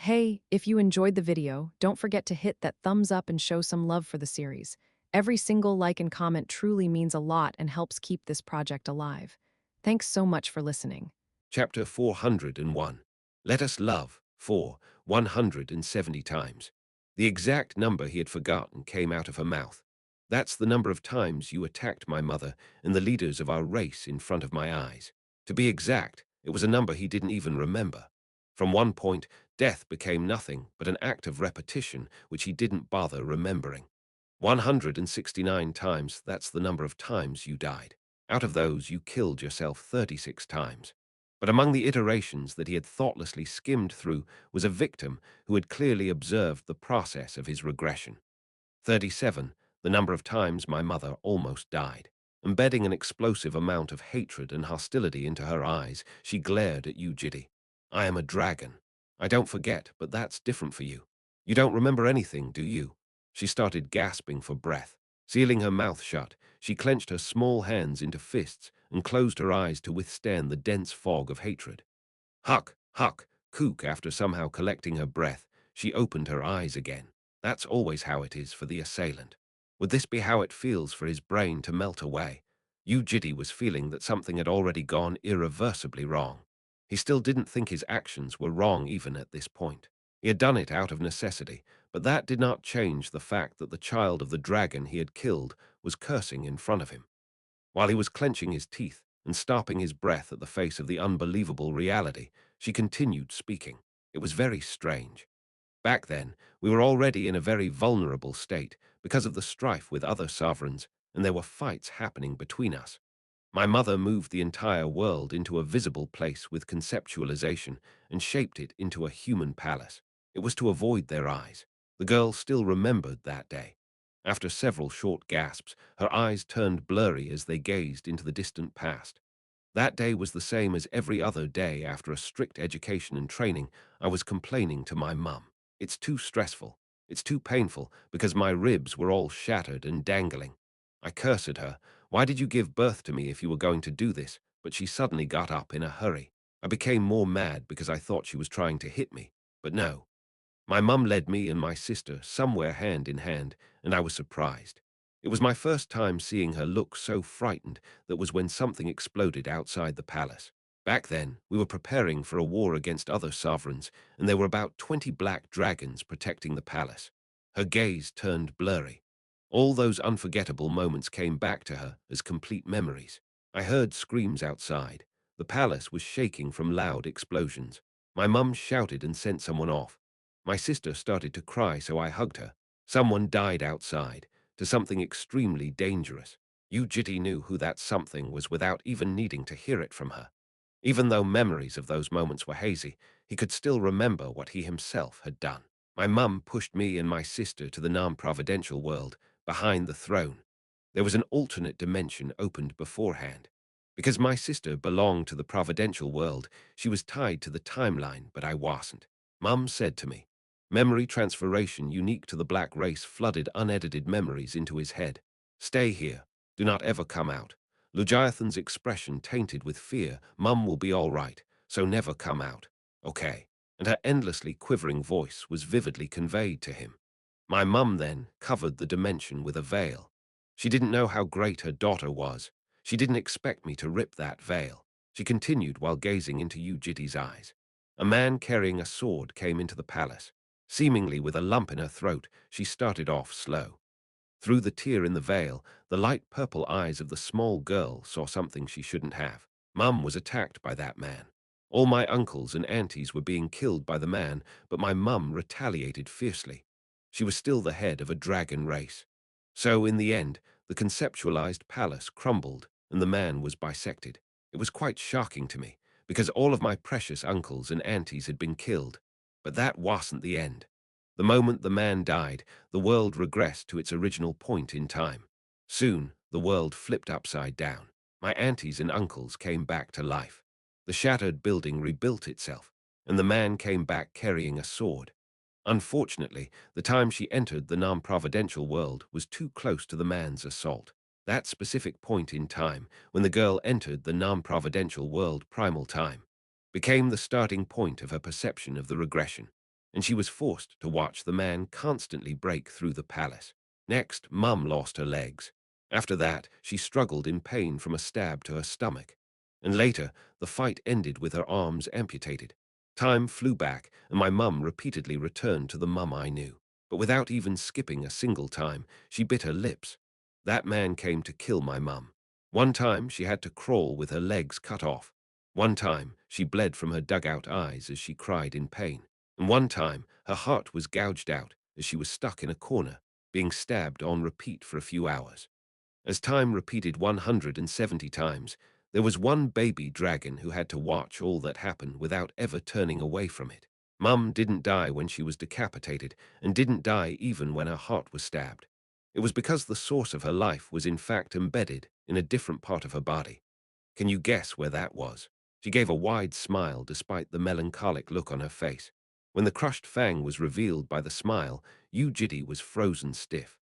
Hey, if you enjoyed the video, don't forget to hit that thumbs up and show some love for the series. Every single like and comment truly means a lot and helps keep this project alive. Thanks so much for listening. Chapter 401. Let us love, 170 times. The exact number he had forgotten came out of her mouth. That's the number of times you attacked my mother and the leaders of our race in front of my eyes. To be exact, it was a number he didn't even remember. From one point, death became nothing but an act of repetition which he didn't bother remembering. 169 times, that's the number of times you died. Out of those, you killed yourself 36 times. But among the iterations that he had thoughtlessly skimmed through was a victim who had clearly observed the process of his regression. 37, the number of times my mother almost died. Embedding an explosive amount of hatred and hostility into her eyes, she glared at Yu Jitae. I am a dragon. I don't forget, but that's different for you. You don't remember anything, do you? She started gasping for breath. Sealing her mouth shut, she clenched her small hands into fists and closed her eyes to withstand the dense fog of hatred. Huck, huck, kook. After somehow collecting her breath, she opened her eyes again. That's always how it is for the assailant. Would this be how it feels for his brain to melt away? Yu Jitae was feeling that something had already gone irreversibly wrong. He still didn't think his actions were wrong even at this point. He had done it out of necessity, but that did not change the fact that the child of the dragon he had killed was cursing in front of him. While he was clenching his teeth and stopping his breath at the face of the unbelievable reality, she continued speaking. It was very strange. Back then, we were already in a very vulnerable state because of the strife with other sovereigns, and there were fights happening between us. My mother moved the entire world into a visible place with conceptualization and shaped it into a human palace. It was to avoid their eyes. The girl still remembered that day. After several short gasps, her eyes turned blurry as they gazed into the distant past. That day was the same as every other day after a strict education and training. I was complaining to my mum. It's too stressful. It's too painful because my ribs were all shattered and dangling. I cursed at her. Why did you give birth to me if you were going to do this? But she suddenly got up in a hurry. I became more mad because I thought she was trying to hit me. But no. My mum led me and my sister somewhere hand in hand, and I was surprised. It was my first time seeing her look so frightened. That was when something exploded outside the palace. Back then, we were preparing for a war against other sovereigns, and there were about 20 black dragons protecting the palace. Her gaze turned blurry. All those unforgettable moments came back to her as complete memories. I heard screams outside. The palace was shaking from loud explosions. My mum shouted and sent someone off. My sister started to cry, so I hugged her. Someone died outside, to something extremely dangerous. Yu Jitae knew who that something was without even needing to hear it from her. Even though memories of those moments were hazy, he could still remember what he himself had done. My mum pushed me and my sister to the non-providential world, behind the throne. There was an alternate dimension opened beforehand. Because my sister belonged to the providential world, she was tied to the timeline, but I wasn't. Mum said to me, memory transferation unique to the black race flooded unedited memories into his head. Stay here. Do not ever come out. Lugiathan's expression tainted with fear. Mum will be all right, so never come out. Okay. And her endlessly quivering voice was vividly conveyed to him. My mum then covered the dimension with a veil. She didn't know how great her daughter was. She didn't expect me to rip that veil. She continued while gazing into Yu Jitae's eyes. A man carrying a sword came into the palace. Seemingly with a lump in her throat, she started off slow. Through the tear in the veil, the light purple eyes of the small girl saw something she shouldn't have. Mum was attacked by that man. All my uncles and aunties were being killed by the man, but my mum retaliated fiercely. She was still the head of a dragon race. So, in the end, the conceptualized palace crumbled and the man was bisected. It was quite shocking to me, because all of my precious uncles and aunties had been killed. But that wasn't the end. The moment the man died, the world regressed to its original point in time. Soon, the world flipped upside down. My aunties and uncles came back to life. The shattered building rebuilt itself, and the man came back carrying a sword. Unfortunately, the time she entered the non-providential world was too close to the man's assault. That specific point in time, when the girl entered the non-providential world primal time, became the starting point of her perception of the regression. and she was forced to watch the man constantly break through the palace. Next, Mum lost her legs. After that, she struggled in pain from a stab to her stomach. And later, the fight ended with her arms amputated. Time flew back, and my mum repeatedly returned to the mum I knew. But without even skipping a single time, she bit her lips. That man came to kill my mum. One time, she had to crawl with her legs cut off. One time, she bled from her dugout eyes as she cried in pain. And one time, her heart was gouged out as she was stuck in a corner, being stabbed on repeat for a few hours. As time repeated 170 times, there was one baby dragon who had to watch all that happened without ever turning away from it. Mum didn't die when she was decapitated, and didn't die even when her heart was stabbed. It was because the source of her life was in fact embedded in a different part of her body. Can you guess where that was? She gave a wide smile despite the melancholic look on her face. When the crushed fang was revealed by the smile, Yu Jitae was frozen stiff.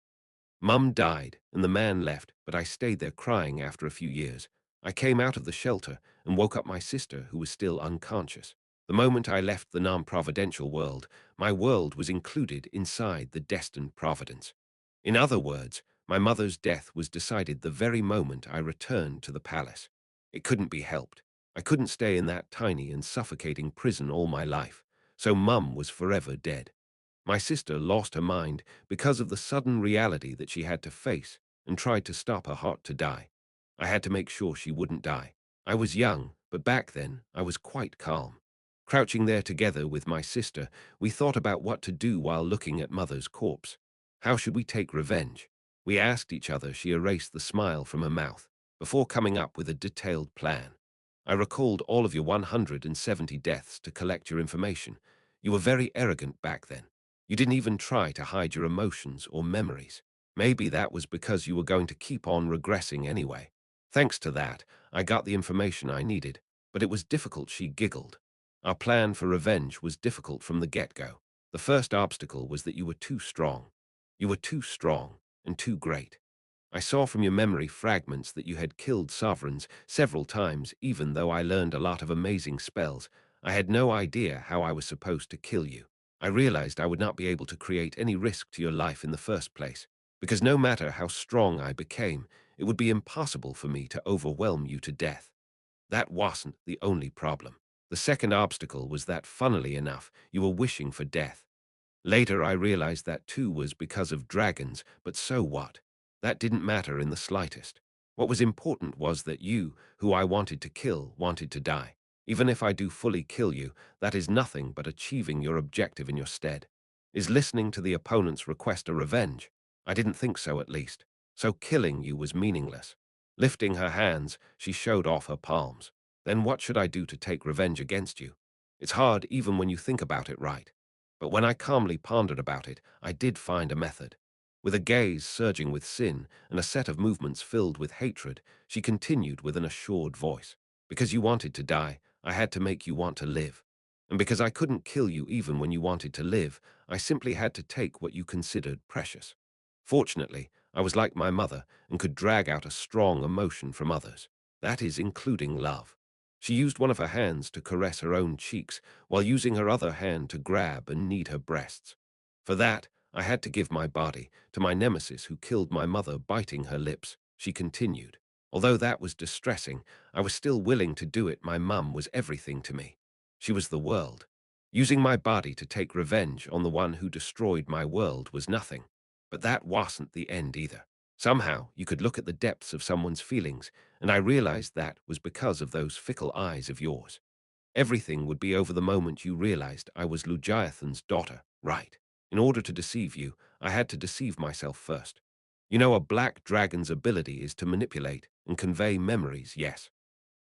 Mum died, and the man left, but I stayed there crying after a few years. I came out of the shelter and woke up my sister, who was still unconscious. The moment I left the non-providential world, my world was included inside the destined providence. In other words, my mother's death was decided the very moment I returned to the palace. It couldn't be helped. I couldn't stay in that tiny and suffocating prison all my life, so Mum was forever dead. My sister lost her mind because of the sudden reality that she had to face and tried to stop her heart to die. I had to make sure she wouldn't die. I was young, but back then I was quite calm. Crouching there together with my sister, we thought about what to do while looking at Mother's corpse. How should we take revenge? We asked each other. She erased the smile from her mouth before coming up with a detailed plan. I recalled all of your 170 deaths to collect your information. You were very arrogant back then. You didn't even try to hide your emotions or memories. Maybe that was because you were going to keep on regressing anyway. Thanks to that, I got the information I needed, but it was difficult. She giggled. Our plan for revenge was difficult from the get-go. The first obstacle was that you were too strong. You were too strong and too great. I saw from your memory fragments that you had killed sovereigns several times. Even though I learned a lot of amazing spells, I had no idea how I was supposed to kill you. I realized I would not be able to create any risk to your life in the first place, because no matter how strong I became, it would be impossible for me to overwhelm you to death. That wasn't the only problem. The second obstacle was that, funnily enough, you were wishing for death. Later, I realized that too was because of dragons, but so what? That didn't matter in the slightest. What was important was that you, who I wanted to kill, wanted to die. Even if I do fully kill you, that is nothing but achieving your objective in your stead. Is listening to the opponent's request a revenge? I didn't think so, at least. So killing you was meaningless. Lifting her hands, she showed off her palms. Then what should I do to take revenge against you? It's hard even when you think about it right. But when I calmly pondered about it, I did find a method. With a gaze surging with sin and a set of movements filled with hatred, she continued with an assured voice. Because you wanted to die, I had to make you want to live. And because I couldn't kill you even when you wanted to live, I simply had to take what you considered precious. Fortunately, I was like my mother and could drag out a strong emotion from others. That is, including love. She used one of her hands to caress her own cheeks, while using her other hand to grab and knead her breasts. For that, I had to give my body to my nemesis who killed my mother, biting her lips. She continued. Although that was distressing, I was still willing to do it. My mum was everything to me. She was the world. Using my body to take revenge on the one who destroyed my world was nothing. But that wasn't the end either. Somehow, you could look at the depths of someone's feelings, and I realized that was because of those fickle eyes of yours. Everything would be over the moment you realized I was Lugiathan's daughter, right? In order to deceive you, I had to deceive myself first. You know, a black dragon's ability is to manipulate and convey memories, yes.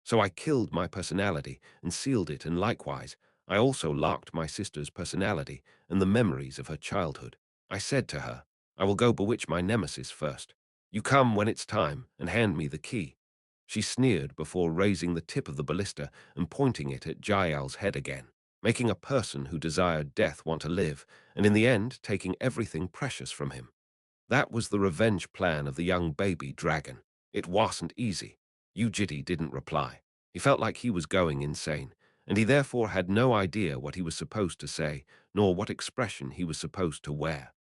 So I killed my personality and sealed it, and likewise, I also locked my sister's personality and the memories of her childhood. I said to her, I will go bewitch my nemesis first. You come when it's time and hand me the key. She sneered before raising the tip of the ballista and pointing it at Jael's head again, making a person who desired death want to live, and in the end taking everything precious from him. That was the revenge plan of the young baby dragon. It wasn't easy. Yu Jitae didn't reply. He felt like he was going insane, and he therefore had no idea what he was supposed to say, nor what expression he was supposed to wear.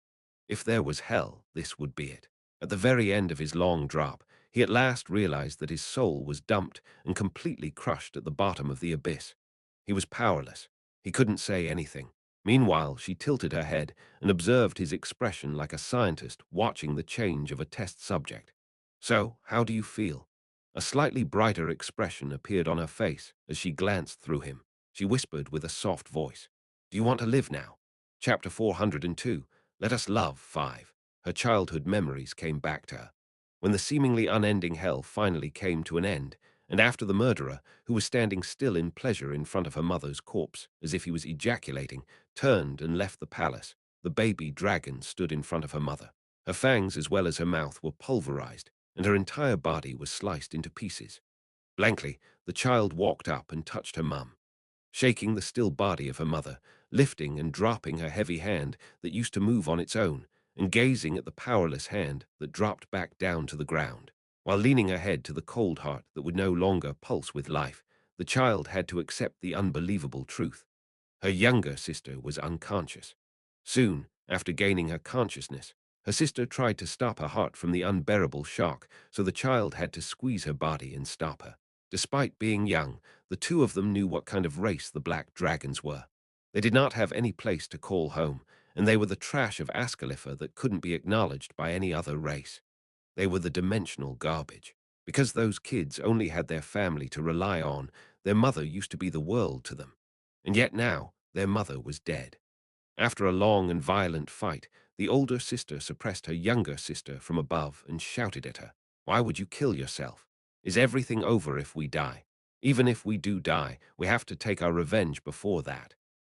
If there was hell, this would be it. At the very end of his long drop, he at last realized that his soul was dumped and completely crushed at the bottom of the abyss. He was powerless. He couldn't say anything. Meanwhile, she tilted her head and observed his expression like a scientist watching the change of a test subject. "So, how do you feel?" A slightly brighter expression appeared on her face as she glanced through him. She whispered with a soft voice, "Do you want to live now?" Chapter 402. Let Us Love 5. Her childhood memories came back to her. When the seemingly unending hell finally came to an end, and after the murderer, who was standing still in pleasure in front of her mother's corpse, as if he was ejaculating, turned and left the palace, the baby dragon stood in front of her mother. Her fangs as well as her mouth were pulverized, and her entire body was sliced into pieces. Blankly, the child walked up and touched her mum, shaking the still body of her mother, lifting and dropping her heavy hand that used to move on its own, and gazing at the powerless hand that dropped back down to the ground. While leaning her head to the cold heart that would no longer pulse with life, the child had to accept the unbelievable truth. Her younger sister was unconscious. Soon after gaining her consciousness, her sister tried to stop her heart from the unbearable shock, so the child had to squeeze her body and stop her. Despite being young, the two of them knew what kind of race the black dragons were. They did not have any place to call home, and they were the trash of Ascalipha that couldn't be acknowledged by any other race. They were the dimensional garbage. Because those kids only had their family to rely on, their mother used to be the world to them. And yet now, their mother was dead. After a long and violent fight, the older sister suppressed her younger sister from above and shouted at her, "Why would you kill yourself? Is everything over if we die? Even if we do die, we have to take our revenge before that."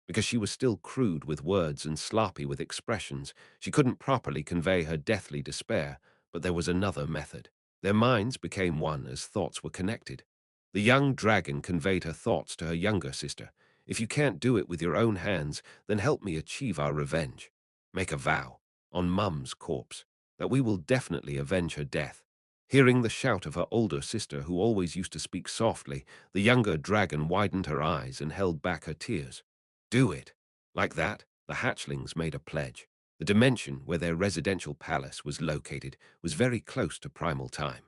Because she was still crude with words and sloppy with expressions, she couldn't properly convey her deathly despair, but there was another method. Their minds became one as thoughts were connected. The young dragon conveyed her thoughts to her younger sister. "If you can't do it with your own hands, then help me achieve our revenge. Make a vow, on Mum's corpse, that we will definitely avenge her death." Hearing the shout of her older sister, who always used to speak softly, the younger dragon widened her eyes and held back her tears. "Do it." Like that, the hatchlings made a pledge. The dimension where their residential palace was located was very close to primal time.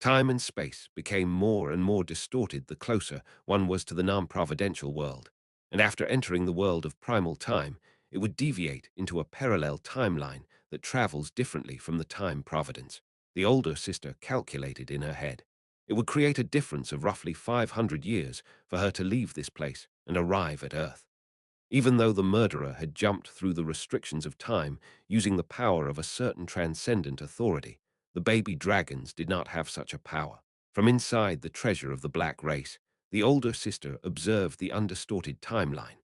Time and space became more and more distorted the closer one was to the non-providential world, and after entering the world of primal time, it would deviate into a parallel timeline that travels differently from the time providence. The older sister calculated in her head. It would create a difference of roughly 500 years for her to leave this place and arrive at Earth. Even though the murderer had jumped through the restrictions of time using the power of a certain transcendent authority, the baby dragons did not have such a power. From inside the treasure of the black race, the older sister observed the undistorted timeline.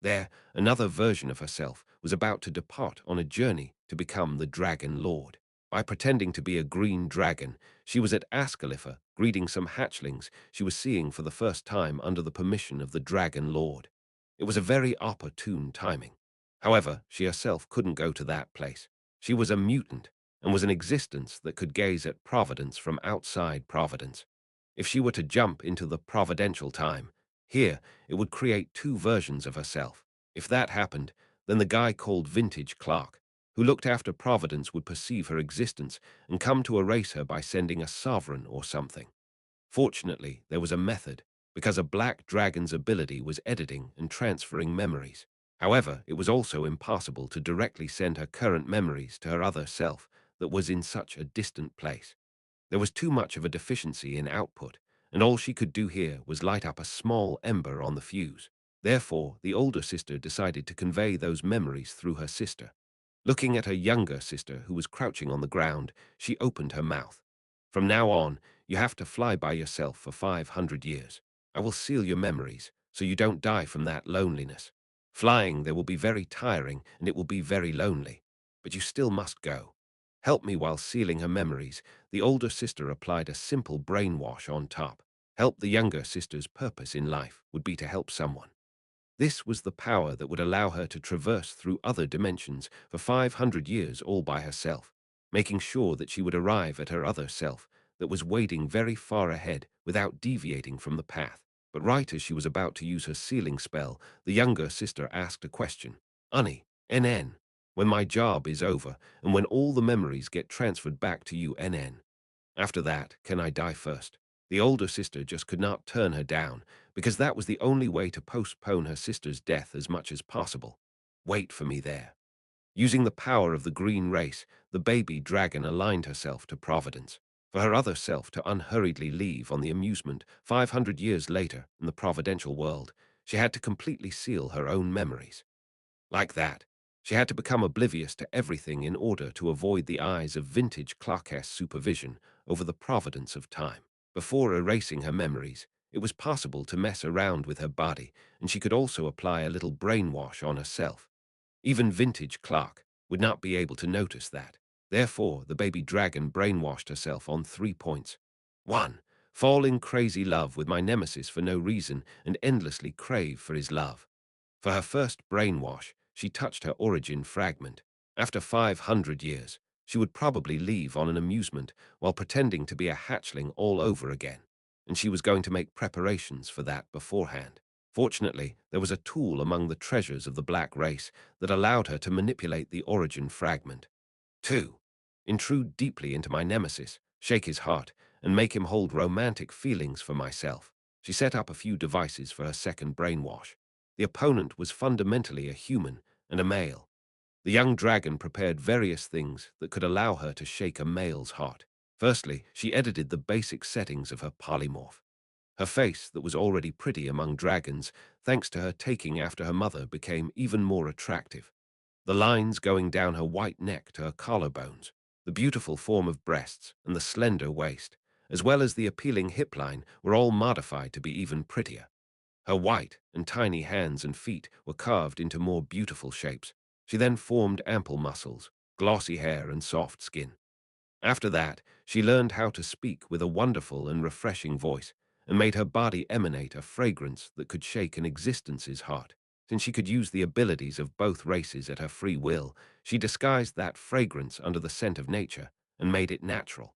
There, another version of herself was about to depart on a journey to become the Dragon Lord. By pretending to be a green dragon, she was at Ascalipha greeting some hatchlings she was seeing for the first time under the permission of the Dragon Lord. It was a very opportune timing. However, she herself couldn't go to that place. She was a mutant and was an existence that could gaze at Providence from outside Providence. If she were to jump into the providential time, here, it would create two versions of herself. If that happened, then the guy called Vintage Clark, who looked after Providence, would perceive her existence and come to erase her by sending a sovereign or something. Fortunately, there was a method, because a black dragon's ability was editing and transferring memories. However, it was also impossible to directly send her current memories to her other self that was in such a distant place. There was too much of a deficiency in output, and all she could do here was light up a small ember on the fuse. Therefore, the older sister decided to convey those memories through her sister. Looking at her younger sister, who was crouching on the ground, she opened her mouth. "From now on, you have to fly by yourself for 500 years. I will seal your memories, so you don't die from that loneliness. Flying there will be very tiring, and it will be very lonely. But you still must go. Help me." While sealing her memories, the older sister applied a simple brainwash on top. Help the younger sister's purpose in life would be to help someone. This was the power that would allow her to traverse through other dimensions for 500 years all by herself, making sure that she would arrive at her other self that was waiting very far ahead without deviating from the path. But right as she was about to use her sealing spell, the younger sister asked a question. Ani, NN, when my job is over, and when all the memories get transferred back to you, NN. After that, can I die first? The older sister just could not turn her down, because that was the only way to postpone her sister's death as much as possible. Wait for me there. Using the power of the green race, the baby dragon aligned herself to Providence, for her other self to unhurriedly leave on the amusement 500 years later in the providential world. She had to completely seal her own memories. Like that, she had to become oblivious to everything in order to avoid the eyes of vintage Clark's supervision over the providence of time. Before erasing her memories, it was possible to mess around with her body, and she could also apply a little brainwash on herself. Even vintage Clark would not be able to notice that. Therefore, the baby dragon brainwashed herself on 3 points. 1. Fall in crazy love with my nemesis for no reason and endlessly crave for his love. For her first brainwash, she touched her origin fragment. After 500 years, she would probably leave on an amusement while pretending to be a hatchling all over again, and she was going to make preparations for that beforehand. Fortunately, there was a tool among the treasures of the black race that allowed her to manipulate the origin fragment. 2. Intrude deeply into my nemesis, shake his heart, and make him hold romantic feelings for myself. She set up a few devices for her second brainwash. The opponent was fundamentally a human and a male. The young dragon prepared various things that could allow her to shake a male's heart. Firstly, she edited the basic settings of her polymorph. Her face, that was already pretty among dragons, thanks to her taking after her mother, became even more attractive. The lines going down her white neck to her collarbones, the beautiful form of breasts, and the slender waist, as well as the appealing hip line, were all modified to be even prettier. Her white and tiny hands and feet were carved into more beautiful shapes. She then formed ample muscles, glossy hair, and soft skin. After that, she learned how to speak with a wonderful and refreshing voice, and made her body emanate a fragrance that could shake an existence's heart. Since she could use the abilities of both races at her free will, she disguised that fragrance under the scent of nature and made it natural.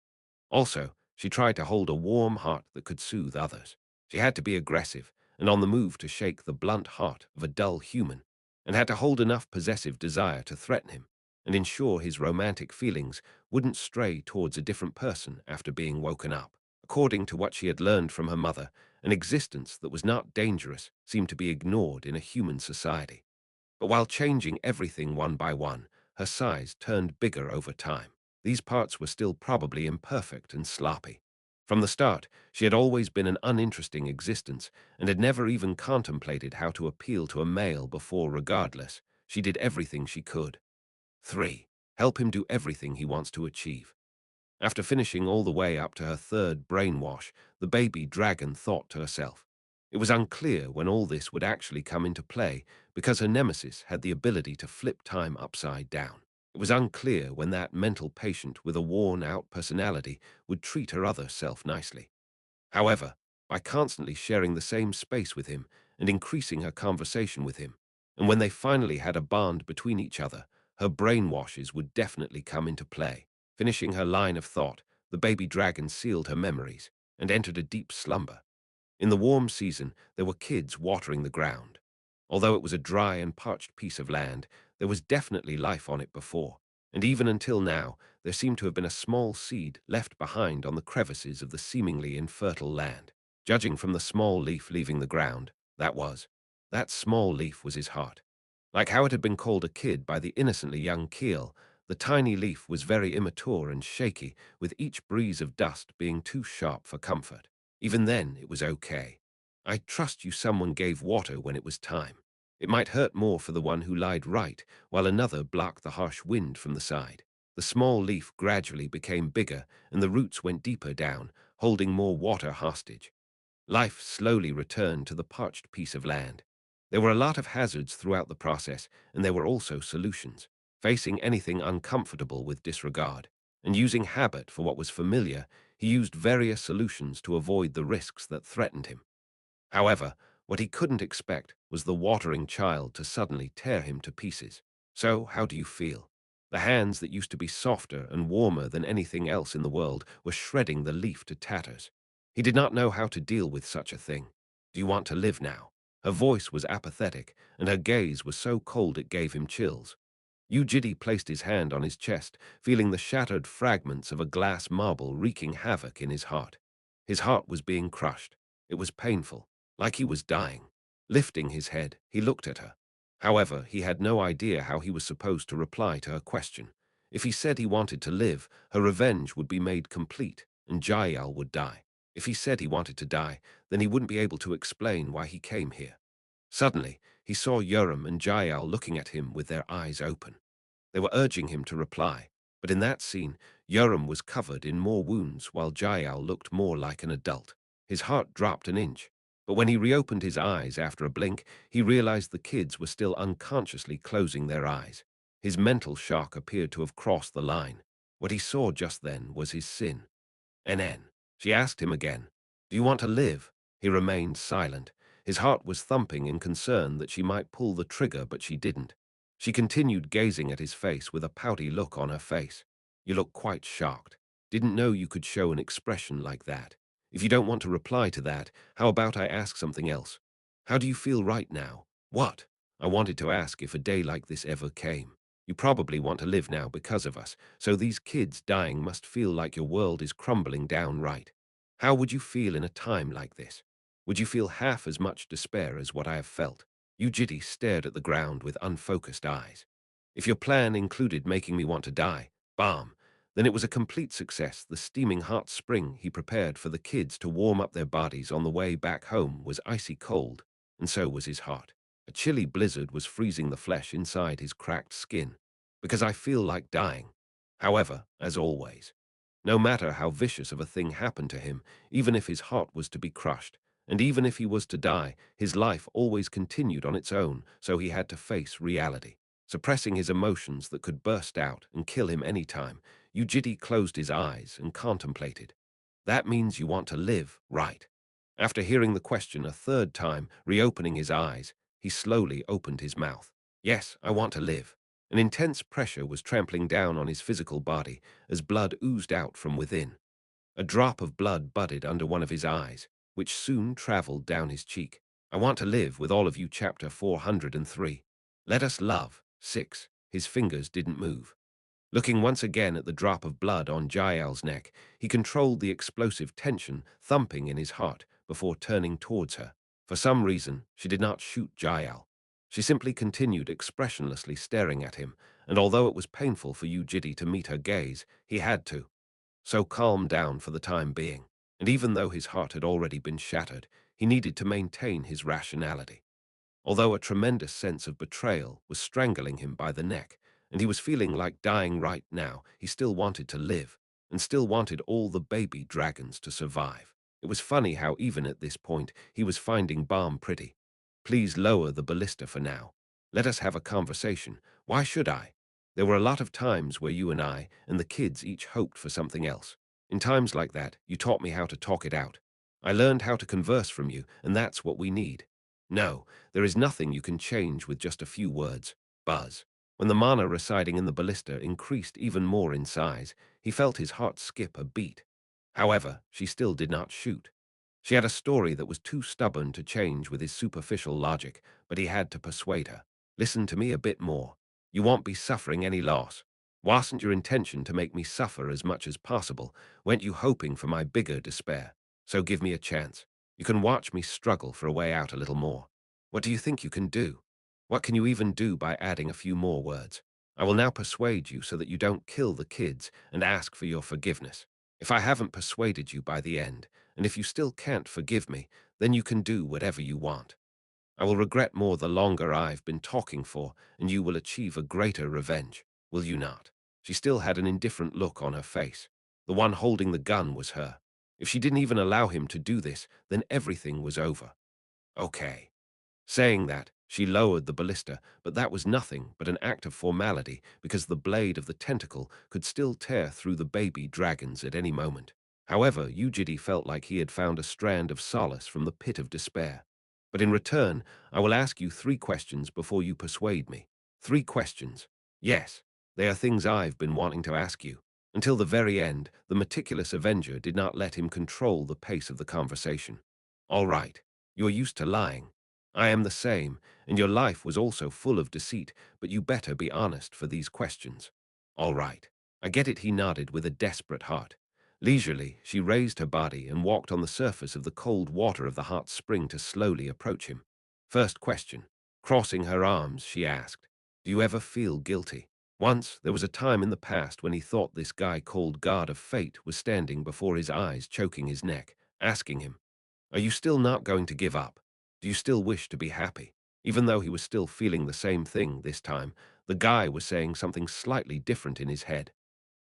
Also, she tried to hold a warm heart that could soothe others. She had to be aggressive and on the move to shake the blunt heart of a dull human, and had to hold enough possessive desire to threaten him and ensure his romantic feelings wouldn't stray towards a different person after being woken up. According to what she had learned from her mother, an existence that was not dangerous seemed to be ignored in a human society. But while changing everything one by one, her size turned bigger over time. These parts were still probably imperfect and sloppy. From the start, she had always been an uninteresting existence and had never even contemplated how to appeal to a male before. Regardless, she did everything she could. 3. Help him do everything he wants to achieve. After finishing all the way up to her third brainwash, the baby dragon thought to herself. It was unclear when all this would actually come into play, because her nemesis had the ability to flip time upside down. It was unclear when that mental patient with a worn-out personality would treat her other self nicely. However, by constantly sharing the same space with him and increasing her conversation with him, and when they finally had a bond between each other, her brainwashes would definitely come into play. Finishing her line of thought, the baby dragon sealed her memories and entered a deep slumber. In the warm season, there were kids watering the ground. Although it was a dry and parched piece of land, there was definitely life on it before, and even until now, there seemed to have been a small seed left behind on the crevices of the seemingly infertile land. Judging from the small leaf leaving the ground, that small leaf was his heart. Like how it had been called a kid by the innocently young Keel, the tiny leaf was very immature and shaky, with each breeze of dust being too sharp for comfort. Even then, it was okay. I trust you someone gave water when it was time. It might hurt more for the one who lied right, while another blocked the harsh wind from the side. The small leaf gradually became bigger, and the roots went deeper down, holding more water hostage. Life slowly returned to the parched piece of land. There were a lot of hazards throughout the process, and there were also solutions. Facing anything uncomfortable with disregard, and using habit for what was familiar, he used various solutions to avoid the risks that threatened him. However, what he couldn't expect was the watering child to suddenly tear him to pieces. So, how do you feel? The hands that used to be softer and warmer than anything else in the world were shredding the leaf to tatters. He did not know how to deal with such a thing. Do you want to live now? Her voice was apathetic, and her gaze was so cold it gave him chills. Yu Jitae placed his hand on his chest, feeling the shattered fragments of a glass marble wreaking havoc in his heart. His heart was being crushed. It was painful, like he was dying. Lifting his head, he looked at her. However, he had no idea how he was supposed to reply to her question. If he said he wanted to live, her revenge would be made complete, and Jael would die. If he said he wanted to die, then he wouldn't be able to explain why he came here. Suddenly, he saw Yoram and Jael looking at him with their eyes open. They were urging him to reply, but in that scene, Yoram was covered in more wounds while Jael looked more like an adult. His heart dropped an inch, but when he reopened his eyes after a blink, he realized the kids were still unconsciously closing their eyes. His mental shock appeared to have crossed the line. What he saw just then was his sin. NN. She asked him again, "Do you want to live?" He remained silent. His heart was thumping in concern that she might pull the trigger, but she didn't. She continued gazing at his face with a pouty look on her face. "You look quite shocked. Didn't know you could show an expression like that. If you don't want to reply to that, how about I ask something else? How do you feel right now?" "What?" "I wanted to ask if a day like this ever came. You probably want to live now because of us, so these kids dying must feel like your world is crumbling down, right? How would you feel in a time like this? Would you feel half as much despair as what I have felt?" Yu Jitae stared at the ground with unfocused eyes. "If your plan included making me want to die, bam, then it was a complete success. The steaming hot spring he prepared for the kids to warm up their bodies on the way back home was icy cold, and so was his heart. A chilly blizzard was freezing the flesh inside his cracked skin, because I feel like dying. However, as always, no matter how vicious of a thing happened to him, even if his heart was to be crushed, and even if he was to die, his life always continued on its own, so he had to face reality. Suppressing his emotions that could burst out and kill him any time, Yu Jitae closed his eyes and contemplated. "That means you want to live, right?" After hearing the question a third time, reopening his eyes, he slowly opened his mouth. "Yes, I want to live." An intense pressure was trampling down on his physical body as blood oozed out from within. A drop of blood budded under one of his eyes, which soon traveled down his cheek. "I want to live with all of you." Chapter 403. Let us love. 6. His fingers didn't move. Looking once again at the drop of blood on Jael's neck, he controlled the explosive tension thumping in his heart before turning towards her. For some reason, she did not shoot Jael. She simply continued expressionlessly staring at him, and although it was painful for Yu Jitae to meet her gaze, he had to. So calm down for the time being, and even though his heart had already been shattered, he needed to maintain his rationality. Although a tremendous sense of betrayal was strangling him by the neck, and he was feeling like dying right now, he still wanted to live, and still wanted all the baby dragons to survive. It was funny how even at this point, he was finding Balm pretty. "Please lower the ballista for now. Let us have a conversation." "Why should I?" "There were a lot of times where you and I and the kids each hoped for something else. In times like that, you taught me how to talk it out. I learned how to converse from you, and that's what we need." "No, there is nothing you can change with just a few words." Buzz. When the mana residing in the ballista increased even more in size, he felt his heart skip a beat. However, she still did not shoot. She had a story that was too stubborn to change with his superficial logic, but he had to persuade her. "Listen to me a bit more. You won't be suffering any loss. Wasn't your intention to make me suffer as much as possible? Weren't you hoping for my bigger despair? So give me a chance. You can watch me struggle for a way out a little more. What do you think you can do? What can you even do by adding a few more words? I will now persuade you so that you don't kill the kids and ask for your forgiveness. If I haven't persuaded you by the end, and if you still can't forgive me, then you can do whatever you want. I will regret more the longer I've been talking for, and you will achieve a greater revenge. Will you not?" She still had an indifferent look on her face. The one holding the gun was her. If she didn't even allow him to do this, then everything was over. "Okay." Saying that, she lowered the ballista, but that was nothing but an act of formality because the blade of the tentacle could still tear through the baby dragons at any moment. However, Yu Jitae felt like he had found a strand of solace from the pit of despair. "But in return, I will ask you 3 questions before you persuade me." "3 questions?" "Yes, they are things I've been wanting to ask you." Until the very end, the meticulous Avenger did not let him control the pace of the conversation. "All right. You're used to lying. I am the same, and your life was also full of deceit, but you better be honest for these questions. All right. I get it, he nodded with a desperate heart. Leisurely, she raised her body and walked on the surface of the cold water of the hot spring to slowly approach him. First question. Crossing her arms, she asked, "Do you ever feel guilty?" Once, there was a time in the past when he thought this guy called God of Fate was standing before his eyes, choking his neck, asking him, "Are you still not going to give up? Do you still wish to be happy?" Even though he was still feeling the same thing this time, the guy was saying something slightly different in his head.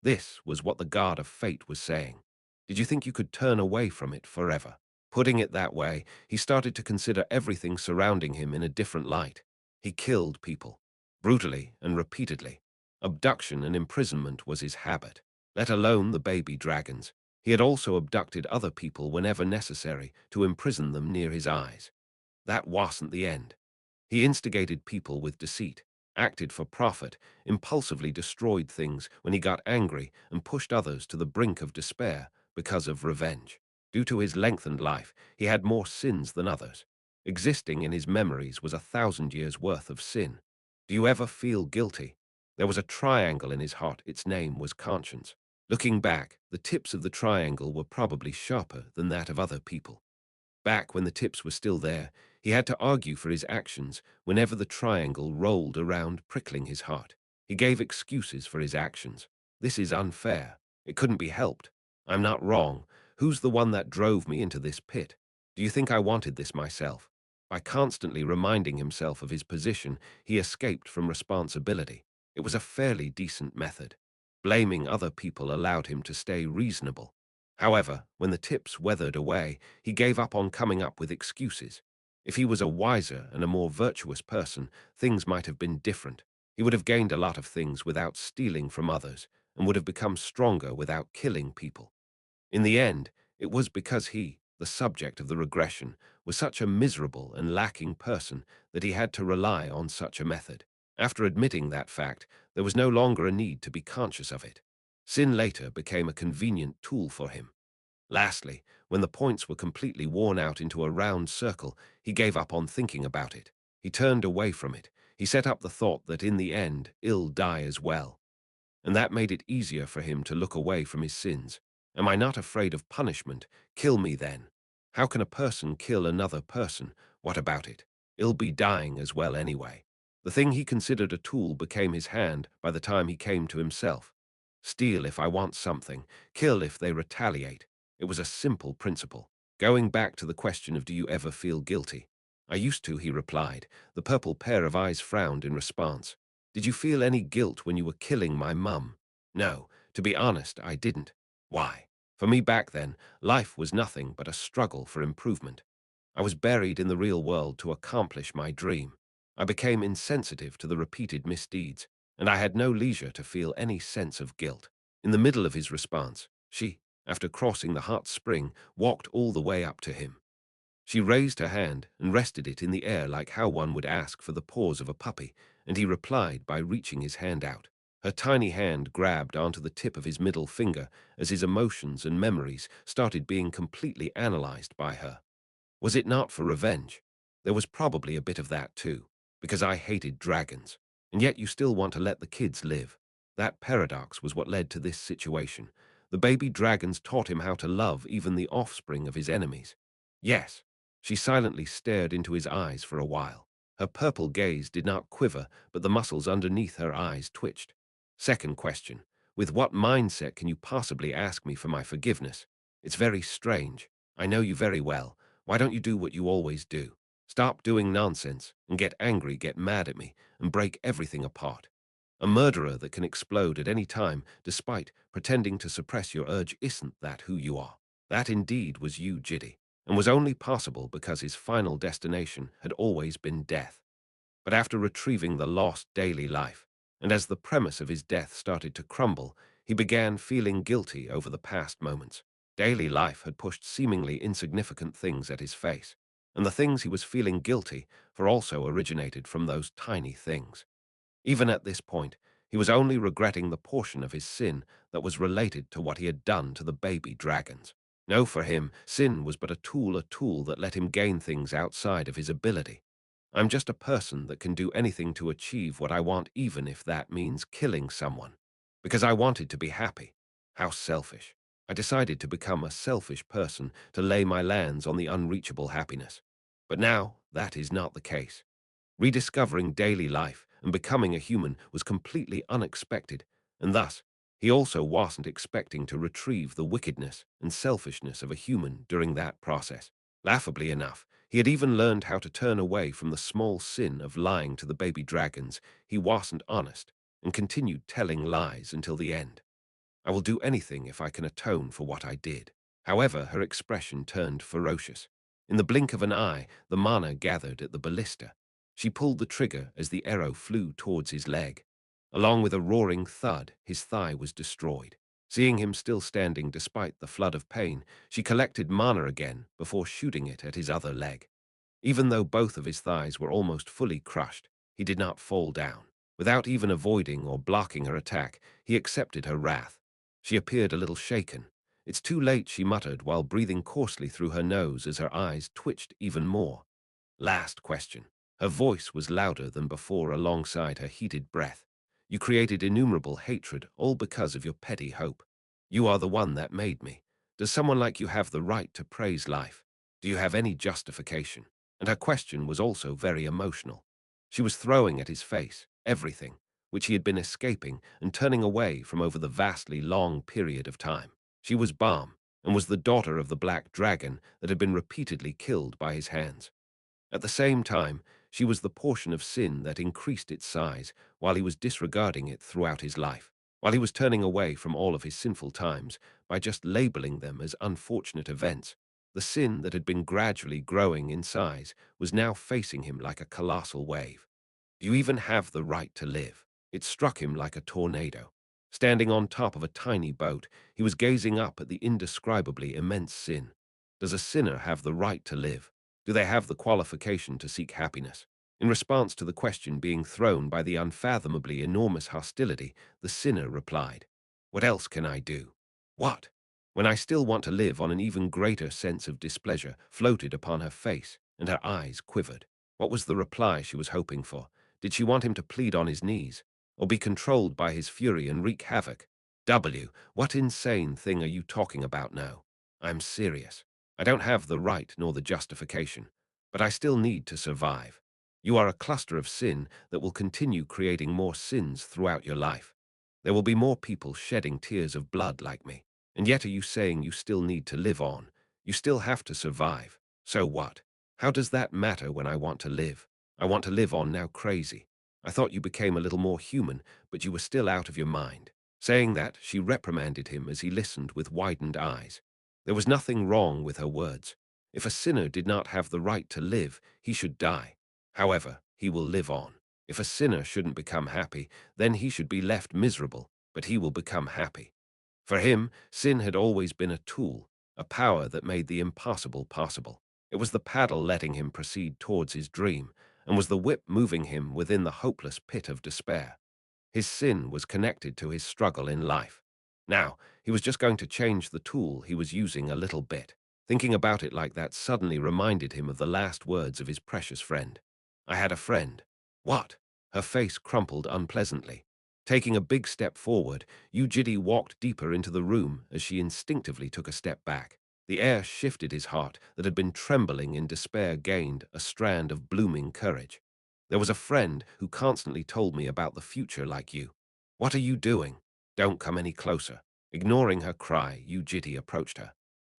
This was what the God of Fate was saying. Did you think you could turn away from it forever? Putting it that way, he started to consider everything surrounding him in a different light. He killed people, brutally and repeatedly. Abduction and imprisonment was his habit, let alone the baby dragons. He had also abducted other people whenever necessary to imprison them near his eyes. That wasn't the end. He instigated people with deceit, acted for profit, impulsively destroyed things when he got angry, and pushed others to the brink of despair because of revenge. Due to his lengthened life, he had more sins than others. Existing in his memories was 1,000 years worth of sin. Do you ever feel guilty? There was a triangle in his heart. Its name was conscience. Looking back, the tips of the triangle were probably sharper than that of other people. Back when the tips were still there, he had to argue for his actions whenever the triangle rolled around, prickling his heart. He gave excuses for his actions. "This is unfair. It couldn't be helped. I'm not wrong. Who's the one that drove me into this pit? Do you think I wanted this myself?" By constantly reminding himself of his position, he escaped from responsibility. It was a fairly decent method. Blaming other people allowed him to stay reasonable. However, when the tips weathered away, he gave up on coming up with excuses. If he was a wiser and a more virtuous person, things might have been different. He would have gained a lot of things without stealing from others, and would have become stronger without killing people. In the end, it was because he, the subject of the regression, was such a miserable and lacking person that he had to rely on such a method. After admitting that fact, there was no longer a need to be conscious of it. Sin later became a convenient tool for him. Lastly, when the points were completely worn out into a round circle, he gave up on thinking about it. He turned away from it. He set up the thought that in the end, he'll die as well. And that made it easier for him to look away from his sins. Am I not afraid of punishment? Kill me then. How can a person kill another person? What about it? He'll be dying as well anyway. The thing he considered a tool became his hand by the time he came to himself. Steal if I want something, kill if they retaliate. It was a simple principle. Going back to the question of do you ever feel guilty? "I used to," he replied. The purple pair of eyes frowned in response. "Did you feel any guilt when you were killing my mum?" "No, to be honest, I didn't." "Why?" "For me back then, life was nothing but a struggle for improvement. I was buried in the real world to accomplish my dream. I became insensitive to the repeated misdeeds, and I had no leisure to feel any sense of guilt." In the middle of his response, she, after crossing the hot spring, walked all the way up to him. She raised her hand and rested it in the air like how one would ask for the paws of a puppy, and he replied by reaching his hand out. Her tiny hand grabbed onto the tip of his middle finger as his emotions and memories started being completely analyzed by her. Was it not for revenge? There was probably a bit of that too, because I hated dragons, and yet you still want to let the kids live. That paradox was what led to this situation. The baby dragons taught him how to love even the offspring of his enemies. Yes, she silently stared into his eyes for a while. Her purple gaze did not quiver, but the muscles underneath her eyes twitched. Second question. With what mindset can you possibly ask me for my forgiveness? It's very strange. I know you very well. Why don't you do what you always do? Stop doing nonsense and get angry, get mad at me, and break everything apart. A murderer that can explode at any time despite pretending to suppress your urge, isn't that who you are? That indeed was Yu Jitae, and was only possible because his final destination had always been death. But after retrieving the lost daily life, and as the premise of his death started to crumble, he began feeling guilty over the past moments. Daily life had pushed seemingly insignificant things at his face, and the things he was feeling guilty for also originated from those tiny things. Even at this point, he was only regretting the portion of his sin that was related to what he had done to the baby dragons. No, for him, sin was but a tool that let him gain things outside of his ability. I'm just a person that can do anything to achieve what I want, even if that means killing someone. Because I wanted to be happy. How selfish. I decided to become a selfish person to lay my lands on the unreachable happiness. But now, that is not the case. Rediscovering daily life and becoming a human was completely unexpected, and thus, he also wasn't expecting to retrieve the wickedness and selfishness of a human during that process. Laughably enough, he had even learned how to turn away from the small sin of lying to the baby dragons. He wasn't honest and continued telling lies until the end. I will do anything if I can atone for what I did. However, her expression turned ferocious. In the blink of an eye, the mana gathered at the ballista. She pulled the trigger as the arrow flew towards his leg. Along with a roaring thud, his thigh was destroyed. Seeing him still standing despite the flood of pain, she collected mana again before shooting it at his other leg. Even though both of his thighs were almost fully crushed, he did not fall down. Without even avoiding or blocking her attack, he accepted her wrath. She appeared a little shaken. "It's too late," she muttered while breathing coarsely through her nose as her eyes twitched even more. "Last question." Her voice was louder than before alongside her heated breath. "You created innumerable hatred, all because of your petty hope. You are the one that made me. Does someone like you have the right to praise life? Do you have any justification?" And her question was also very emotional. She was throwing at his face everything, which he had been escaping and turning away from over the vastly long period of time. She was Balm, and was the daughter of the black dragon that had been repeatedly killed by his hands. At the same time, she was the portion of sin that increased its size while he was disregarding it throughout his life, while he was turning away from all of his sinful times by just labeling them as unfortunate events. The sin that had been gradually growing in size was now facing him like a colossal wave. "Do you even have the right to live?" It struck him like a tornado. Standing on top of a tiny boat, he was gazing up at the indescribably immense sin. Does a sinner have the right to live? Do they have the qualification to seek happiness? In response to the question being thrown by the unfathomably enormous hostility, the sinner replied, "What else can I do?" "What?" When I still want to live on an even greater sense of displeasure floated upon her face, and her eyes quivered. What was the reply she was hoping for? Did she want him to plead on his knees, or be controlled by his fury and wreak havoc? What insane thing are you talking about now? I'm serious. I don't have the right nor the justification, but I still need to survive. You are a cluster of sin that will continue creating more sins throughout your life. There will be more people shedding tears of blood like me, and yet are you saying you still need to live on? You still have to survive. So what? How does that matter when I want to live? I want to live on now, crazy. I thought you became a little more human, but you were still out of your mind. Saying that, she reprimanded him as he listened with widened eyes. There was nothing wrong with her words. If a sinner did not have the right to live, he should die. However, he will live on. If a sinner shouldn't become happy, then he should be left miserable, but he will become happy. For him, sin had always been a tool, a power that made the impossible possible. It was the paddle letting him proceed towards his dream, and was the whip moving him within the hopeless pit of despair. His sin was connected to his struggle in life. Now, he was just going to change the tool he was using a little bit. Thinking about it like that suddenly reminded him of the last words of his precious friend. "I had a friend." "What?" Her face crumpled unpleasantly. Taking a big step forward, Yu Jitae walked deeper into the room as she instinctively took a step back. The air shifted. His heart, that had been trembling in despair, gained a strand of blooming courage. "There was a friend who constantly told me about the future like you." "What are you doing?" "Don't come any closer." Ignoring her cry, Yu Jitae approached her.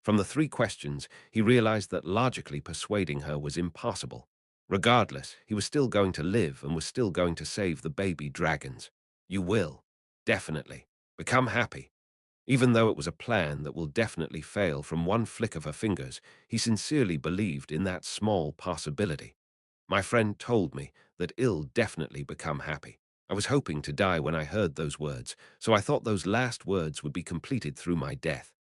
From the three questions, he realized that logically persuading her was impossible. Regardless, he was still going to live and was still going to save the baby dragons. "You will. Definitely. Become happy." Even though it was a plan that will definitely fail from one flick of her fingers, he sincerely believed in that small possibility. "My friend told me that ill definitely become happy. I was hoping to die when I heard those words, so I thought those last words would be completed through my death.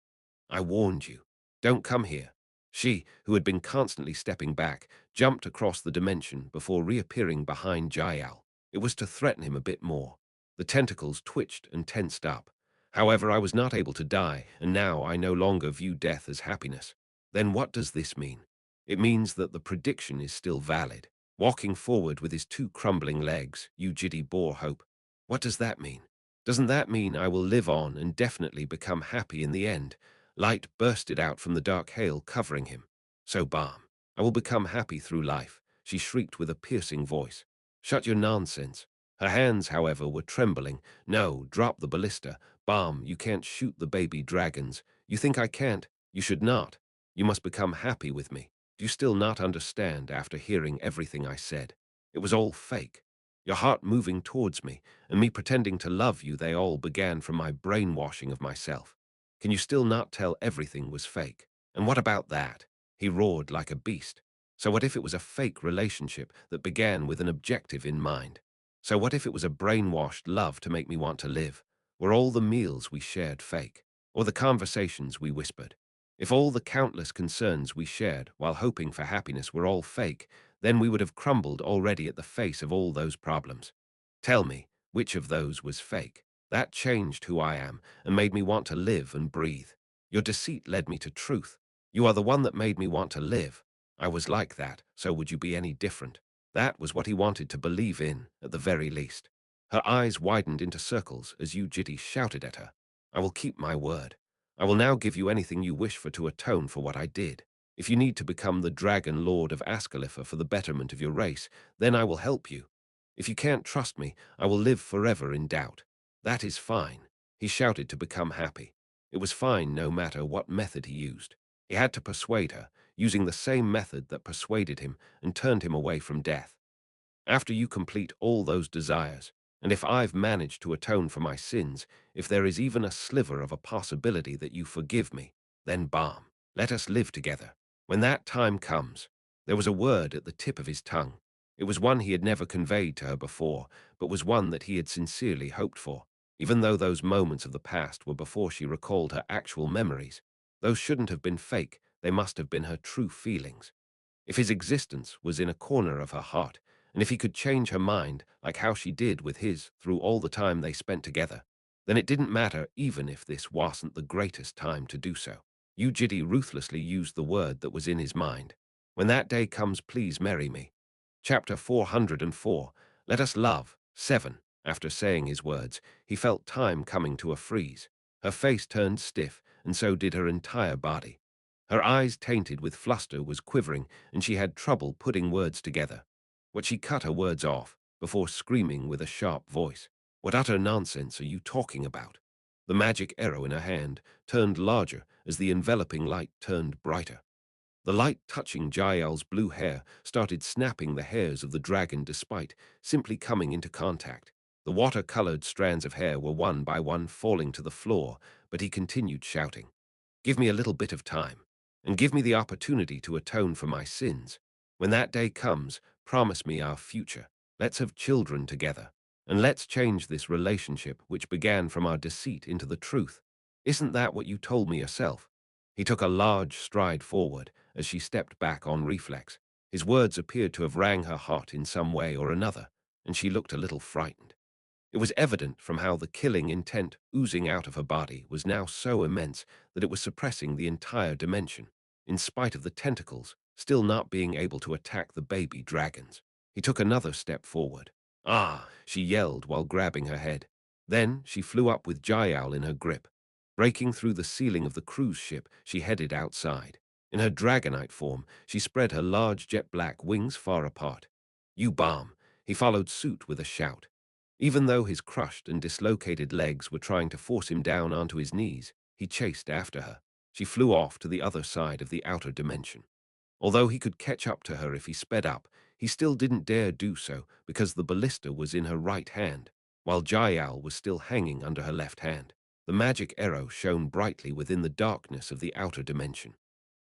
I warned you. Don't come here." She, who had been constantly stepping back, jumped across the dimension before reappearing behind Jael. It was to threaten him a bit more. The tentacles twitched and tensed up. However, I was not able to die, and now I no longer view death as happiness. Then what does this mean? It means that the prediction is still valid. Walking forward with his two crumbling legs, Yu Jitae bore hope. What does that mean? Doesn't that mean I will live on and definitely become happy in the end? Light bursted out from the dark hail covering him. So balm. I will become happy through life, she shrieked with a piercing voice. Shut your nonsense. Her hands, however, were trembling. No, drop the ballista. Balm, you can't shoot the baby dragons. You think I can't? You should not. You must become happy with me. Do you still not understand after hearing everything I said? It was all fake. Your heart moving towards me, and me pretending to love you, they all began from my brainwashing of myself. Can you still not tell everything was fake? And what about that? He roared like a beast. So what if it was a fake relationship that began with an objective in mind? So what if it was a brainwashed love to make me want to live? Were all the meals we shared fake? Or the conversations we whispered? If all the countless concerns we shared while hoping for happiness were all fake, then we would have crumbled already at the face of all those problems. Tell me, which of those was fake? That changed who I am and made me want to live and breathe. Your deceit led me to truth. You are the one that made me want to live. I was like that, so would you be any different? That was what he wanted to believe in, at the very least. Her eyes widened into circles as Yu Jitae shouted at her. I will keep my word. I will now give you anything you wish for to atone for what I did. If you need to become the Dragon Lord of Ascalipha for the betterment of your race, then I will help you. If you can't trust me, I will live forever in doubt. That is fine. He shouted to become happy. It was fine no matter what method he used. He had to persuade her, using the same method that persuaded him and turned him away from death. After you complete all those desires, and if I've managed to atone for my sins, if there is even a sliver of a possibility that you forgive me, then balm, let us live together. When that time comes, there was a word at the tip of his tongue. It was one he had never conveyed to her before, but was one that he had sincerely hoped for, even though those moments of the past were before she recalled her actual memories. Those shouldn't have been fake, they must have been her true feelings. If his existence was in a corner of her heart, and if he could change her mind like how she did with his through all the time they spent together, then it didn't matter even if this wasn't the greatest time to do so. Yu Jitae ruthlessly used the word that was in his mind. When that day comes, please marry me. Chapter 404, Let Us Love, 7. After saying his words, he felt time coming to a freeze. Her face turned stiff, and so did her entire body. Her eyes, tainted with fluster, was quivering, and she had trouble putting words together. But she cut her words off, before screaming with a sharp voice. What utter nonsense are you talking about? The magic arrow in her hand turned larger as the enveloping light turned brighter. The light touching Jael's blue hair started snapping the hairs of the dragon despite simply coming into contact. The water-colored strands of hair were one by one falling to the floor, but he continued shouting. Give me a little bit of time, and give me the opportunity to atone for my sins. When that day comes, promise me our future. Let's have children together, and let's change this relationship which began from our deceit into the truth. Isn't that what you told me yourself? He took a large stride forward as she stepped back on reflex. His words appeared to have rang her heart in some way or another, and she looked a little frightened. It was evident from how the killing intent oozing out of her body was now so immense that it was suppressing the entire dimension, in spite of the tentacles still not being able to attack the baby dragons. He took another step forward. Ah, she yelled while grabbing her head. Then she flew up with Jael in her grip. Breaking through the ceiling of the cruise ship, she headed outside. In her dragonite form, she spread her large jet-black wings far apart. You balm! He followed suit with a shout. Even though his crushed and dislocated legs were trying to force him down onto his knees, he chased after her. She flew off to the other side of the outer dimension. Although he could catch up to her if he sped up, he still didn't dare do so because the ballista was in her right hand, while Jael was still hanging under her left hand. The magic arrow shone brightly within the darkness of the outer dimension.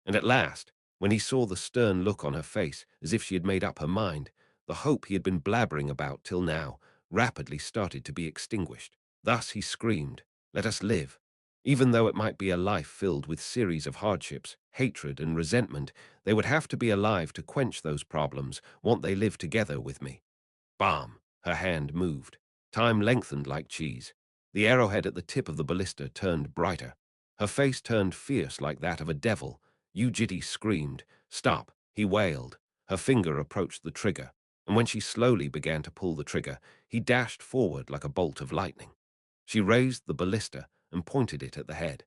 And at last, when he saw the stern look on her face, as if she had made up her mind, the hope he had been blabbering about till now rapidly started to be extinguished. Thus he screamed, "Let us live." Even though it might be a life filled with series of hardships, hatred, and resentment, they would have to be alive to quench those problems, won't they live together with me? Bam! Her hand moved. Time lengthened like cheese. The arrowhead at the tip of the ballista turned brighter. Her face turned fierce like that of a devil. Yu Jitae screamed. "Stop," he wailed. Her finger approached the trigger, and when she slowly began to pull the trigger, he dashed forward like a bolt of lightning. She raised the ballista and pointed it at the head.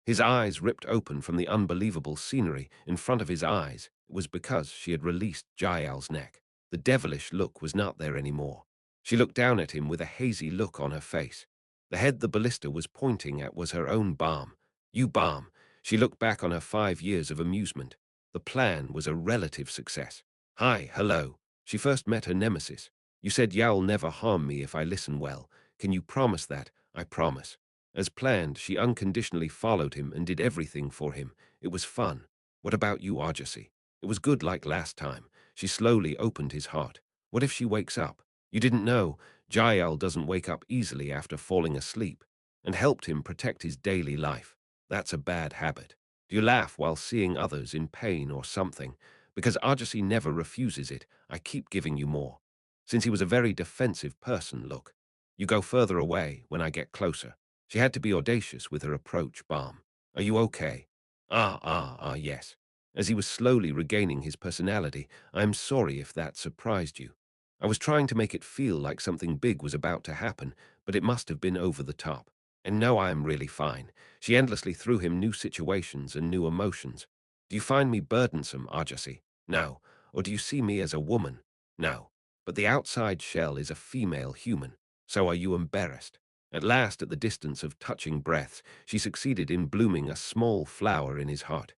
His eyes ripped open from the unbelievable scenery in front of his eyes. It was because she had released Jael's neck. The devilish look was not there anymore. She looked down at him with a hazy look on her face. The head the ballista was pointing at was her own balm. You balm. She looked back on her 5 years of amusement. The plan was a relative success. Hi, hello. She first met her nemesis. You said you'll never harm me if I listen well. Can you promise that? I promise. As planned, she unconditionally followed him and did everything for him. It was fun. What about you, Argosy? It was good like last time. She slowly opened his heart. What if she wakes up? You didn't know. Jael doesn't wake up easily after falling asleep, and helped him protect his daily life. That's a bad habit. Do you laugh while seeing others in pain or something? Because Argosy never refuses it, I keep giving you more. Since he was a very defensive person, look. You go further away when I get closer. She had to be audacious with her approach, Balm. Are you okay? Yes. As he was slowly regaining his personality, I am sorry if that surprised you. I was trying to make it feel like something big was about to happen, but it must have been over the top. And no, I am really fine. She endlessly threw him new situations and new emotions. Do you find me burdensome, Argosy? No. Or do you see me as a woman? No. But the outside shell is a female human. So are you embarrassed? At last, at the distance of touching breaths, she succeeded in blooming a small flower in his heart.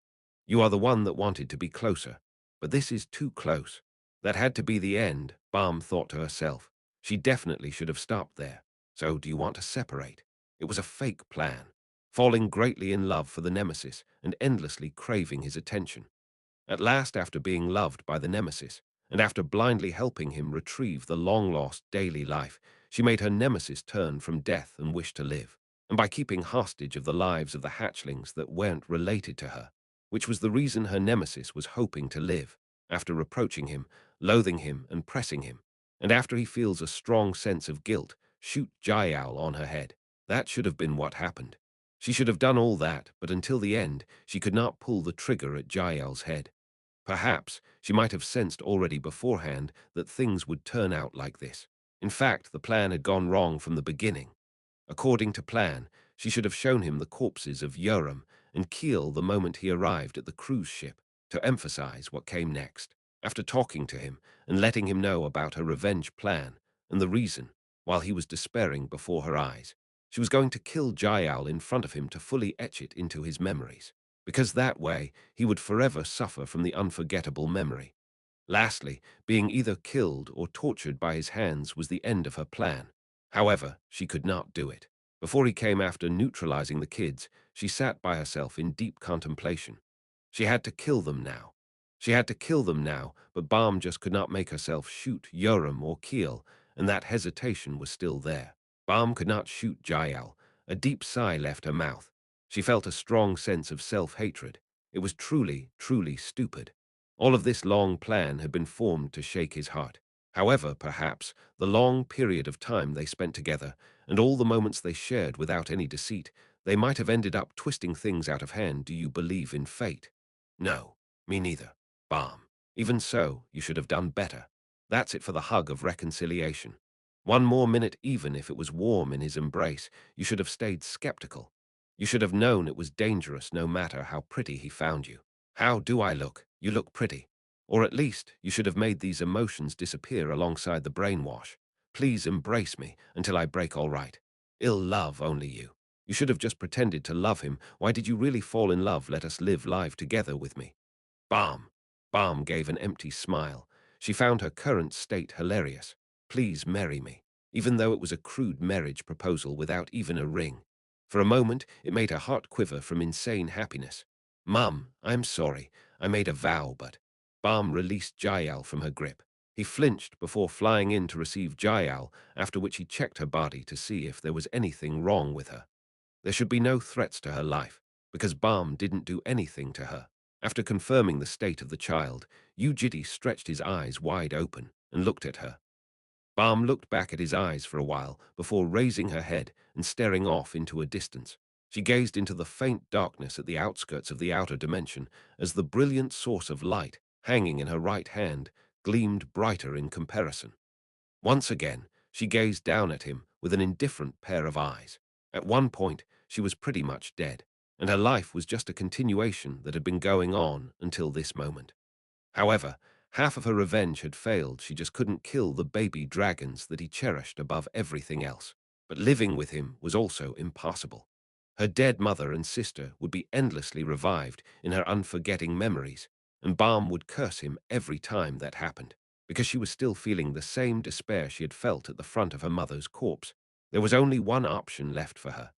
You are the one that wanted to be closer. But this is too close. That had to be the end, Balm thought to herself. She definitely should have stopped there. So do you want to separate? It was a fake plan. Falling greatly in love for the nemesis and endlessly craving his attention. At last, after being loved by the nemesis, and after blindly helping him retrieve the long-lost daily life, she made her nemesis turn from death and wish to live, and by keeping hostage of the lives of the hatchlings that weren't related to her, which was the reason her nemesis was hoping to live, after reproaching him, loathing him, and pressing him, and after he feels a strong sense of guilt, shoot Jael on her head. That should have been what happened. She should have done all that, but until the end, she could not pull the trigger at Jael's head. Perhaps she might have sensed already beforehand that things would turn out like this. In fact, the plan had gone wrong from the beginning. According to plan, she should have shown him the corpses of Yoram and Keel the moment he arrived at the cruise ship, to emphasize what came next. After talking to him and letting him know about her revenge plan and the reason, while he was despairing before her eyes, she was going to kill Jael in front of him to fully etch it into his memories, because that way he would forever suffer from the unforgettable memory. Lastly, being either killed or tortured by his hands was the end of her plan. However, she could not do it. Before he came after neutralizing the kids, she sat by herself in deep contemplation. She had to kill them now. She had to kill them now, but Balm just could not make herself shoot Yoram or Keel, and that hesitation was still there. Balm could not shoot Jael. A deep sigh left her mouth. She felt a strong sense of self-hatred. It was truly, truly stupid. All of this long plan had been formed to shake his heart. However, perhaps, the long period of time they spent together, and all the moments they shared without any deceit, they might have ended up twisting things out of hand. Do you believe in fate? No, me neither. Balm. Even so, you should have done better. That's it for the hug of reconciliation. One more minute, even if it was warm in his embrace, you should have stayed skeptical. You should have known it was dangerous no matter how pretty he found you. How do I look? You look pretty. Or at least, you should have made these emotions disappear alongside the brainwash. Please embrace me until I break all right. Ill love only you. You should have just pretended to love him. Why did you really fall in love? Let us live life together with me. Balm. Balm gave an empty smile. She found her current state hilarious. Please marry me, even though it was a crude marriage proposal without even a ring. For a moment, it made her heart quiver from insane happiness. Mum, I'm sorry. I made a vow, but... Balm released Jael from her grip. He flinched before flying in to receive Jael, after which he checked her body to see if there was anything wrong with her. There should be no threats to her life, because Balm didn't do anything to her. After confirming the state of the child, Yu Jitae stretched his eyes wide open and looked at her. Balm looked back at his eyes for a while before raising her head and staring off into a distance. She gazed into the faint darkness at the outskirts of the outer dimension as the brilliant source of light, hanging in her right hand, gleamed brighter in comparison. Once again, she gazed down at him with an indifferent pair of eyes. At one point, she was pretty much dead, and her life was just a continuation that had been going on until this moment. However, half of her revenge had failed. She just couldn't kill the baby dragons that he cherished above everything else. But living with him was also impossible. Her dead mother and sister would be endlessly revived in her unforgetting memories, and Balm would curse him every time that happened, because she was still feeling the same despair she had felt at the front of her mother's corpse. There was only one option left for her.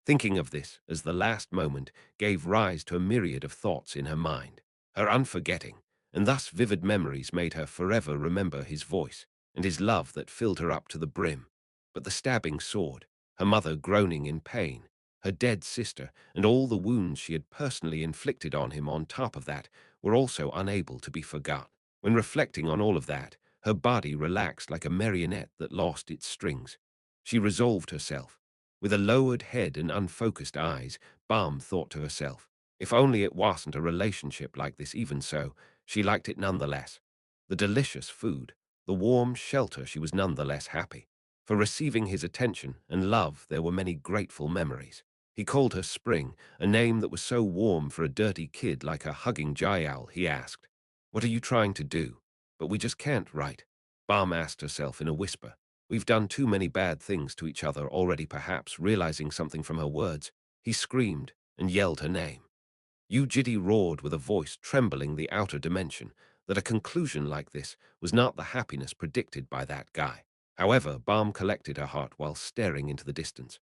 Thinking of this as the last moment gave rise to a myriad of thoughts in her mind. Her unforgetting, and thus vivid memories made her forever remember his voice and his love that filled her up to the brim. But the stabbing sword, her mother groaning in pain, her dead sister, and all the wounds she had personally inflicted on him on top of that were also unable to be forgotten. When reflecting on all of that, her body relaxed like a marionette that lost its strings. She resolved herself. With a lowered head and unfocused eyes, Balm thought to herself, if only it wasn't a relationship like this. Even so, she liked it nonetheless. The delicious food, the warm shelter, she was nonetheless happy. For receiving his attention and love, there were many grateful memories. He called her Spring, a name that was so warm for a dirty kid like a hugging Jayal. He asked, "What are you trying to do?" "But we just can't, right?" Balm asked herself in a whisper. "We've done too many bad things to each other already." Perhaps realizing something from her words, he screamed and yelled her name. Yu Jitae roared with a voice trembling the outer dimension that a conclusion like this was not the happiness predicted by that guy. However, Balm collected her heart while staring into the distance,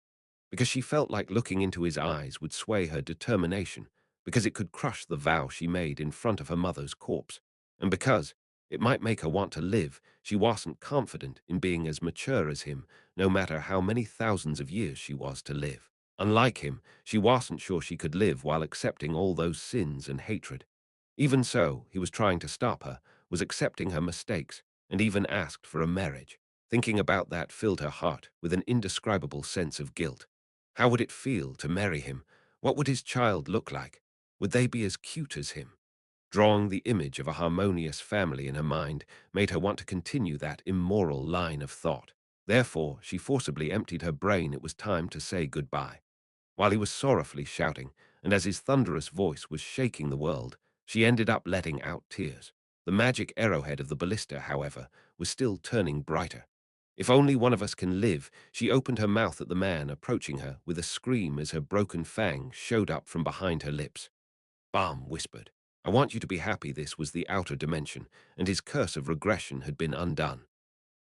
because she felt like looking into his eyes would sway her determination, because it could crush the vow she made in front of her mother's corpse, and because it might make her want to live. She wasn't confident in being as mature as him, no matter how many thousands of years she was to live. Unlike him, she wasn't sure she could live while accepting all those sins and hatred. Even so, he was trying to stop her, was accepting her mistakes, and even asked for a marriage. Thinking about that filled her heart with an indescribable sense of guilt. How would it feel to marry him? What would his child look like? Would they be as cute as him? Drawing the image of a harmonious family in her mind made her want to continue that immoral line of thought. Therefore, she forcibly emptied her brain. It was time to say goodbye. While he was sorrowfully shouting, and as his thunderous voice was shaking the world, she ended up letting out tears. The magic arrowhead of the ballista, however, was still turning brighter. "If only one of us can live," she opened her mouth at the man approaching her with a scream as her broken fang showed up from behind her lips. Balm whispered, "I want you to be happy." This was the outer dimension, and his curse of regression had been undone.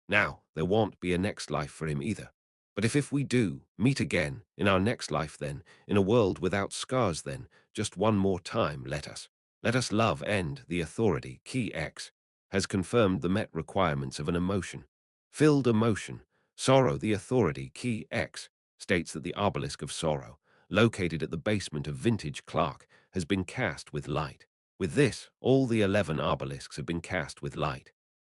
Now, there won't be a next life for him either. But if we do meet again in our next life, then, in a world without scars, then, just one more time, let us love. And the authority, key X, has confirmed the met requirements of an emotion. Filled emotion. Sorrow. The authority, key X, states that the obelisk of sorrow, located at the basement of Vintage Clark, has been cast with light. With this, all the 11 obelisks have been cast with light.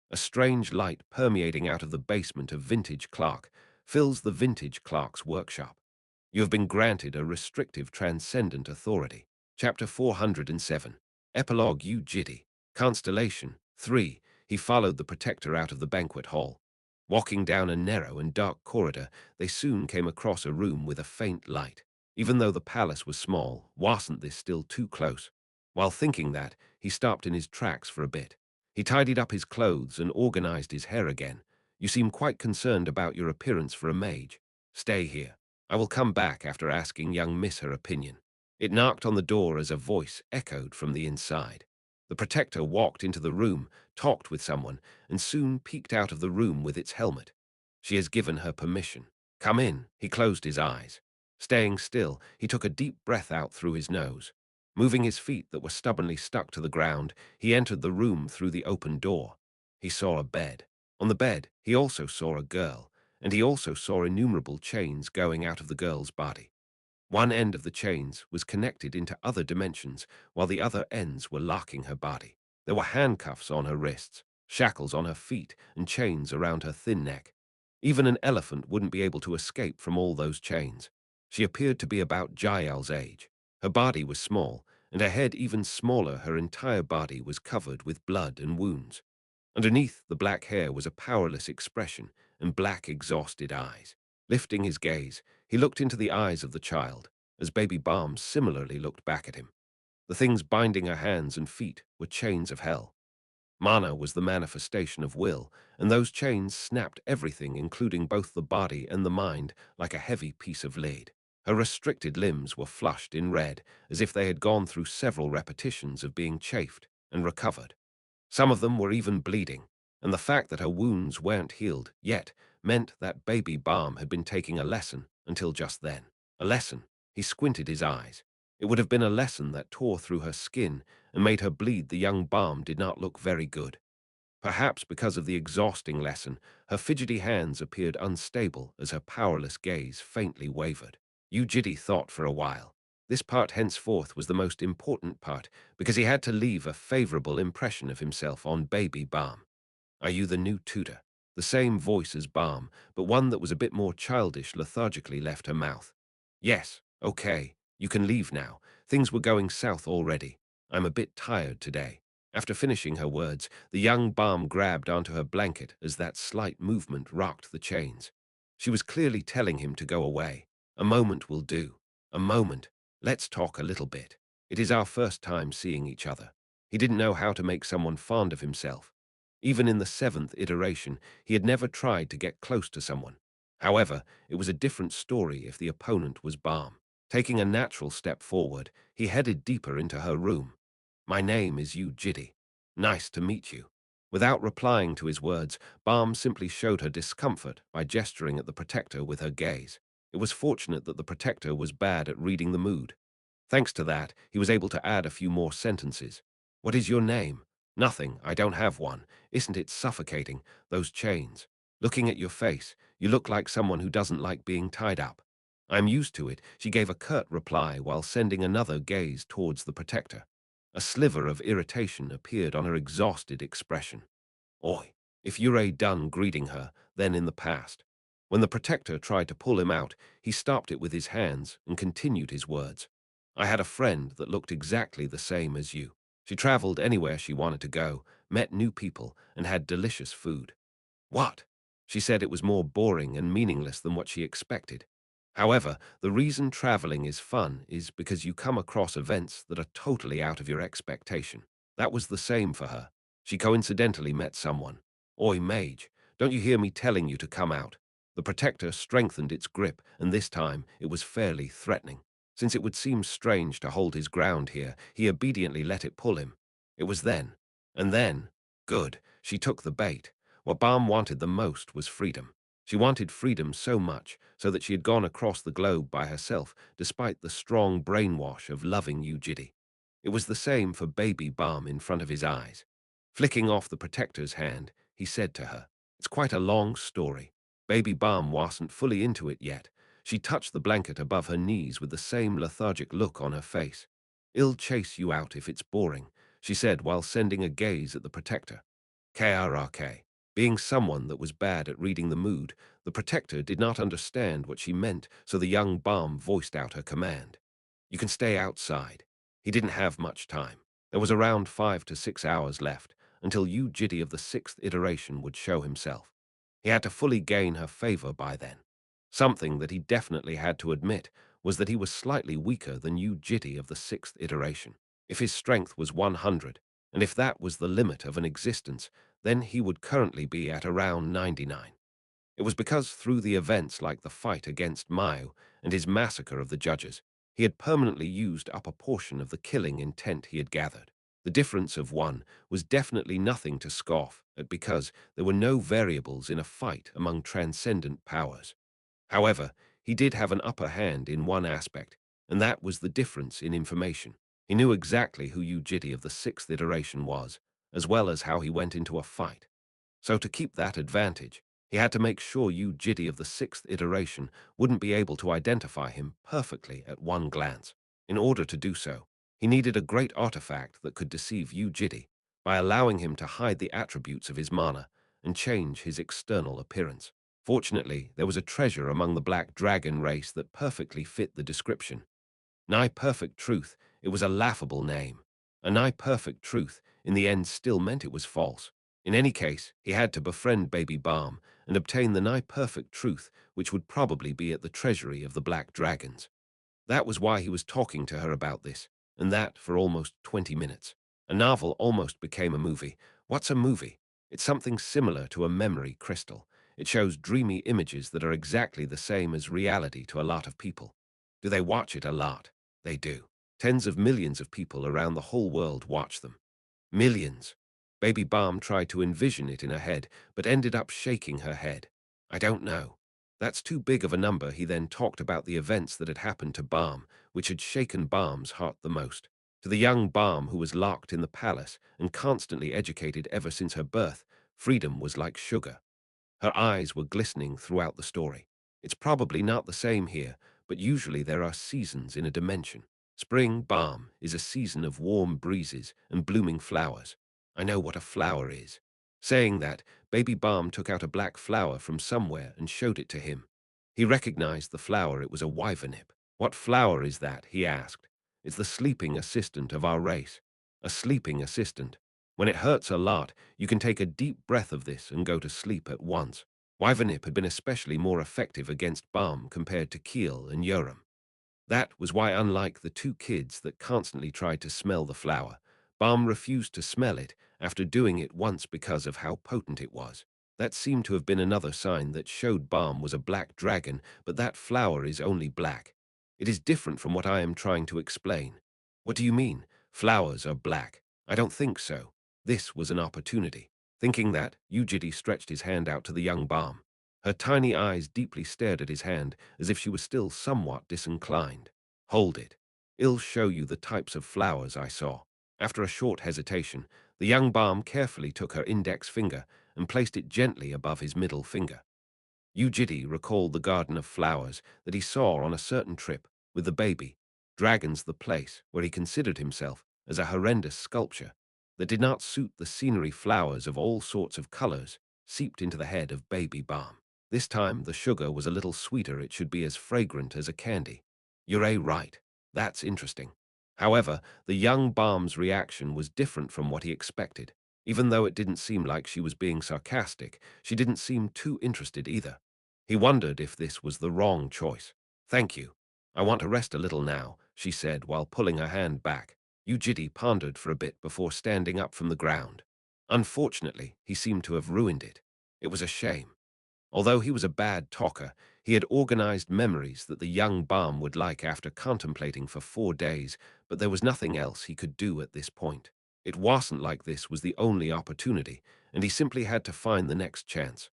A strange light permeating out of the basement of Vintage Clark fills the Vintage Clark's workshop. You have been granted a restrictive transcendent authority. Chapter 407. Epilogue. Yu Jitae. Constellation 3. He followed the protector out of the banquet hall. Walking down a narrow and dark corridor, they soon came across a room with a faint light. Even though the palace was small, wasn't this still too close? While thinking that, he stopped in his tracks for a bit. He tidied up his clothes and organized his hair again. "You seem quite concerned about your appearance for a mage. Stay here. I will come back after asking young Miss her opinion." It knocked on the door as a voice echoed from the inside. The protector walked into the room, talked with someone, and soon peeked out of the room with its helmet. She has given her permission. "Come in." He closed his eyes. Staying still, he took a deep breath out through his nose. Moving his feet that were stubbornly stuck to the ground, he entered the room through the open door. He saw a bed. On the bed, he also saw a girl, and he also saw innumerable chains going out of the girl's body. One end of the chains was connected into other dimensions, while the other ends were locking her body. There were handcuffs on her wrists. shackles on her feet and chains around her thin neck. Even an elephant wouldn't be able to escape from all those chains. She appeared to be about Jael's age. Her body was small, and her head even smaller. Her entire body was covered with blood and wounds. Underneath the black hair was a powerless expression and black, exhausted eyes. Lifting his gaze, he looked into the eyes of the child, as baby Balm similarly looked back at him. The things binding her hands and feet were chains of hell. Mana was the manifestation of will, and those chains snapped everything, including both the body and the mind, like a heavy piece of lead. Her restricted limbs were flushed in red, as if they had gone through several repetitions of being chafed and recovered. Some of them were even bleeding, and the fact that her wounds weren't healed yet meant that baby Balm had been taking a lesson until just then. A lesson. He squinted his eyes. It would have been a lesson that tore through her skin and made her bleed. The young Balm did not look very good. Perhaps because of the exhausting lesson, her fidgety hands appeared unstable as her powerless gaze faintly wavered. Yu Jitae thought for a while. This part henceforth was the most important part because he had to leave a favorable impression of himself on baby Balm. Are you the new tutor? The same voice as Balm, but one that was a bit more childish, lethargically left her mouth. Yes, okay, you can leave now. Things were going south already. I'm a bit tired today. After finishing her words, the young Balm grabbed onto her blanket as that slight movement rocked the chains. She was clearly telling him to go away. A moment will do. A moment. Let's talk a little bit. It is our first time seeing each other. He didn't know how to make someone fond of himself. Even in the seventh iteration, he had never tried to get close to someone. However, it was a different story if the opponent was Balm. Taking a natural step forward, he headed deeper into her room. My name is Yu Jitae. Nice to meet you. Without replying to his words, Balm simply showed her discomfort by gesturing at the protector with her gaze. It was fortunate that the protector was bad at reading the mood. Thanks to that, he was able to add a few more sentences. What is your name? Nothing, I don't have one. Isn't it suffocating, those chains? Looking at your face, you look like someone who doesn't like being tied up. I'm used to it, she gave a curt reply while sending another gaze towards the protector. A sliver of irritation appeared on her exhausted expression. Oi, if you're done greeting her, then in the past. When the protector tried to pull him out, he stopped it with his hands and continued his words. I had a friend that looked exactly the same as you. She traveled anywhere she wanted to go, met new people, and had delicious food. What? She said it was more boring and meaningless than what she expected. However, the reason traveling is fun is because you come across events that are totally out of your expectation. That was the same for her. She coincidentally met someone. Oi, mage, don't you hear me telling you to come out? The protector strengthened its grip, and this time it was fairly threatening. Since it would seem strange to hold his ground here, he obediently let it pull him. It was then. And then. Good. She took the bait. What Balm wanted the most was freedom. She wanted freedom so much, so that she had gone across the globe by herself, despite the strong brainwash of loving Yu Jitae. It was the same for baby Balm in front of his eyes. Flicking off the protector's hand, he said to her, It's quite a long story. Baby Balm wasn't fully into it yet. She touched the blanket above her knees with the same lethargic look on her face. I'll chase you out if it's boring, she said while sending a gaze at the protector. KRRK. Being someone that was bad at reading the mood, the protector did not understand what she meant, so the young Balm voiced out her command. You can stay outside. He didn't have much time. There was around 5 to 6 hours left, until Yu Jitae of the sixth iteration would show himself. He had to fully gain her favor by then. Something that he definitely had to admit was that he was slightly weaker than Yu Jitae of the sixth iteration. If his strength was 100, and if that was the limit of an existence, then he would currently be at around 99. It was because through the events like the fight against Mayu and his massacre of the judges, he had permanently used up a portion of the killing intent he had gathered. The difference of one was definitely nothing to scoff at because there were no variables in a fight among transcendent powers. However, he did have an upper hand in one aspect, and that was the difference in information. He knew exactly who Yu Jitae of the sixth iteration was, as well as how he went into a fight. So to keep that advantage, he had to make sure Yu Jitae of the sixth iteration wouldn't be able to identify him perfectly at one glance. In order to do so, he needed a great artifact that could deceive Yu Jitae, by allowing him to hide the attributes of his mana and change his external appearance. Fortunately, there was a treasure among the black dragon race that perfectly fit the description. Nigh Perfect Truth, it was a laughable name. A nigh perfect truth, in the end, still meant it was false. In any case, he had to befriend Baby Balm and obtain the nigh perfect truth, which would probably be at the treasury of the Black Dragons. That was why he was talking to her about this, and that for almost 20 minutes. A novel almost became a movie. What's a movie? It's something similar to a memory crystal. It shows dreamy images that are exactly the same as reality to a lot of people. Do they watch it a lot? They do. Tens of millions of people around the whole world watch them. Millions. Baby Balm tried to envision it in her head, but ended up shaking her head. I don't know. That's too big of a number. He then talked about the events that had happened to Balm, which had shaken Balm's heart the most. To the young Balm, who was locked in the palace and constantly educated ever since her birth, freedom was like sugar. Her eyes were glistening throughout the story. It's probably not the same here, but usually there are seasons in a dimension. Spring Balm is a season of warm breezes and blooming flowers. I know what a flower is. Saying that, Baby Balm took out a black flower from somewhere and showed it to him. He recognized the flower. It was a wyvernip. What flower is that? He asked. It's the sleeping assistant of our race. A sleeping assistant. When it hurts a lot, you can take a deep breath of this and go to sleep at once. Wyvernip had been especially more effective against Balm compared to Keel and Yoram. That was why, unlike the two kids that constantly tried to smell the flower, Balm refused to smell it after doing it once because of how potent it was. That seemed to have been another sign that showed Balm was a black dragon, but that flower is only black. It is different from what I am trying to explain. What do you mean? Flowers are black. I don't think so. This was an opportunity. Thinking that, Yu Jitae stretched his hand out to the young Balm. Her tiny eyes deeply stared at his hand, as if she was still somewhat disinclined. Hold it. I'll show you the types of flowers I saw. After a short hesitation, the young Balm carefully took her index finger and placed it gently above his middle finger. Yu Jitae recalled the garden of flowers that he saw on a certain trip with the baby, Dragons the place, where he considered himself as a horrendous sculpture that did not suit the scenery. Flowers of all sorts of colors seeped into the head of Baby Balm. This time the sugar was a little sweeter. It should be as fragrant as a candy. You're right. That's interesting. However, the young Balm's reaction was different from what he expected. Even though it didn't seem like she was being sarcastic, she didn't seem too interested either. He wondered if this was the wrong choice. Thank you. I want to rest a little now, she said while pulling her hand back. Yu Jitae pondered for a bit before standing up from the ground. Unfortunately, he seemed to have ruined it. It was a shame. Although he was a bad talker, he had organized memories that the young Balm would like after contemplating for 4 days, but there was nothing else he could do at this point. It wasn't like this was the only opportunity, and he simply had to find the next chance.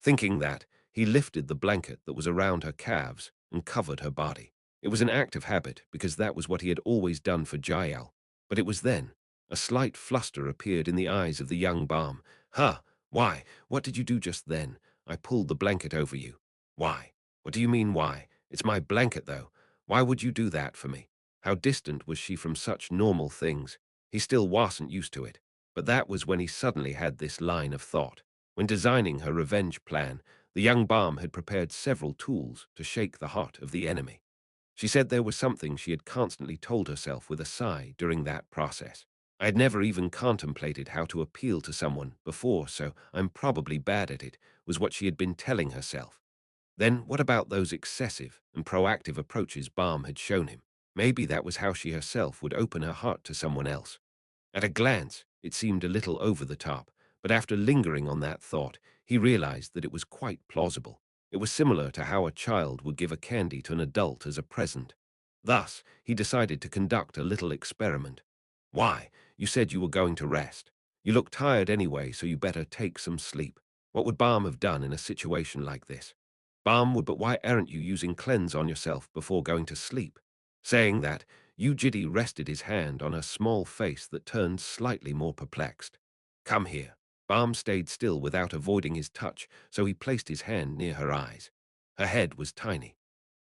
Thinking that, he lifted the blanket that was around her calves and covered her body. It was an act of habit because that was what he had always done for Jael. But it was then. A slight fluster appeared in the eyes of the young Balm. Huh, why? What did you do just then? I pulled the blanket over you. Why? What do you mean, why? It's my blanket, though. Why would you do that for me? How distant was she from such normal things? He still wasn't used to it. But that was when he suddenly had this line of thought. When designing her revenge plan, the young Balm had prepared several tools to shake the heart of the enemy. She said there was something she had constantly told herself with a sigh during that process. I had never even contemplated how to appeal to someone before, so I'm probably bad at it, was what she had been telling herself. Then what about those excessive and proactive approaches Balm had shown him? Maybe that was how she herself would open her heart to someone else. At a glance, it seemed a little over the top, but after lingering on that thought, he realized that it was quite plausible. It was similar to how a child would give a candy to an adult as a present. Thus, he decided to conduct a little experiment. Why? You said you were going to rest. You look tired anyway, so you better take some sleep. What would Balm have done in a situation like this? Balm would, but why aren't you using cleanse on yourself before going to sleep? Saying that, Yu Jitae rested his hand on her small face that turned slightly more perplexed. Come here. Balm stayed still without avoiding his touch, so he placed his hand near her eyes. Her head was tiny.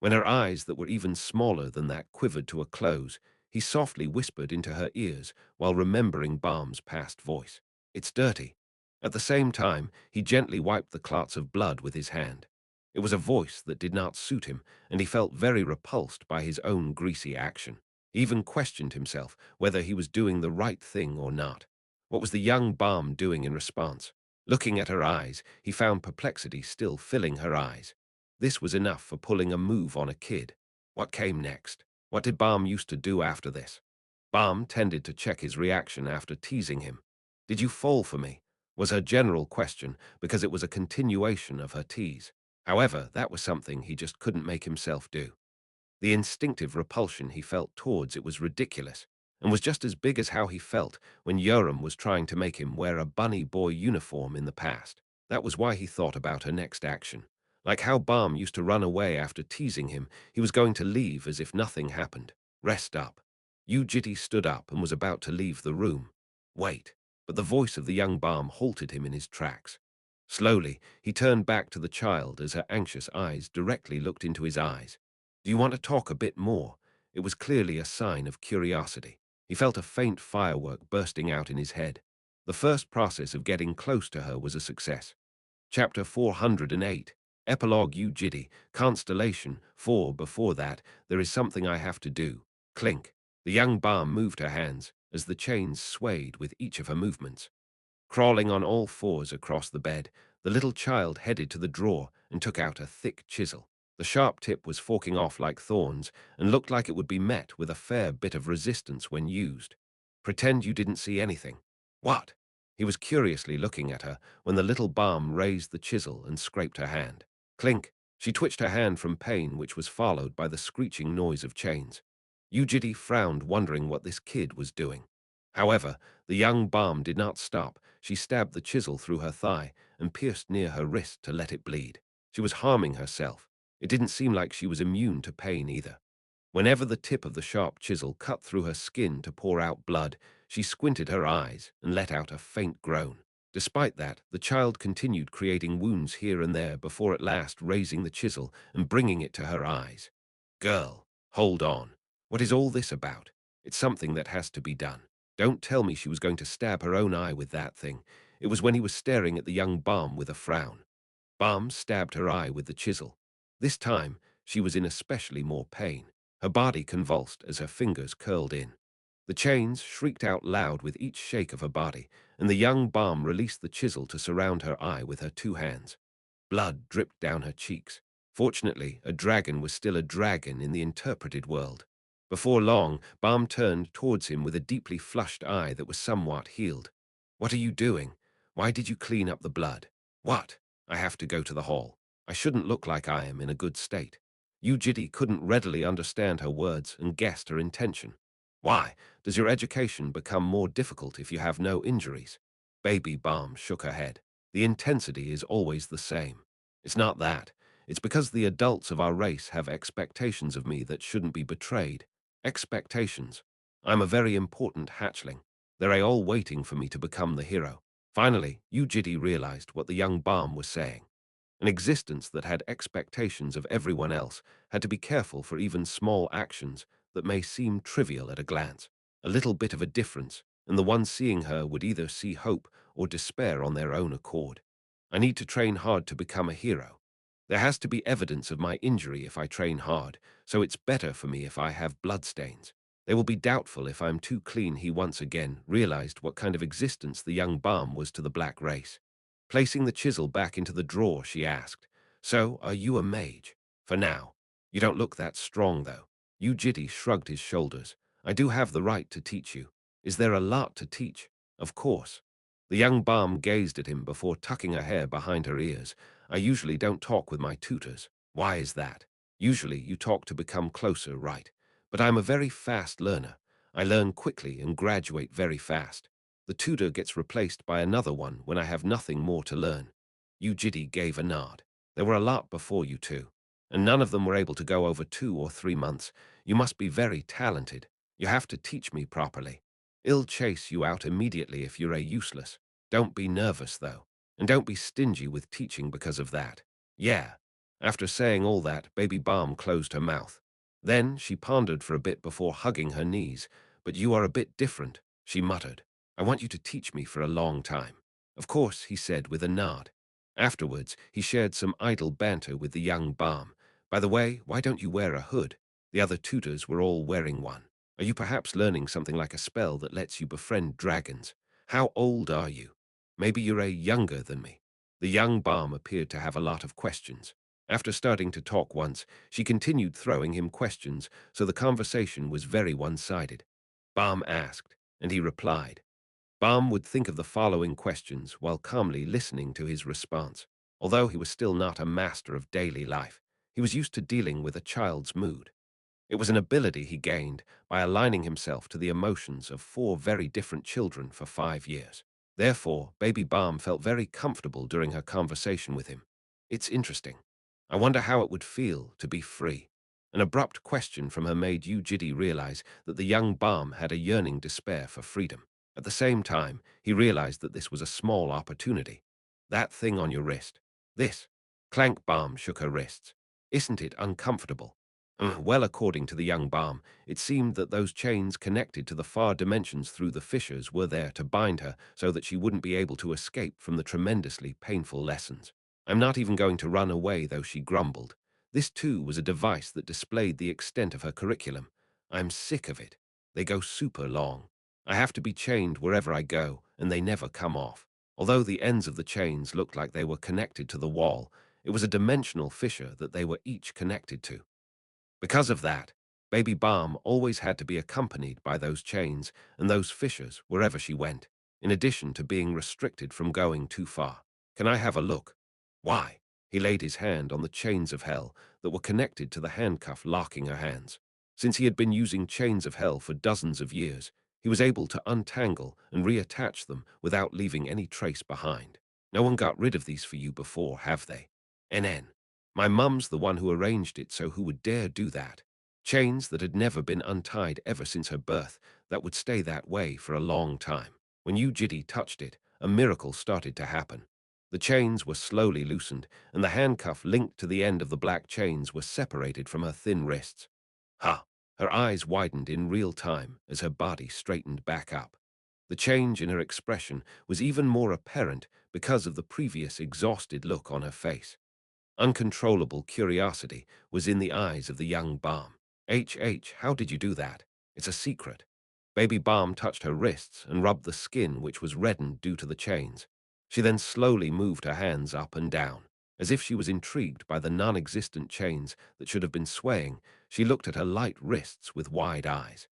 When her eyes that were even smaller than that quivered to a close, He softly whispered into her ears while remembering Balm's past voice. "It's dirty." At the same time, he gently wiped the clots of blood with his hand. It was a voice that did not suit him, and he felt very repulsed by his own greasy action. He even questioned himself whether he was doing the right thing or not. What was the young Balm doing in response? Looking at her eyes, he found perplexity still filling her eyes. This was enough for pulling a move on a kid. What came next? What did Balm used to do after this? Balm tended to check his reaction after teasing him. "Did you fall for me?" was her general question, because it was a continuation of her tease. However, that was something he just couldn't make himself do. The instinctive repulsion he felt towards it was ridiculous, and was just as big as how he felt when Yoram was trying to make him wear a bunny boy uniform in the past. That was why he thought about her next action. Like how Balm used to run away after teasing him, he was going to leave as if nothing happened. "Rest up." Yu Jitae stood up and was about to leave the room. "Wait." But the voice of the young Balm halted him in his tracks. Slowly, he turned back to the child as her anxious eyes directly looked into his eyes. "Do you want to talk a bit more?" It was clearly a sign of curiosity. He felt a faint firework bursting out in his head. The first process of getting close to her was a success. Chapter 408, Epilogue. Yu Jitae, Constellation 4. Before that, there is something I have to do. Clink. The young Balm moved her hands as the chains swayed with each of her movements. Crawling on all fours across the bed, the little child headed to the drawer and took out a thick chisel. The sharp tip was forking off like thorns and looked like it would be met with a fair bit of resistance when used. "Pretend you didn't see anything." "What?" He was curiously looking at her when the little Balm raised the chisel and scraped her hand. Clink. She twitched her hand from pain, which was followed by the screeching noise of chains. Yu Jitae frowned, wondering what this kid was doing. However, the young Balm did not stop. She stabbed the chisel through her thigh and pierced near her wrist to let it bleed. She was harming herself. It didn't seem like she was immune to pain either. Whenever the tip of the sharp chisel cut through her skin to pour out blood, she squinted her eyes and let out a faint groan. Despite that, the child continued creating wounds here and there before at last raising the chisel and bringing it to her eyes. "Girl, hold on. What is all this about? It's something that has to be done." Don't tell me she was going to stab her own eye with that thing. It was when he was staring at the young Balm with a frown. Balm stabbed her eye with the chisel. This time, she was in especially more pain. Her body convulsed as her fingers curled in. The chains shrieked out loud with each shake of her body, and the young Balm released the chisel to surround her eye with her two hands. Blood dripped down her cheeks. Fortunately, a dragon was still a dragon in the interpreted world. Before long, Balm turned towards him with a deeply flushed eye that was somewhat healed. "What are you doing? Why did you clean up the blood?" "What? I have to go to the hall. I shouldn't look like I am in a good state." Yu Jitae couldn't readily understand her words and guessed her intention. "Why? Does your education become more difficult if you have no injuries?" Baby Balm shook her head. "The intensity is always the same. It's not that. It's because the adults of our race have expectations of me that shouldn't be betrayed. Expectations. I'm a very important hatchling. They're all waiting for me to become the hero." Finally, Yu Jitae realized what the young Balm was saying. An existence that had expectations of everyone else had to be careful for even small actions that may seem trivial at a glance. A little bit of a difference, and the one seeing her would either see hope or despair on their own accord. I need to train hard to become a hero. There has to be evidence of my injury if I train hard, so it's better for me if I have bloodstains. They will be doubtful if I'm too clean. He once again realized what kind of existence the young Balm was to the black race. Placing the chisel back into the drawer, she asked, "So, are you a mage?" "For now. You don't look that strong, though." Yu Jitae shrugged his shoulders. "I do have the right to teach you." "Is there a lot to teach?" "Of course." The young Balm gazed at him before tucking her hair behind her ears. "I usually don't talk with my tutors." "Why is that?" "Usually you talk to become closer, right? But I'm a very fast learner. I learn quickly and graduate very fast. The tutor gets replaced by another one when I have nothing more to learn." Yu Jitae gave a nod. "There were a lot before you two, and none of them were able to go over 2 or 3 months. You must be very talented. You have to teach me properly. I'll chase you out immediately if you're a useless. Don't be nervous, though, and don't be stingy with teaching because of that." "Yeah." After saying all that, Baby Balm closed her mouth. Then she pondered for a bit before hugging her knees. But you are a bit different, she muttered. I want you to teach me for a long time. Of course, he said with a nod. Afterwards, he shared some idle banter with the young Balm. By the way, why don't you wear a hood? The other tutors were all wearing one. Are you perhaps learning something like a spell that lets you befriend dragons? How old are you? Maybe you're younger than me. The young Balm appeared to have a lot of questions. After starting to talk once, she continued throwing him questions, so the conversation was very one-sided. Balm asked, and he replied. Balm would think of the following questions while calmly listening to his response. Although he was still not a master of daily life, he was used to dealing with a child's mood. It was an ability he gained by aligning himself to the emotions of 4 very different children for 5 years. Therefore, Baby Balm felt very comfortable during her conversation with him. It's interesting. I wonder how it would feel to be free. An abrupt question from her made Yu Jitae realize that the young Balm had a yearning despair for freedom. At the same time, he realized that this was a small opportunity. That thing on your wrist. This. Clank Balm shook her wrists. Isn't it uncomfortable? Well, according to the young Balm, it seemed that those chains connected to the far dimensions through the fissures were there to bind her so that she wouldn't be able to escape from the tremendously painful lessons. I'm not even going to run away, though, she grumbled. This, too, was a device that displayed the extent of her curriculum. I'm sick of it. They go super long. I have to be chained wherever I go, and they never come off. Although the ends of the chains looked like they were connected to the wall, it was a dimensional fissure that they were each connected to. Because of that, Baby Balm always had to be accompanied by those chains and those fissures wherever she went, in addition to being restricted from going too far. Can I have a look? Why? He laid his hand on the chains of hell that were connected to the handcuff locking her hands. Since he had been using chains of hell for dozens of years, he was able to untangle and reattach them without leaving any trace behind. No one got rid of these for you before, have they? NN. My mum's the one who arranged it, so who would dare do that? Chains that had never been untied ever since her birth, that would stay that way for a long time. When Yu Jitae touched it, a miracle started to happen. The chains were slowly loosened, and the handcuff linked to the end of the black chains was separated from her thin wrists. Ha! Her eyes widened in real time as her body straightened back up. The change in her expression was even more apparent because of the previous exhausted look on her face. Uncontrollable curiosity was in the eyes of the young Balm. How did you do that? It's a secret. Baby Balm touched her wrists and rubbed the skin, which was reddened due to the chains. She then slowly moved her hands up and down. As if she was intrigued by the non-existent chains that should have been swaying, she looked at her light wrists with wide eyes.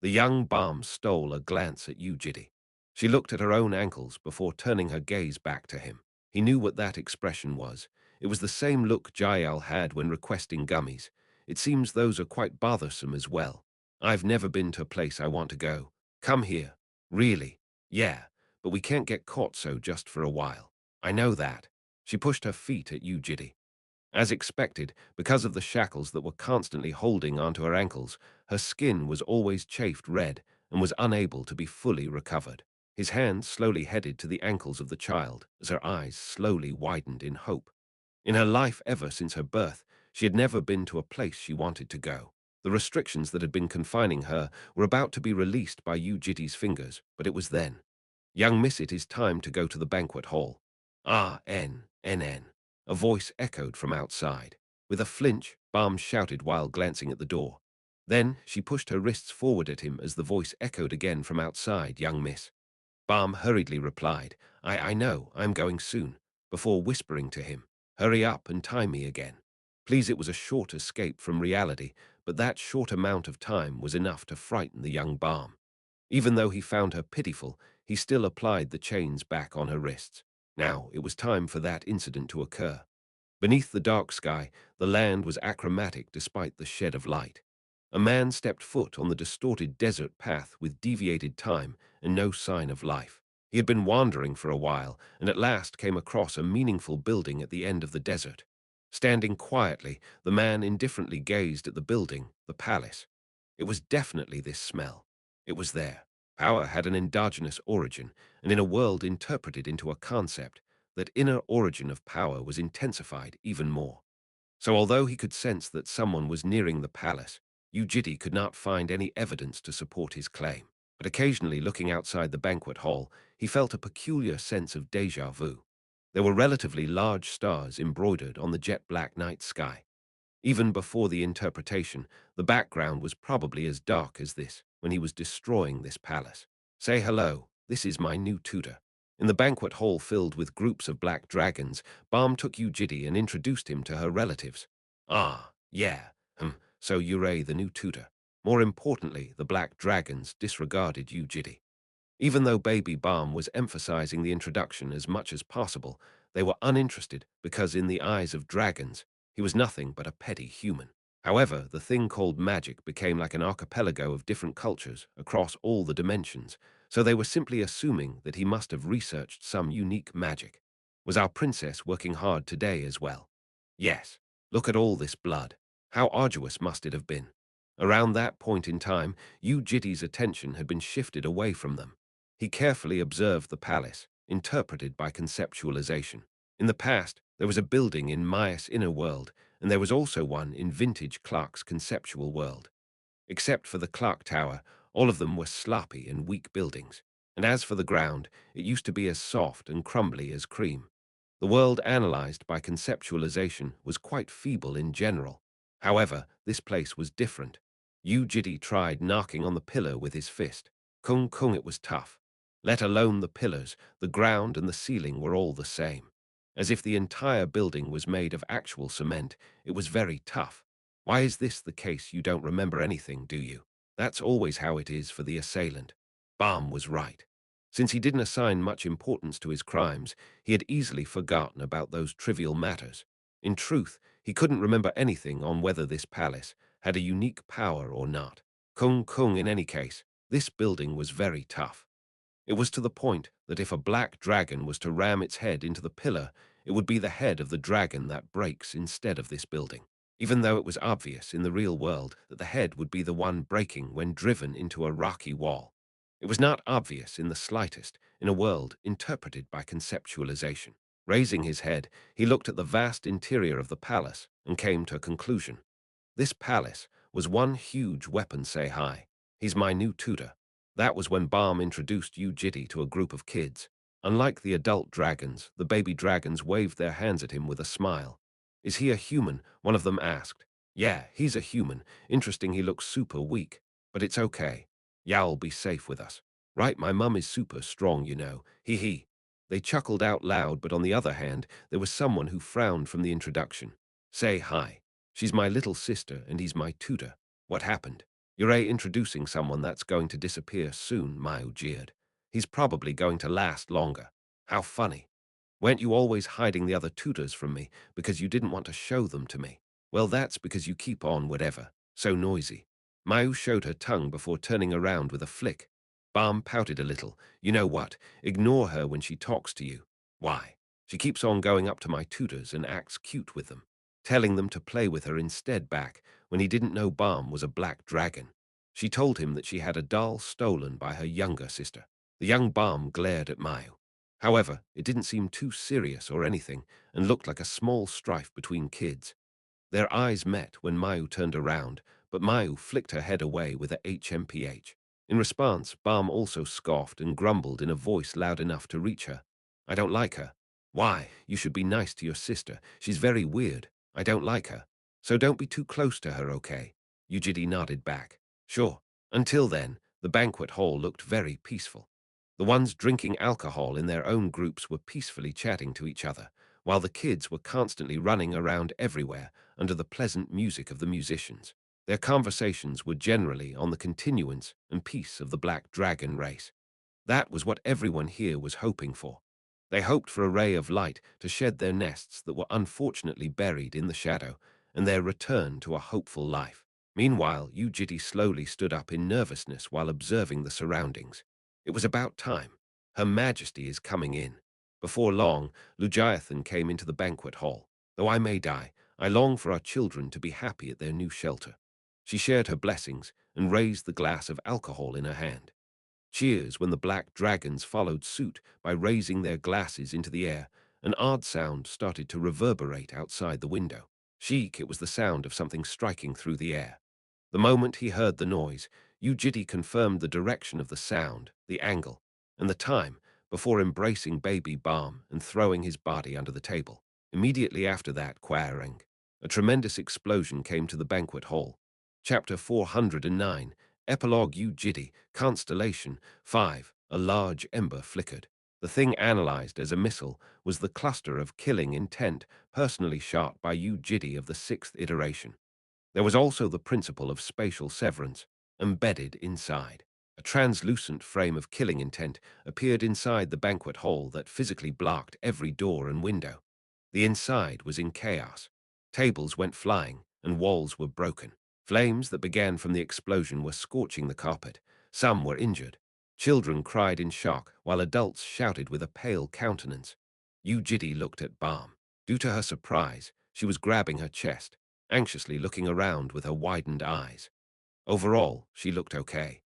The young Balm stole a glance at Yu Jitae. She looked at her own ankles before turning her gaze back to him. He knew what that expression was. It was the same look Jael had when requesting gummies. It seems those are quite bothersome as well. I've never been to a place I want to go. Come here. Really? Yeah, but we can't get caught so just for a while. I know that. She pushed her feet at Yu Jitae. As expected, because of the shackles that were constantly holding onto her ankles, her skin was always chafed red and was unable to be fully recovered. His hand slowly headed to the ankles of the child as her eyes slowly widened in hope. In her life ever since her birth, she had never been to a place she wanted to go. The restrictions that had been confining her were about to be released by Yu Jitae's fingers, but it was then. Young miss, it is time to go to the banquet hall. Ah, N. A voice echoed from outside. With a flinch, Balm shouted while glancing at the door. Then she pushed her wrists forward at him as the voice echoed again from outside, young miss. Balm hurriedly replied, I know, I'm going soon, before whispering to him, hurry up and tie me again. Please, it was a short escape from reality, but that short amount of time was enough to frighten the young Balm. Even though he found her pitiful, he still applied the chains back on her wrists. Now it was time for that incident to occur. Beneath the dark sky, the land was achromatic despite the shed of light. A man stepped foot on the distorted desert path with deviated time and no sign of life. He had been wandering for a while and at last came across a meaningful building at the end of the desert. Standing quietly, the man indifferently gazed at the building, the palace. It was definitely this smell. It was there. Power had an endogenous origin, and in a world interpreted into a concept, that inner origin of power was intensified even more. So although he could sense that someone was nearing the palace, Yu Jitae could not find any evidence to support his claim, but occasionally looking outside the banquet hall, he felt a peculiar sense of déjà vu. There were relatively large stars embroidered on the jet-black night sky. Even before the interpretation, the background was probably as dark as this when he was destroying this palace. Say hello, this is my new tutor. In the banquet hall filled with groups of black dragons, Balm took Yu Jitae and introduced him to her relatives. Ah, yeah, so you're the new tutor. More importantly, the black dragons disregarded Yu Jitae. Even though Baby Balm was emphasizing the introduction as much as possible, they were uninterested because in the eyes of dragons, he was nothing but a petty human. However, the thing called magic became like an archipelago of different cultures across all the dimensions, so they were simply assuming that he must have researched some unique magic. Was our princess working hard today as well? Yes. Look at all this blood. How arduous must it have been? Around that point in time, Yu Jitae's attention had been shifted away from them. He carefully observed the palace, interpreted by conceptualization. In the past, there was a building in Maya's inner world, and there was also one in vintage Clark's conceptual world. Except for the Clark Tower, all of them were sloppy and weak buildings. And as for the ground, it used to be as soft and crumbly as cream. The world analyzed by conceptualization was quite feeble in general. However, this place was different. Yu Jitae tried knocking on the pillar with his fist. Kung Kung, it was tough. Let alone the pillars, the ground and the ceiling were all the same. As if the entire building was made of actual cement, it was very tough. Why is this the case? You don't remember anything, do you? That's always how it is for the assailant. Balm was right. Since he didn't assign much importance to his crimes, he had easily forgotten about those trivial matters. In truth, he couldn't remember anything on whether this palace had a unique power or not. Kung Kung, in any case, this building was very tough. It was to the point that if a black dragon was to ram its head into the pillar, it would be the head of the dragon that breaks instead of this building, even though it was obvious in the real world that the head would be the one breaking when driven into a rocky wall. It was not obvious in the slightest in a world interpreted by conceptualization. Raising his head, he looked at the vast interior of the palace and came to a conclusion. This palace was one huge weapon. Say hi. He's my new tutor. That was when Balm introduced Yu Jitae to a group of kids. Unlike the adult dragons, the baby dragons waved their hands at him with a smile. Is he a human? One of them asked. Yeah, he's a human. Interesting, he looks super weak. But it's okay. Yao'll be safe with us. Right, my mum is super strong, you know. Hee hee. They chuckled out loud, but on the other hand, there was someone who frowned from the introduction. Say hi. She's my little sister and he's my tutor. What happened? You're introducing someone that's going to disappear soon, Mayu jeered. He's probably going to last longer. How funny. Weren't you always hiding the other tutors from me because you didn't want to show them to me? Well, that's because you keep on whatever. So noisy. Mayu showed her tongue before turning around with a flick. Balm pouted a little. You know what? Ignore her when she talks to you. Why? She keeps on going up to my tutors and acts cute with them, telling them to play with her instead back when he didn't know Balm was a black dragon. She told him that she had a doll stolen by her younger sister. The young Balm glared at Mayu. However, it didn't seem too serious or anything and looked like a small strife between kids. Their eyes met when Mayu turned around, but Mayu flicked her head away with a HMPH. In response, Balm also scoffed and grumbled in a voice loud enough to reach her. I don't like her. Why? You should be nice to your sister. She's very weird. I don't like her. So don't be too close to her, okay? Yu Jitae nodded back. Sure. Until then, the banquet hall looked very peaceful. The ones drinking alcohol in their own groups were peacefully chatting to each other, while the kids were constantly running around everywhere under the pleasant music of the musicians. Their conversations were generally on the continuance and peace of the Black Dragon race. That was what everyone here was hoping for. They hoped for a ray of light to shed their nests that were unfortunately buried in the shadow, and their return to a hopeful life. Meanwhile, Yu Jitae slowly stood up in nervousness while observing the surroundings. It was about time. Her Majesty is coming in. Before long, Lugiathan came into the banquet hall. Though I may die, I long for our children to be happy at their new shelter. She shared her blessings and raised the glass of alcohol in her hand. Cheers when the black dragons followed suit by raising their glasses into the air. An odd sound started to reverberate outside the window. Chic, it was the sound of something striking through the air. The moment he heard the noise, Yu Jitae confirmed the direction of the sound, the angle, and the time before embracing baby Balm and throwing his body under the table. Immediately after that quarreng, a tremendous explosion came to the banquet hall. Chapter 409, Epilogue. Yu Jitae, Constellation 5, a large ember flickered. The thing analyzed as a missile was the cluster of killing intent personally shot by Yu Jitae of the sixth iteration. There was also the principle of spatial severance embedded inside. A translucent frame of killing intent appeared inside the banquet hall that physically blocked every door and window. The inside was in chaos. Tables went flying, and walls were broken. Flames that began from the explosion were scorching the carpet. Some were injured. Children cried in shock, while adults shouted with a pale countenance. Yu Jitae looked at Balm. Due to her surprise, she was grabbing her chest, anxiously looking around with her widened eyes. Overall, she looked okay.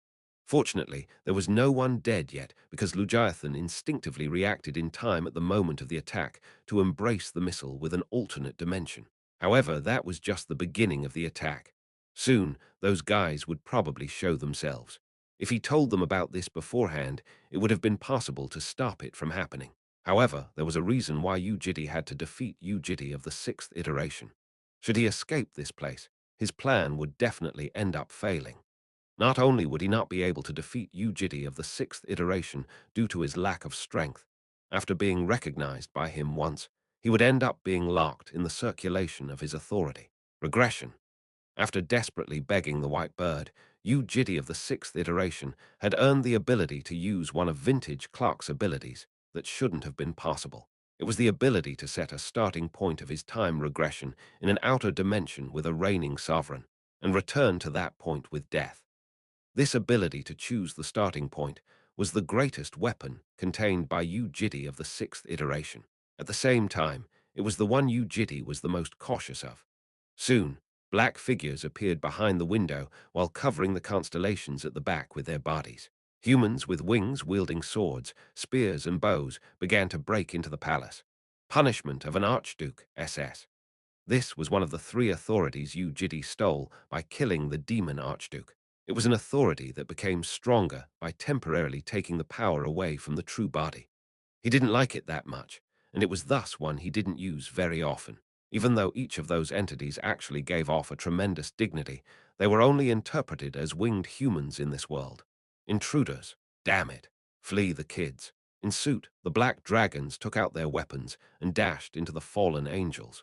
Fortunately, there was no one dead yet because Lugiathan instinctively reacted in time at the moment of the attack to embrace the missile with an alternate dimension. However, that was just the beginning of the attack. Soon, those guys would probably show themselves. If he told them about this beforehand, it would have been possible to stop it from happening. However, there was a reason why Yu Jitae had to defeat Yu Jitae of the sixth iteration. Should he escape this place, his plan would definitely end up failing. Not only would he not be able to defeat Yu Jitae of the sixth iteration due to his lack of strength, after being recognized by him once, he would end up being locked in the circulation of his authority. Regression. After desperately begging the white bird, Yu Jitae of the sixth iteration had earned the ability to use one of Vintage Clock's abilities that shouldn't have been possible. It was the ability to set a starting point of his time regression in an outer dimension with a reigning sovereign, and return to that point with death. This ability to choose the starting point was the greatest weapon contained by Yu Jitae of the sixth iteration. At the same time, it was the one Yu Jitae was the most cautious of. Soon, black figures appeared behind the window while covering the constellations at the back with their bodies. Humans with wings wielding swords, spears, and bows began to break into the palace. Punishment of an Archduke, SS. This was one of the three authorities Yu Jitae stole by killing the demon Archduke. It was an authority that became stronger by temporarily taking the power away from the true body. He didn't like it that much, and it was thus one he didn't use very often. Even though each of those entities actually gave off a tremendous dignity, they were only interpreted as winged humans in this world. Intruders, damn it, flee the kids. In suit, the black dragons took out their weapons and dashed into the fallen angels.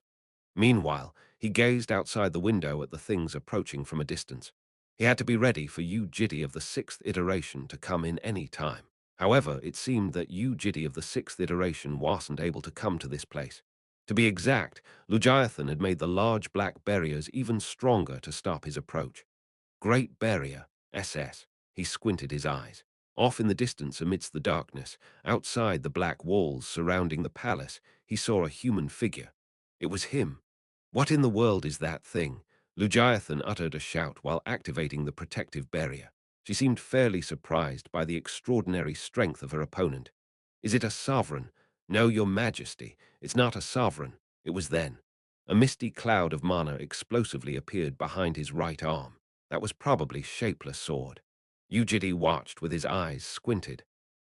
Meanwhile, he gazed outside the window at the things approaching from a distance. He had to be ready for Yu Jitae of the sixth iteration to come in any time. However, it seemed that Yu Jitae of the sixth iteration wasn't able to come to this place. To be exact, Lugiathan had made the large black barriers even stronger to stop his approach. Great Barrier, SS. He squinted his eyes. Off in the distance amidst the darkness, outside the black walls surrounding the palace, he saw a human figure. It was him. What in the world is that thing? Lugiathan uttered a shout while activating the protective barrier. She seemed fairly surprised by the extraordinary strength of her opponent. Is it a sovereign? No, your majesty. It's not a sovereign. It was then. A misty cloud of mana explosively appeared behind his right arm. That was probably shapeless sword. Yu Jitae watched with his eyes squinted.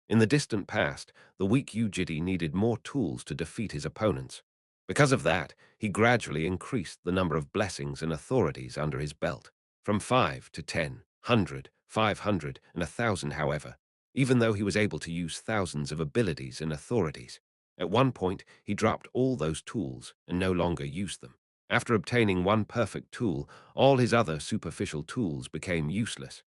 In the distant past, the weak Yu Jitae needed more tools to defeat his opponents. Because of that, he gradually increased the number of blessings and authorities under his belt, from 5 to 10, 100, 500, and 1,000, however, even though he was able to use thousands of abilities and authorities. At one point, he dropped all those tools and no longer used them. After obtaining one perfect tool, all his other superficial tools became useless.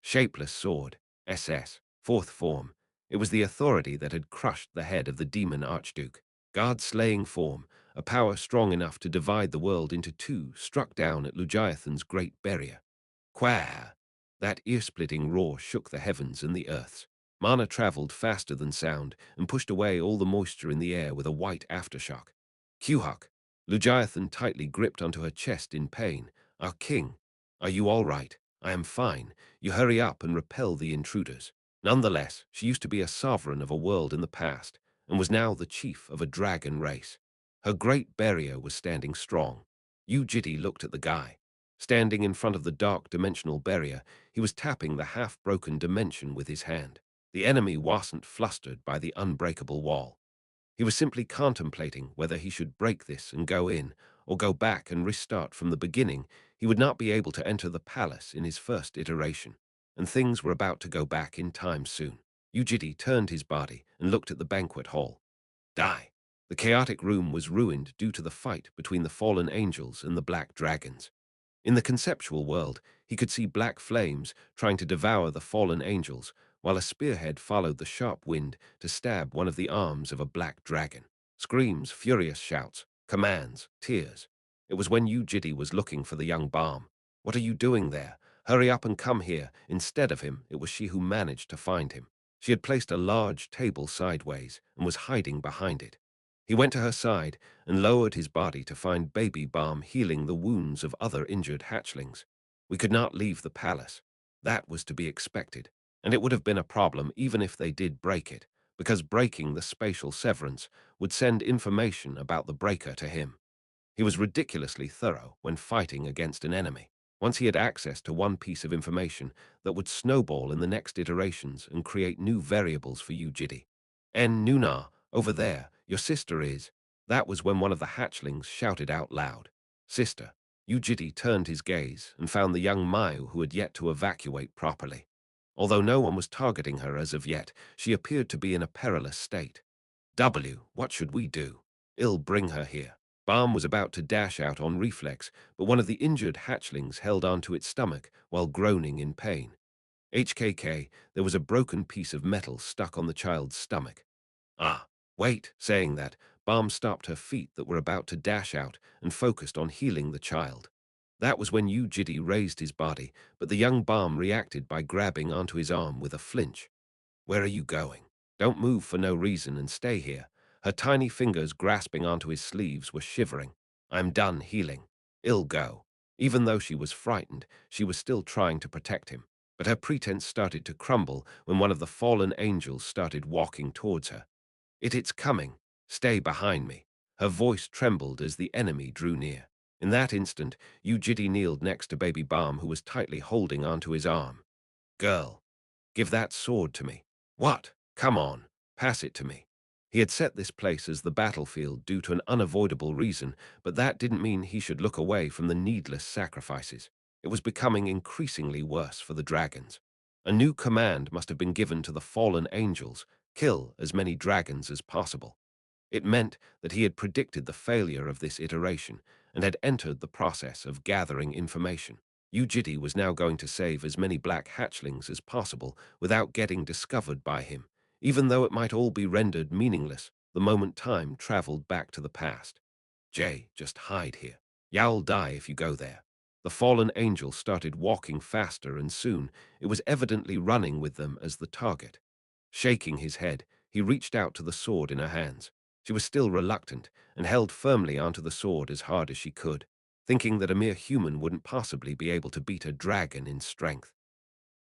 Shapeless Sword, SS, fourth form. It was the authority that had crushed the head of the demon Archduke. God-slaying form, a power strong enough to divide the world into two, struck down at Lugiathan's great barrier. Quah! That ear-splitting roar shook the heavens and the earths. Mana traveled faster than sound and pushed away all the moisture in the air with a white aftershock. Kuhuk! Lugiathan tightly gripped onto her chest in pain. Our king, are you all right? I am fine. You hurry up and repel the intruders. Nonetheless, she used to be a sovereign of a world in the past, and was now the chief of a dragon race. Her great barrier was standing strong. Yu Jitae looked at the guy. Standing in front of the dark dimensional barrier, he was tapping the half-broken dimension with his hand. The enemy wasn't flustered by the unbreakable wall. He was simply contemplating whether he should break this and go in, or go back and restart from the beginning. He would not be able to enter the palace in his first iteration, and things were about to go back in time soon. Yu Jitae turned his body and looked at the banquet hall. Die. The chaotic room was ruined due to the fight between the fallen angels and the black dragons. In the conceptual world, he could see black flames trying to devour the fallen angels, while a spearhead followed the sharp wind to stab one of the arms of a black dragon. Screams, furious shouts, commands, tears. It was when Yu Jitae was looking for the young Balm. What are you doing there? Hurry up and come here. Instead of him, it was she who managed to find him. She had placed a large table sideways and was hiding behind it. He went to her side and lowered his body to find baby balm healing the wounds of other injured hatchlings. We could not leave the palace. That was to be expected, and it would have been a problem even if they did break it, because breaking the spatial severance would send information about the breaker to him. He was ridiculously thorough when fighting against an enemy. Once he had access to one piece of information that would snowball in the next iterations and create new variables for Yu Jitae. Nuna, over there, your sister is. That was when one of the hatchlings shouted out loud. Sister. Yu Jitae turned his gaze and found the young Mayu who had yet to evacuate properly. Although no one was targeting her as of yet, she appeared to be in a perilous state. What should we do? I'll bring her here. Balm was about to dash out on reflex, but one of the injured hatchlings held onto its stomach while groaning in pain. HKK, there was a broken piece of metal stuck on the child's stomach. Ah, wait, saying that, Balm stopped her feet that were about to dash out and focused on healing the child. That was when Yu Jitae raised his body, but the young Balm reacted by grabbing onto his arm with a flinch. Where are you going? Don't move for no reason and stay here. Her tiny fingers grasping onto his sleeves were shivering. I'm done healing. I'll go. Even though she was frightened, she was still trying to protect him. But her pretense started to crumble when one of the fallen angels started walking towards her. It's coming. Stay behind me. Her voice trembled as the enemy drew near. In that instant, Yu Jitae kneeled next to baby Balm who was tightly holding onto his arm. Girl, give that sword to me. What? Come on, pass it to me. He had set this place as the battlefield due to an unavoidable reason, but that didn't mean he should look away from the needless sacrifices. It was becoming increasingly worse for the dragons. A new command must have been given to the fallen angels: kill as many dragons as possible. It meant that he had predicted the failure of this iteration and had entered the process of gathering information. Yu Jitae was now going to save as many black hatchlings as possible without getting discovered by him, even though it might all be rendered meaningless the moment time traveled back to the past. Jay, just hide here. You'll die if you go there. The fallen angel started walking faster and soon it was evidently running with them as the target. Shaking his head, he reached out to the sword in her hands. She was still reluctant and held firmly onto the sword as hard as she could, thinking that a mere human wouldn't possibly be able to beat a dragon in strength.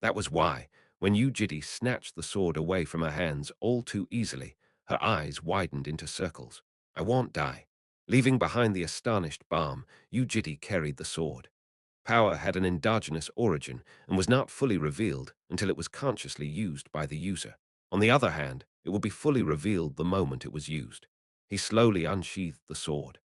That was why, when Yu Jitae snatched the sword away from her hands all too easily, her eyes widened into circles. I won't die. Leaving behind the astonished Balm, Yu Jitae carried the sword. Power had an endogenous origin and was not fully revealed until it was consciously used by the user. On the other hand, it would be fully revealed the moment it was used. He slowly unsheathed the sword.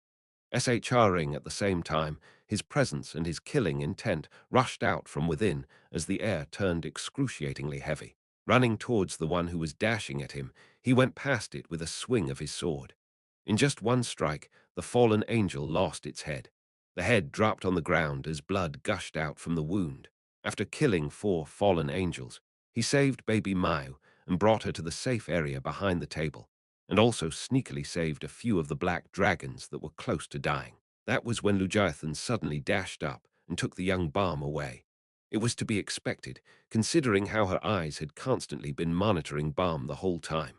SHRing at the same time, his presence and his killing intent rushed out from within as the air turned excruciatingly heavy. Running towards the one who was dashing at him, he went past it with a swing of his sword. In just one strike, the fallen angel lost its head. The head dropped on the ground as blood gushed out from the wound. After killing 4 fallen angels, he saved baby Mayu and brought her to the safe area behind the table, and also sneakily saved a few of the black dragons that were close to dying. That was when Lugiathan suddenly dashed up and took the young Balm away. It was to be expected, considering how her eyes had constantly been monitoring Balm the whole time.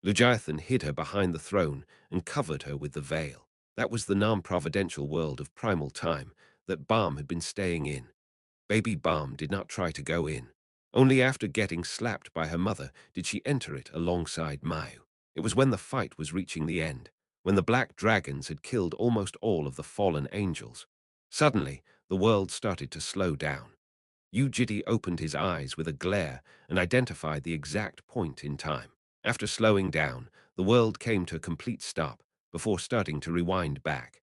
Lugiathan hid her behind the throne and covered her with the veil. That was the non-providential world of primal time that Balm had been staying in. Baby Balm did not try to go in. Only after getting slapped by her mother did she enter it alongside Mayu. It was when the fight was reaching the end, when the black dragons had killed almost all of the fallen angels. Suddenly, the world started to slow down. Yu Jitae opened his eyes with a glare and identified the exact point in time. After slowing down, the world came to a complete stop before starting to rewind back.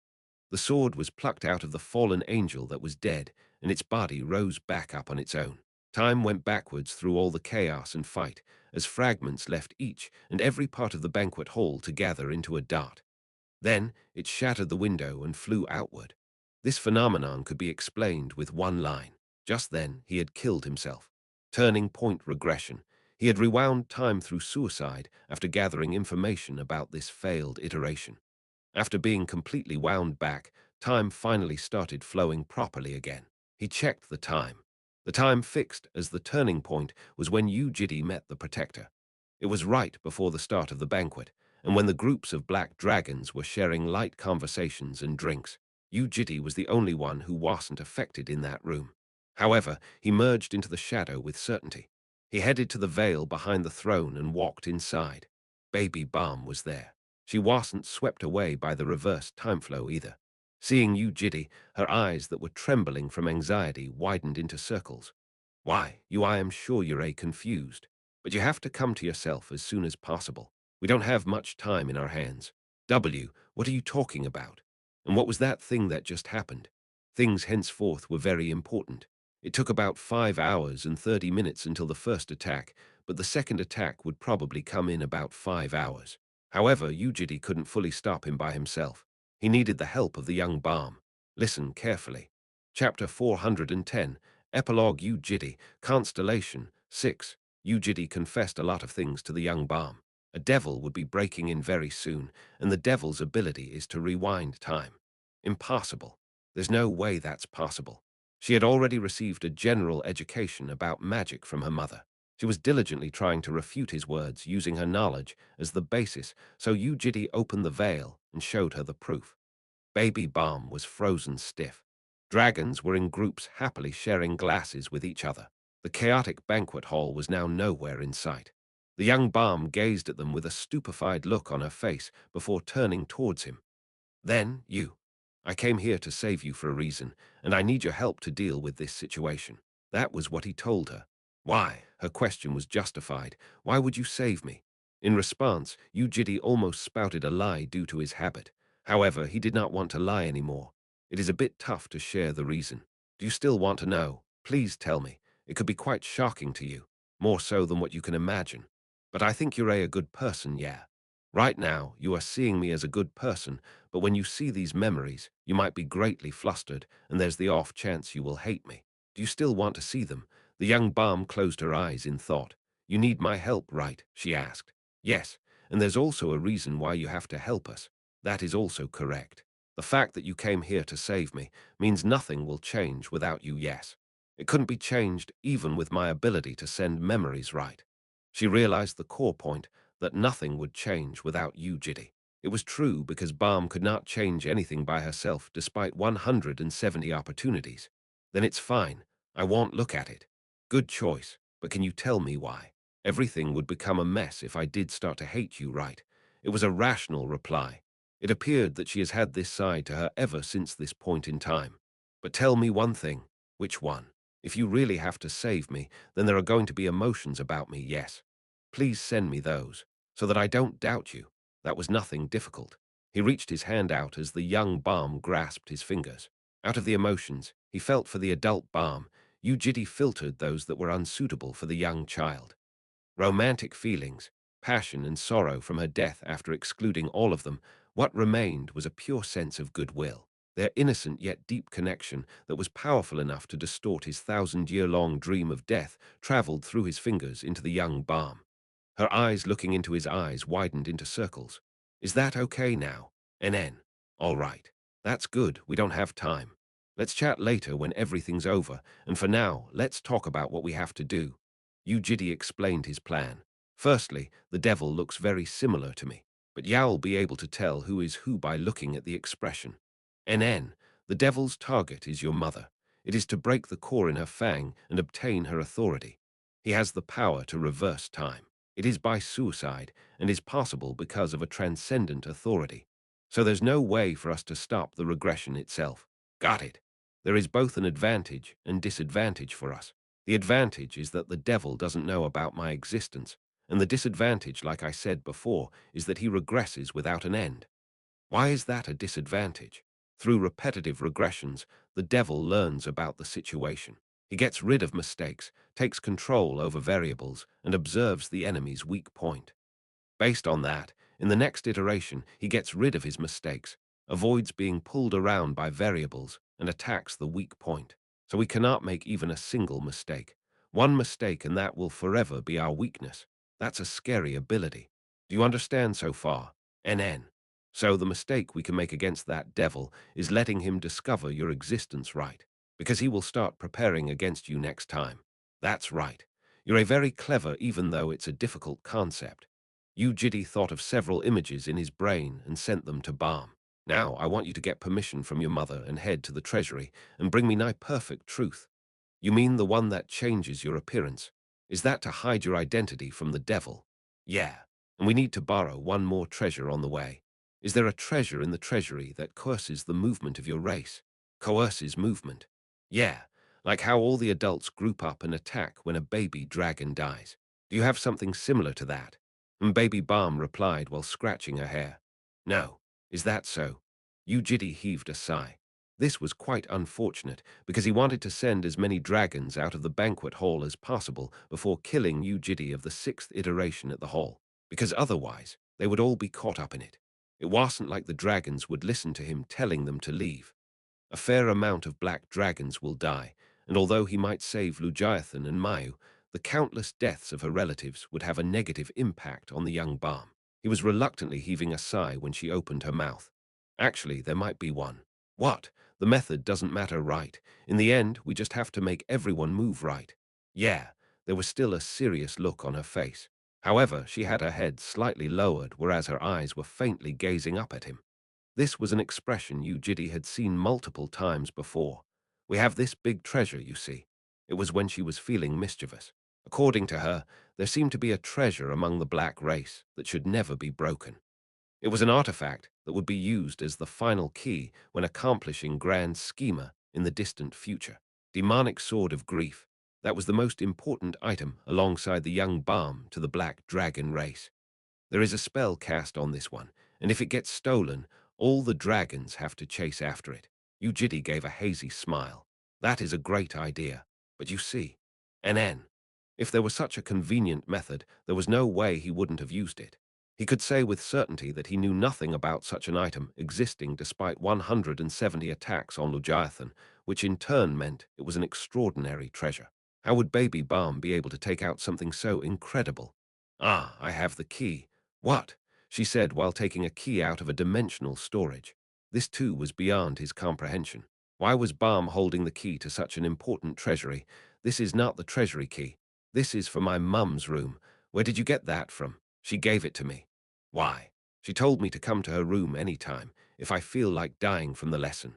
The sword was plucked out of the fallen angel that was dead, and its body rose back up on its own. Time went backwards through all the chaos and fight, as fragments left each and every part of the banquet hall to gather into a dot. Then it shattered the window and flew outward. This phenomenon could be explained with one line. Just then, he had killed himself. Turning point regression. He had rewound time through suicide after gathering information about this failed iteration. After being completely wound back, time finally started flowing properly again. He checked the time. The time fixed as the turning point was when Yu Jitae met the Protector. It was right before the start of the banquet, and when the groups of black dragons were sharing light conversations and drinks. Yu Jitae was the only one who wasn't affected in that room. However, he merged into the shadow with certainty. He headed to the veil behind the throne and walked inside. Baby Balm was there. She wasn't swept away by the reversed time flow either. Seeing Yu Jitae, her eyes that were trembling from anxiety widened into circles. Why, I am sure you're confused. But you have to come to yourself as soon as possible. We don't have much time in our hands. What are you talking about? And what was that thing that just happened? Things henceforth were very important. It took about 5 hours and 30 minutes until the first attack, but the second attack would probably come in about 5 hours. However, Yu Jitae couldn't fully stop him by himself. He needed the help of the young Balm. Listen carefully. Chapter 410, Epilogue. Yu Jitae, Constellation 6. Yu Jitae confessed a lot of things to the young Balm. A devil would be breaking in very soon, and the devil's ability is to rewind time. Impossible. There's no way that's possible. She had already received a general education about magic from her mother. She was diligently trying to refute his words using her knowledge as the basis, so Yu Jitae opened the veil and showed her the proof. Baby Balm was frozen stiff. Dragons were in groups happily sharing glasses with each other. The chaotic banquet hall was now nowhere in sight. The young Balm gazed at them with a stupefied look on her face before turning towards him. Then, I came here to save you for a reason, and I need your help to deal with this situation. That was what he told her. Why? Her question was justified. Why would you save me? In response, Yu Jitae almost spouted a lie due to his habit. However, he did not want to lie anymore. It is a bit tough to share the reason. Do you still want to know? Please tell me. It could be quite shocking to you, more so than what you can imagine. But I think you're a good person, yeah. Right now, you are seeing me as a good person, but when you see these memories, you might be greatly flustered, and there's the off chance you will hate me. Do you still want to see them? The young Balm closed her eyes in thought. You need my help, right? She asked. Yes, and there's also a reason why you have to help us. That is also correct. The fact that you came here to save me means nothing will change without you, yes. It couldn't be changed even with my ability to send memories right. She realized the core point, that nothing would change without Yu Jitae. It was true because Balm could not change anything by herself despite 170 opportunities. Then it's fine. I won't look at it. Good choice, but can you tell me why? Everything would become a mess if I did start to hate you, right? It was a rational reply. It appeared that she has had this side to her ever since this point in time. But tell me one thing. Which one? If you really have to save me, then there are going to be emotions about me, yes. Please send me those, so that I don't doubt you. That was nothing difficult. He reached his hand out as the young Balm grasped his fingers. Out of the emotions he felt for the adult Balm, Yu Jitae filtered those that were unsuitable for the young child. Romantic feelings, passion and sorrow from her death after excluding all of them, what remained was a pure sense of goodwill. Their innocent yet deep connection that was powerful enough to distort his 1,000-year-long dream of death traveled through his fingers into the young Balm. Her eyes looking into his eyes widened into circles. Is that okay now? NN. All right. That's good. We don't have time. Let's chat later when everything's over, and for now, let's talk about what we have to do. Yu Jitae explained his plan. Firstly, the devil looks very similar to me, but you'll be able to tell who is who by looking at the expression. NN. The devil's target is your mother. It is to break the core in her fang and obtain her authority. He has the power to reverse time. It is by suicide and is possible because of a transcendent authority. So there's no way for us to stop the regression itself. Got it. There is both an advantage and disadvantage for us. The advantage is that the devil doesn't know about my existence, and the disadvantage, like I said before, is that he regresses without an end. Why is that a disadvantage? Through repetitive regressions, the devil learns about the situation. He gets rid of mistakes, takes control over variables, and observes the enemy's weak point. Based on that, in the next iteration, he gets rid of his mistakes, avoids being pulled around by variables, and attacks the weak point. So we cannot make even a single mistake. One mistake and that will forever be our weakness. That's a scary ability. Do you understand so far? NN. So the mistake we can make against that devil is letting him discover your existence right, because he will start preparing against you next time. That's right. You're a very clever even though it's a difficult concept. Yu Jitae thought of several images in his brain and sent them to Balm. Now I want you to get permission from your mother and head to the treasury and bring me nigh perfect truth. You mean the one that changes your appearance? Is that to hide your identity from the devil? Yeah, and we need to borrow one more treasure on the way. Is there a treasure in the treasury that coerces the movement of your race? Coerces movement? Yeah, like how all the adults group up and attack when a baby dragon dies. Do you have something similar to that? And baby Balm replied while scratching her hair. No, is that so? Yu Jitae heaved a sigh. This was quite unfortunate, because he wanted to send as many dragons out of the banquet hall as possible before killing Yu Jitae of the sixth iteration at the hall, because otherwise they would all be caught up in it. It wasn't like the dragons would listen to him telling them to leave. A fair amount of black dragons will die, and although he might save Lugiathan and Mayu, the countless deaths of her relatives would have a negative impact on the young Balm. He was reluctantly heaving a sigh when she opened her mouth. Actually, there might be one. What? The method doesn't matter, right? In the end, we just have to make everyone move right. Yeah, there was still a serious look on her face. However, she had her head slightly lowered, whereas her eyes were faintly gazing up at him. This was an expression Yu Jitae had seen multiple times before. We have this big treasure, you see. It was when she was feeling mischievous. According to her, there seemed to be a treasure among the black race that should never be broken. It was an artifact that would be used as the final key when accomplishing grand schema in the distant future. Demonic sword of grief. That was the most important item alongside the young Balm to the black dragon race. There is a spell cast on this one, and if it gets stolen, all the dragons have to chase after it. Yu Jitae gave a hazy smile. That is a great idea. But you see, NN, if there was such a convenient method, there was no way he wouldn't have used it. He could say with certainty that he knew nothing about such an item existing despite 170 attacks on Lugiathan, which in turn meant it was an extraordinary treasure. How would baby Balm be able to take out something so incredible? Ah, I have the key. What? She said while taking a key out of a dimensional storage. This too was beyond his comprehension. Why was Balm holding the key to such an important treasury? This is not the treasury key. This is for my mum's room. Where did you get that from? She gave it to me. Why? She told me to come to her room any time, if I feel like dying from the lesson.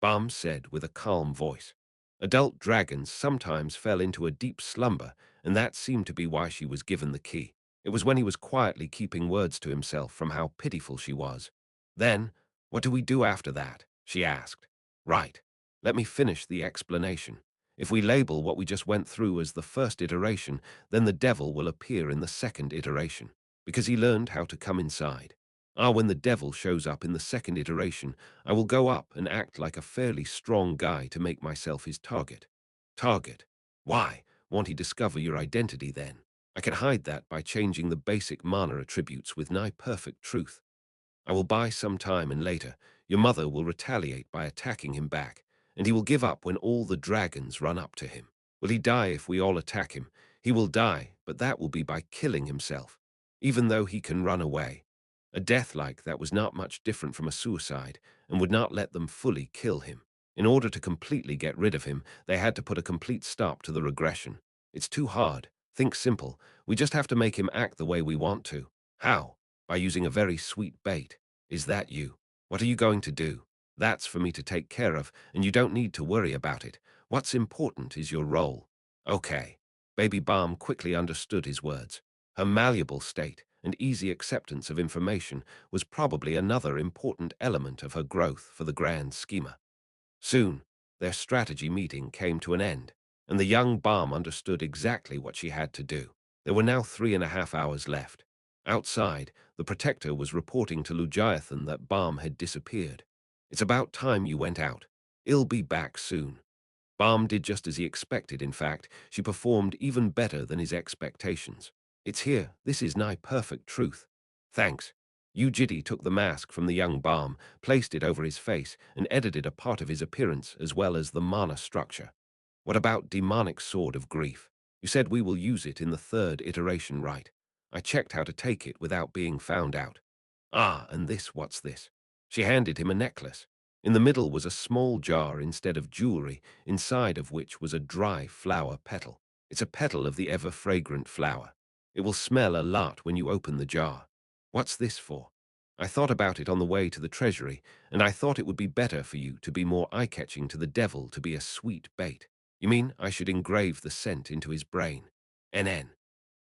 Balm said with a calm voice. Adult dragons sometimes fell into a deep slumber, and that seemed to be why she was given the key. It was when he was quietly keeping words to himself from how pitiful she was. Then, what do we do after that? She asked. Right. Let me finish the explanation. If we label what we just went through as the first iteration, then the devil will appear in the second iteration, because he learned how to come inside. When the devil shows up in the second iteration, I will go up and act like a fairly strong guy to make myself his target. Target? Why? Won't he discover your identity then? I can hide that by changing the basic mana attributes with nigh perfect truth. I will buy some time and later, your mother will retaliate by attacking him back, and he will give up when all the dragons run up to him. Will he die if we all attack him? He will die, but that will be by killing himself, even though he can run away. A death like that was not much different from a suicide, and would not let them fully kill him. In order to completely get rid of him, they had to put a complete stop to the regression. It's too hard. Think simple. We just have to make him act the way we want to. How? By using a very sweet bait. Is that you? What are you going to do? That's for me to take care of, and you don't need to worry about it. What's important is your role. Okay. Baby Balm quickly understood his words. Her malleable state and easy acceptance of information was probably another important element of her growth for the grand schema. Soon, Their strategy meeting came to an end, and the young Balm understood exactly what she had to do. There were now 3.5 hours left. Outside, the Protector was reporting to Lugiathan that Balm had disappeared. "It's about time you went out. He'll be back soon." Balm did just as he expected. In fact, she performed even better than his expectations. "It's here. This is nigh perfect truth." "Thanks." Yu Jitae took the mask from the young Balm, placed it over his face, and edited a part of his appearance as well as the mana structure. "What about demonic sword of grief? You said we will use it in the third iteration, right? I checked how to take it without being found out." "Ah, and what's this?" She handed him a necklace. In the middle was a small jar instead of jewelry, inside of which was a dry flower petal. "It's a petal of the ever-fragrant flower. It will smell a lot when you open the jar." "What's this for?" "I thought about it on the way to the treasury, and I thought it would be better for you to be more eye-catching to the devil to be a sweet bait." "You mean I should engrave the scent into his brain?" NN.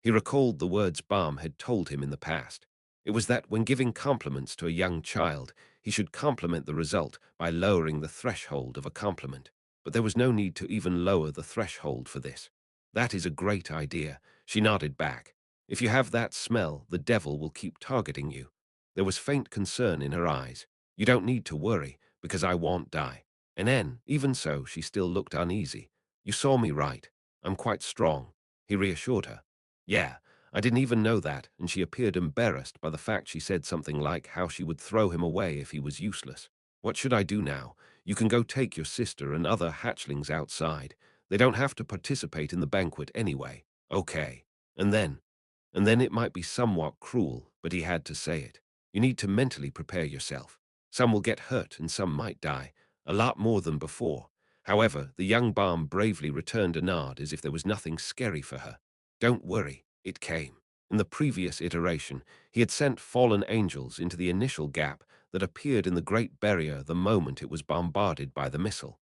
He recalled the words Balm had told him in the past. It was that when giving compliments to a young child, he should compliment the result by lowering the threshold of a compliment. But there was no need to even lower the threshold for this. "That is a great idea," she nodded back. "If you have that smell, the devil will keep targeting you." There was faint concern in her eyes. "You don't need to worry, because I won't die." And then, even so, she still looked uneasy. "You saw me right. I'm quite strong," he reassured her. "Yeah, I didn't even know that," and she appeared embarrassed by the fact she said something like how she would throw him away if he was useless. "What should I do now? You can go take your sister and other hatchlings outside. They don't have to participate in the banquet anyway." "Okay." And then, it might be somewhat cruel, but he had to say it. "You need to mentally prepare yourself. Some will get hurt and some might die, a lot more than before." However, the young Balm bravely returned a nod as if there was nothing scary for her. "Don't worry, it came." In the previous iteration, he had sent fallen angels into the initial gap that appeared in the Great Barrier the moment it was bombarded by the missile.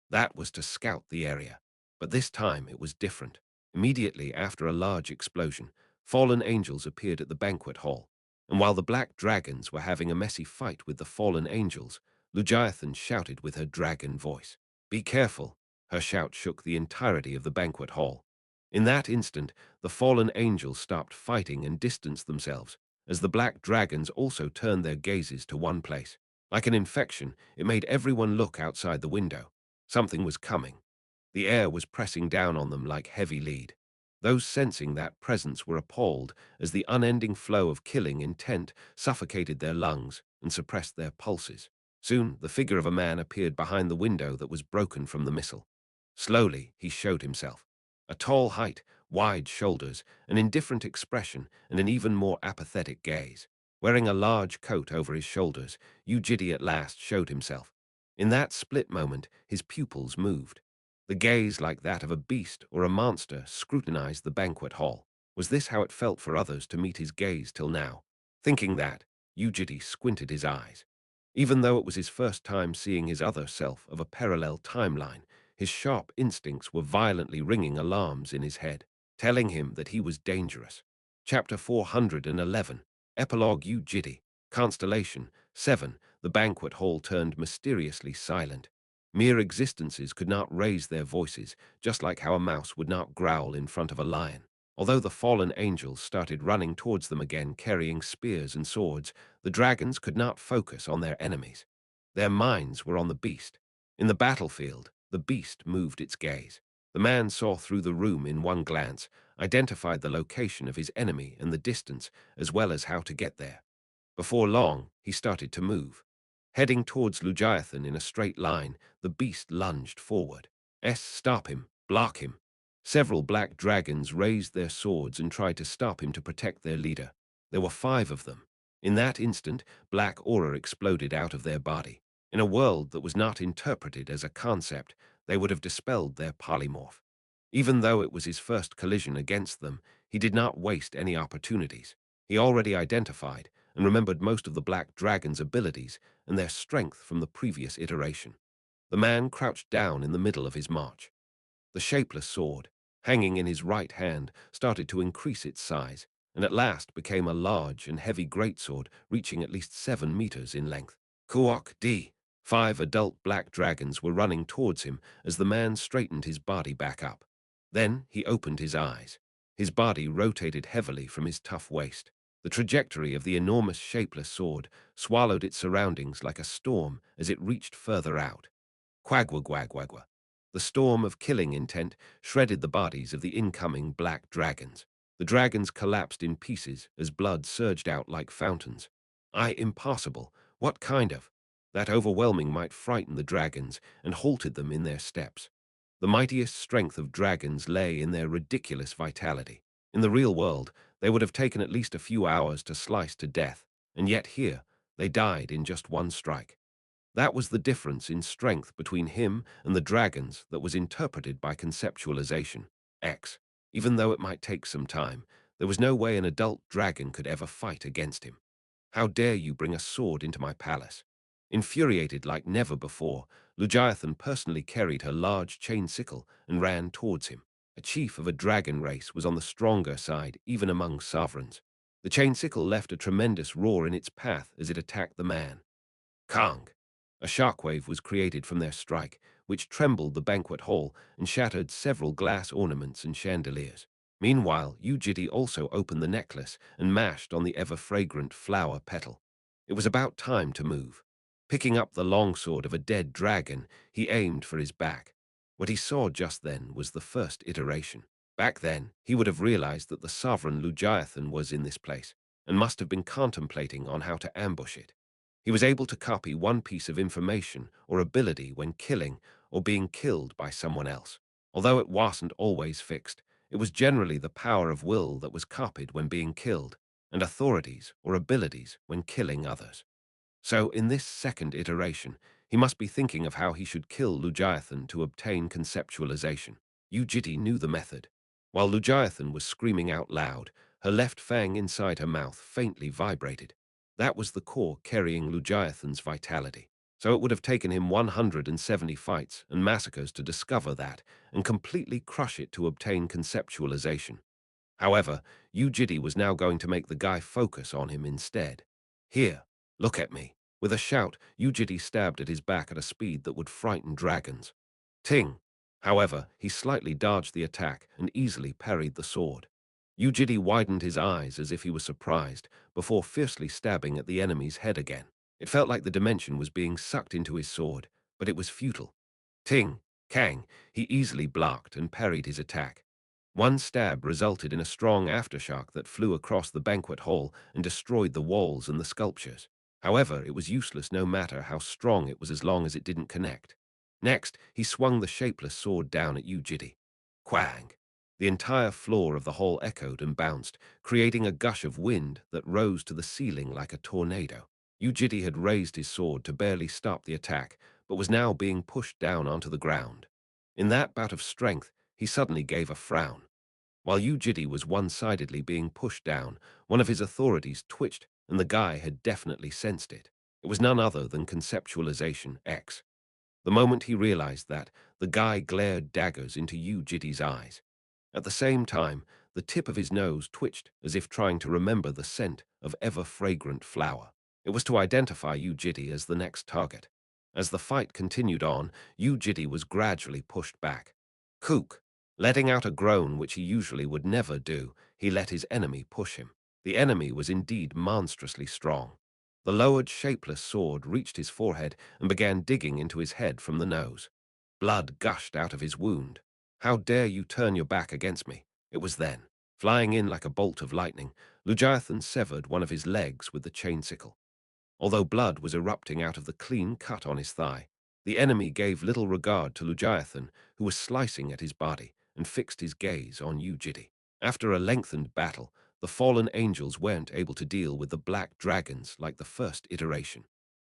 That was to scout the area. But this time it was different. Immediately after a large explosion, fallen angels appeared at the banquet hall. And while the black dragons were having a messy fight with the fallen angels, Lugiathan shouted with her dragon voice. "Be careful!" Her shout shook the entirety of the banquet hall. In that instant, the fallen angels stopped fighting and distanced themselves, as the black dragons also turned their gazes to one place. Like an infection, it made everyone look outside the window. Something was coming. The air was pressing down on them like heavy lead. Those sensing that presence were appalled as the unending flow of killing intent suffocated their lungs and suppressed their pulses. Soon, the figure of a man appeared behind the window that was broken from the missile. Slowly, he showed himself. A tall height, wide shoulders, an indifferent expression, and an even more apathetic gaze. Wearing a large coat over his shoulders, Yu Jitae at last showed himself. In that split moment, his pupils moved. The gaze, like that of a beast or a monster, scrutinized the banquet hall. Was this how it felt for others to meet his gaze till now? Thinking that, Yu Jitae squinted his eyes. Even though it was his first time seeing his other self of a parallel timeline, his sharp instincts were violently ringing alarms in his head, telling him that he was dangerous. Chapter 411, Epilogue. Yu Jitae, Constellation 7. The banquet hall turned mysteriously silent. Mere existences could not raise their voices, just like how a mouse would not growl in front of a lion. Although the fallen angels started running towards them again carrying spears and swords, the dragons could not focus on their enemies. Their minds were on the beast. In the battlefield, the beast moved its gaze. The man saw through the room in one glance, identified the location of his enemy and the distance, as well as how to get there. Before long, he started to move. Heading towards Lugiathan in a straight line, the beast lunged forward. Stop him, block him. Several black dragons raised their swords and tried to stop him to protect their leader. There were 5 of them. In that instant, black aura exploded out of their body. In a world that was not interpreted as a concept, they would have dispelled their polymorph. Even though it was his first collision against them, he did not waste any opportunities. He already identified and remembered most of the black dragon's abilities and their strength from the previous iteration. The man crouched down in the middle of his march. The shapeless sword, hanging in his right hand, started to increase its size, and at last became a large and heavy greatsword reaching at least 7 meters in length. Kuok D. 5 adult black dragons were running towards him as the man straightened his body back up. Then he opened his eyes. His body rotated heavily from his tough waist. The trajectory of the enormous shapeless sword swallowed its surroundings like a storm as it reached further out. Quagwa. The storm of killing intent shredded the bodies of the incoming black dragons. The dragons collapsed in pieces as blood surged out like fountains. Impossible. What kind of? That overwhelming might frightened the dragons and halted them in their steps. The mightiest strength of dragons lay in their ridiculous vitality. In the real world, they would have taken at least a few hours to slice to death, and yet here, they died in just one strike. That was the difference in strength between him and the dragons that was interpreted by conceptualization. X. Even though it might take some time, there was no way an adult dragon could ever fight against him. How dare you bring a sword into my palace? Infuriated like never before, Lugiathan personally carried her large chain sickle and ran towards him. A chief of a dragon race was on the stronger side, even among sovereigns. The chain sickle left a tremendous roar in its path as it attacked the man. Kang! A shockwave was created from their strike, which trembled the banquet hall and shattered several glass ornaments and chandeliers. Meanwhile, Yu Jitae also opened the necklace and mashed on the ever-fragrant flower petal. It was about time to move. Picking up the longsword of a dead dragon, he aimed for his back. What he saw just then was the first iteration. Back then, he would have realized that the sovereign Lugiathan was in this place, and must have been contemplating on how to ambush it. He was able to copy one piece of information or ability when killing or being killed by someone else. Although it wasn't always fixed, it was generally the power of will that was copied when being killed, and authorities or abilities when killing others. So, in this second iteration, he must be thinking of how he should kill Lugiathan to obtain conceptualization. Yu Jitae knew the method. While Lugiathan was screaming out loud, her left fang inside her mouth faintly vibrated. That was the core carrying Lugiathan's vitality. So it would have taken him 170 fights and massacres to discover that and completely crush it to obtain conceptualization. However, Yu Jitae was now going to make the guy focus on him instead. Here, look at me. With a shout, Yu Jitae stabbed at his back at a speed that would frighten dragons. Ting! However, he slightly dodged the attack and easily parried the sword. Yu Jitae widened his eyes as if he was surprised, before fiercely stabbing at the enemy's head again. It felt like the dimension was being sucked into his sword, but it was futile. Ting! Kang! He easily blocked and parried his attack. One stab resulted in a strong aftershock that flew across the banquet hall and destroyed the walls and the sculptures. However, it was useless no matter how strong it was as long as it didn't connect. Next, he swung the shapeless sword down at Yu Jitae. Quang! The entire floor of the hall echoed and bounced, creating a gush of wind that rose to the ceiling like a tornado. Yu Jitae had raised his sword to barely stop the attack, but was now being pushed down onto the ground. In that bout of strength, he suddenly gave a frown. While Yu Jitae was one-sidedly being pushed down, one of his authorities twitched, and the guy had definitely sensed it. It was none other than conceptualization X. The moment he realized that, the guy glared daggers into Yu Jitae's eyes. At the same time, the tip of his nose twitched as if trying to remember the scent of ever-fragrant flower. It was to identify Yu Jitae as the next target. As the fight continued on, Yu Jitae was gradually pushed back. Kook! Letting out a groan which he usually would never do, he let his enemy push him. The enemy was indeed monstrously strong. The lowered, shapeless sword reached his forehead and began digging into his head from the nose. Blood gushed out of his wound. How dare you turn your back against me? It was then. Flying in like a bolt of lightning, Lugiathan severed one of his legs with the chain sickle. Although blood was erupting out of the clean cut on his thigh, the enemy gave little regard to Lugiathan, who was slicing at his body, and fixed his gaze on Yu Jitae. After a lengthened battle, the fallen angels weren't able to deal with the black dragons like the first iteration.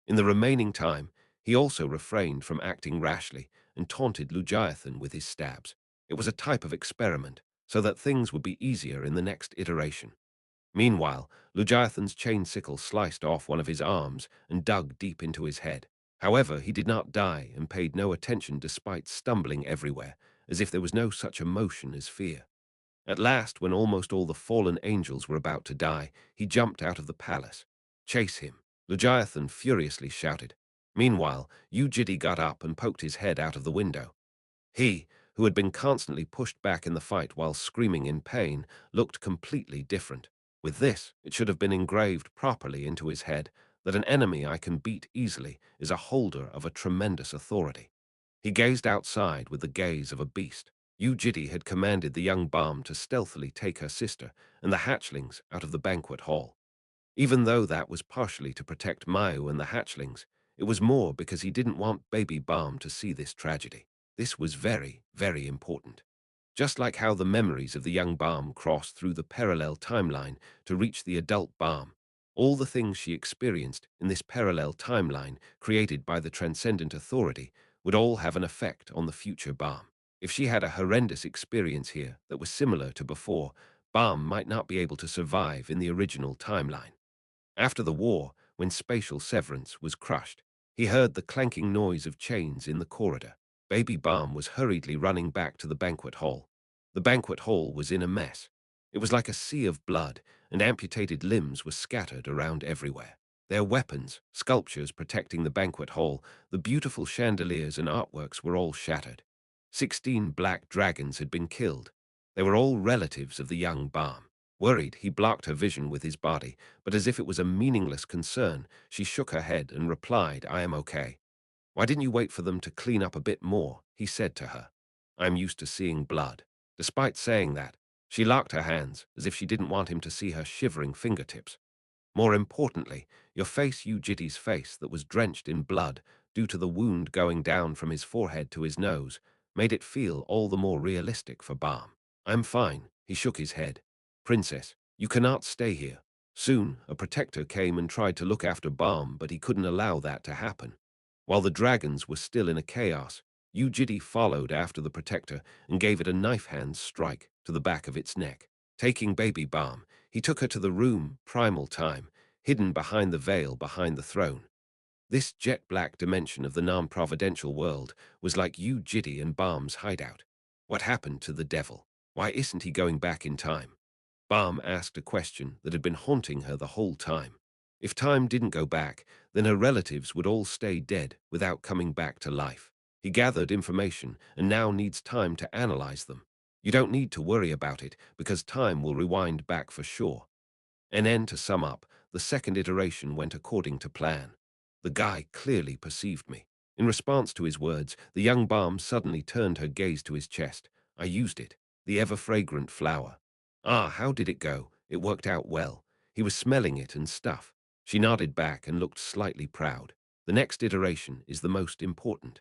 In the remaining time, he also refrained from acting rashly and taunted Lugiathan with his stabs. It was a type of experiment, so that things would be easier in the next iteration. Meanwhile, Lugiathan's chain sickle sliced off one of his arms and dug deep into his head. However, he did not die and paid no attention despite stumbling everywhere, as if there was no such emotion as fear. At last, when almost all the fallen angels were about to die, he jumped out of the palace. Chase him! Lugiathan furiously shouted. Meanwhile, Yu Jitae got up and poked his head out of the window. He, who had been constantly pushed back in the fight while screaming in pain, looked completely different. With this, it should have been engraved properly into his head that an enemy I can beat easily is a holder of a tremendous authority. He gazed outside with the gaze of a beast. Yu Jitae had commanded the young Balm to stealthily take her sister and the hatchlings out of the banquet hall. Even though that was partially to protect Mayu and the hatchlings, it was more because he didn't want baby Balm to see this tragedy. This was very, very important. Just like how the memories of the young Balm crossed through the parallel timeline to reach the adult Balm, all the things she experienced in this parallel timeline created by the transcendent authority would all have an effect on the future Balm. If she had a horrendous experience here that was similar to before, Balm might not be able to survive in the original timeline. After the war, when spatial severance was crushed, he heard the clanking noise of chains in the corridor. Baby Balm was hurriedly running back to the banquet hall. The banquet hall was in a mess. It was like a sea of blood, and amputated limbs were scattered around everywhere. Their weapons, sculptures protecting the banquet hall, the beautiful chandeliers and artworks were all shattered. 16 black dragons had been killed. They were all relatives of the young Balm. Worried, he blocked her vision with his body, but as if it was a meaningless concern, she shook her head and replied, "I am okay." "Why didn't you wait for them to clean up a bit more?" he said to her. "I'm used to seeing blood." Despite saying that, she locked her hands as if she didn't want him to see her shivering fingertips. More importantly, your face, Yu Jitae's face that was drenched in blood due to the wound going down from his forehead to his nose, made it feel all the more realistic for Balm. "I'm fine," he shook his head. "Princess, you cannot stay here." Soon, a protector came and tried to look after Balm, but he couldn't allow that to happen. While the dragons were still in a chaos, Yu Jitae followed after the protector and gave it a knife-hand strike to the back of its neck. Taking baby Balm, he took her to the room, primal time, hidden behind the veil behind the throne. This jet-black dimension of the non-providential world was like Yu Jitae and Balm's hideout. What happened to the devil? Why isn't he going back in time? Balm asked a question that had been haunting her the whole time. If time didn't go back, then her relatives would all stay dead without coming back to life. He gathered information and now needs time to analyze them. You don't need to worry about it because time will rewind back for sure. And then, to sum up, the second iteration went according to plan. The guy clearly perceived me. In response to his words, the young Balm suddenly turned her gaze to his chest. "I used it, the ever-fragrant flower." "Ah, how did it go?" "It worked out well. He was smelling it and stuff." She nodded back and looked slightly proud. "The next iteration is the most important.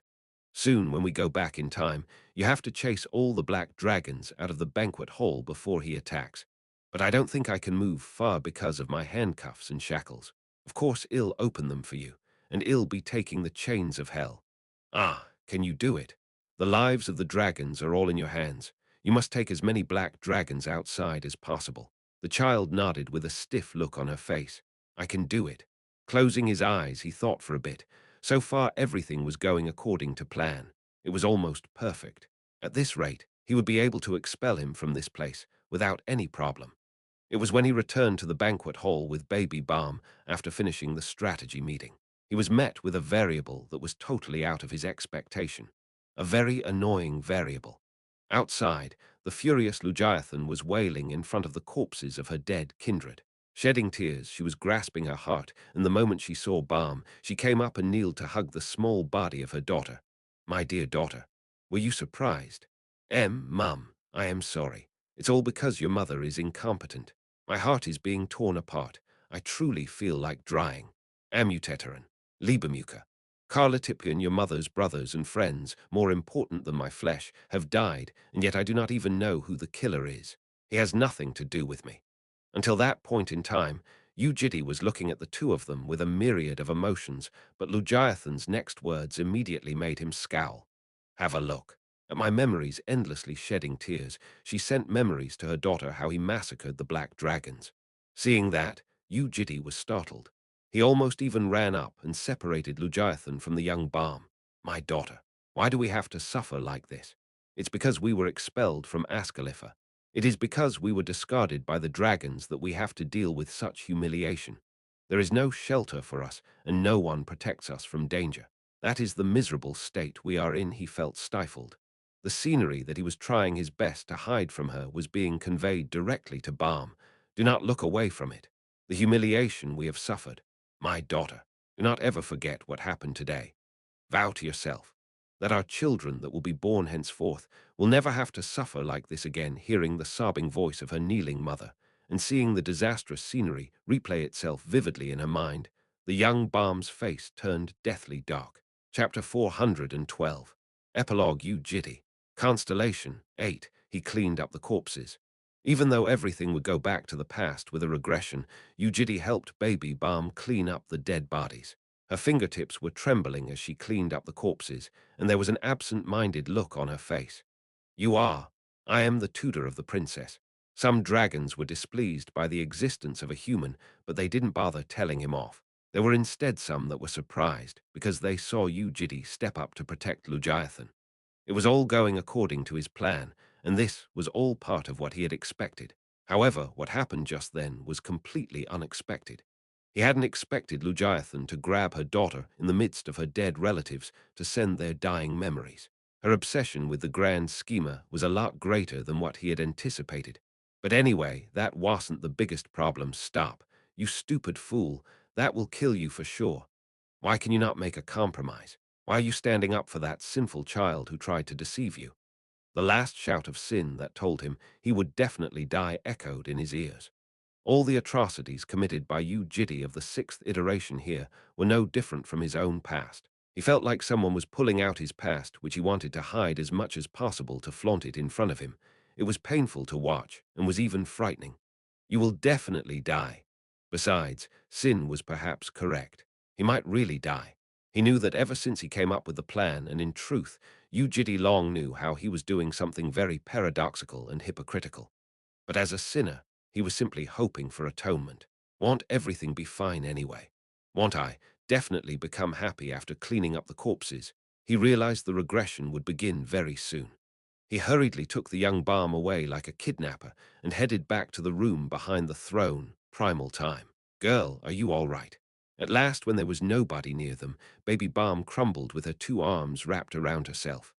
Soon, when we go back in time, you have to chase all the black dragons out of the banquet hall before he attacks. But I don't think I can move far because of my handcuffs and shackles. Of course, I'll open them for you, and I'll be taking the chains of hell." "Ah, can you do it? The lives of the dragons are all in your hands. You must take as many black dragons outside as possible." The child nodded with a stiff look on her face. "I can do it." Closing his eyes, he thought for a bit. So far, everything was going according to plan. It was almost perfect. At this rate, he would be able to expel him from this place without any problem. It was when he returned to the banquet hall with baby Balm after finishing the strategy meeting. He was met with a variable that was totally out of his expectation. A very annoying variable. Outside, the furious Lugiathan was wailing in front of the corpses of her dead kindred. Shedding tears, she was grasping her heart, and the moment she saw Balm, she came up and kneeled to hug the small body of her daughter. "My dear daughter, were you surprised?" Mum, I am sorry. It's all because your mother is incompetent. My heart is being torn apart. I truly feel like drying." Amuteteran, Liebemuka. Carla Tipian, your mother's brothers and friends, more important than my flesh, have died, and yet I do not even know who the killer is. He has nothing to do with me. Until that point in time, Yu Jitae was looking at the two of them with a myriad of emotions, but Lugiathan's next words immediately made him scowl. "Have a look." At my memories endlessly shedding tears, she sent memories to her daughter how he massacred the black dragons. Seeing that, Yu Jitae was startled. He almost even ran up and separated Lugiathan from the young Balm. "My daughter, why do we have to suffer like this? It's because we were expelled from Ascalipha. It is because we were discarded by the dragons that we have to deal with such humiliation." There is no shelter for us, and no one protects us from danger. That is the miserable state we are in. He felt stifled. The scenery that he was trying his best to hide from her was being conveyed directly to Balm. Do not look away from it. The humiliation we have suffered. My daughter, do not ever forget what happened today. Vow to yourself that our children that will be born henceforth will never have to suffer like this again. Hearing the sobbing voice of her kneeling mother and seeing the disastrous scenery replay itself vividly in her mind, the young Balm's face turned deathly dark. Chapter 412. Epilogue. Yu Jitae. Constellation 8. He cleaned up the corpses. Even though everything would go back to the past with a regression, Yu Jitae helped baby Balm clean up the dead bodies. Her fingertips were trembling as she cleaned up the corpses, and there was an absent-minded look on her face. You are. I am the tutor of the princess. Some dragons were displeased by the existence of a human, but they didn't bother telling him off. There were instead some that were surprised, because they saw Yu Jitae step up to protect Yu Jitae. It was all going according to his plan, and this was all part of what he had expected. However, what happened just then was completely unexpected. He hadn't expected Yu Jitae to grab her daughter in the midst of her dead relatives to send their dying memories. Her obsession with the grand schemer was a lot greater than what he had anticipated. But anyway, that wasn't the biggest problem. Stop. You stupid fool. That will kill you for sure. Why can you not make a compromise? Why are you standing up for that sinful child who tried to deceive you? The last shout of sin that told him he would definitely die echoed in his ears. All the atrocities committed by Yu Jitae of the sixth iteration here were no different from his own past. He felt like someone was pulling out his past, which he wanted to hide as much as possible to flaunt it in front of him. It was painful to watch and was even frightening. You will definitely die. Besides, Sin was perhaps correct. He might really die. He knew that ever since he came up with the plan, and in truth, Yu Jitae long knew how he was doing something very paradoxical and hypocritical. But as a sinner, he was simply hoping for atonement. Won't everything be fine anyway? Won't I definitely become happy after cleaning up the corpses? He realized the regression would begin very soon. He hurriedly took the young Balm away like a kidnapper and headed back to the room behind the throne. Primal time. Girl, are you all right? At last, when there was nobody near them, baby Balm crumbled with her two arms wrapped around herself.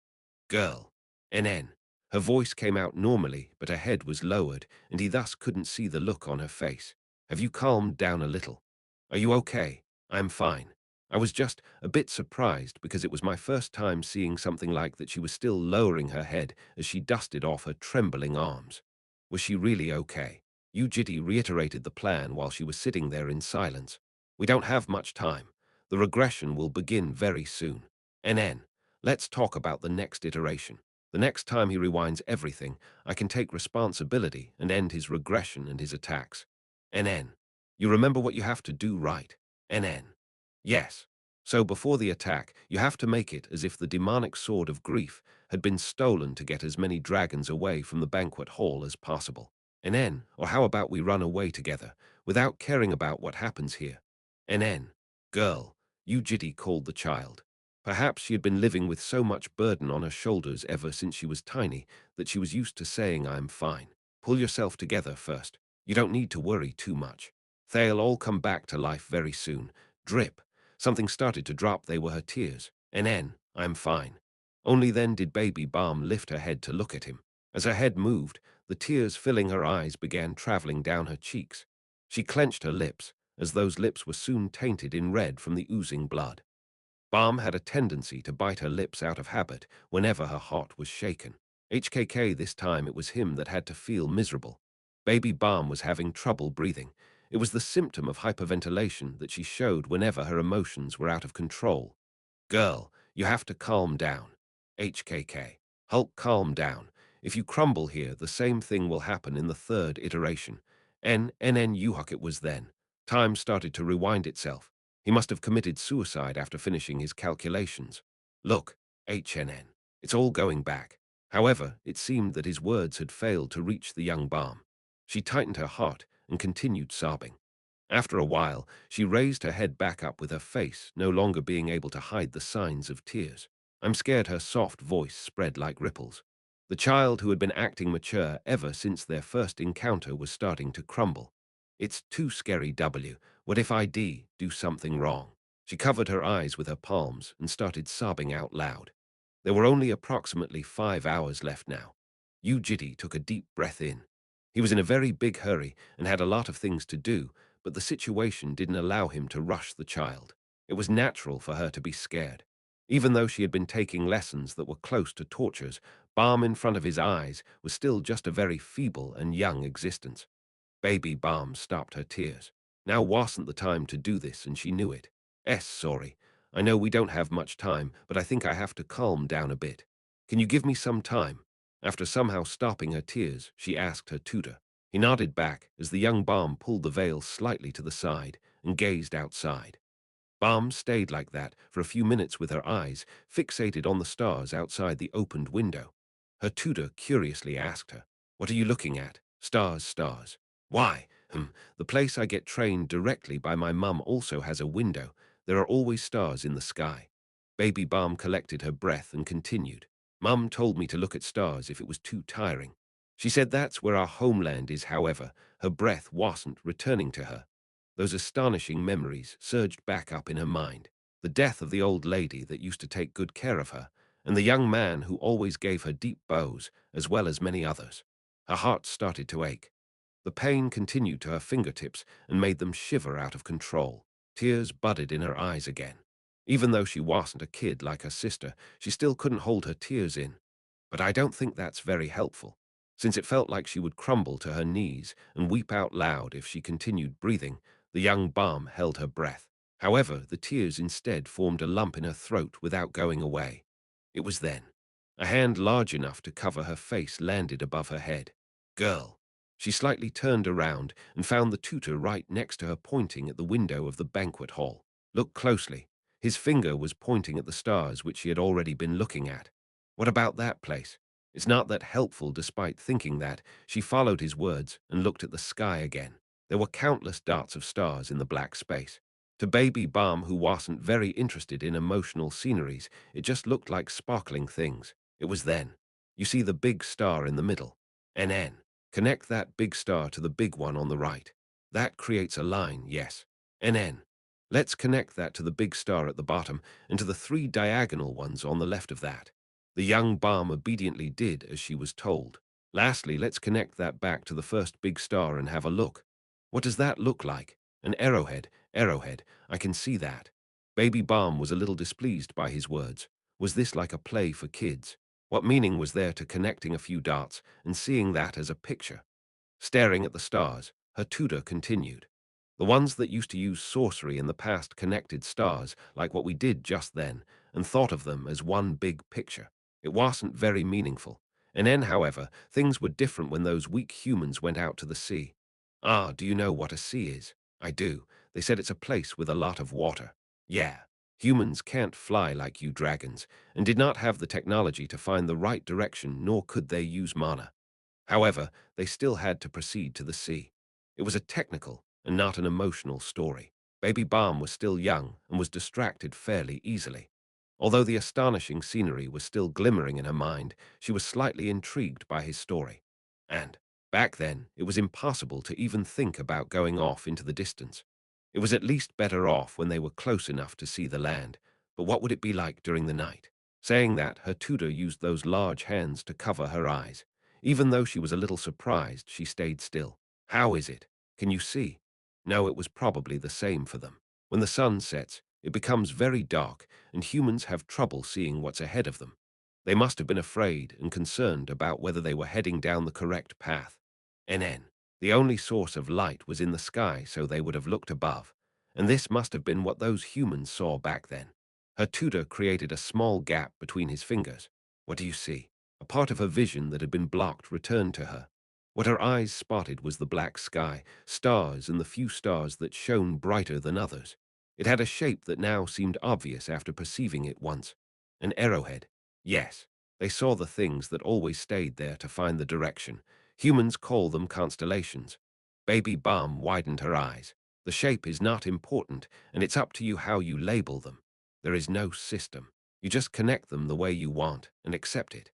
Girl. NN. Her voice came out normally, but her head was lowered, and he thus couldn't see the look on her face. Have you calmed down a little? Are you okay? I'm fine. I was just a bit surprised because it was my first time seeing something like that. She was still lowering her head as she dusted off her trembling arms. Was she really okay? Yu Jitae reiterated the plan while she was sitting there in silence. We don't have much time. The regression will begin very soon. NN. Let's talk about the next iteration. The next time he rewinds everything, I can take responsibility and end his regression and his attacks. NN. You remember what you have to do, right? NN. Yes. So before the attack, you have to make it as if the demonic sword of grief had been stolen to get as many dragons away from the banquet hall as possible. NN. Or how about we run away together, without caring about what happens here? NN. Girl. Yu Jitae called the child. Perhaps she had been living with so much burden on her shoulders ever since she was tiny that she was used to saying, I'm fine. Pull yourself together first. You don't need to worry too much. They'll all come back to life very soon. Drip. Something started to drop. They were her tears. NN. I'm fine. Only then did baby Balm lift her head to look at him. As her head moved, the tears filling her eyes began traveling down her cheeks. She clenched her lips, as those lips were soon tainted in red from the oozing blood. Balm had a tendency to bite her lips out of habit whenever her heart was shaken. HKK, this time it was him that had to feel miserable. Baby Balm was having trouble breathing. It was the symptom of hyperventilation that she showed whenever her emotions were out of control. Girl, you have to calm down. HKK. Hulk, calm down. If you crumble here, the same thing will happen in the third iteration. NNN Yuhuk it was then. Time started to rewind itself. He must have committed suicide after finishing his calculations. Look, HNN. It's all going back. However, it seemed that his words had failed to reach the young Balm. She tightened her heart and continued sobbing. After a while, she raised her head back up with her face no longer being able to hide the signs of tears. I'm scared. Her soft voice spread like ripples. The child who had been acting mature ever since their first encounter was starting to crumble. It's too scary, W. What if I do something wrong? She covered her eyes with her palms and started sobbing out loud. There were only approximately 5 hours left now. Yu Jitae took a deep breath in. He was in a very big hurry and had a lot of things to do, but the situation didn't allow him to rush the child. It was natural for her to be scared. Even though she had been taking lessons that were close to tortures, Balm in front of his eyes was still just a very feeble and young existence. Baby Balm stopped her tears. Now wasn't the time to do this, and she knew it. Sorry. I know we don't have much time, but I think I have to calm down a bit. Can you give me some time? After somehow stopping her tears, she asked her tutor. He nodded back as the young Balm pulled the veil slightly to the side and gazed outside. Balm stayed like that for a few minutes with her eyes fixated on the stars outside the opened window. Her tutor curiously asked her, "What are you looking at?" "Stars, stars." "Why?" The place I get trained directly by my mum also has a window. There are always stars in the sky." Baby Balm collected her breath and continued. "Mum told me to look at stars if it was too tiring. She said that's where our homeland is." However, her breath wasn't returning to her. Those astonishing memories surged back up in her mind. The death of the old lady that used to take good care of her, and the young man who always gave her deep bows, as well as many others. Her heart started to ache. The pain continued to her fingertips and made them shiver out of control. Tears budded in her eyes again. Even though she wasn't a kid like her sister, she still couldn't hold her tears in. But I don't think that's very helpful, since it felt like she would crumble to her knees and weep out loud if she continued breathing. The young Balm held her breath. However, the tears instead formed a lump in her throat without going away. It was then. A hand large enough to cover her face landed above her head. "Girl." She slightly turned around and found the tutor right next to her pointing at the window of the banquet hall. "Look closely." His finger was pointing at the stars which she had already been looking at. "What about that place?" It's not that helpful. Despite thinking that, she followed his words and looked at the sky again. There were countless dots of stars in the black space. To Baby Balm, who wasn't very interested in emotional sceneries, it just looked like sparkling things. It was then. You see the big star in the middle. NN. Connect that big star to the big one on the right. That creates a line, yes. NN. Let's connect that to the big star at the bottom and to the three diagonal ones on the left of that. The young Balm obediently did as she was told. Lastly, let's connect that back to the first big star and have a look. What does that look like? An arrowhead. Arrowhead. I can see that. Baby Balm was a little displeased by his words. Was this like a play for kids? What meaning was there to connecting a few dots and seeing that as a picture? Staring at the stars, her tutor continued. The ones that used to use sorcery in the past connected stars like what we did just then and thought of them as one big picture. It wasn't very meaningful. And then, however, things were different when those weak humans went out to the sea. "Ah, do you know what a sea is?" "I do. They said it's a place with a lot of water." "Yeah. Humans can't fly like you dragons, and did not have the technology to find the right direction, nor could they use mana. However, they still had to proceed to the sea. It was a technical and not an emotional story. Baby Balm was still young and was distracted fairly easily. Although the astonishing scenery was still glimmering in her mind, she was slightly intrigued by his story. And, back then, it was impossible to even think about going off into the distance. It was at least better off when they were close enough to see the land, but what would it be like during the night? Saying that, her tutor used those large hands to cover her eyes. Even though she was a little surprised, she stayed still. "How is it? Can you see?" No, it was probably the same for them. When the sun sets, it becomes very dark, and humans have trouble seeing what's ahead of them. They must have been afraid and concerned about whether they were heading down the correct path. NN. The only source of light was in the sky, so they would have looked above. And this must have been what those humans saw back then. Her tutor created a small gap between his fingers. "What do you see?" A part of her vision that had been blocked returned to her. What her eyes spotted was the black sky, stars, and the few stars that shone brighter than others. It had a shape that now seemed obvious after perceiving it once. An arrowhead. Yes, they saw the things that always stayed there to find the direction. Humans call them constellations. Baby Balm widened her eyes. The shape is not important, and it's up to you how you label them. There is no system. You just connect them the way you want and accept it.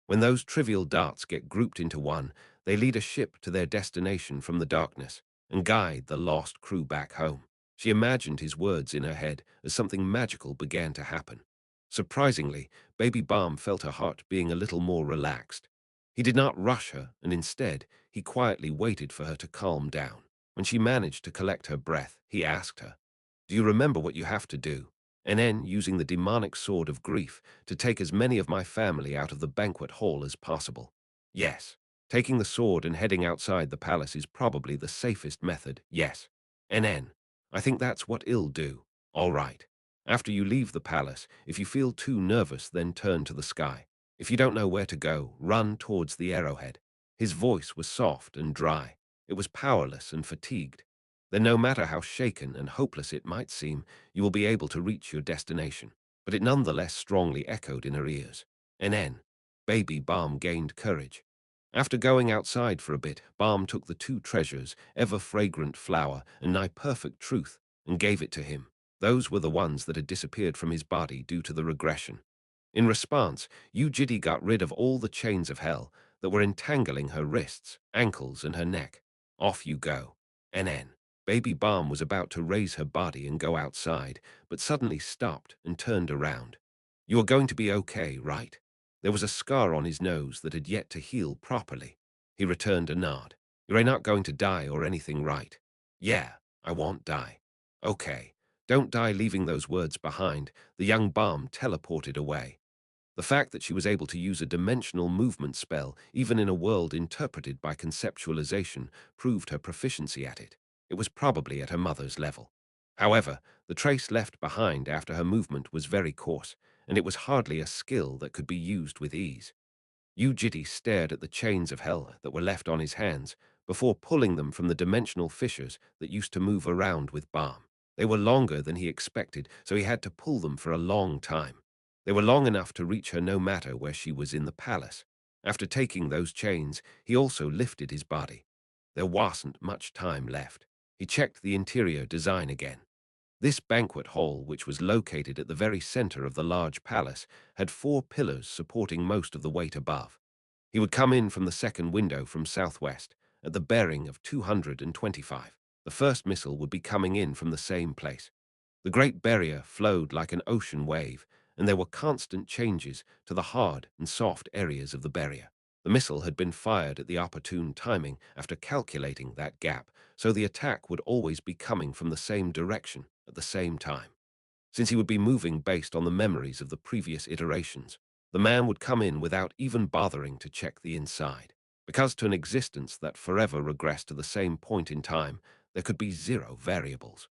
When those trivial dots get grouped into one, they lead a ship to their destination from the darkness, and guide the lost crew back home. She imagined his words in her head as something magical began to happen. Surprisingly, Baby Balm felt her heart being a little more relaxed. He did not rush her, and instead, he quietly waited for her to calm down. When she managed to collect her breath, he asked her, "Do you remember what you have to do?" And then, using the demonic sword of grief, to take as many of my family out of the banquet hall as possible. Yes. Taking the sword and heading outside the palace is probably the safest method, yes. NN. I think that's what I'll do. All right. After you leave the palace, if you feel too nervous, then turn to the sky. If you don't know where to go, run towards the arrowhead. His voice was soft and dry. It was powerless and fatigued. Then no matter how shaken and hopeless it might seem, you will be able to reach your destination. But it nonetheless strongly echoed in her ears. NN. Baby Balm gained courage. After going outside for a bit, Balm took the two treasures, ever-fragrant flower and nigh-perfect truth, and gave it to him. Those were the ones that had disappeared from his body due to the regression. In response, Yu Jitae got rid of all the chains of hell that were entangling her wrists, ankles, and her neck. Off you go. NN. Baby Balm was about to raise her body and go outside, but suddenly stopped and turned around. "You are going to be okay, right?" There was a scar on his nose that had yet to heal properly. He returned a nod. "You're not going to die or anything, right?" "Yeah, I won't die." "Okay. Don't die leaving those words behind." The young Balm teleported away. The fact that she was able to use a dimensional movement spell, even in a world interpreted by conceptualization, proved her proficiency at it. It was probably at her mother's level. However, the trace left behind after her movement was very coarse, and it was hardly a skill that could be used with ease. Yu Jitae stared at the chains of hell that were left on his hands before pulling them from the dimensional fissures that used to move around with Balm. They were longer than he expected, so he had to pull them for a long time. They were long enough to reach her no matter where she was in the palace. After taking those chains, he also lifted his body. There wasn't much time left. He checked the interior design again. This banquet hall, which was located at the very center of the large palace, had 4 pillars supporting most of the weight above. He would come in from the second window from southwest, at the bearing of 225. The first missile would be coming in from the same place. The Great Barrier flowed like an ocean wave, and there were constant changes to the hard and soft areas of the barrier. The missile had been fired at the opportune timing after calculating that gap, so the attack would always be coming from the same direction at the same time. Since he would be moving based on the memories of the previous iterations, the man would come in without even bothering to check the inside. Because to an existence that forever regressed to the same point in time, there could be 0 variables.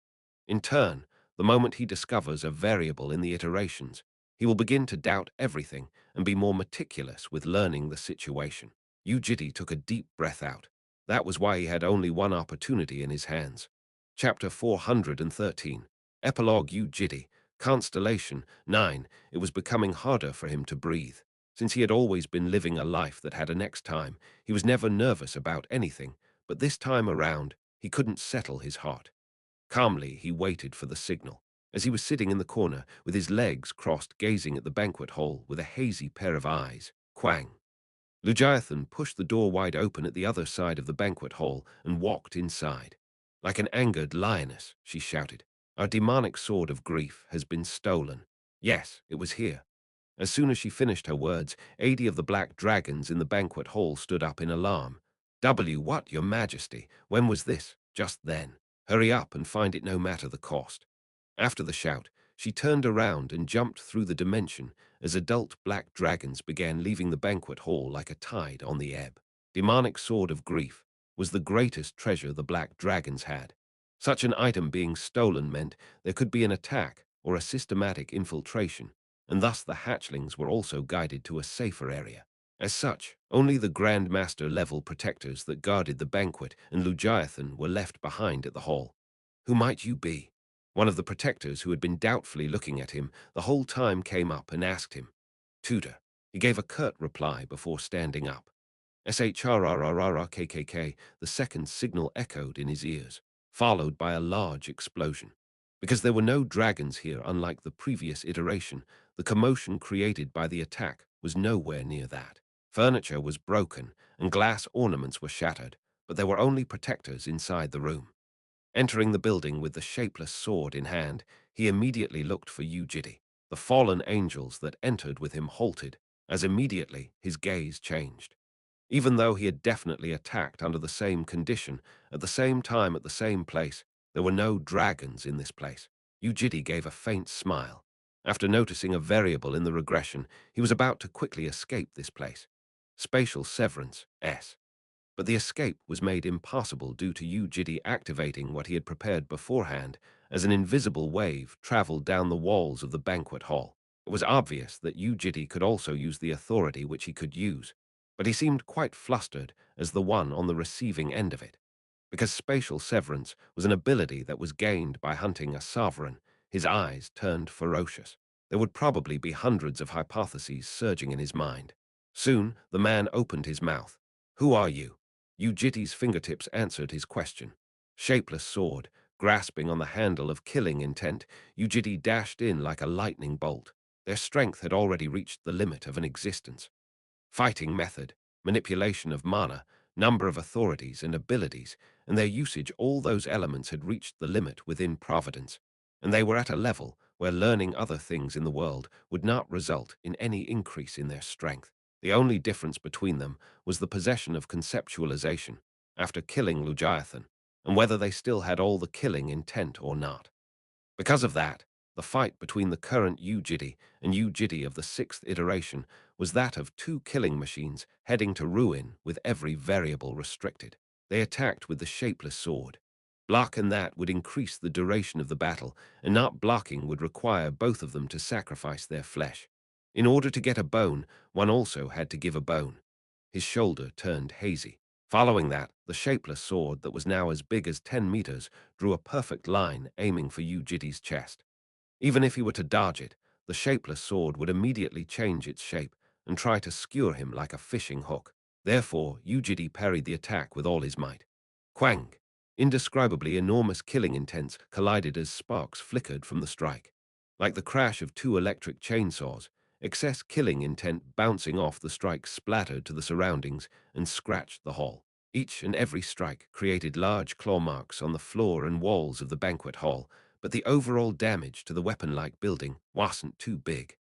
In turn, the moment he discovers a variable in the iterations, he will begin to doubt everything and be more meticulous with learning the situation. Yu Jitae took a deep breath out. That was why he had only one opportunity in his hands. Chapter 413. Epilogue. Yu Jitae. Constellation 9. It was becoming harder for him to breathe. Since he had always been living a life that had a next time, he was never nervous about anything, but this time around, he couldn't settle his heart. Calmly, he waited for the signal. As he was sitting in the corner, with his legs crossed, gazing at the banquet hall with a hazy pair of eyes, Quang. Lugiathan pushed the door wide open at the other side of the banquet hall and walked inside. Like an angered lioness, she shouted, "Our demonic sword of grief has been stolen." Yes, it was here. As soon as she finished her words, 80 of the black dragons in the banquet hall stood up in alarm. What, your majesty? When was this? Just then. Hurry up and find it no matter the cost. After the shout, she turned around and jumped through the dimension as adult black dragons began leaving the banquet hall like a tide on the ebb. Demonic sword of grief was the greatest treasure the black dragons had. Such an item being stolen meant there could be an attack or a systematic infiltration, and thus the hatchlings were also guided to a safer area. As such, only the Grand Master-level protectors that guarded the banquet and Lugiathan were left behind at the hall. "Who might you be?" One of the protectors, who had been doubtfully looking at him the whole time, came up and asked him. "Tutor." He gave a curt reply before standing up. "SHRRRRKKK." The second signal echoed in his ears, followed by a large explosion. Because there were no dragons here, unlike the previous iteration, the commotion created by the attack was nowhere near that. Furniture was broken, and glass ornaments were shattered, but there were only protectors inside the room. Entering the building with the shapeless sword in hand, he immediately looked for Yu Jitae. The fallen angels that entered with him halted, as immediately his gaze changed. Even though he had definitely attacked under the same condition, at the same time at the same place, there were no dragons in this place. Yu Jitae gave a faint smile. After noticing a variable in the regression, he was about to quickly escape this place. Spatial severance, S. But the escape was made impossible due to Yu Jitae activating what he had prepared beforehand as an invisible wave traveled down the walls of the banquet hall. It was obvious that Yu Jitae could also use the authority which he could use, but he seemed quite flustered as the one on the receiving end of it. Because spatial severance was an ability that was gained by hunting a sovereign, his eyes turned ferocious. There would probably be hundreds of hypotheses surging in his mind. Soon, the man opened his mouth. "Who are you?" Yu Jitae's fingertips answered his question. Shapeless sword, grasping on the handle of killing intent, Yu Jitae dashed in like a lightning bolt. Their strength had already reached the limit of an existence. Fighting method, manipulation of mana, number of authorities and abilities, and their usage, all those elements had reached the limit within Providence, and they were at a level where learning other things in the world would not result in any increase in their strength. The only difference between them was the possession of conceptualization after killing Lugiathan, and whether they still had all the killing intent or not. Because of that, the fight between the current Yu Jitae and Yu Jitae of the sixth iteration was that of two killing machines heading to ruin with every variable restricted. They attacked with the shapeless sword. Block and that would increase the duration of the battle, and not blocking would require both of them to sacrifice their flesh. In order to get a bone, one also had to give a bone. His shoulder turned hazy. Following that, the shapeless sword that was now as big as 10 meters drew a perfect line aiming for Yu Jitae's chest. Even if he were to dodge it, the shapeless sword would immediately change its shape and try to skewer him like a fishing hook. Therefore, Yu Jitae parried the attack with all his might. Quang! Indescribably enormous killing intents collided as sparks flickered from the strike. Like the crash of two electric chainsaws, excess killing intent bouncing off the strike splattered to the surroundings and scratched the hall. Each and every strike created large claw marks on the floor and walls of the banquet hall, but the overall damage to the weapon-like building wasn't too big.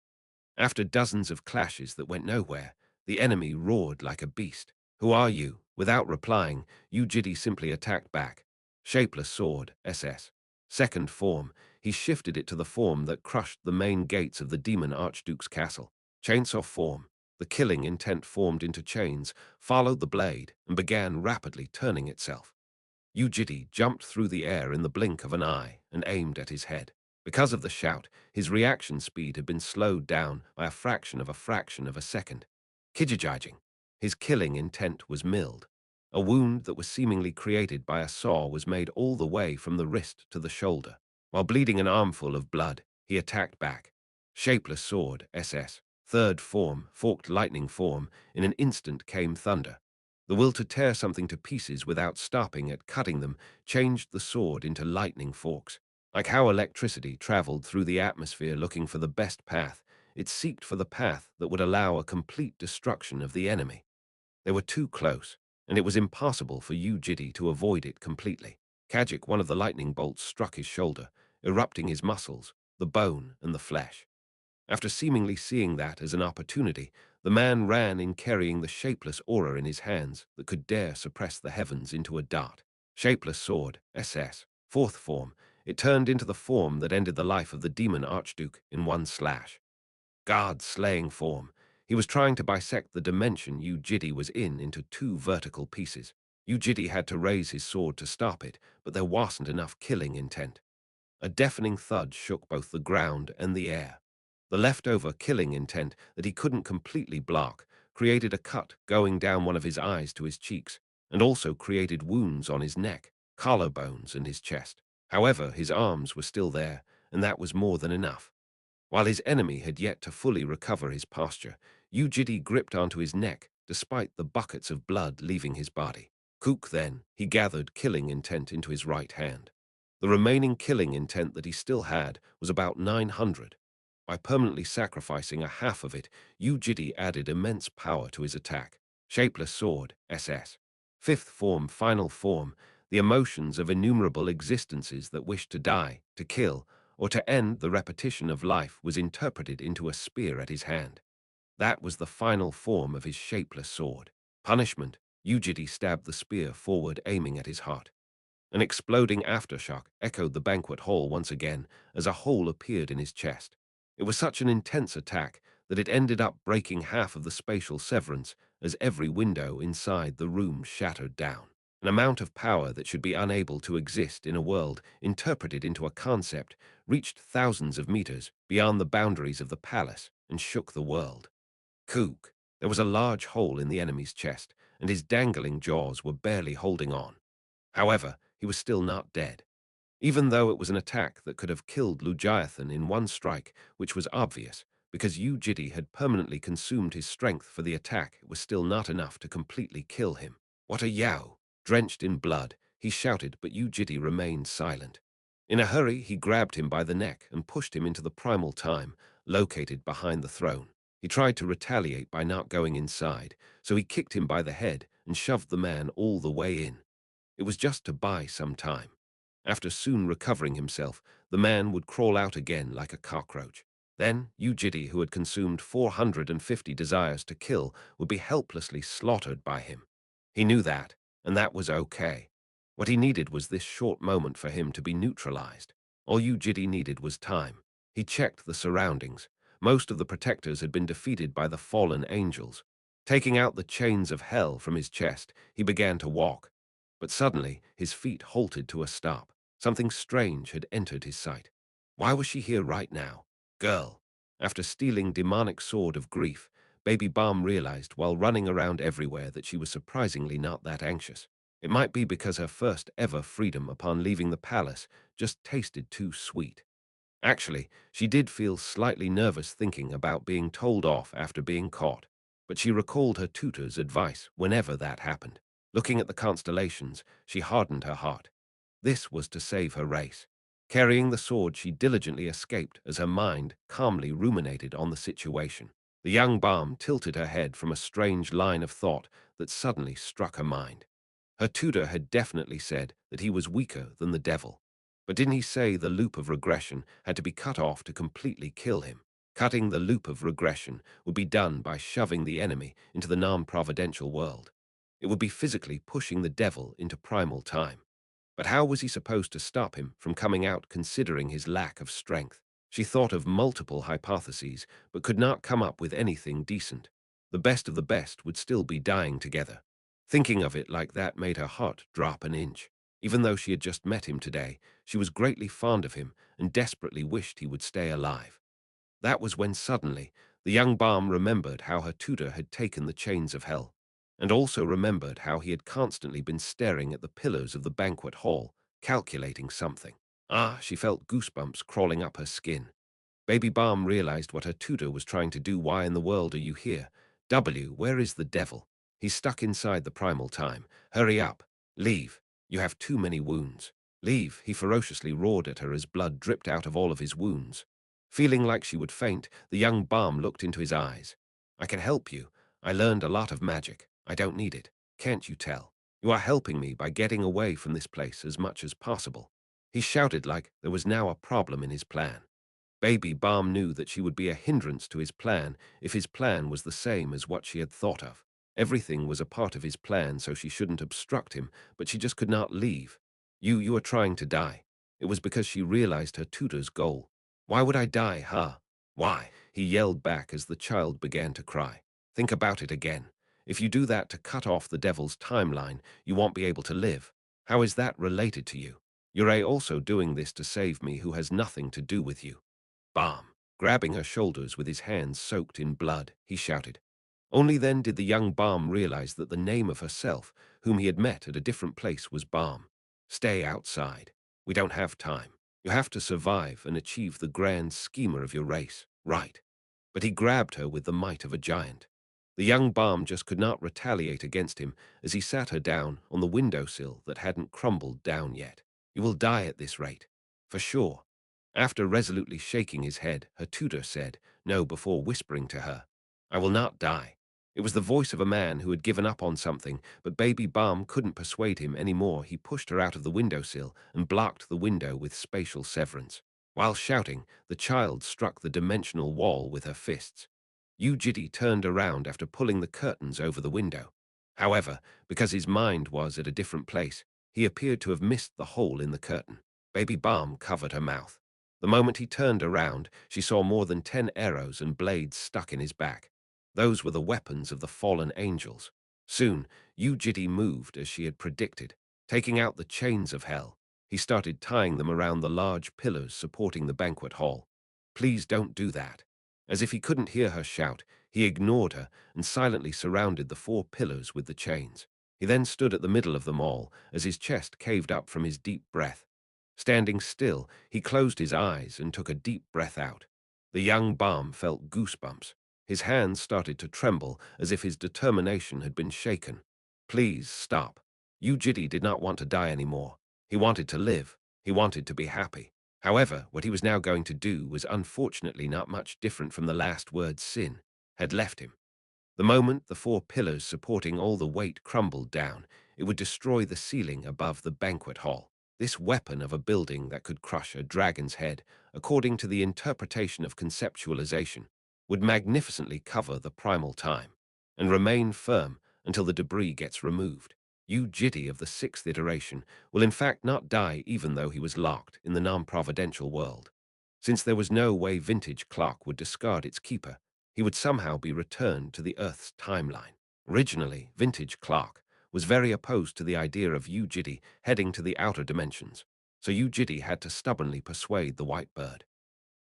After dozens of clashes that went nowhere, the enemy roared like a beast. "Who are you?" Without replying, Yu Jitae simply attacked back. Shapeless sword, SS. Second form, he shifted it to the form that crushed the main gates of the demon archduke's castle. Chainsaw form, the killing intent formed into chains, followed the blade and began rapidly turning itself. Yu Jitae jumped through the air in the blink of an eye and aimed at his head. Because of the shout, his reaction speed had been slowed down by a fraction of a second. Kijijijing. His killing intent was milled. A wound that was seemingly created by a saw was made all the way from the wrist to the shoulder. While bleeding an armful of blood, he attacked back. Shapeless sword, SS. Third form, forked lightning form, in an instant came thunder. The will to tear something to pieces without stopping at cutting them changed the sword into lightning forks. Like how electricity traveled through the atmosphere looking for the best path, it seeked for the path that would allow a complete destruction of the enemy. They were too close, and it was impossible for Yu Jitae to avoid it completely. Kajik, one of the lightning bolts, struck his shoulder, erupting his muscles, the bone, and the flesh. After seemingly seeing that as an opportunity, the man ran in carrying the shapeless aura in his hands that could dare suppress the heavens into a dart. Shapeless sword, SS. Fourth form, it turned into the form that ended the life of the demon archduke in one slash. God-slaying form. He was trying to bisect the dimension Yu Jitae was in into two vertical pieces. Yu Jitae had to raise his sword to stop it, but there wasn't enough killing intent. A deafening thud shook both the ground and the air. The leftover killing intent that he couldn't completely block created a cut going down one of his eyes to his cheeks, and also created wounds on his neck, collarbones, and his chest. However, his arms were still there, and that was more than enough. While his enemy had yet to fully recover his posture, Yu Jitae gripped onto his neck despite the buckets of blood leaving his body. Kook then, he gathered killing intent into his right hand. The remaining killing intent that he still had was about 900. By permanently sacrificing a half of it, Yu Jitae added immense power to his attack. Shapeless sword, SS. Fifth form, final form, the emotions of innumerable existences that wished to die, to kill, or to end the repetition of life was interpreted into a spear at his hand. That was the final form of his shapeless sword. Punishment. Yu Jitae stabbed the spear forward, aiming at his heart. An exploding aftershock echoed the banquet hall once again as a hole appeared in his chest. It was such an intense attack that it ended up breaking half of the spatial severance as every window inside the room shattered down. An amount of power that should be unable to exist in a world interpreted into a concept reached thousands of meters beyond the boundaries of the palace and shook the world. Kook! There was a large hole in the enemy's chest, and his dangling jaws were barely holding on. However, he was still not dead. Even though it was an attack that could have killed Yu Jitae in one strike, which was obvious, because Yu Jitae had permanently consumed his strength for the attack, it was still not enough to completely kill him. What a yow! Drenched in blood, he shouted, but Yu Jitae remained silent. In a hurry, he grabbed him by the neck and pushed him into the primal time, located behind the throne. He tried to retaliate by not going inside, so he kicked him by the head and shoved the man all the way in. It was just to buy some time. After soon recovering himself, the man would crawl out again like a cockroach. Then, Yu Jitae, who had consumed 450 desires to kill, would be helplessly slaughtered by him. He knew that, and that was okay. What he needed was this short moment for him to be neutralized. All Yu Jitae needed was time. He checked the surroundings. Most of the protectors had been defeated by the fallen angels. Taking out the chains of hell from his chest, he began to walk. But suddenly, his feet halted to a stop. Something strange had entered his sight. Why was she here right now? Girl. After stealing demonic sword of grief, Baby Bomb realized while running around everywhere that she was surprisingly not that anxious. It might be because her first ever freedom upon leaving the palace just tasted too sweet. Actually, she did feel slightly nervous thinking about being told off after being caught, but she recalled her tutor's advice whenever that happened. Looking at the constellations, she hardened her heart. This was to save her race. Carrying the sword, she diligently escaped as her mind calmly ruminated on the situation. The young Balm tilted her head from a strange line of thought that suddenly struck her mind. Her tutor had definitely said that he was weaker than the devil. But didn't he say the loop of regression had to be cut off to completely kill him? Cutting the loop of regression would be done by shoving the enemy into the non-providential world. It would be physically pushing the devil into primal time. But how was he supposed to stop him from coming out considering his lack of strength? She thought of multiple hypotheses, but could not come up with anything decent. The best of the best would still be dying together. Thinking of it like that made her heart drop an inch. Even though she had just met him today, she was greatly fond of him and desperately wished he would stay alive. That was when suddenly the young Balm remembered how her tutor had taken the chains of hell, and also remembered how he had constantly been staring at the pillars of the banquet hall, calculating something. Ah, she felt goosebumps crawling up her skin. Baby Balm realized what her tutor was trying to do. Why in the world are you here? Where is the devil? He's stuck inside the primal time. Hurry up. Leave. You have too many wounds. Leave, he ferociously roared at her as blood dripped out of all of his wounds. Feeling like she would faint, the young Balm looked into his eyes. I can help you. I learned a lot of magic. I don't need it. Can't you tell? You are helping me by getting away from this place as much as possible. He shouted like there was now a problem in his plan. Baby Balm knew that she would be a hindrance to his plan if his plan was the same as what she had thought of. Everything was a part of his plan, so she shouldn't obstruct him, but she just could not leave. You are trying to die. It was because she realized her tutor's goal. Why would I die, huh? Why? He yelled back as the child began to cry. Think about it again. If you do that to cut off the devil's timeline, you won't be able to live. How is that related to you? You're also doing this to save me, who has nothing to do with you. Balm. Grabbing her shoulders with his hands soaked in blood, he shouted. Only then did the young Balm realize that the name of herself, whom he had met at a different place, was Balm. Stay outside. We don't have time. You have to survive and achieve the grand schema of your race, right? But he grabbed her with the might of a giant. The young Balm just could not retaliate against him as he sat her down on the windowsill that hadn't crumbled down yet. You will die at this rate. For sure. After resolutely shaking his head, her tutor said, no, before whispering to her, I will not die. It was the voice of a man who had given up on something, but Baby Balm couldn't persuade him anymore. He pushed her out of the windowsill and blocked the window with spatial severance. While shouting, the child struck the dimensional wall with her fists. Yu Jitae turned around after pulling the curtains over the window. However, because his mind was at a different place, he appeared to have missed the hole in the curtain. Baby Balm covered her mouth. The moment he turned around, she saw more than 10 arrows and blades stuck in his back. Those were the weapons of the fallen angels. Soon, Yu Jitae moved as she had predicted, taking out the chains of hell. He started tying them around the large pillars supporting the banquet hall. Please don't do that. As if he couldn't hear her shout, he ignored her and silently surrounded the 4 pillars with the chains. He then stood at the middle of them all as his chest caved up from his deep breath. Standing still, he closed his eyes and took a deep breath out. The young Balm felt goosebumps. His hands started to tremble as if his determination had been shaken. Please stop. Yu Jitae did not want to die anymore. He wanted to live. He wanted to be happy. However, what he was now going to do was unfortunately not much different from the last word sin had left him. The moment the 4 pillars supporting all the weight crumbled down, it would destroy the ceiling above the banquet hall. This weapon of a building that could crush a dragon's head, according to the interpretation of conceptualization, would magnificently cover the primal time and remain firm until the debris gets removed. Yu Jitae of the 6th iteration will in fact not die even though he was locked in the non-providential world. Since there was no way Vintage Clock would discard its keeper, he would somehow be returned to the Earth's timeline. Originally, Vintage Clock was very opposed to the idea of Yu Jitae heading to the outer dimensions, so Yu Jitae had to stubbornly persuade the White Bird.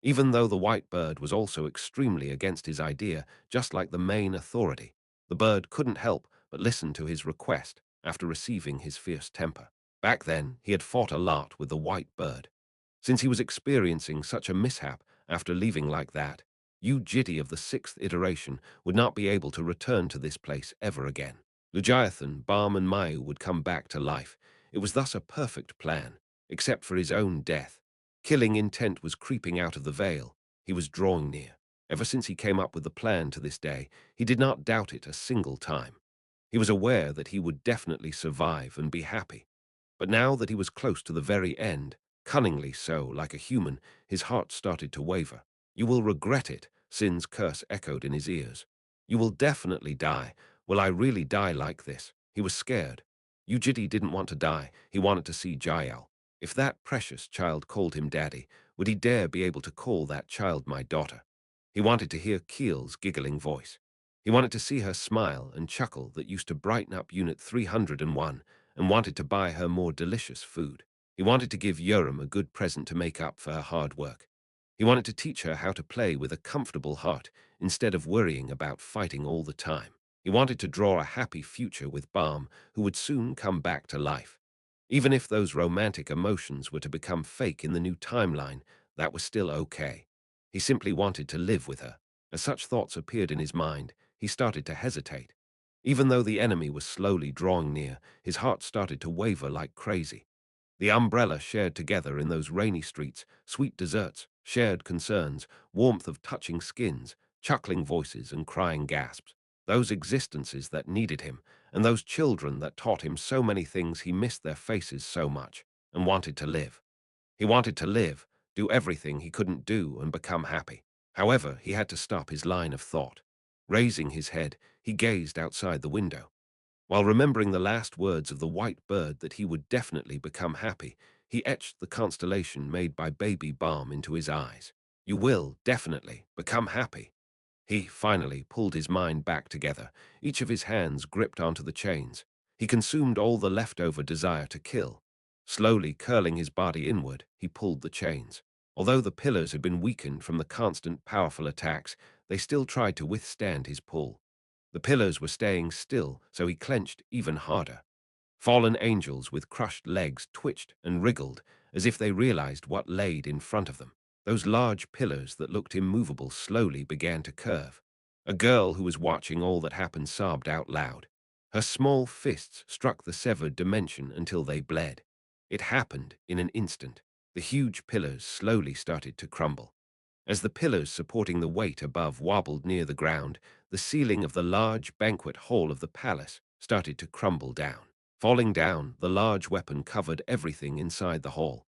Even though the White Bird was also extremely against his idea, just like the main authority, the bird couldn't help but listen to his request after receiving his fierce temper. Back then, he had fought a lot with the White Bird. Since he was experiencing such a mishap after leaving like that, Yu Jitae of the 6th iteration would not be able to return to this place ever again. Lugiathan, Balm, and Mayu would come back to life. It was thus a perfect plan, except for his own death. Killing intent was creeping out of the veil. He was drawing near. Ever since he came up with the plan to this day, he did not doubt it a single time. He was aware that he would definitely survive and be happy. But now that he was close to the very end, cunningly so, like a human, his heart started to waver. You will regret it, Sin's curse echoed in his ears. You will definitely die. Will I really die like this? He was scared. Yu Jitae didn't want to die. He wanted to see Jael. If that precious child called him daddy, would he dare be able to call that child my daughter? He wanted to hear Keel's giggling voice. He wanted to see her smile and chuckle that used to brighten up Unit 301 and wanted to buy her more delicious food. He wanted to give Yoram a good present to make up for her hard work. He wanted to teach her how to play with a comfortable heart instead of worrying about fighting all the time. He wanted to draw a happy future with Balm, who would soon come back to life. Even if those romantic emotions were to become fake in the new timeline, that was still okay. He simply wanted to live with her. As such thoughts appeared in his mind, he started to hesitate. Even though the enemy was slowly drawing near, his heart started to waver like crazy. The umbrella shared together in those rainy streets, sweet desserts, shared concerns, warmth of touching skins, chuckling voices and crying gasps. Those existences that needed him, and those children that taught him so many things he missed their faces so much, and wanted to live. He wanted to live, do everything he couldn't do and become happy. However, he had to stop his line of thought. Raising his head, he gazed outside the window. While remembering the last words of the White Bird that he would definitely become happy, he etched the constellation made by Baby Balm into his eyes. You will, definitely, become happy. He finally pulled his mind back together. Each of his hands gripped onto the chains. He consumed all the leftover desire to kill. Slowly curling his body inward, he pulled the chains. Although the pillars had been weakened from the constant powerful attacks, they still tried to withstand his pull. The pillars were staying still, so he clenched even harder. Fallen angels with crushed legs twitched and wriggled as if they realized what laid in front of them. Those large pillars that looked immovable slowly began to curve. A girl who was watching all that happened sobbed out loud. Her small fists struck the severed dimension until they bled. It happened in an instant. The huge pillars slowly started to crumble. As the pillars supporting the weight above wobbled near the ground, the ceiling of the large banquet hall of the palace started to crumble down. Falling down, the large weapon covered everything inside the hall.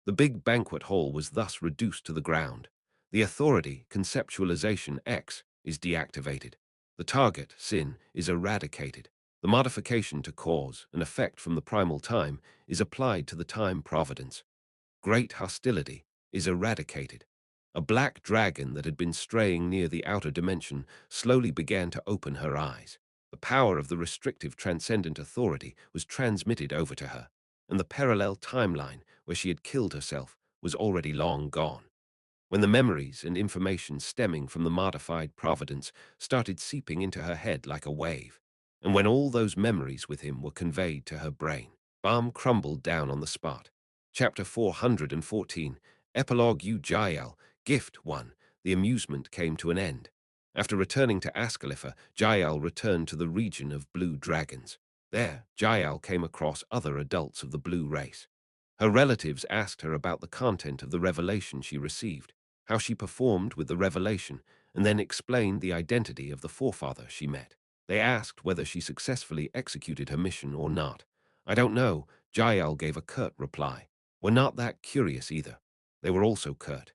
The big banquet hall was thus reduced to the ground. The authority, conceptualization X, is deactivated. The target, sin, is eradicated. The modification to cause, an effect from the primal time, is applied to the time providence. Great hostility is eradicated. A black dragon that had been straying near the outer dimension slowly began to open her eyes. The power of the restrictive transcendent authority was transmitted over to her, and the parallel timeline where she had killed herself was already long gone. When the memories and information stemming from the modified providence started seeping into her head like a wave, and when all those memories with him were conveyed to her brain, Balm crumbled down on the spot. Chapter 414, Epilogue Yu Jitae, Gift 1. The amusement came to an end. After returning to Ascalipha, Jael returned to the region of blue dragons. There, Jael came across other adults of the blue race. Her relatives asked her about the content of the revelation she received, how she performed with the revelation, and then explained the identity of the forefather she met. They asked whether she successfully executed her mission or not. I don't know, Jael gave a curt reply. We're not that curious either. They were also curt.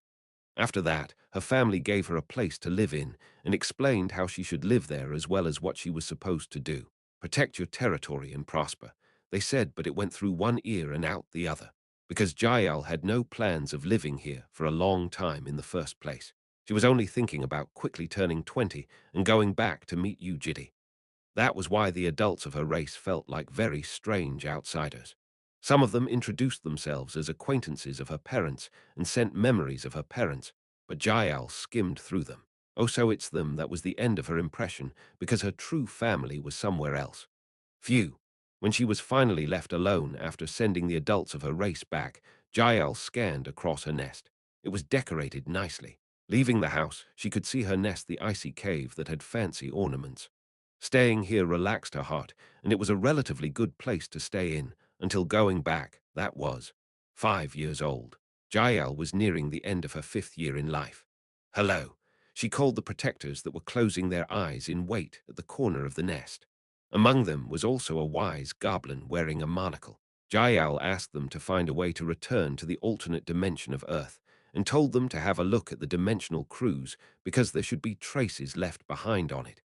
After that, her family gave her a place to live in and explained how she should live there as well as what she was supposed to do. Protect your territory and prosper. They said, but it went through one ear and out the other, because Jael had no plans of living here for a long time in the first place. She was only thinking about quickly turning 20 and going back to meet Yu Jitae. That was why the adults of her race felt like very strange outsiders. Some of them introduced themselves as acquaintances of her parents and sent memories of her parents, but Jael skimmed through them. Oh, so it's them that was the end of her impression, because her true family was somewhere else. Phew. When she was finally left alone after sending the adults of her race back, Jael scanned across her nest. It was decorated nicely. Leaving the house, she could see her nest, the icy cave that had fancy ornaments. Staying here relaxed her heart, and it was a relatively good place to stay in, until going back, that was 5 years old. Jael was nearing the end of her 5th year in life. Hello. She called the protectors that were closing their eyes in wait at the corner of the nest. Among them was also a wise goblin wearing a monocle. Jael asked them to find a way to return to the alternate dimension of Earth, and told them to have a look at the dimensional cruise because there should be traces left behind on it.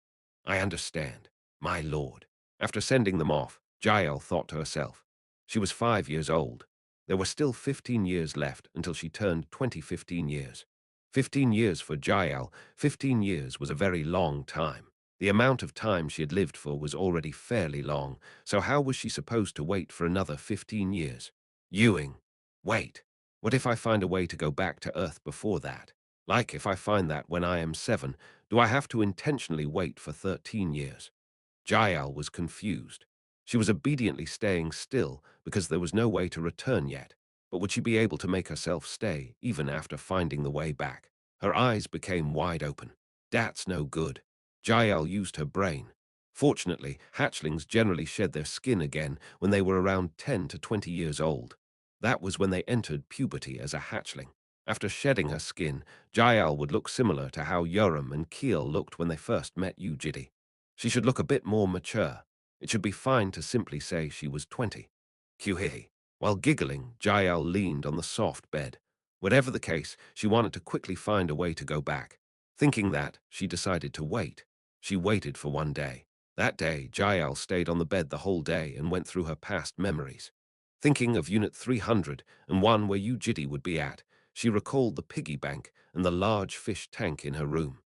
I understand, my lord. After sending them off, Jael thought to herself. She was 5 years old. There were still 15 years left until she turned 15 years. 15 years for Jael, 15 years was a very long time. The amount of time she had lived for was already fairly long, so how was she supposed to wait for another 15 years? Ewing, wait. What if I find a way to go back to Earth before that? Like if I find that when I am 7, do I have to intentionally wait for 13 years? Jael was confused. She was obediently staying still because there was no way to return yet, but would she be able to make herself stay even after finding the way back? Her eyes became wide open. That's no good. Jael used her brain. Fortunately, hatchlings generally shed their skin again when they were around 10 to 20 years old. That was when they entered puberty as a hatchling. After shedding her skin, Jael would look similar to how Yoram and Keel looked when they first met Yu Jitae. She should look a bit more mature. It should be fine to simply say she was 20. Qhihi. While giggling, Jael leaned on the soft bed. Whatever the case, she wanted to quickly find a way to go back. Thinking that, she decided to wait. She waited for one day. That day, Jael stayed on the bed the whole day and went through her past memories. Thinking of Unit 300 and one where Yu Jitae would be at, she recalled the piggy bank and the large fish tank in her room.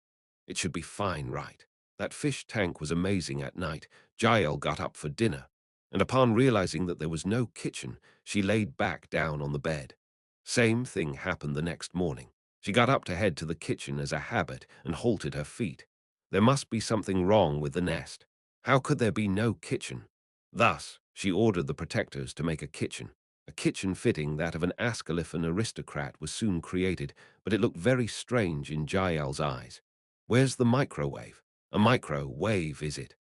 It should be fine, right? That fish tank was amazing at night. Jael got up for dinner, and upon realizing that there was no kitchen, she laid back down on the bed. Same thing happened the next morning. She got up to head to the kitchen as a habit and halted her feet. There must be something wrong with the nest. How could there be no kitchen? Thus, she ordered the protectors to make a kitchen. A kitchen fitting that of an Ascaliphan aristocrat was soon created, but it looked very strange in Jael's eyes. Where's the microwave? A microwave, is it?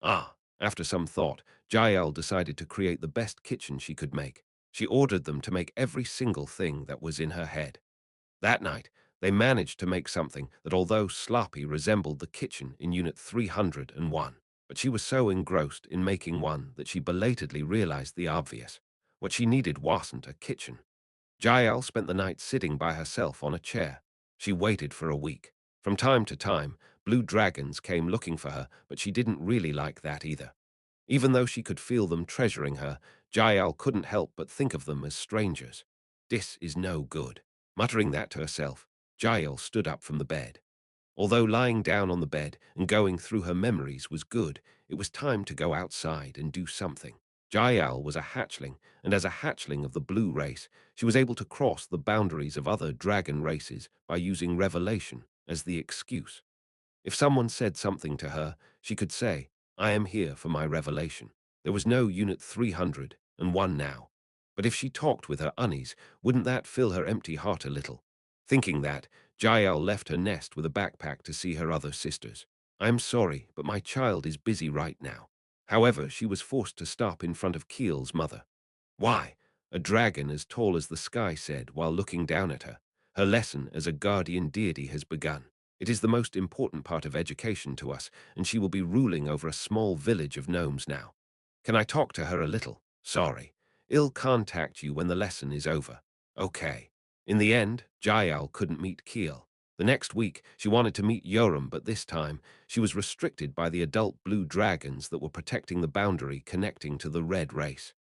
Ah, after some thought, Jael decided to create the best kitchen she could make. She ordered them to make every single thing that was in her head. That night, They managed to make something that, although sloppy, resembled the kitchen in Unit 301. But she was so engrossed in making one that she belatedly realized the obvious. What she needed wasn't a kitchen. Jael spent the night sitting by herself on a chair. She waited for a week. From time to time, blue dragons came looking for her, but she didn't really like that either. Even though she could feel them treasuring her, Jael couldn't help but think of them as strangers. This is no good. Muttering that to herself, Jael stood up from the bed. Although lying down on the bed and going through her memories was good, it was time to go outside and do something. Jael was a hatchling, and as a hatchling of the blue race, she was able to cross the boundaries of other dragon races by using revelation as the excuse. If someone said something to her, she could say, "I am here for my revelation." There was no Unit 301 now. But if she talked with her unnies, wouldn't that fill her empty heart a little? Thinking that, Jael left her nest with a backpack to see her other sisters. "I am sorry, but my child is busy right now." However, she was forced to stop in front of Keel's mother. "Why?" A dragon as tall as the sky said while looking down at her. "Her lesson as a guardian deity has begun. It is the most important part of education to us, and she will be ruling over a small village of gnomes now. Can I talk to her a little? Sorry. I'll contact you when the lesson is over." Okay. In the end, Jael couldn't meet Keel. The next week, she wanted to meet Yoram, but this time, she was restricted by the adult blue dragons that were protecting the boundary connecting to the red race.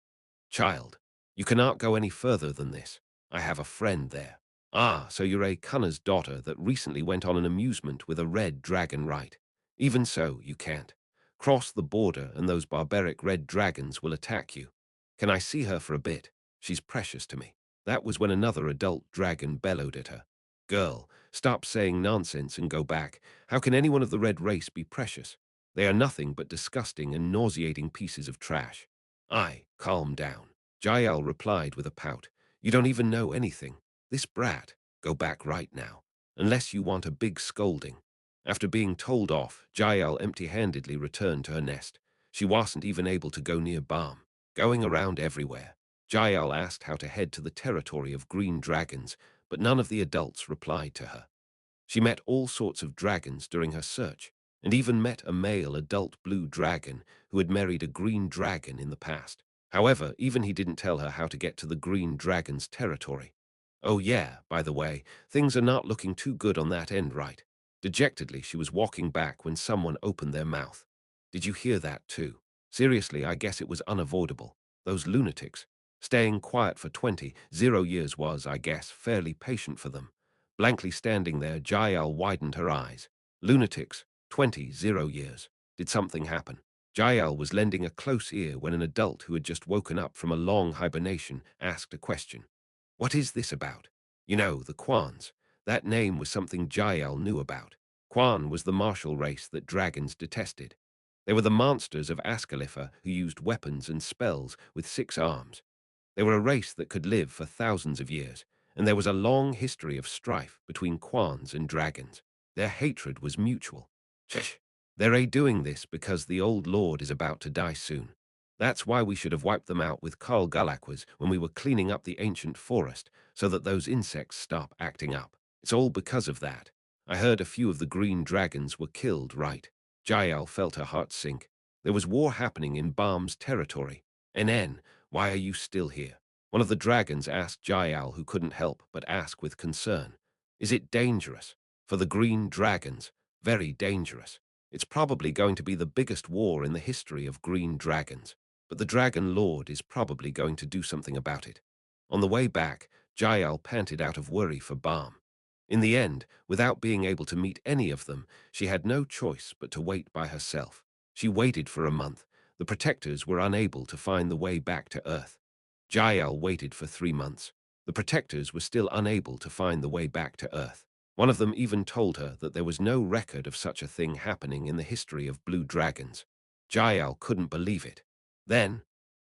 "Child, you cannot go any further than this. I have a friend there." "Ah, so you're a Cunna's daughter that recently went on an amusement with a red dragon, right? Even so, you can't. Cross the border and those barbaric red dragons will attack you. Can I see her for a bit? She's precious to me." That was when another adult dragon bellowed at her. "Girl, stop saying nonsense and go back. How can anyone of the red race be precious? They are nothing but disgusting and nauseating pieces of trash." Calm down." Jael replied with a pout. "You don't even know anything. This brat, go back right now, unless you want a big scolding." After being told off, Jael empty-handedly returned to her nest. She wasn't even able to go near Balm, going around everywhere. Jael asked how to head to the territory of green dragons, but none of the adults replied to her. She met all sorts of dragons during her search, and even met a male adult blue dragon who had married a green dragon in the past. However, even he didn't tell her how to get to the green dragon's territory. "Oh yeah, by the way, things are not looking too good on that end, right?" Dejectedly, she was walking back when someone opened their mouth. "Did you hear that too? Seriously, I guess it was unavoidable. Those lunatics. Staying quiet for 20 years was, I guess, fairly patient for them." Blankly standing there, Jael widened her eyes. "Lunatics, 20 years. Did something happen?" Jael was lending a close ear when an adult who had just woken up from a long hibernation asked a question. "What is this about?" "You know, the Quans." That name was something Jael knew about. Quan was the martial race that dragons detested. They were the monsters of Ascalifa who used weapons and spells with 6 arms. They were a race that could live for thousands of years, and there was a long history of strife between Quans and dragons. Their hatred was mutual. Shush! They're doing this because the old lord is about to die soon. That's why we should have wiped them out with Carl Galacquas when we were cleaning up the ancient forest, so that those insects stop acting up. It's all because of that. I heard a few of the green dragons were killed, right?" Jael felt her heart sink. There was war happening in Balm's territory. "NN, why are you still here?" One of the dragons asked Jael, who couldn't help but ask with concern. "Is it dangerous?" "For the green dragons, very dangerous. It's probably going to be the biggest war in the history of green dragons. But the Dragon Lord is probably going to do something about it." On the way back, Jael panted out of worry for Balm. In the end, without being able to meet any of them, she had no choice but to wait by herself. She waited for a month. The protectors were unable to find the way back to Earth. Jael waited for 3 months. The protectors were still unable to find the way back to Earth. One of them even told her that there was no record of such a thing happening in the history of blue dragons. Jael couldn't believe it. Then,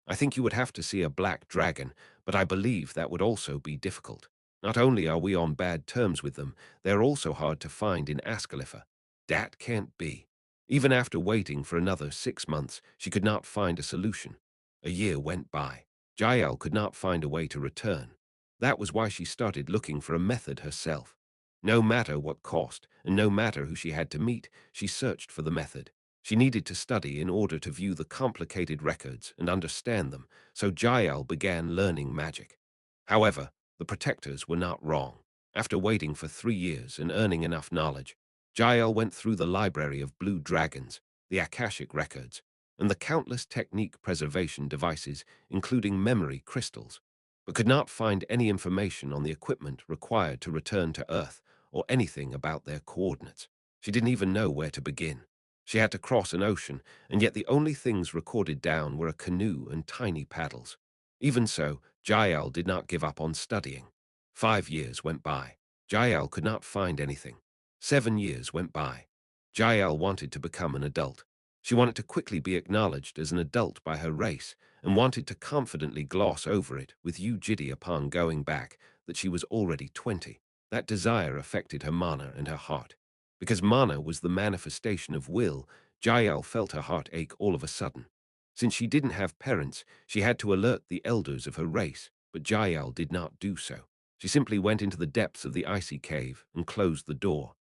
"I think you would have to see a black dragon, but I believe that would also be difficult. Not only are we on bad terms with them, they're also hard to find in Ascalifa." "That can't be." Even after waiting for another 6 months, she could not find a solution. A year went by. Jael could not find a way to return. That was why she started looking for a method herself. No matter what cost, and no matter who she had to meet, she searched for the method. She needed to study in order to view the complicated records and understand them, so Jael began learning magic. However, the protectors were not wrong. After waiting for 3 years and earning enough knowledge, Jael went through the library of blue dragons, the Akashic records, and the countless technique preservation devices, including memory crystals, but could not find any information on the equipment required to return to Earth or anything about their coordinates. She didn't even know where to begin. She had to cross an ocean, and yet the only things recorded down were a canoe and tiny paddles. Even so, Jael did not give up on studying. 5 years went by. Jael could not find anything. 7 years went by. Jael wanted to become an adult. She wanted to quickly be acknowledged as an adult by her race, and wanted to confidently gloss over it with Yu Jitae upon going back that she was already 20. That desire affected her mana and her heart. Because mana was the manifestation of will, Jael felt her heart ache all of a sudden. Since she didn't have parents, she had to alert the elders of her race, but Jael did not do so. She simply went into the depths of the icy cave and closed the door.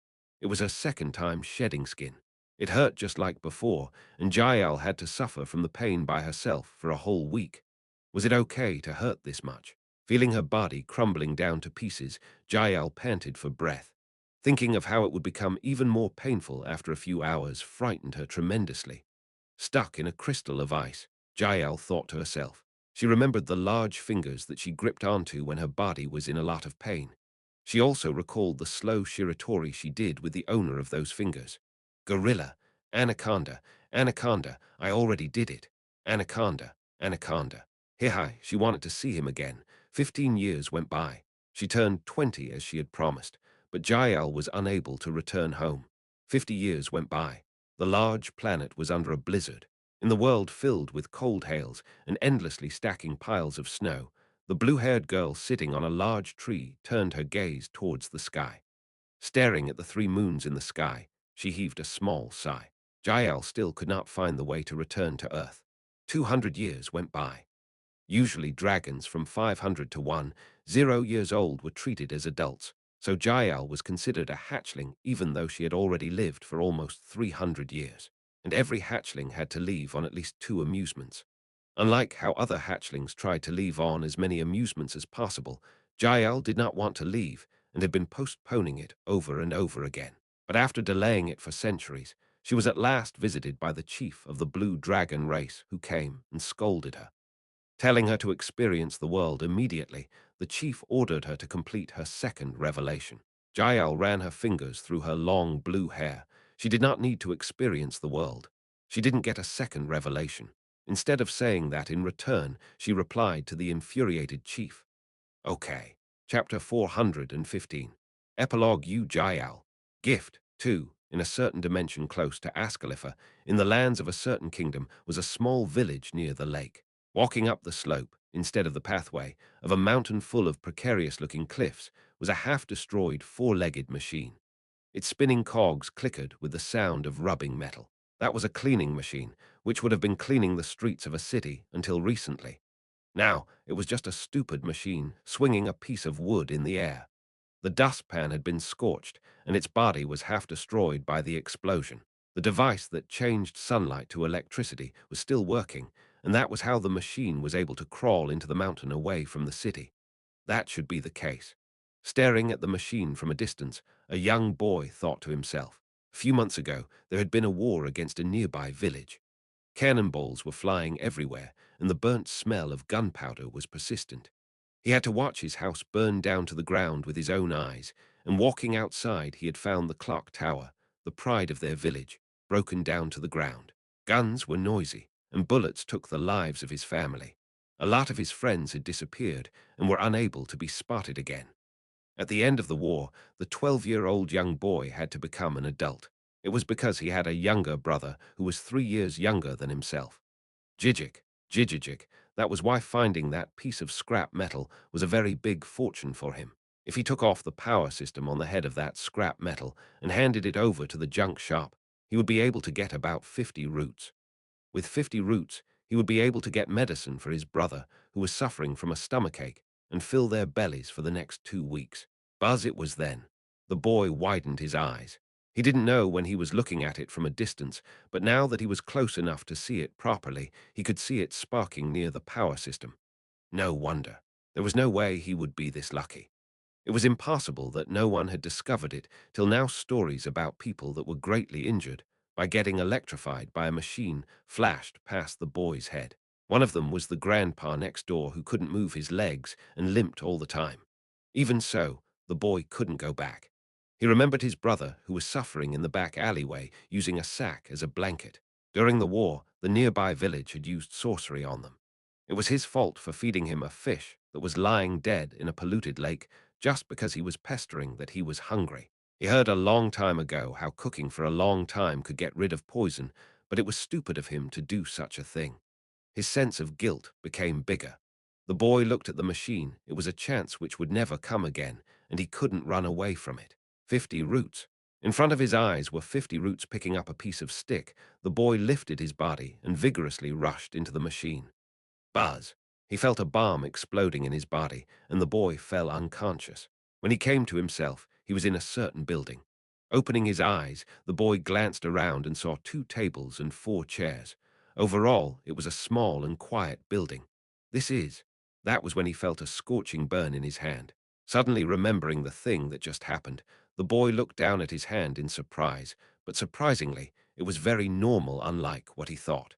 It was her second time shedding skin. It hurt just like before, and Jael had to suffer from the pain by herself for a whole week. Was it okay to hurt this much? Feeling her body crumbling down to pieces, Jael panted for breath. Thinking of how it would become even more painful after a few hours frightened her tremendously. Stuck in a crystal of ice, Jael thought to herself. She remembered the large fingers that she gripped onto when her body was in a lot of pain. She also recalled the slow shiratori she did with the owner of those fingers. Gorilla, anaconda, anaconda, I already did it. Anaconda, anaconda. Hi, she wanted to see him again. 15 years went by. She turned 20 as she had promised, but Jael was unable to return home. 50 years went by. The large planet was under a blizzard. In the world filled with cold hails and endlessly stacking piles of snow, the blue-haired girl sitting on a large tree turned her gaze towards the sky. Staring at the 3 moons in the sky, she heaved a small sigh. Jael still could not find the way to return to Earth. 200 years went by. Usually dragons from 500 to 10 years old were treated as adults, so Jael was considered a hatchling even though she had already lived for almost 300 years, and every hatchling had to leave on at least 2 amusements. Unlike how other hatchlings tried to leave on as many amusements as possible, Jael did not want to leave and had been postponing it over and over again. But after delaying it for centuries, she was at last visited by the chief of the blue dragon race who came and scolded her. Telling her to experience the world immediately, the chief ordered her to complete her second revelation. Jael ran her fingers through her long blue hair. She did not need to experience the world. She didn't get a second revelation. Instead of saying that in return, she replied to the infuriated chief. Okay. Chapter 415. Epilogue Yu Jitae. Gift 2. In a certain dimension close to Ascalipha, in the lands of a certain kingdom, was a small village near the lake. Walking up the slope, instead of the pathway, of a mountain full of precarious-looking cliffs, was a half-destroyed four-legged machine. Its spinning cogs clickered with the sound of rubbing metal. That was a cleaning machine, which would have been cleaning the streets of a city until recently. Now, it was just a stupid machine, swinging a piece of wood in the air. The dustpan had been scorched, and its body was half destroyed by the explosion. The device that changed sunlight to electricity was still working, and that was how the machine was able to crawl into the mountain away from the city. That should be the case. Staring at the machine from a distance, a young boy thought to himself. A few months ago, there had been a war against a nearby village. Cannonballs were flying everywhere, and the burnt smell of gunpowder was persistent. He had to watch his house burn down to the ground with his own eyes, and walking outside he had found the clock tower, the pride of their village, broken down to the ground. Guns were noisy, and bullets took the lives of his family. A lot of his friends had disappeared and were unable to be spotted again. At the end of the war, the 12-year-old young boy had to become an adult. It was because he had a younger brother who was 3 years younger than himself. Jijik, Jijijik, that was why finding that piece of scrap metal was a very big fortune for him. If he took off the power system on the head of that scrap metal and handed it over to the junk shop, he would be able to get about 50 roots. With 50 roots, he would be able to get medicine for his brother, who was suffering from a stomachache, and fill their bellies for the next 2 weeks. Buzz it was then. The boy widened his eyes. He didn't know when he was looking at it from a distance, but now that he was close enough to see it properly, he could see it sparking near the power system. No wonder. There was no way he would be this lucky. It was impossible that no one had discovered it till now. Stories about people that were greatly injured by getting electrified by a machine flashed past the boy's head. One of them was the grandpa next door who couldn't move his legs and limped all the time. Even so, the boy couldn't go back. He remembered his brother who was suffering in the back alleyway using a sack as a blanket. During the war, the nearby village had used sorcery on them. It was his fault for feeding him a fish that was lying dead in a polluted lake just because he was pestering that he was hungry. He heard a long time ago how cooking for a long time could get rid of poison, but it was stupid of him to do such a thing. His sense of guilt became bigger. The boy looked at the machine. It was a chance which would never come again, and he couldn't run away from it. 50 roots. In front of his eyes were 50 roots picking up a piece of stick. The boy lifted his body and vigorously rushed into the machine. Buzz. He felt a bomb exploding in his body, and the boy fell unconscious. When he came to himself, he was in a certain building. Opening his eyes, the boy glanced around and saw 2 tables and 4 chairs. Overall, it was a small and quiet building. This is. That was when he felt a scorching burn in his hand. Suddenly remembering the thing that just happened, the boy looked down at his hand in surprise, but surprisingly, it was very normal, unlike what he thought.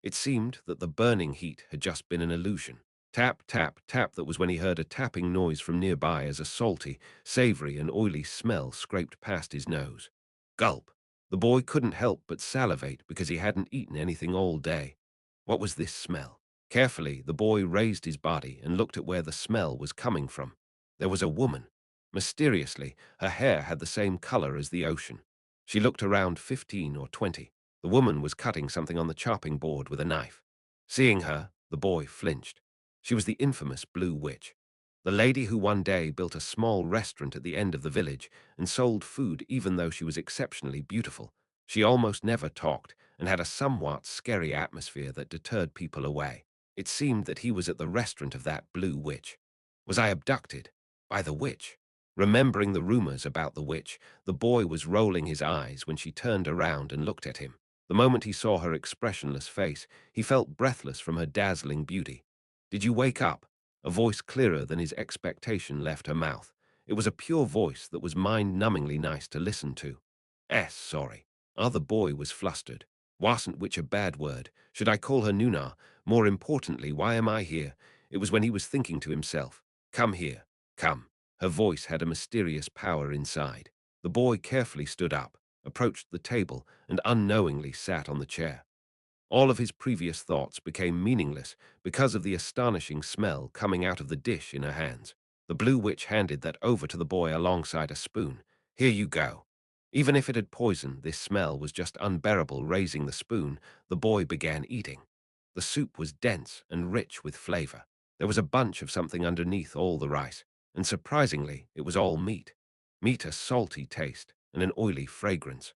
It seemed that the burning heat had just been an illusion. Tap, tap, tap. That was when he heard a tapping noise from nearby as a salty, savory, and oily smell scraped past his nose. Gulp. The boy couldn't help but salivate because he hadn't eaten anything all day. What was this smell? Carefully, the boy raised his body and looked at where the smell was coming from. There was a woman. Mysteriously, her hair had the same color as the ocean. She looked around 15 or 20. The woman was cutting something on the chopping board with a knife. Seeing her, the boy flinched. She was the infamous Blue Witch, the lady who one day built a small restaurant at the end of the village and sold food even though she was exceptionally beautiful. She almost never talked and had a somewhat scary atmosphere that deterred people away. It seemed that he was at the restaurant of that Blue Witch. Was I abducted by the witch? Remembering the rumors about the witch, the boy was rolling his eyes when she turned around and looked at him. The moment he saw her expressionless face, he felt breathless from her dazzling beauty. "Did you wake up?" A voice clearer than his expectation left her mouth. It was a pure voice that was mind-numbingly nice to listen to. Sorry." The boy was flustered. Wasn't which a bad word? Should I call her Nuna? More importantly, why am I here? It was when he was thinking to himself, "Come here, come." Her voice had a mysterious power inside. The boy carefully stood up, approached the table, and unknowingly sat on the chair. All of his previous thoughts became meaningless because of the astonishing smell coming out of the dish in her hands. The Blue Witch handed that over to the boy alongside a spoon. "Here you go." Even if it had poison, this smell was just unbearable. Raising the spoon, the boy began eating. The soup was dense and rich with flavor. There was a bunch of something underneath all the rice, and surprisingly, it was all meat. Meat, a salty taste, and an oily fragrance.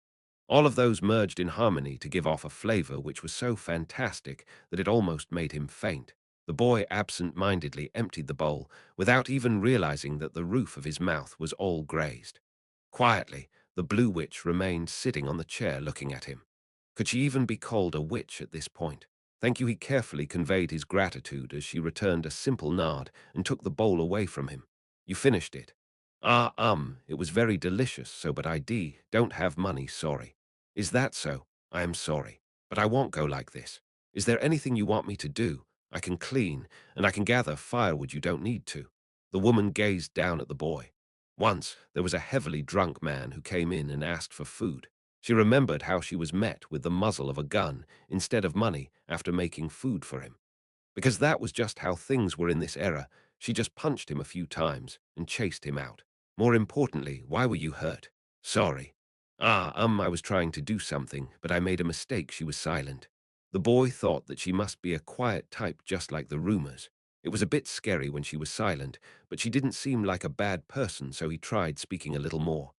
All of those merged in harmony to give off a flavor which was so fantastic that it almost made him faint. The boy absent-mindedly emptied the bowl without even realizing that the roof of his mouth was all grazed. Quietly, the Blue Witch remained sitting on the chair looking at him. Could she even be called a witch at this point? "Thank you." He carefully conveyed his gratitude as she returned a simple nod and took the bowl away from him. "You finished it?" It was very delicious, so but don't have money, sorry." "Is that so? I am sorry. But I won't go like this. Is there anything you want me to do? I can clean, and I can gather firewood. You don't need to." The woman gazed down at the boy. Once, there was a heavily drunk man who came in and asked for food. She remembered how she was met with the muzzle of a gun instead of money after making food for him. Because that was just how things were in this era, she just punched him a few times and chased him out. More importantly, why were you hurt? "Sorry." I was trying to do something, but I made a mistake." She was silent. The boy thought that she must be a quiet type just like the rumors. It was a bit scary when she was silent, but she didn't seem like a bad person, so he tried speaking a little more.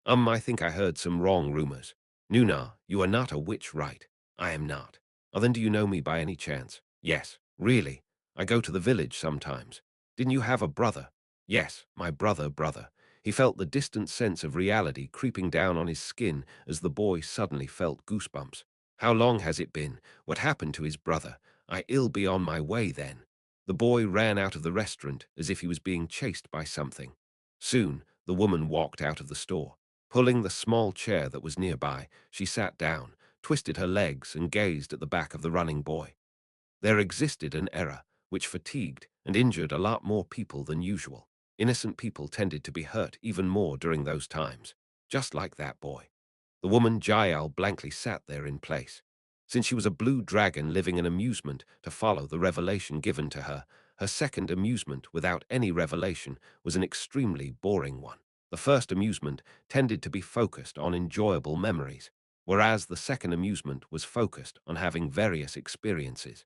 I think I heard some wrong rumors." "Nuna, you are not a witch, right?" "I am not." Then do you know me by any chance?" "Yes." "Really? I go to the village sometimes." "Didn't you have a brother?" "Yes, my brother. He felt the distant sense of reality creeping down on his skin as the boy suddenly felt goosebumps. How long has it been? What happened to his brother? I'll be on my way then. The boy ran out of the restaurant as if he was being chased by something. Soon, the woman walked out of the store. Pulling the small chair that was nearby, she sat down, twisted her legs, and gazed at the back of the running boy. There existed an error which fatigued and injured a lot more people than usual. Innocent people tended to be hurt even more during those times, just like that boy. The woman Jael blankly sat there in place. Since she was a blue dragon living an amusement to follow the revelation given to her, her second amusement without any revelation was an extremely boring one. The first amusement tended to be focused on enjoyable memories, whereas the second amusement was focused on having various experiences.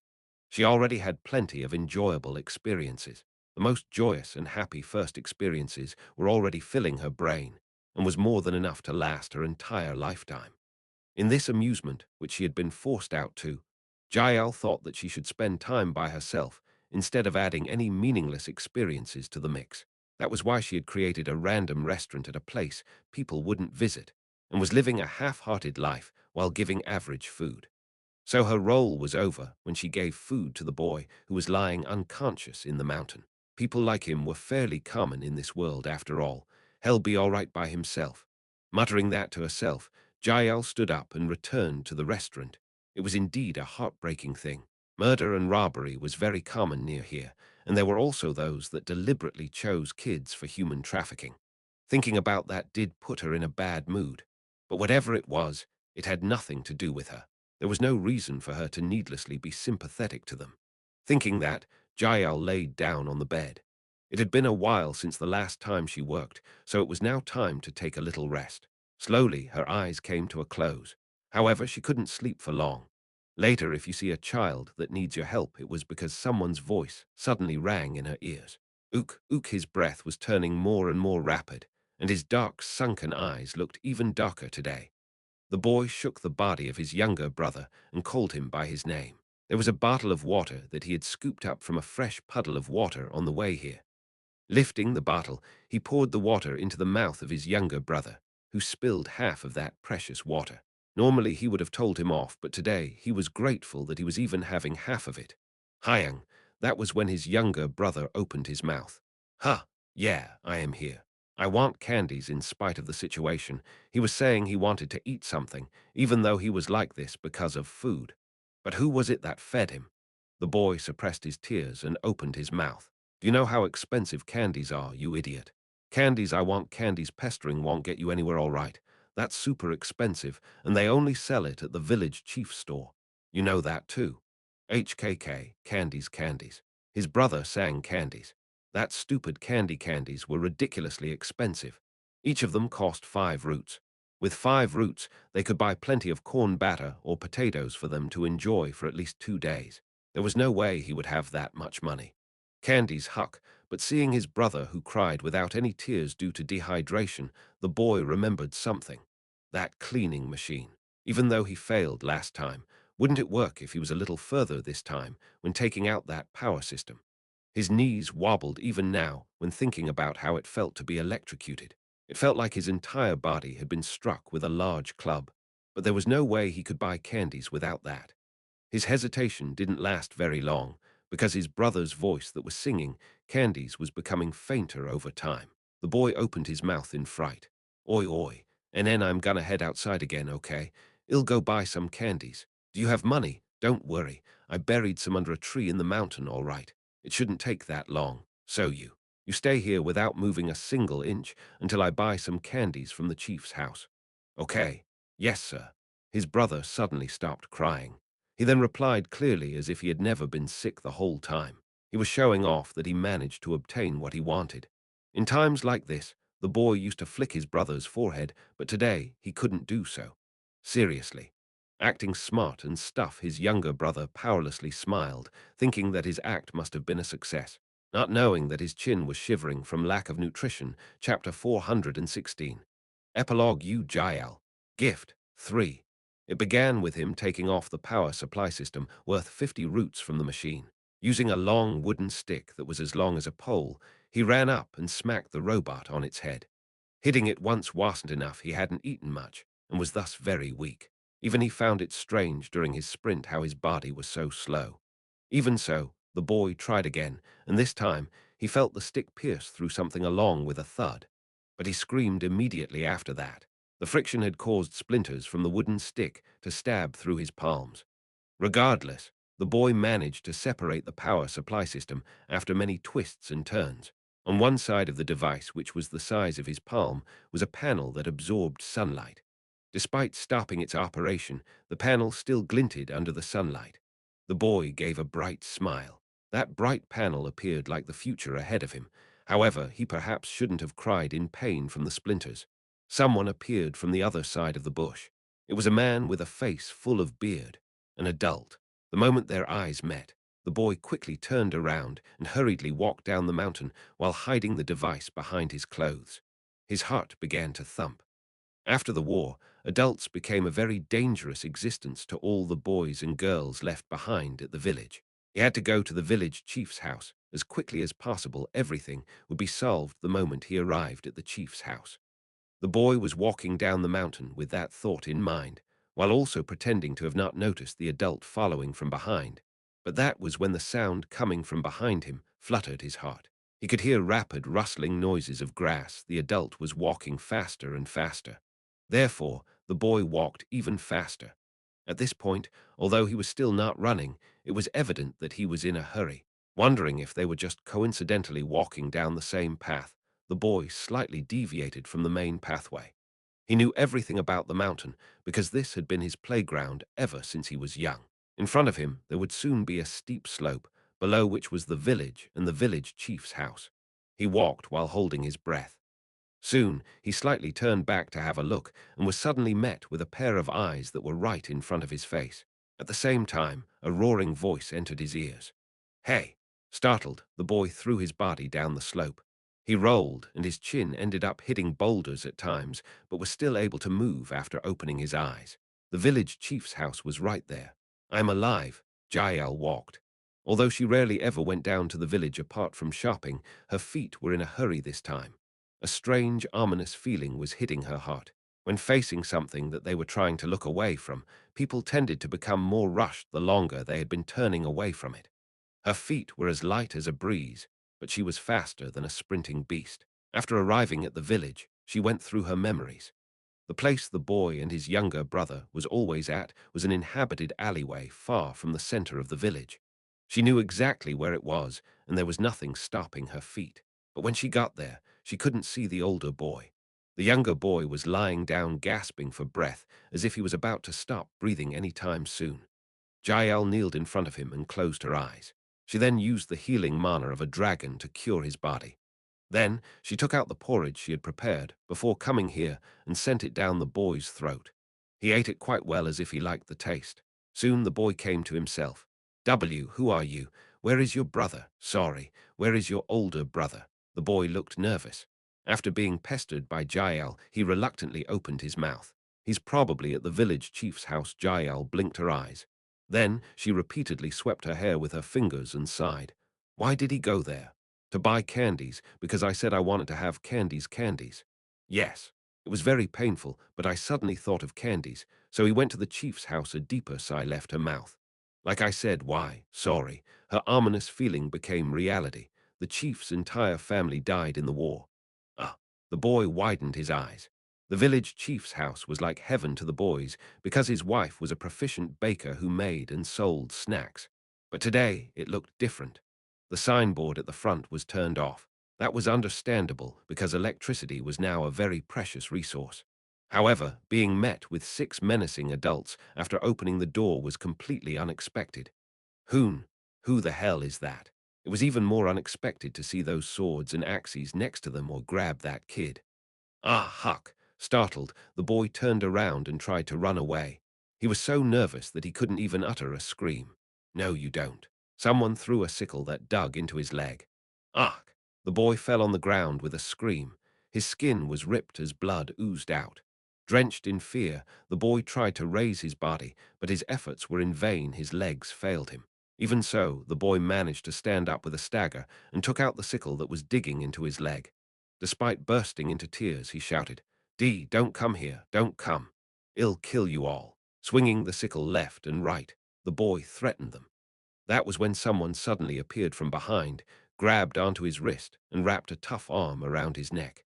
She already had plenty of enjoyable experiences. The most joyous and happy first experiences were already filling her brain, and was more than enough to last her entire lifetime. In this amusement, which she had been forced out to, Jael thought that she should spend time by herself instead of adding any meaningless experiences to the mix. That was why she had created a random restaurant at a place people wouldn't visit, and was living a half-hearted life while giving average food. So her role was over when she gave food to the boy who was lying unconscious in the mountain. People like him were fairly common in this world after all. He'll be all right by himself. Muttering that to herself, Jael stood up and returned to the restaurant. It was indeed a heartbreaking thing. Murder and robbery was very common near here, and there were also those that deliberately chose kids for human trafficking. Thinking about that did put her in a bad mood. But whatever it was, it had nothing to do with her. There was no reason for her to needlessly be sympathetic to them. Thinking that, Jael laid down on the bed. It had been a while since the last time she worked, so it was now time to take a little rest. Slowly, her eyes came to a close. However, she couldn't sleep for long. Later, if you see a child that needs your help, it was because someone's voice suddenly rang in her ears. Ook, his breath was turning more and more rapid, and his dark, sunken eyes looked even darker today. The boy shook the body of his younger brother and called him by his name. There was a bottle of water that he had scooped up from a fresh puddle of water on the way here. Lifting the bottle, he poured the water into the mouth of his younger brother, who spilled half of that precious water. Normally he would have told him off, but today he was grateful that he was even having half of it. Hyang, that was when his younger brother opened his mouth. "Huh, yeah, I am here. I want candies in spite of the situation." He was saying he wanted to eat something, even though he was like this because of food. But who was it that fed him? The boy suppressed his tears and opened his mouth. "Do you know how expensive candies are, you idiot? Candies, I want candies pestering won't get you anywhere all right. That's super expensive, and they only sell it at the village chief store. You know that too. HKK, candies. His brother sang candies. That stupid candies were ridiculously expensive. Each of them cost 5 roots. With 5 roots, they could buy plenty of corn batter or potatoes for them to enjoy for at least 2 days. There was no way he would have that much money. Candies huck, but seeing his brother who cried without any tears due to dehydration, the boy remembered something. That cleaning machine. Even though he failed last time, wouldn't it work if he was a little further this time when taking out that power system? His knees wobbled even now when thinking about how it felt to be electrocuted. It felt like his entire body had been struck with a large club, but there was no way he could buy candies without that. His hesitation didn't last very long, because his brother's voice that was singing candies was becoming fainter over time. The boy opened his mouth in fright. "Oi, oi, and then I'm gonna head outside again, okay? I'll go buy some candies. Do you have money? Don't worry, I buried some under a tree in the mountain, all right. It shouldn't take that long. So you stay here without moving a single inch until I buy some candies from the chief's house. Okay? Yes, sir." His brother suddenly stopped crying. He then replied clearly as if he had never been sick the whole time. He was showing off that he managed to obtain what he wanted. In times like this, the boy used to flick his brother's forehead, but today he couldn't do so. Seriously. Acting smart and stuff, his younger brother powerlessly smiled, thinking that his act must have been a success, not knowing that his chin was shivering from lack of nutrition. Chapter 416. Epilogue. Yu Jitae. Gift 3. It began with him taking off the power supply system worth 50 roots from the machine. Using a long wooden stick that was as long as a pole, he ran up and smacked the robot on its head. Hitting it once wasn't enough. He hadn't eaten much and was thus very weak. Even he found it strange during his sprint how his body was so slow. Even so, the boy tried again, and this time he felt the stick pierce through something along with a thud. But he screamed immediately after that. The friction had caused splinters from the wooden stick to stab through his palms. Regardless, the boy managed to separate the power supply system after many twists and turns. On one side of the device, which was the size of his palm, was a panel that absorbed sunlight. Despite stopping its operation, the panel still glinted under the sunlight. The boy gave a bright smile. That bright panel appeared like the future ahead of him. However, he perhaps shouldn't have cried in pain from the splinters. Someone appeared from the other side of the bush. It was a man with a face full of beard, an adult. The moment their eyes met, the boy quickly turned around and hurriedly walked down the mountain while hiding the device behind his clothes. His heart began to thump. After the war, adults became a very dangerous existence to all the boys and girls left behind at the village. He had to go to the village chief's house as quickly as possible. Everything would be solved the moment he arrived at the chief's house. The boy was walking down the mountain with that thought in mind, while also pretending to have not noticed the adult following from behind. But that was when the sound coming from behind him fluttered his heart. He could hear rapid rustling noises of grass. The adult was walking faster and faster. Therefore, the boy walked even faster. At this point, although he was still not running, it was evident that he was in a hurry. Wondering if they were just coincidentally walking down the same path, the boy slightly deviated from the main pathway. He knew everything about the mountain because this had been his playground ever since he was young. In front of him, there would soon be a steep slope, below which was the village and the village chief's house. He walked while holding his breath. Soon, he slightly turned back to have a look and was suddenly met with a pair of eyes that were right in front of his face. At the same time, a roaring voice entered his ears. "Hey!" Startled, the boy threw his body down the slope. He rolled, and his chin ended up hitting boulders at times, but was still able to move after opening his eyes. The village chief's house was right there. "I'm alive," Jael walked. Although she rarely ever went down to the village apart from shopping, her feet were in a hurry this time. A strange, ominous feeling was hitting her heart. When facing something that they were trying to look away from, people tended to become more rushed the longer they had been turning away from it. Her feet were as light as a breeze, but she was faster than a sprinting beast. After arriving at the village, she went through her memories. The place the boy and his younger brother was always at was an inhabited alleyway far from the center of the village. She knew exactly where it was, and there was nothing stopping her feet. But when she got there, she couldn't see the older boy. The younger boy was lying down gasping for breath, as if he was about to stop breathing any time soon. Jael kneeled in front of him and closed her eyes. She then used the healing mana of a dragon to cure his body. Then she took out the porridge she had prepared before coming here and sent it down the boy's throat. He ate it quite well as if he liked the taste. Soon the boy came to himself. Who are you? Where is your brother? Sorry, where is your older brother? The boy looked nervous. After being pestered by Jael, he reluctantly opened his mouth. He's probably at the village chief's house. Jael blinked her eyes. Then she repeatedly swept her hair with her fingers and sighed. Why did he go there? To buy candies, because I said I wanted to have candies. Yes. It was very painful, but I suddenly thought of candies, so he went to the chief's house. A deeper sigh left her mouth. Like I said, why? Sorry. Her ominous feeling became reality. The chief's entire family died in the war. Ah, the boy widened his eyes. The village chief's house was like heaven to the boys because his wife was a proficient baker who made and sold snacks. But today it looked different. The signboard at the front was turned off. That was understandable because electricity was now a very precious resource. However, being met with 6 menacing adults after opening the door was completely unexpected. Hoon, who the hell is that? It was even more unexpected to see those swords and axes next to them or grab that kid. Ah, Huck! Startled, the boy turned around and tried to run away. He was so nervous that he couldn't even utter a scream. No, you don't. Someone threw a sickle that dug into his leg. Ah! The boy fell on the ground with a scream. His skin was ripped as blood oozed out. Drenched in fear, the boy tried to raise his body, but his efforts were in vain. His legs failed him. Even so, the boy managed to stand up with a stagger and took out the sickle that was digging into his leg. Despite bursting into tears, he shouted, "Dee, don't come here, don't come. I'll kill you all." Swinging the sickle left and right, the boy threatened them. That was when someone suddenly appeared from behind, grabbed onto his wrist, and wrapped a tough arm around his neck.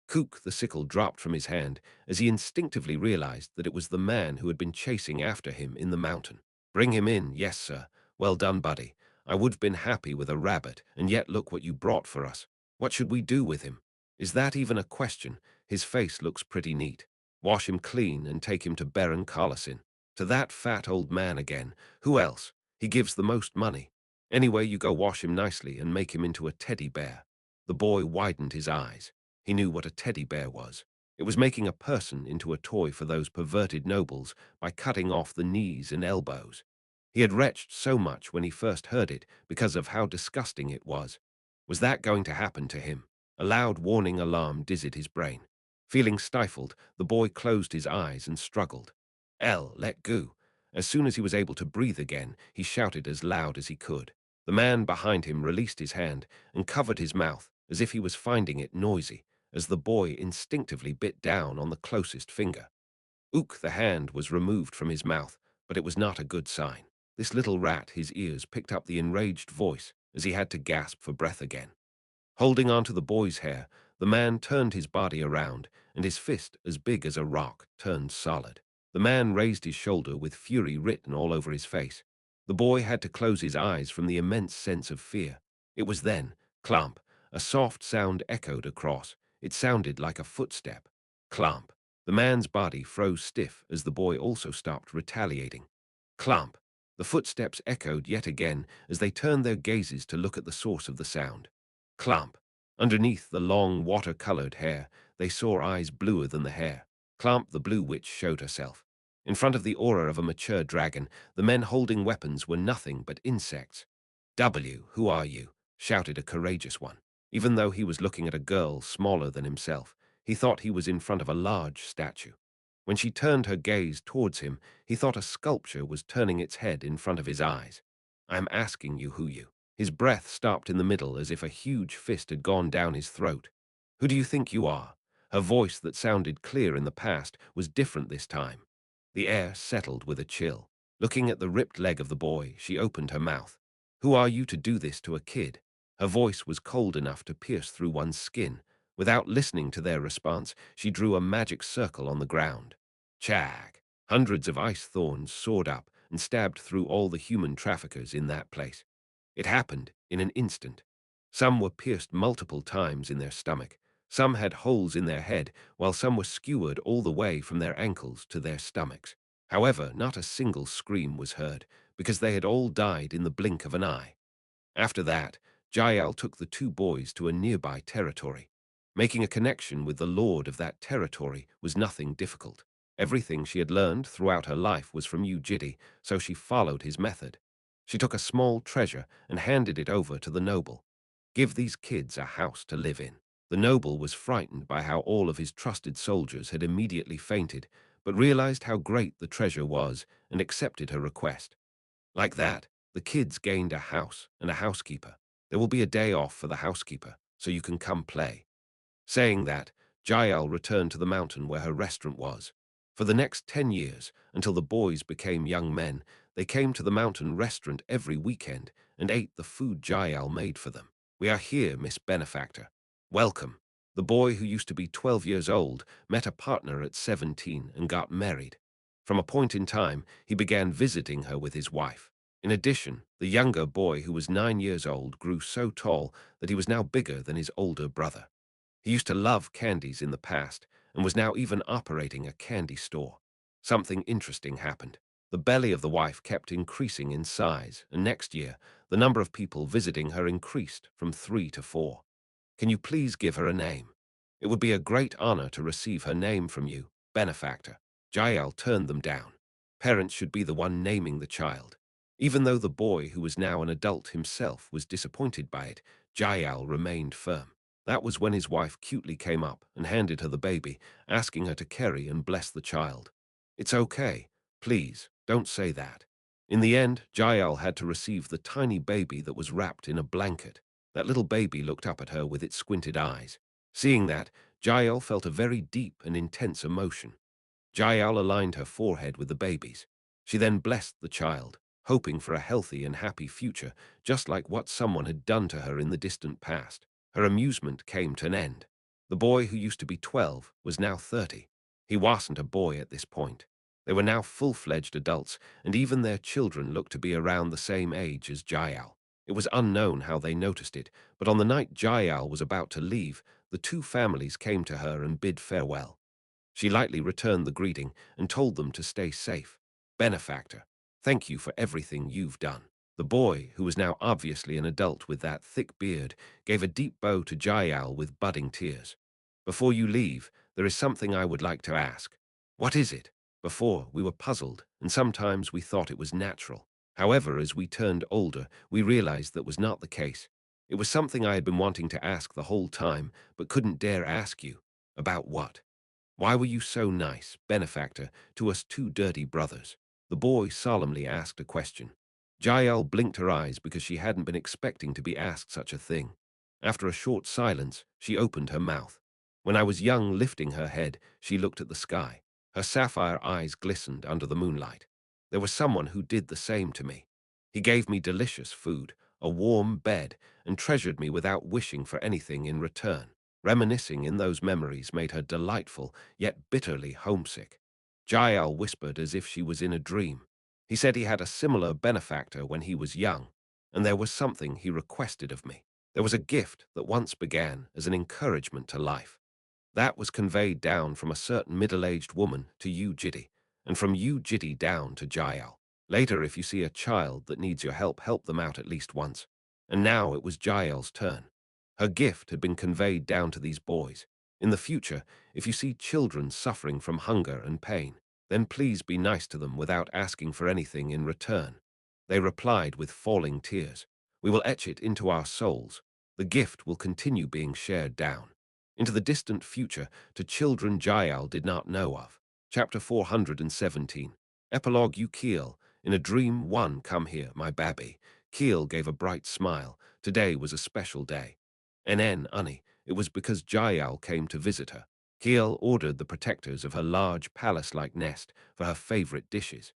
Kook, the sickle, dropped from his hand as he instinctively realized that it was the man who had been chasing after him in the mountain. "Bring him in, yes, sir. Well done, buddy. I would have been happy with a rabbit, and yet look what you brought for us. What should we do with him? Is that even a question? His face looks pretty neat. Wash him clean and take him to Baron Carlison. To that fat old man again. Who else? He gives the most money. Anyway, you go wash him nicely and make him into a teddy bear." The boy widened his eyes. He knew what a teddy bear was. It was making a person into a toy for those perverted nobles by cutting off the knees and elbows. He had retched so much when he first heard it because of how disgusting it was. Was that going to happen to him? A loud warning alarm dizzied his brain. Feeling stifled, the boy closed his eyes and struggled. Let go." As soon as he was able to breathe again, he shouted as loud as he could. The man behind him released his hand and covered his mouth as if he was finding it noisy, as the boy instinctively bit down on the closest finger. The hand was removed from his mouth, but it was not a good sign. This little rat, his ears picked up the enraged voice as he had to gasp for breath again. Holding onto the boy's hair, the man turned his body around, and his fist, as big as a rock, turned solid. The man raised his shoulder with fury written all over his face. The boy had to close his eyes from the immense sense of fear. It was then, clomp, a soft sound echoed across. It sounded like a footstep. Clomp. The man's body froze stiff as the boy also stopped retaliating. Clomp. The footsteps echoed yet again as they turned their gazes to look at the source of the sound. Clomp. Underneath the long, water-colored hair, they saw eyes bluer than the hair. Clomp, the blue witch, showed herself. In front of the aura of a mature dragon, the men holding weapons were nothing but insects. Who are you?" shouted a courageous one. Even though he was looking at a girl smaller than himself, he thought he was in front of a large statue. When she turned her gaze towards him, he thought a sculpture was turning its head in front of his eyes. "I'm asking you who you." His breath stopped in the middle as if a huge fist had gone down his throat. "Who do you think you are?" Her voice that sounded clear in the past was different this time. The air settled with a chill. Looking at the ripped leg of the boy, she opened her mouth. "Who are you to do this to a kid?" Her voice was cold enough to pierce through one's skin. Without listening to their response, she drew a magic circle on the ground. Chag! Hundreds of ice thorns soared up and stabbed through all the human traffickers in that place. It happened in an instant. Some were pierced multiple times in their stomach. Some had holes in their head, while some were skewered all the way from their ankles to their stomachs. However, not a single scream was heard, because they had all died in the blink of an eye. After that, Jael took the two boys to a nearby territory. Making a connection with the lord of that territory was nothing difficult. Everything she had learned throughout her life was from Yu Jitae, so she followed his method. She took a small treasure and handed it over to the noble. "Give these kids a house to live in." The noble was frightened by how all of his trusted soldiers had immediately fainted, but realized how great the treasure was and accepted her request. Like that, the kids gained a house and a housekeeper. There will be a day off for the housekeeper, so you can come play. Saying that, Jael returned to the mountain where her restaurant was. For the next 10 years, until the boys became young men, they came to the mountain restaurant every weekend and ate the food Jael made for them. "We are here, Miss Benefactor. Welcome." The boy, who used to be 12 years old, met a partner at 17 and got married. From a point in time, he began visiting her with his wife. In addition, the younger boy, who was 9 years old, grew so tall that he was now bigger than his older brother. He used to love candies in the past and was now even operating a candy store. Something interesting happened. The belly of the wife kept increasing in size, and next year, the number of people visiting her increased from 3 to 4. "Can you please give her a name? It would be a great honor to receive her name from you, benefactor." Jael turned them down. Parents should be the one naming the child. Even though the boy, who was now an adult himself, was disappointed by it, Jael remained firm. That was when his wife cutely came up and handed her the baby, asking her to carry and bless the child. "It's okay. Please, don't say that." In the end, Jael had to receive the tiny baby that was wrapped in a blanket. That little baby looked up at her with its squinted eyes. Seeing that, Jael felt a very deep and intense emotion. Jael aligned her forehead with the baby's. She then blessed the child, hoping for a healthy and happy future, just like what someone had done to her in the distant past. Her amusement came to an end. The boy who used to be 12 was now 30. He wasn't a boy at this point. They were now full-fledged adults, and even their children looked to be around the same age as Jael. It was unknown how they noticed it, but on the night Jael was about to leave, the two families came to her and bid farewell. She lightly returned the greeting and told them to stay safe. Benefactor, thank you for everything you've done. The boy, who was now obviously an adult with that thick beard, gave a deep bow to Jael with budding tears. Before you leave, there is something I would like to ask. What is it? Before, we were puzzled, and sometimes we thought it was natural. However, as we turned older, we realized that was not the case. It was something I had been wanting to ask the whole time, but couldn't dare ask you. About what? Why were you so nice, benefactor, to us two dirty brothers? The boy solemnly asked a question. Jael blinked her eyes because she hadn't been expecting to be asked such a thing. After a short silence, she opened her mouth. When I was young, lifting her head, she looked at the sky. Her sapphire eyes glistened under the moonlight. There was someone who did the same to me. He gave me delicious food, a warm bed, and treasured me without wishing for anything in return. Reminiscing in those memories made her delightful, yet bitterly homesick. Jael whispered as if she was in a dream. He said he had a similar benefactor when he was young, and there was something he requested of me. There was a gift that once began as an encouragement to life. That was conveyed down from a certain middle-aged woman to Yu Jitae, and from Yu Jitae down to Jael. Later, if you see a child that needs your help, help them out at least once. And now it was Jael's turn. Her gift had been conveyed down to these boys. In the future, if you see children suffering from hunger and pain, then please be nice to them without asking for anything in return. They replied with falling tears. We will etch it into our souls. The gift will continue being shared down into the distant future to children Jael did not know of. Chapter 417. Epilogue. You Keel. In a dream one, come here, my babby. Keel gave a bright smile. Today was a special day. Unny, it was because Jael came to visit her. Keel ordered the protectors of her large palace-like nest for her favorite dishes.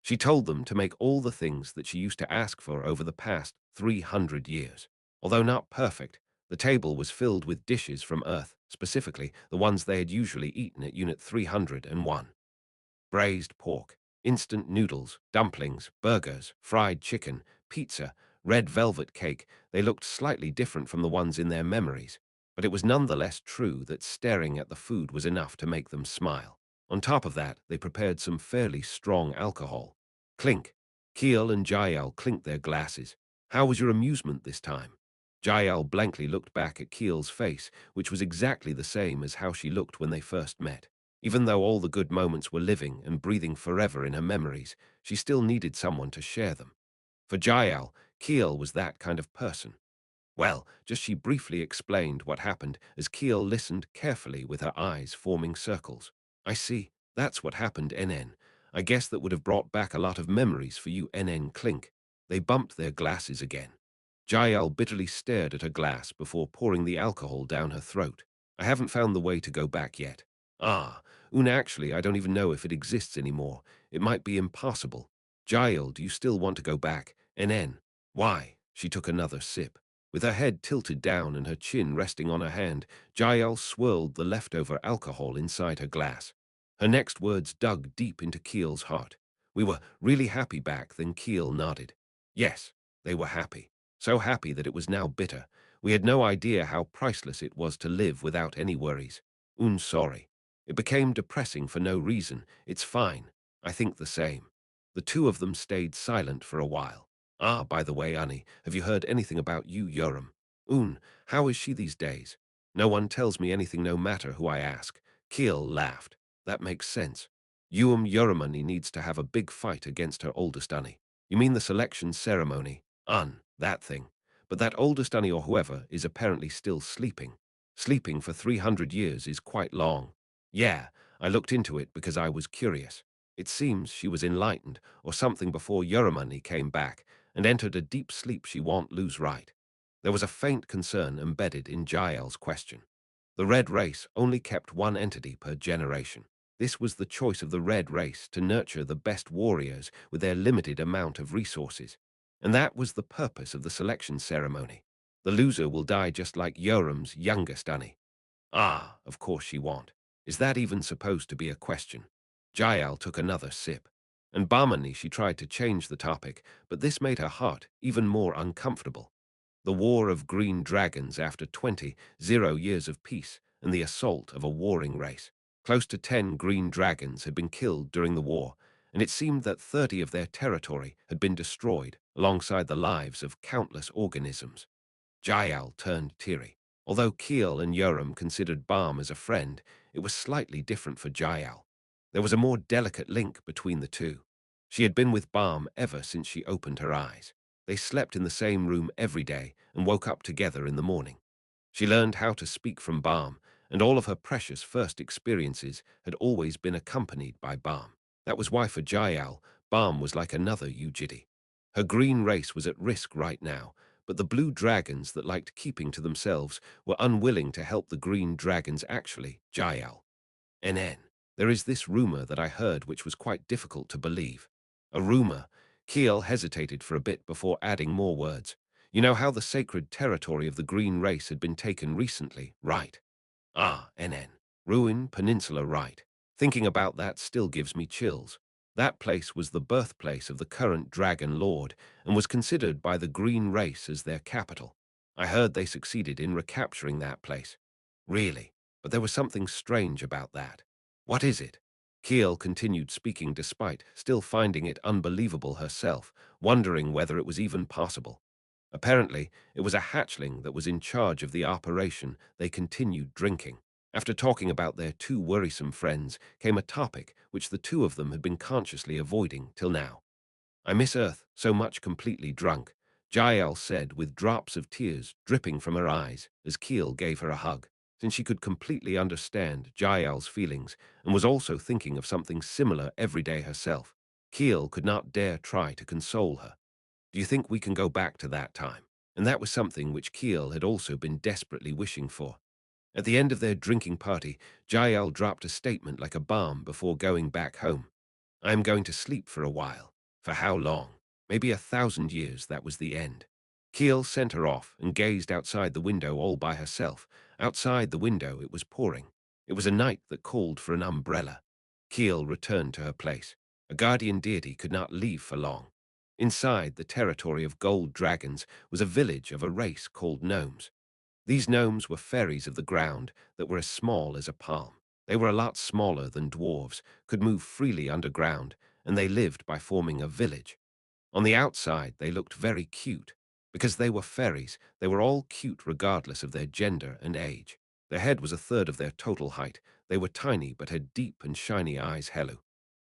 She told them to make all the things that she used to ask for over the past 300 years. Although not perfect, the table was filled with dishes from Earth, specifically the ones they had usually eaten at Unit 301. Braised pork, instant noodles, dumplings, burgers, fried chicken, pizza, red velvet cake. They looked slightly different from the ones in their memories, but it was nonetheless true that staring at the food was enough to make them smile. On top of that, they prepared some fairly strong alcohol. Clink. Keel and Jael clinked their glasses. How was your amusement this time? Jael blankly looked back at Keel's face, which was exactly the same as how she looked when they first met. Even though all the good moments were living and breathing forever in her memories, she still needed someone to share them. For Jael, Keel was that kind of person. Well, just she briefly explained what happened as Keel listened carefully with her eyes forming circles. I see, that's what happened, NN. I guess that would have brought back a lot of memories for you, NN. Clink. They bumped their glasses again. Jael bitterly stared at her glass before pouring the alcohol down her throat. I haven't found the way to go back yet. Ah, actually, I don't even know if it exists anymore. It might be impossible. Jael, do you still want to go back? NN. Why? She took another sip. With her head tilted down and her chin resting on her hand, Jael swirled the leftover alcohol inside her glass. Her next words dug deep into Keel's heart. We were really happy back then. Keel nodded. Yes, they were happy. So happy that it was now bitter. We had no idea how priceless it was to live without any worries. Sorry. It became depressing for no reason. It's fine. I think the same. The two of them stayed silent for a while. Ah, by the way, Annie, have you heard anything about Yu Yoram? How is she these days? No one tells me anything no matter who I ask. Keel laughed. That makes sense. Yoramani needs to have a big fight against her oldest Annie. You mean the selection ceremony? That thing. But that oldest Annie or whoever is apparently still sleeping. Sleeping for 300 years is quite long. Yeah, I looked into it because I was curious. It seems she was enlightened or something before Yoramani came back and entered a deep sleep she won't lose right. There was a faint concern embedded in Jael's question. The red race only kept one entity per generation. This was the choice of the red race to nurture the best warriors with their limited amount of resources. And that was the purpose of the selection ceremony. The loser will die just like Yoram's youngest Annie. Ah, of course she won't. Is that even supposed to be a question? Jael took another sip. And balmily she tried to change the topic, but this made her heart even more uncomfortable. The war of green dragons after 20 years of peace and the assault of a warring race. Close to 10 green dragons had been killed during the war, and it seemed that 30 of their territory had been destroyed alongside the lives of countless organisms. Jael turned teary. Although Keel and Yoram considered Balm as a friend, it was slightly different for Jael. There was a more delicate link between the two. She had been with Balm ever since she opened her eyes. They slept in the same room every day and woke up together in the morning. She learned how to speak from Balm, and all of her precious first experiences had always been accompanied by Balm. That was why for Jael, Balm was like another Yu Jitae. Her green race was at risk right now, but the blue dragons that liked keeping to themselves were unwilling to help the green dragons actually, Jael. NN. There is this rumor that I heard which was quite difficult to believe. A rumor. Kiel hesitated for a bit before adding more words. You know how the sacred territory of the green race had been taken recently, right? Ah, NN. Ruin Peninsula, right. Thinking about that still gives me chills. That place was the birthplace of the current Dragon Lord and was considered by the green race as their capital. I heard they succeeded in recapturing that place. Really? But there was something strange about that. What is it? Kiel continued speaking despite still finding it unbelievable herself, wondering whether it was even possible. Apparently, it was a hatchling that was in charge of the operation. They continued drinking. After talking about their two worrisome friends, came a topic which the two of them had been consciously avoiding till now. I miss Earth so much completely drunk, Jael said with drops of tears dripping from her eyes as Keel gave her a hug, since she could completely understand Jael's feelings and was also thinking of something similar every day herself. Keel could not dare try to console her. Do you think we can go back to that time? And that was something which Keel had also been desperately wishing for. At the end of their drinking party, Jael dropped a statement like a bomb before going back home. I am going to sleep for a while. For how long? Maybe 1,000 years, that was the end. Keel sent her off and gazed outside the window all by herself. Outside the window it was pouring. It was a night that called for an umbrella. Keel returned to her place. A guardian deity could not leave for long. Inside the territory of gold dragons was a village of a race called gnomes. These gnomes were fairies of the ground that were as small as a palm. They were a lot smaller than dwarves, could move freely underground, and they lived by forming a village. On the outside, they looked very cute. Because they were fairies, they were all cute regardless of their gender and age. Their head was a third of their total height. They were tiny but had deep and shiny eyes. Hello,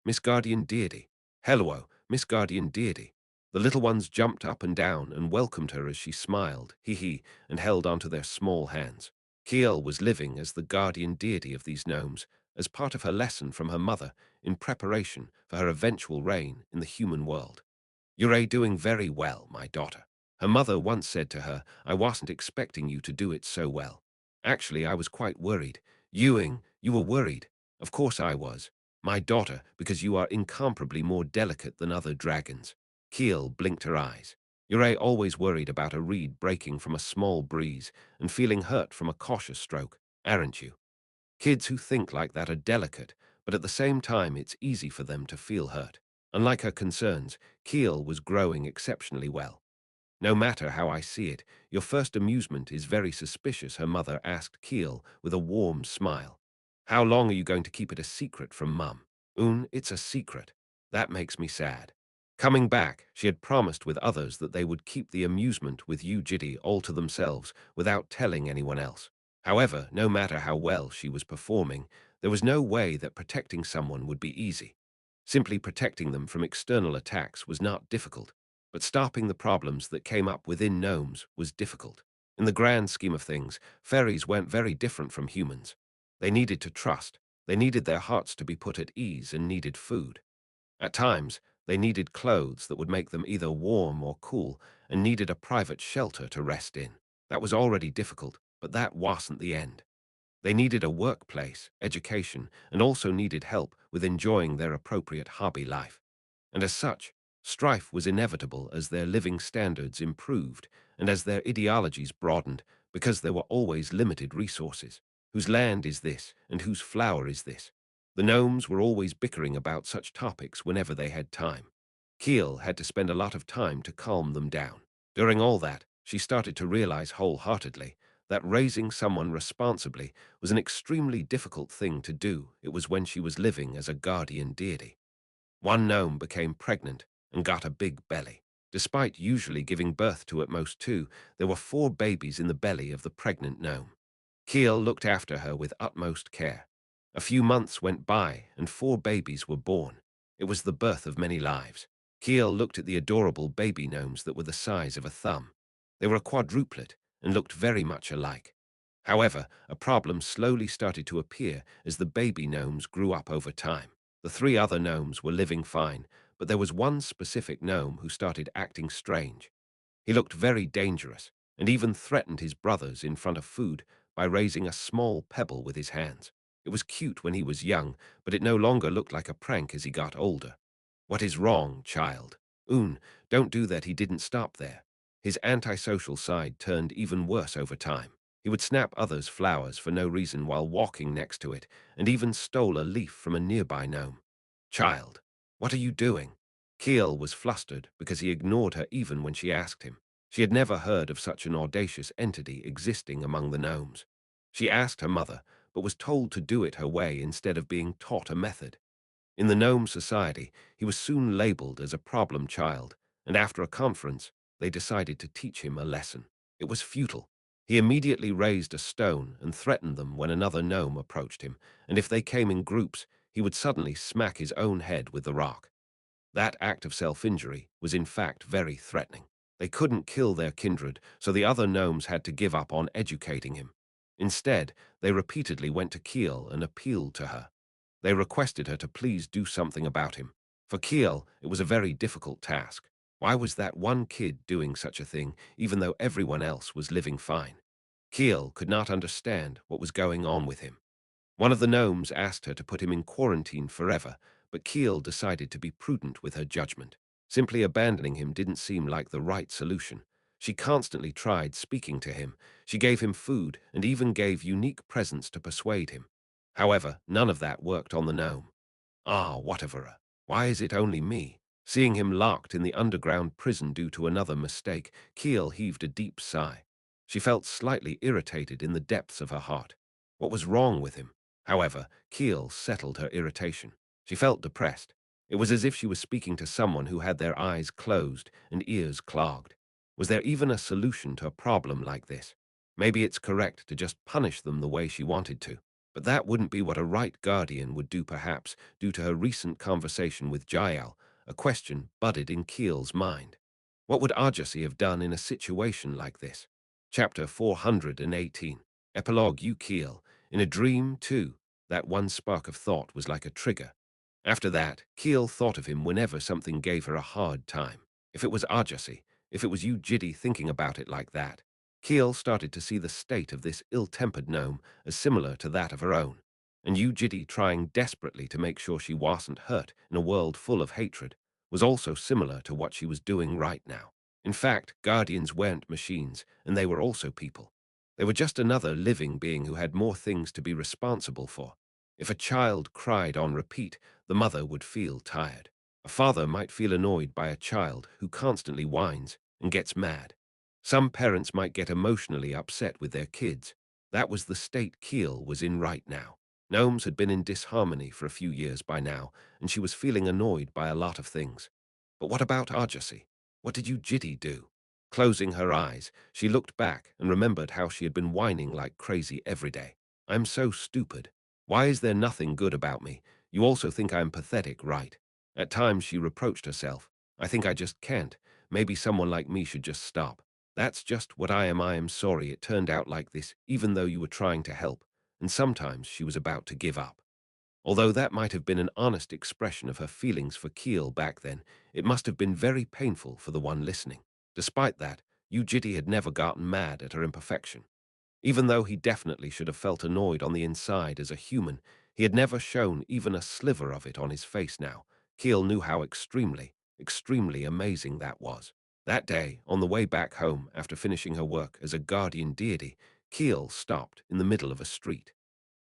Miss Guardian Deity. Hello, Miss Guardian Deity. The little ones jumped up and down and welcomed her as she smiled, hee, and held onto their small hands. Kiel was living as the guardian deity of these gnomes, as part of her lesson from her mother in preparation for her eventual reign in the human world. You're doing very well, my daughter. Her mother once said to her, I wasn't expecting you to do it so well. Actually, I was quite worried. You were worried. Of course I was. My daughter, because you are incomparably more delicate than other dragons. Keel blinked her eyes. You're always worried about a reed breaking from a small breeze and feeling hurt from a cautious stroke, aren't you? Kids who think like that are delicate, but at the same time it's easy for them to feel hurt. Unlike her concerns, Keel was growing exceptionally well. No matter how I see it, your first amusement is very suspicious, her mother asked Keel with a warm smile. How long are you going to keep it a secret from Mum? It's a secret. That makes me sad. Coming back, she had promised with others that they would keep the amusement with Yu Jitae all to themselves without telling anyone else. However, no matter how well she was performing, there was no way that protecting someone would be easy. Simply protecting them from external attacks was not difficult, but stopping the problems that came up within gnomes was difficult. In the grand scheme of things, fairies weren't very different from humans. They needed to trust, they needed their hearts to be put at ease and needed food. At times, they needed clothes that would make them either warm or cool and needed a private shelter to rest in. That was already difficult, but that wasn't the end. They needed a workplace, education, and also needed help with enjoying their appropriate hobby life. And as such, strife was inevitable as their living standards improved and as their ideologies broadened because there were always limited resources. Whose land is this and whose flower is this? The gnomes were always bickering about such topics whenever they had time. Keel had to spend a lot of time to calm them down. During all that, she started to realize wholeheartedly that raising someone responsibly was an extremely difficult thing to do. It was when she was living as a guardian deity. One gnome became pregnant and got a big belly. Despite usually giving birth to at most two, there were 4 babies in the belly of the pregnant gnome. Keel looked after her with utmost care. A few months went by and 4 babies were born. It was the birth of many lives. Keel looked at the adorable baby gnomes that were the size of a thumb. They were a quadruplet and looked very much alike. However, a problem slowly started to appear as the baby gnomes grew up over time. The 3 other gnomes were living fine, but there was one specific gnome who started acting strange. He looked very dangerous and even threatened his brothers in front of food by raising a small pebble with his hands. It was cute when he was young, but it no longer looked like a prank as he got older. What is wrong, child? Don't do that. He didn't stop there. His antisocial side turned even worse over time. He would snap others' flowers for no reason while walking next to it, and even stole a leaf from a nearby gnome. Child, what are you doing? Keel was flustered because he ignored her even when she asked him. She had never heard of such an audacious entity existing among the gnomes. She asked her mother, but was told to do it her way instead of being taught a method. In the gnome society, he was soon labeled as a problem child, and after a conference, they decided to teach him a lesson. It was futile. He immediately raised a stone and threatened them when another gnome approached him, and if they came in groups, he would suddenly smack his own head with the rock. That act of self-injury was in fact very threatening. They couldn't kill their kindred, so the other gnomes had to give up on educating him. Instead, they repeatedly went to Keel and appealed to her. They requested her to please do something about him. For Keel, it was a very difficult task. Why was that one kid doing such a thing, even though everyone else was living fine? Keel could not understand what was going on with him. One of the gnomes asked her to put him in quarantine forever, but Keel decided to be prudent with her judgment. Simply abandoning him didn't seem like the right solution. She constantly tried speaking to him. She gave him food and even gave unique presents to persuade him. However, none of that worked on the gnome. Ah, whatever. Why is it only me? Seeing him locked in the underground prison due to another mistake, Keel heaved a deep sigh. She felt slightly irritated in the depths of her heart. What was wrong with him? However, Keel settled her irritation. She felt depressed. It was as if she was speaking to someone who had their eyes closed and ears clogged. Was there even a solution to a problem like this? Maybe it's correct to just punish them the way she wanted to. But that wouldn't be what a right guardian would do perhaps, due to her recent conversation with Jael. A question budded in Keel's mind. What would Arjasi have done in a situation like this? Chapter 418. Epilogue. You Keel. In a dream, too, that one spark of thought was like a trigger. After that, Keel thought of him whenever something gave her a hard time. If it was Arjasi, if it was Yu Jitae thinking about it like that. Keel started to see the state of this ill-tempered gnome as similar to that of her own, and Yu Jitae trying desperately to make sure she wasn't hurt in a world full of hatred was also similar to what she was doing right now. In fact, guardians weren't machines, and they were also people. They were just another living being who had more things to be responsible for. If a child cried on repeat, the mother would feel tired. A father might feel annoyed by a child who constantly whines and gets mad. Some parents might get emotionally upset with their kids. That was the state Keel was in right now. Gnomes had been in disharmony for a few years by now, and she was feeling annoyed by a lot of things. But what about Arjasi? What did Yu Jitae do? Closing her eyes, she looked back and remembered how she had been whining like crazy every day. I'm so stupid. Why is there nothing good about me? You also think I'm pathetic, right? At times she reproached herself. I think I just can't. Maybe someone like me should just stop. That's just what I am. I am sorry it turned out like this, even though you were trying to help. And sometimes she was about to give up. Although that might have been an honest expression of her feelings for Keel back then, it must have been very painful for the one listening. Despite that, Yu Jitae had never gotten mad at her imperfection. Even though he definitely should have felt annoyed on the inside as a human, he had never shown even a sliver of it on his face now. Keel knew how extremely amazing that was. That day, on the way back home after finishing her work as a guardian deity, Keel stopped in the middle of a street.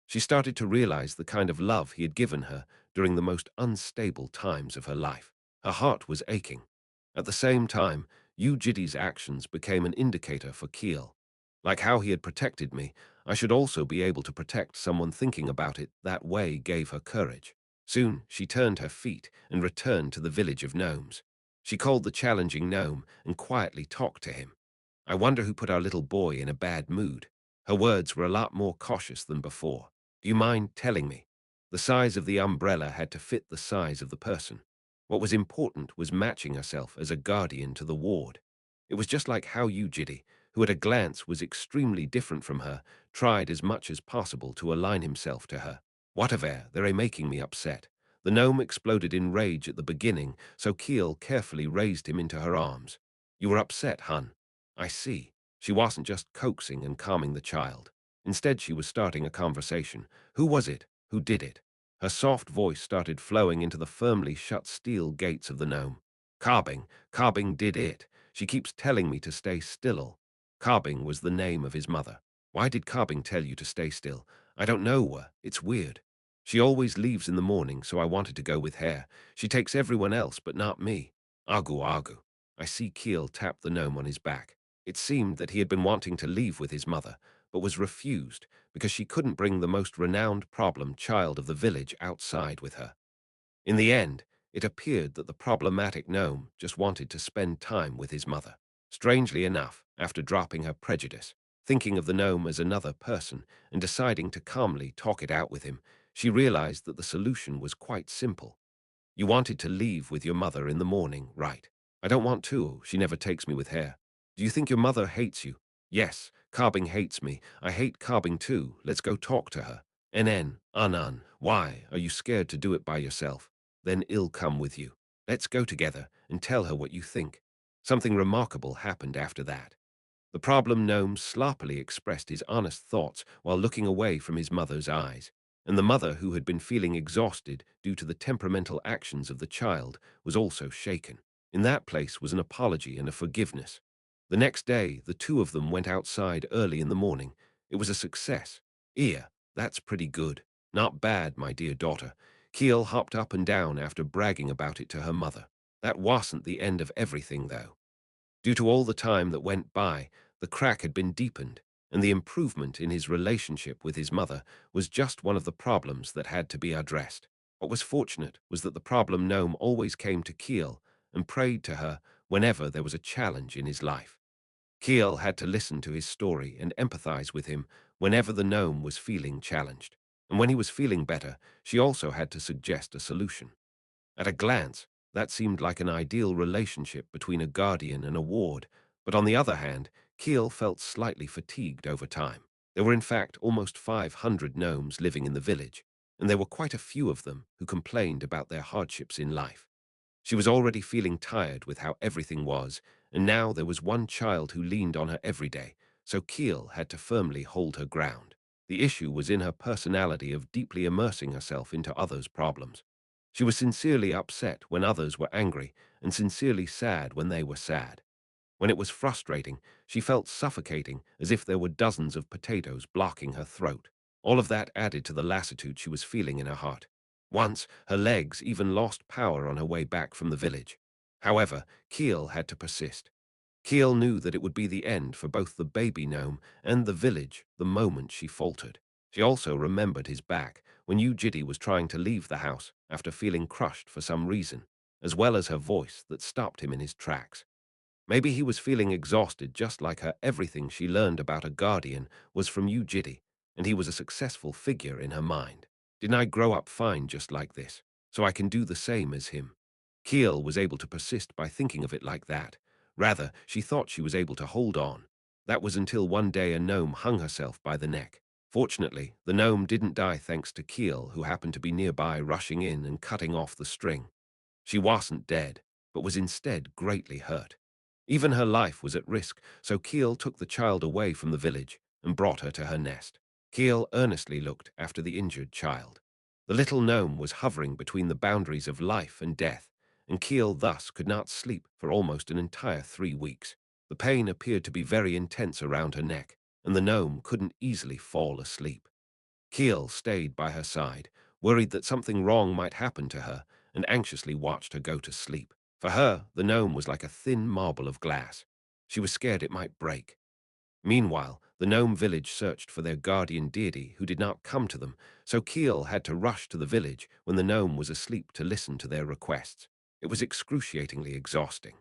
She started to realize the kind of love he had given her during the most unstable times of her life. Her heart was aching. At the same time, Yu Jitae's actions became an indicator for Keel. Like how he had protected me, I should also be able to protect someone. Thinking about it that way gave her courage. Soon, she turned her feet and returned to the village of gnomes. She called the challenging gnome and quietly talked to him. I wonder who put our little boy in a bad mood. Her words were a lot more cautious than before. Do you mind telling me? The size of the umbrella had to fit the size of the person. What was important was matching herself as a guardian to the ward. It was just like how Yu Jitae, who at a glance was extremely different from her, tried as much as possible to align himself to her. Whatever, they're making me upset. The gnome exploded in rage at the beginning, so Keel carefully raised him into her arms. You were upset, hun. I see. She wasn't just coaxing and calming the child. Instead, she was starting a conversation. Who was it? Who did it? Her soft voice started flowing into the firmly shut steel gates of the gnome. Carbing did it. She keeps telling me to stay still. Carbing was the name of his mother. Why did Carbing tell you to stay still? I don't know her. It's weird. She always leaves in the morning, so I wanted to go with her. She takes everyone else, but not me. Argu. I see Keel tap the gnome on his back. It seemed that he had been wanting to leave with his mother, but was refused because she couldn't bring the most renowned problem child of the village outside with her. In the end, it appeared that the problematic gnome just wanted to spend time with his mother. Strangely enough, after dropping her prejudice, thinking of the gnome as another person, and deciding to calmly talk it out with him, she realized that the solution was quite simple. You wanted to leave with your mother in the morning, right? I don't want to. She never takes me with her. Do you think your mother hates you? Yes, Carbing hates me. I hate Carbing too. Let's go talk to her. Anan. Why? Are you scared to do it by yourself? Then I'll come with you. Let's go together and tell her what you think. Something remarkable happened after that. The problem gnome sloppily expressed his honest thoughts while looking away from his mother's eyes, and the mother, who had been feeling exhausted due to the temperamental actions of the child, was also shaken. In that place was an apology and a forgiveness. The next day, the two of them went outside early in the morning. It was a success. That's pretty good. Not bad, my dear daughter. Keel hopped up and down after bragging about it to her mother. That wasn't the end of everything, though. Due to all the time that went by, the crack had been deepened, and the improvement in his relationship with his mother was just one of the problems that had to be addressed. What was fortunate was that the problem gnome always came to Keel and prayed to her whenever there was a challenge in his life. Keel had to listen to his story and empathize with him whenever the gnome was feeling challenged. And when he was feeling better, she also had to suggest a solution. At a glance, that seemed like an ideal relationship between a guardian and a ward, but on the other hand, Keel felt slightly fatigued over time. There were in fact almost 500 gnomes living in the village, and there were quite a few of them who complained about their hardships in life. She was already feeling tired with how everything was, and now there was one child who leaned on her every day, so Keel had to firmly hold her ground. The issue was in her personality of deeply immersing herself into others' problems. She was sincerely upset when others were angry, and sincerely sad when they were sad. When it was frustrating, she felt suffocating, as if there were dozens of potatoes blocking her throat. All of that added to the lassitude she was feeling in her heart. Once, her legs even lost power on her way back from the village. However, Keel had to persist. Keel knew that it would be the end for both the baby gnome and the village the moment she faltered. She also remembered his back when Yu Jitae was trying to leave the house after feeling crushed for some reason, as well as her voice that stopped him in his tracks. Maybe he was feeling exhausted just like her. Everything she learned about a guardian was from Yu Jitae, and he was a successful figure in her mind. Didn't I grow up fine just like this, so I can do the same as him? Keel was able to persist by thinking of it like that. Rather, she thought she was able to hold on. That was until one day a gnome hung herself by the neck. Fortunately, the gnome didn't die thanks to Keel, who happened to be nearby, rushing in and cutting off the string. She wasn't dead, but was instead greatly hurt. Even her life was at risk, so Keel took the child away from the village and brought her to her nest. Keel earnestly looked after the injured child. The little gnome was hovering between the boundaries of life and death, and Keel thus could not sleep for almost an entire 3 weeks. The pain appeared to be very intense around her neck, and the gnome couldn't easily fall asleep. Keel stayed by her side, worried that something wrong might happen to her, and anxiously watched her go to sleep. For her, the gnome was like a thin marble of glass. She was scared it might break. Meanwhile, the gnome village searched for their guardian deity who did not come to them, so Keel had to rush to the village when the gnome was asleep to listen to their requests. It was excruciatingly exhausting.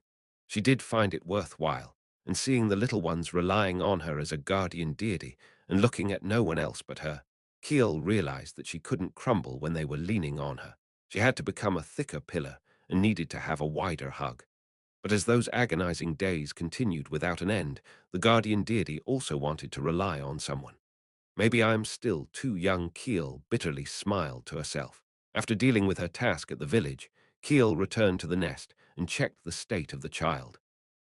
She did find it worthwhile, and seeing the little ones relying on her as a guardian deity and looking at no one else but her, Keel realized that she couldn't crumble when they were leaning on her. She had to become a thicker pillar and needed to have a wider hug. But as those agonizing days continued without an end, the guardian deity also wanted to rely on someone. Maybe I am still too young, Keel bitterly smiled to herself. After dealing with her task at the village, Keel returned to the nest and checked the state of the child.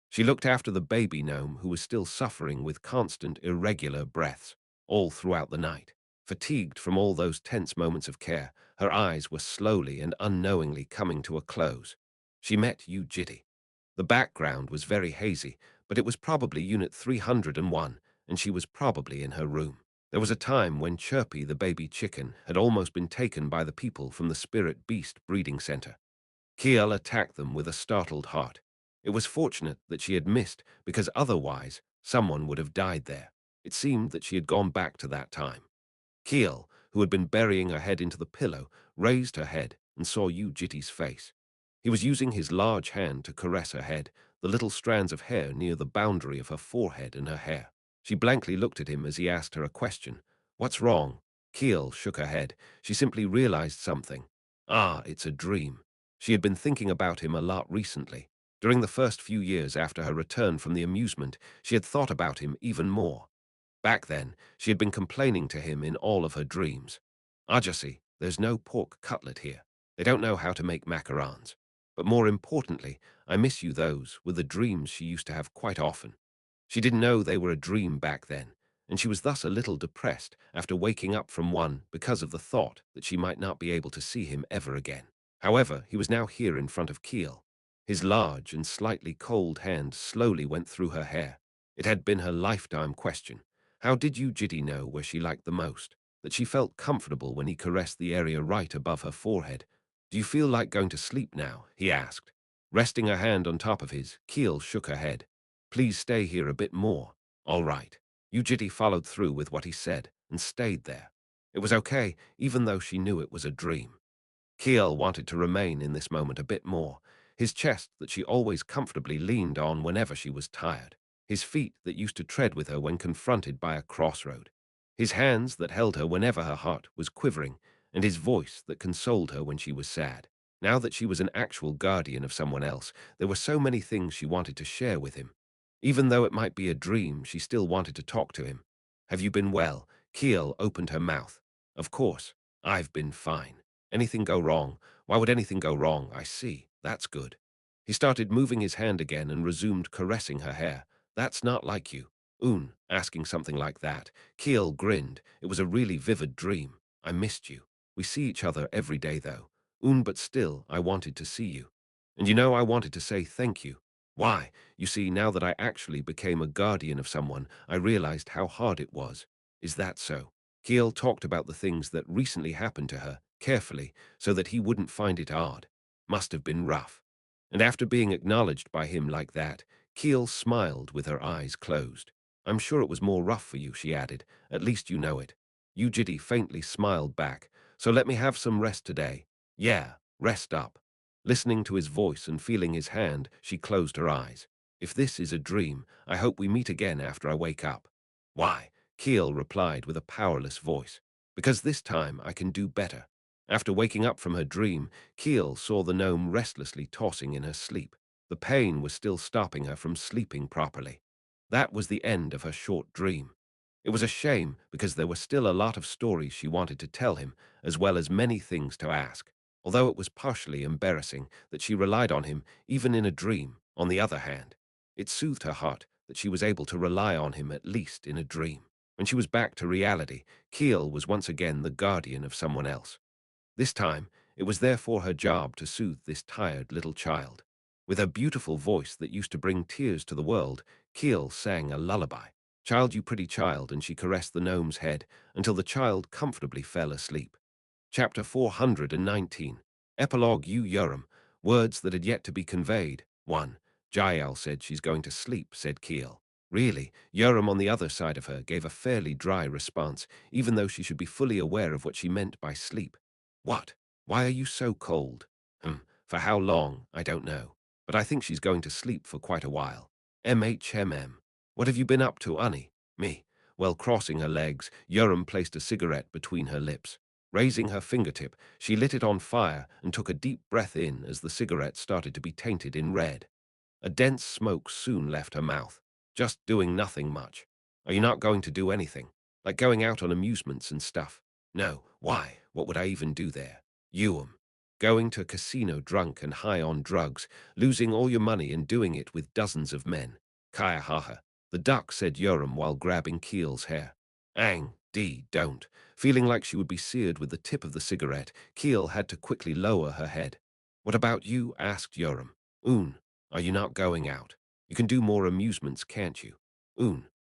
She looked after the baby gnome who was still suffering with constant irregular breaths all throughout the night. Fatigued from all those tense moments of care, her eyes were slowly and unknowingly coming to a close. She met Yu Jitae. The background was very hazy, but it was probably Unit 301, and she was probably in her room. There was a time when Chirpy, the baby chicken, had almost been taken by the people from the Spirit Beast Breeding Center. Kiel attacked them with a startled heart. It was fortunate that she had missed, because otherwise someone would have died there. It seemed that she had gone back to that time. Kiel, who had been burying her head into the pillow, raised her head and saw Yu Jitae's face. He was using his large hand to caress her head, the little strands of hair near the boundary of her forehead and her hair. She blankly looked at him as he asked her a question. "What's wrong?" Kiel shook her head. She simply realized something. Ah, it's a dream. She had been thinking about him a lot recently. During the first few years after her return from the amusement, she had thought about him even more. Back then, she had been complaining to him in all of her dreams. "Ajasi, there's no pork cutlet here. They don't know how to make macarons. But more importantly, I miss you those were the dreams she used to have quite often." She didn't know they were a dream back then, and she was thus a little depressed after waking up from one because of the thought that she might not be able to see him ever again. However, he was now here in front of Keel. His large and slightly cold hand slowly went through her hair. It had been her lifetime question. How did Yu Jitae know where she liked the most? That she felt comfortable when he caressed the area right above her forehead. "Do you feel like going to sleep now?" he asked. Resting her hand on top of his, Keel shook her head. "Please stay here a bit more." "All right." Yu Jitae followed through with what he said and stayed there. It was okay, even though she knew it was a dream. Keel wanted to remain in this moment a bit more, his chest that she always comfortably leaned on whenever she was tired, his feet that used to tread with her when confronted by a crossroad, his hands that held her whenever her heart was quivering, and his voice that consoled her when she was sad. Now that she was an actual guardian of someone else, there were so many things she wanted to share with him. Even though it might be a dream, she still wanted to talk to him. "Have you been well?" Keel opened her mouth. "Of course, I've been fine. Anything go wrong? Why would anything go wrong? I see. That's good." He started moving his hand again and resumed caressing her hair. "That's not like you." Asking something like that. Keel grinned. "It was a really vivid dream. I missed you. We see each other every day, though. But still, I wanted to see you. And I wanted to say thank you. Why? You see, now that I actually became a guardian of someone, I realized how hard it was. Is that so?" Keel talked about the things that recently happened to her, carefully, so that he wouldn't find it hard. Must have been rough. And after being acknowledged by him like that, Keel smiled with her eyes closed. "I'm sure it was more rough for you," she added. "At least you know it." Yu Jitae faintly smiled back. "So let me have some rest today." "Yeah, rest up." Listening to his voice and feeling his hand, she closed her eyes. "If this is a dream, I hope we meet again after I wake up." "Why?" Keel replied with a powerless voice. "Because this time I can do better." After waking up from her dream, Keel saw the gnome restlessly tossing in her sleep. The pain was still stopping her from sleeping properly. That was the end of her short dream. It was a shame because there were still a lot of stories she wanted to tell him, as well as many things to ask. Although it was partially embarrassing that she relied on him even in a dream, on the other hand, it soothed her heart that she was able to rely on him at least in a dream. When she was back to reality, Keel was once again the guardian of someone else. This time, it was therefore her job to soothe this tired little child. With her beautiful voice that used to bring tears to the world, Keel sang a lullaby. Child, you pretty child, and she caressed the gnome's head until the child comfortably fell asleep. Chapter 419. Epilogue Yu Urim. Words that had yet to be conveyed. 1. Jael said she's going to sleep, said Keel. Really, Urim on the other side of her gave a fairly dry response, even though she should be fully aware of what she meant by sleep. What? Why are you so cold? For how long, I don't know. But I think she's going to sleep for quite a while. MHMM. What have you been up to, Annie? Me. Well, crossing her legs, Urim placed a cigarette between her lips. Raising her fingertip, she lit it on fire and took a deep breath in as the cigarette started to be tainted in red. A dense smoke soon left her mouth. Just doing nothing much. Are you not going to do anything? Like going out on amusements and stuff? No. Why? What would I even do there? Going to a casino drunk and high on drugs, losing all your money and doing it with dozens of men. Kaya haha. The duck, said Yoram while grabbing Keel's hair. Don't. Feeling like she would be seared with the tip of the cigarette, Keel had to quickly lower her head. What about you? Asked Yoram. Are you not going out? You can do more amusements, can't you?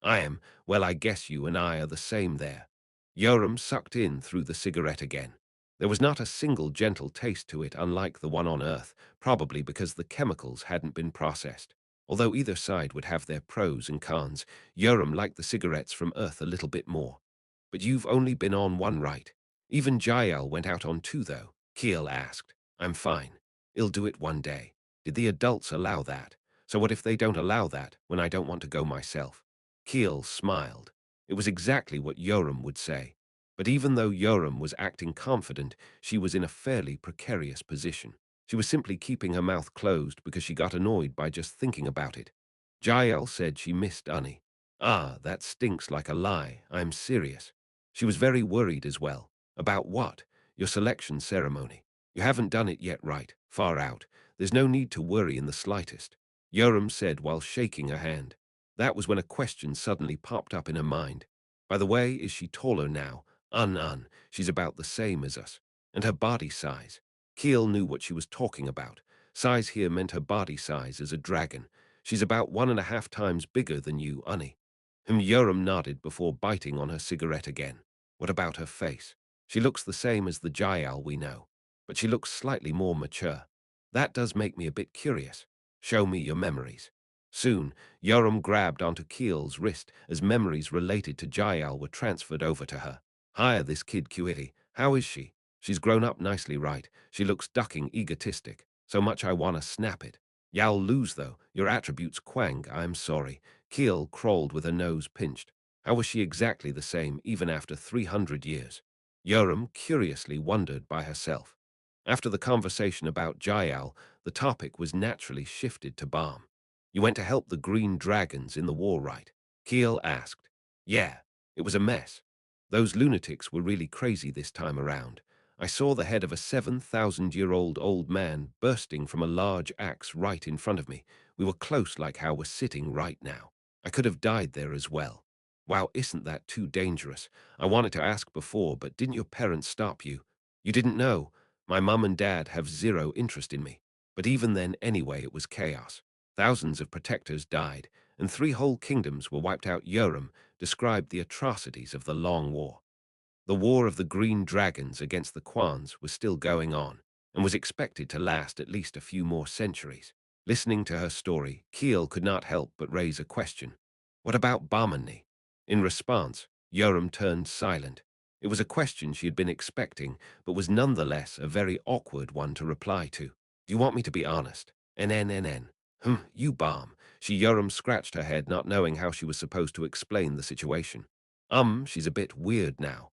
I am. Well, I guess you and I are the same there. Yoram sucked in through the cigarette again. There was not a single gentle taste to it unlike the one on Earth, probably because the chemicals hadn't been processed. Although either side would have their pros and cons, Yoram liked the cigarettes from Earth a little bit more. But you've only been on one, right? Even Jael went out on two, though. Keel asked. I'm fine. I'll do it one day. Did the adults allow that? So what if they don't allow that when I don't want to go myself? Keel smiled. It was exactly what Yoram would say. But even though Yoram was acting confident, she was in a fairly precarious position. She was simply keeping her mouth closed because she got annoyed by just thinking about it. Jael said she missed Annie. Ah, that stinks like a lie. I'm serious. She was very worried as well. About what? Your selection ceremony. You haven't done it yet, right? Far out. There's no need to worry in the slightest. Yoram said while shaking her hand. That was when a question suddenly popped up in her mind. By the way, is she taller now? She's about the same as us. And her body size. Keel knew what she was talking about. Size here meant her body size as a dragon. She's about 1.5 times bigger than you, Annie. Yoram nodded before biting on her cigarette again. What about her face? She looks the same as the Jael we know, but she looks slightly more mature. That does make me a bit curious. Show me your memories. Soon, Yoram grabbed onto Keel's wrist as memories related to Jael were transferred over to her. Hiya, this kid Cuity. How is she? She's grown up nicely, right? She looks ducking egotistic. So much I wanna snap it. Y'all lose, though. Your attributes quang, I'm sorry. Keel crawled with her nose pinched. How was she exactly the same even after 300 years? Yoram curiously wondered by herself. After the conversation about Jael, the topic was naturally shifted to Balm. You went to help the green dragons in the war, right? Keel asked. Yeah, it was a mess. Those lunatics were really crazy this time around. I saw the head of a 7,000-year-old old man bursting from a large axe right in front of me. We were close like how we're sitting right now. I could have died there as well. Wow, isn't that too dangerous? I wanted to ask before, but didn't your parents stop you? You didn't know. My mum and dad have zero interest in me. But even then, anyway, it was chaos. Thousands of protectors died, and 3 whole kingdoms were wiped out. Yoram described the atrocities of the Long War. The War of the Green Dragons against the Kwans was still going on, and was expected to last at least a few more centuries. Listening to her story, Keel could not help but raise a question. What about Barmani? In response, Yoram turned silent. It was a question she had been expecting, but was nonetheless a very awkward one to reply to. Do you want me to be honest? NNNN. You Balm. Yoram scratched her head, not knowing how she was supposed to explain the situation. She's a bit weird now.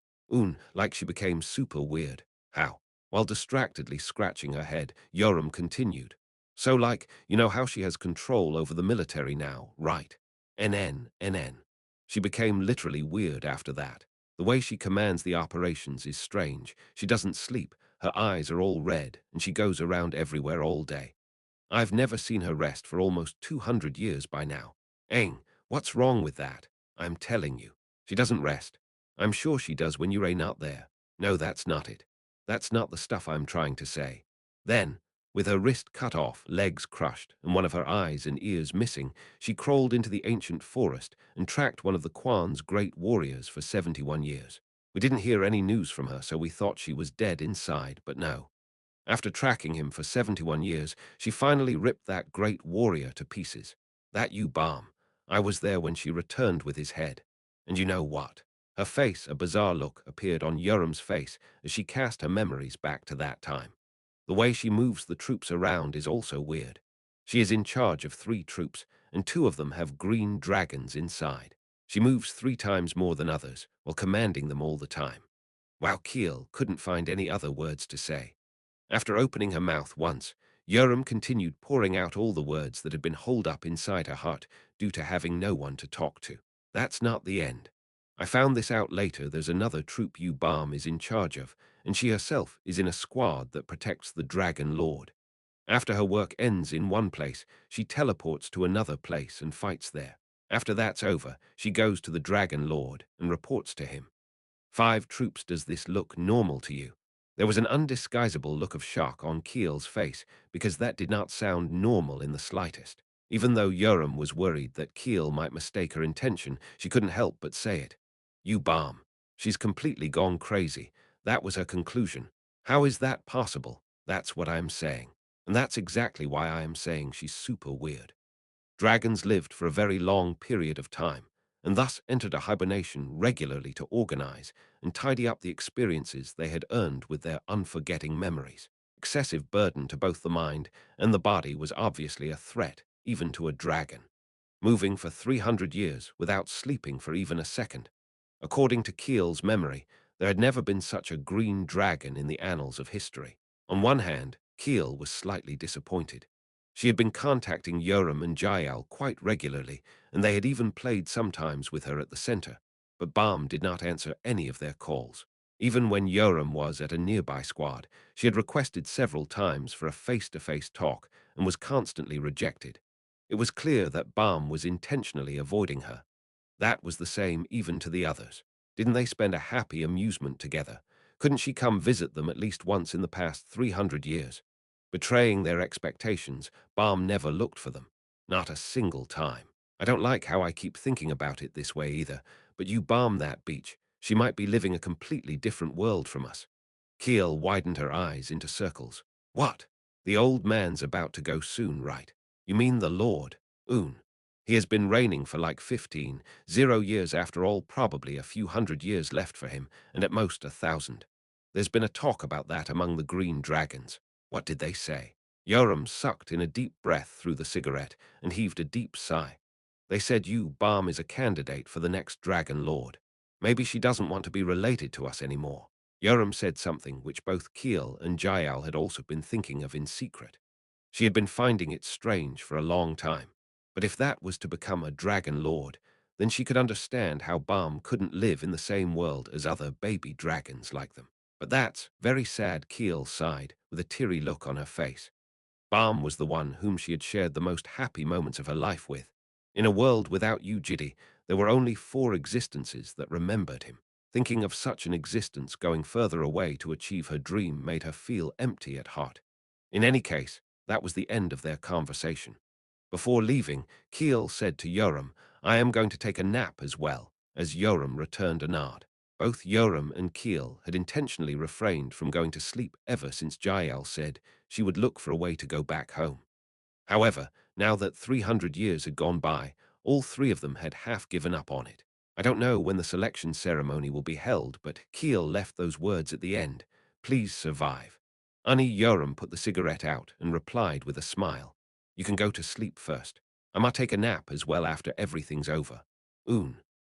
Like she became super weird. How? While distractedly scratching her head, Yoram continued. So like, you know how she has control over the military now, right? NN. She became literally weird after that. The way she commands the operations is strange. She doesn't sleep, her eyes are all red, and she goes around everywhere all day. I've never seen her rest for almost 200 years by now. What's wrong with that? I'm telling you. She doesn't rest. I'm sure she does when you ain't not there. No, that's not it. That's not the stuff I'm trying to say. Then, with her wrist cut off, legs crushed, and one of her eyes and ears missing, she crawled into the ancient forest and tracked one of the Kwan's great warriors for 71 years. We didn't hear any news from her, so we thought she was dead inside, but no. After tracking him for 71 years, she finally ripped that great warrior to pieces. That you bomb. I was there when she returned with his head. And you know what? Her face, a bizarre look, appeared on Yoram's face as she cast her memories back to that time. The way she moves the troops around is also weird. She is in charge of 3 troops, and 2 of them have green dragons inside. She moves 3 times more than others, while commanding them all the time. Wow, Keel couldn't find any other words to say. After opening her mouth once, Yoram continued pouring out all the words that had been holed up inside her heart due to having no one to talk to. That's not the end. I found this out later. There's another troop you Balm is in charge of, and she herself is in a squad that protects the Dragon Lord. After her work ends in one place, she teleports to another place and fights there. After that's over, she goes to the Dragon Lord and reports to him. 5 troops. Does this look normal to you? There was an undisguisable look of shock on Keel's face because that did not sound normal in the slightest. Even though Yoram was worried that Keel might mistake her intention, she couldn't help but say it. You bomb. She's completely gone crazy. That was her conclusion. How is that possible? That's what I am saying. And that's exactly why I am saying she's super weird. Dragons lived for a very long period of time, and thus entered a hibernation regularly to organize and tidy up the experiences they had earned with their unforgetting memories. Excessive burden to both the mind and the body was obviously a threat, even to a dragon. Moving for 300 years without sleeping for even a second. According to Keel's memory, there had never been such a green dragon in the annals of history. On one hand, Keel was slightly disappointed. She had been contacting Yoram and Jael quite regularly, and they had even played sometimes with her at the center, but Balm did not answer any of their calls. Even when Yoram was at a nearby squad, she had requested several times for a face-to-face talk and was constantly rejected. It was clear that Balm was intentionally avoiding her. That was the same even to the others. Didn't they spend a happy amusement together? Couldn't she come visit them at least once in the past 300 years? Betraying their expectations, Balm never looked for them. Not a single time. I don't like how I keep thinking about it this way either, but you Balm that beach. She might be living a completely different world from us. Keel widened her eyes into circles. What? The old man's about to go soon, right? You mean the Lord? Un. He has been reigning for like 15,000 years after all, probably a few hundred years left for him, and at most 1,000. There's been a talk about that among the green dragons. What did they say? Yoram sucked in a deep breath through the cigarette and heaved a deep sigh. They said you, Balm, is a candidate for the next Dragon Lord. Maybe she doesn't want to be related to us anymore. Yoram said something which both Keel and Jael had also been thinking of in secret. She had been finding it strange for a long time. But if that was to become a Dragon Lord, then she could understand how Balm couldn't live in the same world as other baby dragons like them. But that's very sad. Keel sighed, with a teary look on her face. Balm was the one whom she had shared the most happy moments of her life with. In a world without Yu Jitae, there were only 4 existences that remembered him. Thinking of such an existence going further away to achieve her dream made her feel empty at heart. In any case, that was the end of their conversation. Before leaving, Keel said to Yoram, I am going to take a nap as well, as Yoram returned a nod. Both Yoram and Keel had intentionally refrained from going to sleep ever since Jael said she would look for a way to go back home. However, now that 300 years had gone by, all 3 of them had half given up on it. I don't know when the selection ceremony will be held, but Keel left those words at the end. Please survive. Yoram put the cigarette out and replied with a smile. You can go to sleep first. I might take a nap as well after everything's over.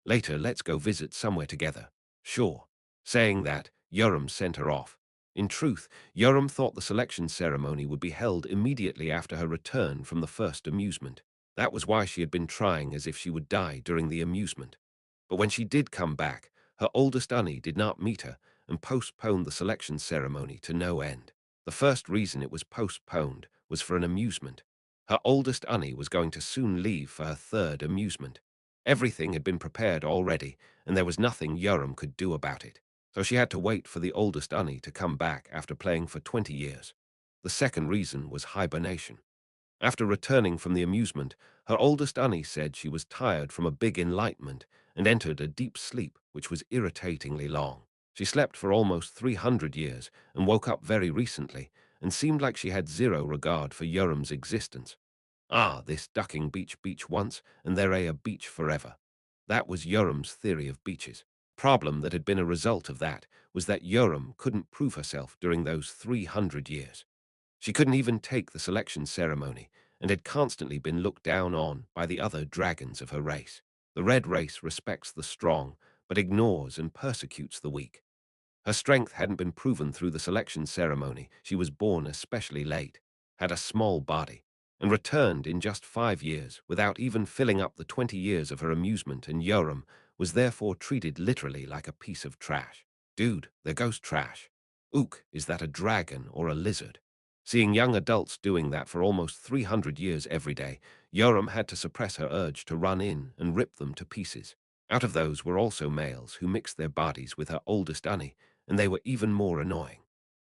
Later, let's go visit somewhere together. Sure. Saying that, Yoram sent her off. In truth, Yoram thought the selection ceremony would be held immediately after her return from the first amusement. That was why she had been trying as if she would die during the amusement. But when she did come back, her oldest Unnie did not meet her and postponed the selection ceremony to no end. The first reason it was postponed was for an amusement. Her oldest Unnie was going to soon leave for her third amusement. Everything had been prepared already, and there was nothing Yoram could do about it. So she had to wait for the oldest Unny to come back after playing for 20 years. The second reason was hibernation. After returning from the amusement, her oldest Unny said she was tired from a big enlightenment and entered a deep sleep which was irritatingly long. She slept for almost 300 years and woke up very recently and seemed like she had zero regard for Yoram's existence. Ah, this ducking beach once, and there a beach forever. That was Yoram's theory of beaches. Problem that had been a result of that was that Yoram couldn't prove herself during those 300 years. She couldn't even take the selection ceremony and had constantly been looked down on by the other dragons of her race. The red race respects the strong, but ignores and persecutes the weak. Her strength hadn't been proven through the selection ceremony. She was born especially late, had a small body, and returned in just 5 years without even filling up the 20 years of her amusement, and Yoram was therefore treated literally like a piece of trash. Dude, there goes trash. Ook, is that a dragon or a lizard? Seeing young adults doing that for almost 300 years every day, Yoram had to suppress her urge to run in and rip them to pieces. Out of those were also males who mixed their bodies with her oldest Unny, and they were even more annoying.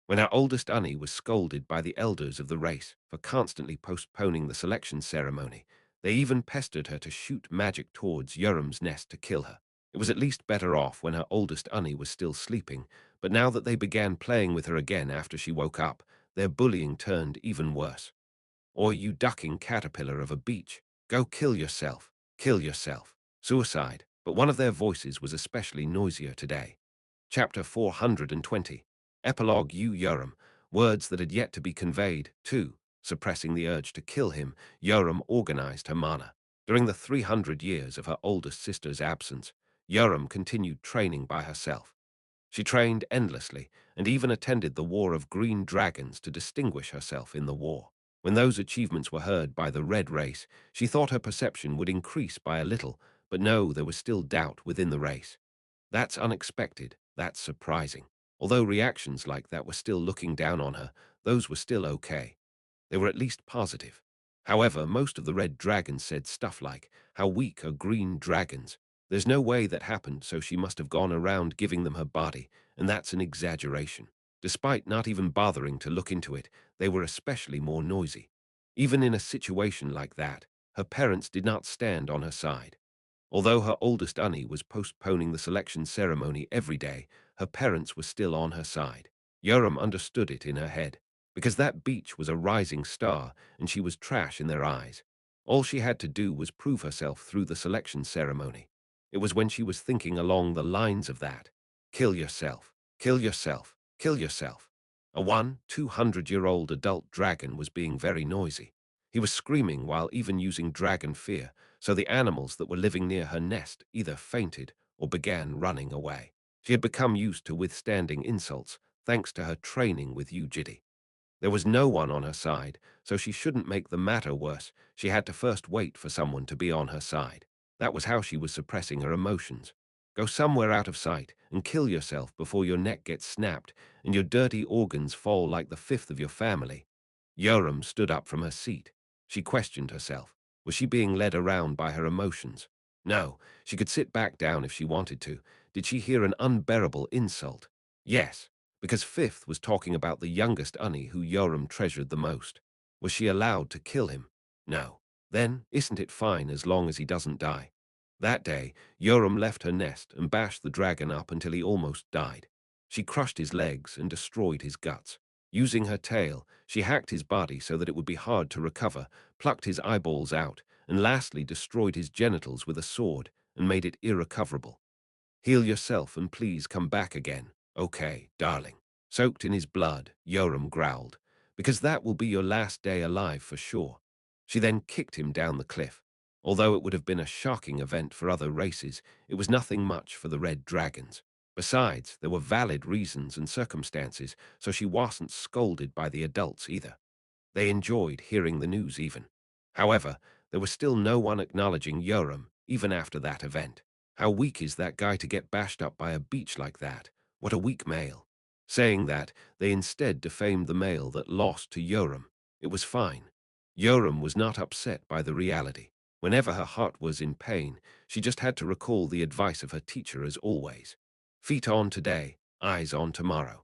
When our oldest Unny was scolded by the elders of the race for constantly postponing the selection ceremony, they even pestered her to shoot magic towards Yoram's nest to kill her. It was at least better off when her oldest Unny was still sleeping, but now that they began playing with her again after she woke up, their bullying turned even worse. Or you ducking caterpillar of a beach, go kill yourself, kill yourself, suicide. But one of their voices was especially noisier today. Chapter 420. Epilogue. Yu Yoram. Words that had yet to be conveyed. 2. Suppressing the urge to kill him, Yoram organized her mana. During the 300 years of her oldest sister's absence, Yoram continued training by herself. She trained endlessly and even attended the War of Green Dragons to distinguish herself in the war. When those achievements were heard by the Red Race, she thought her perception would increase by a little, but no, there was still doubt within the race. That's unexpected, that's surprising. Although reactions like that were still looking down on her, those were still okay. They were at least positive. However, most of the red dragons said stuff like, "How weak are green dragons? There's no way that happened, so she must have gone around giving them her body, and that's an exaggeration." Despite not even bothering to look into it, they were especially more noisy. Even in a situation like that, her parents did not stand on her side. Although her oldest Unny was postponing the selection ceremony every day, her parents were still on her side. Yoram understood it in her head, because that beach was a rising star and she was trash in their eyes. All she had to do was prove herself through the selection ceremony. It was when she was thinking along the lines of that. Kill yourself, kill yourself, kill yourself. A 200-year-old adult dragon was being very noisy. He was screaming while even using dragon fear, so the animals that were living near her nest either fainted or began running away. She had become used to withstanding insults, thanks to her training with Yu Jitae. There was no one on her side, so she shouldn't make the matter worse. She had to first wait for someone to be on her side. That was how she was suppressing her emotions. Go somewhere out of sight and kill yourself before your neck gets snapped and your dirty organs fall like the fifth of your family. Yoram stood up from her seat. She questioned herself. Was she being led around by her emotions? No, she could sit back down if she wanted to. Did she hear an unbearable insult? Yes, because Fifth was talking about the youngest Unny who Yoram treasured the most. Was she allowed to kill him? No. Then, isn't it fine as long as he doesn't die? That day, Yoram left her nest and bashed the dragon up until he almost died. She crushed his legs and destroyed his guts. Using her tail, she hacked his body so that it would be hard to recover, plucked his eyeballs out, and lastly destroyed his genitals with a sword and made it irrecoverable. Heal yourself and please come back again. Okay, darling. Soaked in his blood, Yoram growled, because that will be your last day alive for sure. She then kicked him down the cliff. Although it would have been a shocking event for other races, it was nothing much for the red dragons. Besides, there were valid reasons and circumstances, so she wasn't scolded by the adults either. They enjoyed hearing the news even. However, there was still no one acknowledging Yoram, even after that event. How weak is that guy to get bashed up by a beach like that? What a weak male. Saying that, they instead defamed the male that lost to Yoram. It was fine. Yoram was not upset by the reality. Whenever her heart was in pain, she just had to recall the advice of her teacher as always. Feet on today, eyes on tomorrow.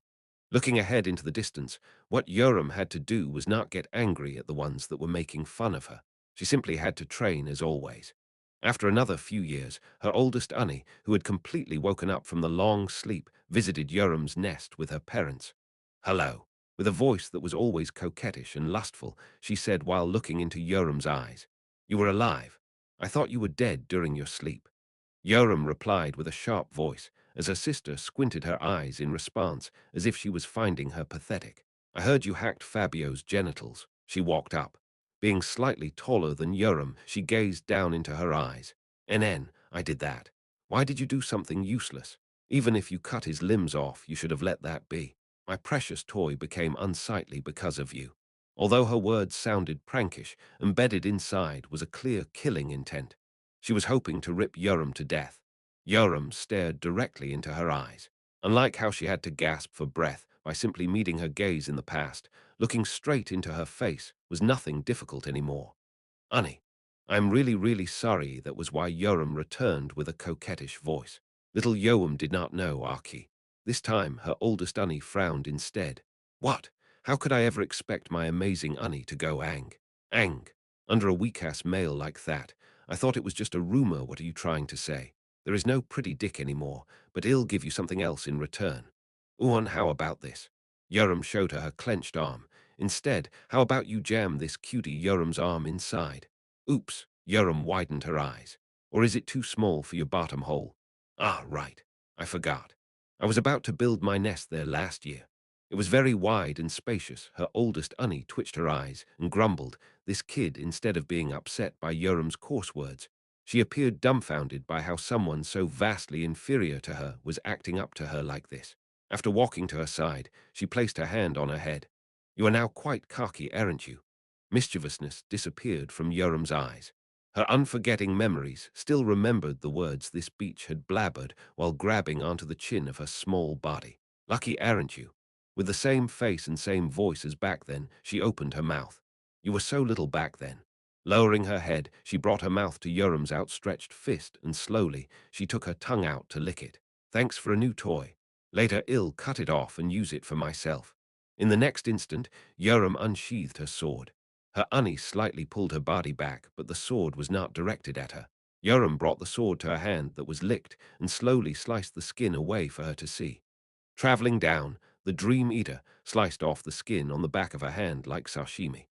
Looking ahead into the distance, what Yoram had to do was not get angry at the ones that were making fun of her. She simply had to train as always. After another few years, her oldest Annie, who had completely woken up from the long sleep, visited Yoram's nest with her parents. Hello. With a voice that was always coquettish and lustful, she said while looking into Yoram's eyes. You were alive. I thought you were dead during your sleep. Yoram replied with a sharp voice, as her sister squinted her eyes in response, as if she was finding her pathetic. I heard you hacked Fabio's genitals. She walked up. Being slightly taller than Yoram, she gazed down into her eyes. NN, I did that. Why did you do something useless? Even if you cut his limbs off, you should have let that be. My precious toy became unsightly because of you. Although her words sounded prankish, embedded inside was a clear killing intent. She was hoping to rip Yoram to death. Yoram stared directly into her eyes. Unlike how she had to gasp for breath by simply meeting her gaze in the past, looking straight into her face was nothing difficult anymore. Annie, I'm really, really sorry. That was why Yoram returned with a coquettish voice. Little Yoram did not know Aki. This time, her oldest Annie frowned instead. What? How could I ever expect my amazing Annie to go Ang? Under a weak-ass male like that? I thought it was just a rumor. What are you trying to say? There is no pretty dick anymore, but he'll give you something else in return. Uan, how about this? Yoram showed her clenched arm. Instead, how about you jam this cutie Yoram's arm inside? Oops, Yoram widened her eyes. Or is it too small for your bottom hole? Ah, right. I forgot. I was about to build my nest there last year. It was very wide and spacious. Her oldest Annie twitched her eyes and grumbled. This kid, instead of being upset by Yoram's coarse words, she appeared dumbfounded by how someone so vastly inferior to her was acting up to her like this. After walking to her side, she placed her hand on her head. You are now quite cocky, aren't you? Mischievousness disappeared from Yoram's eyes. Her unforgetting memories still remembered the words this beach had blabbered while grabbing onto the chin of her small body. Lucky, aren't you? With the same face and same voice as back then, she opened her mouth. You were so little back then. Lowering her head, she brought her mouth to Yoram's outstretched fist, and slowly she took her tongue out to lick it. Thanks for a new toy. Later, I'll cut it off and use it for myself. In the next instant, Yoram unsheathed her sword. Her Annie slightly pulled her body back, but the sword was not directed at her. Yoram brought the sword to her hand that was licked and slowly sliced the skin away for her to see. Traveling down, the Dream Eater sliced off the skin on the back of her hand like sashimi.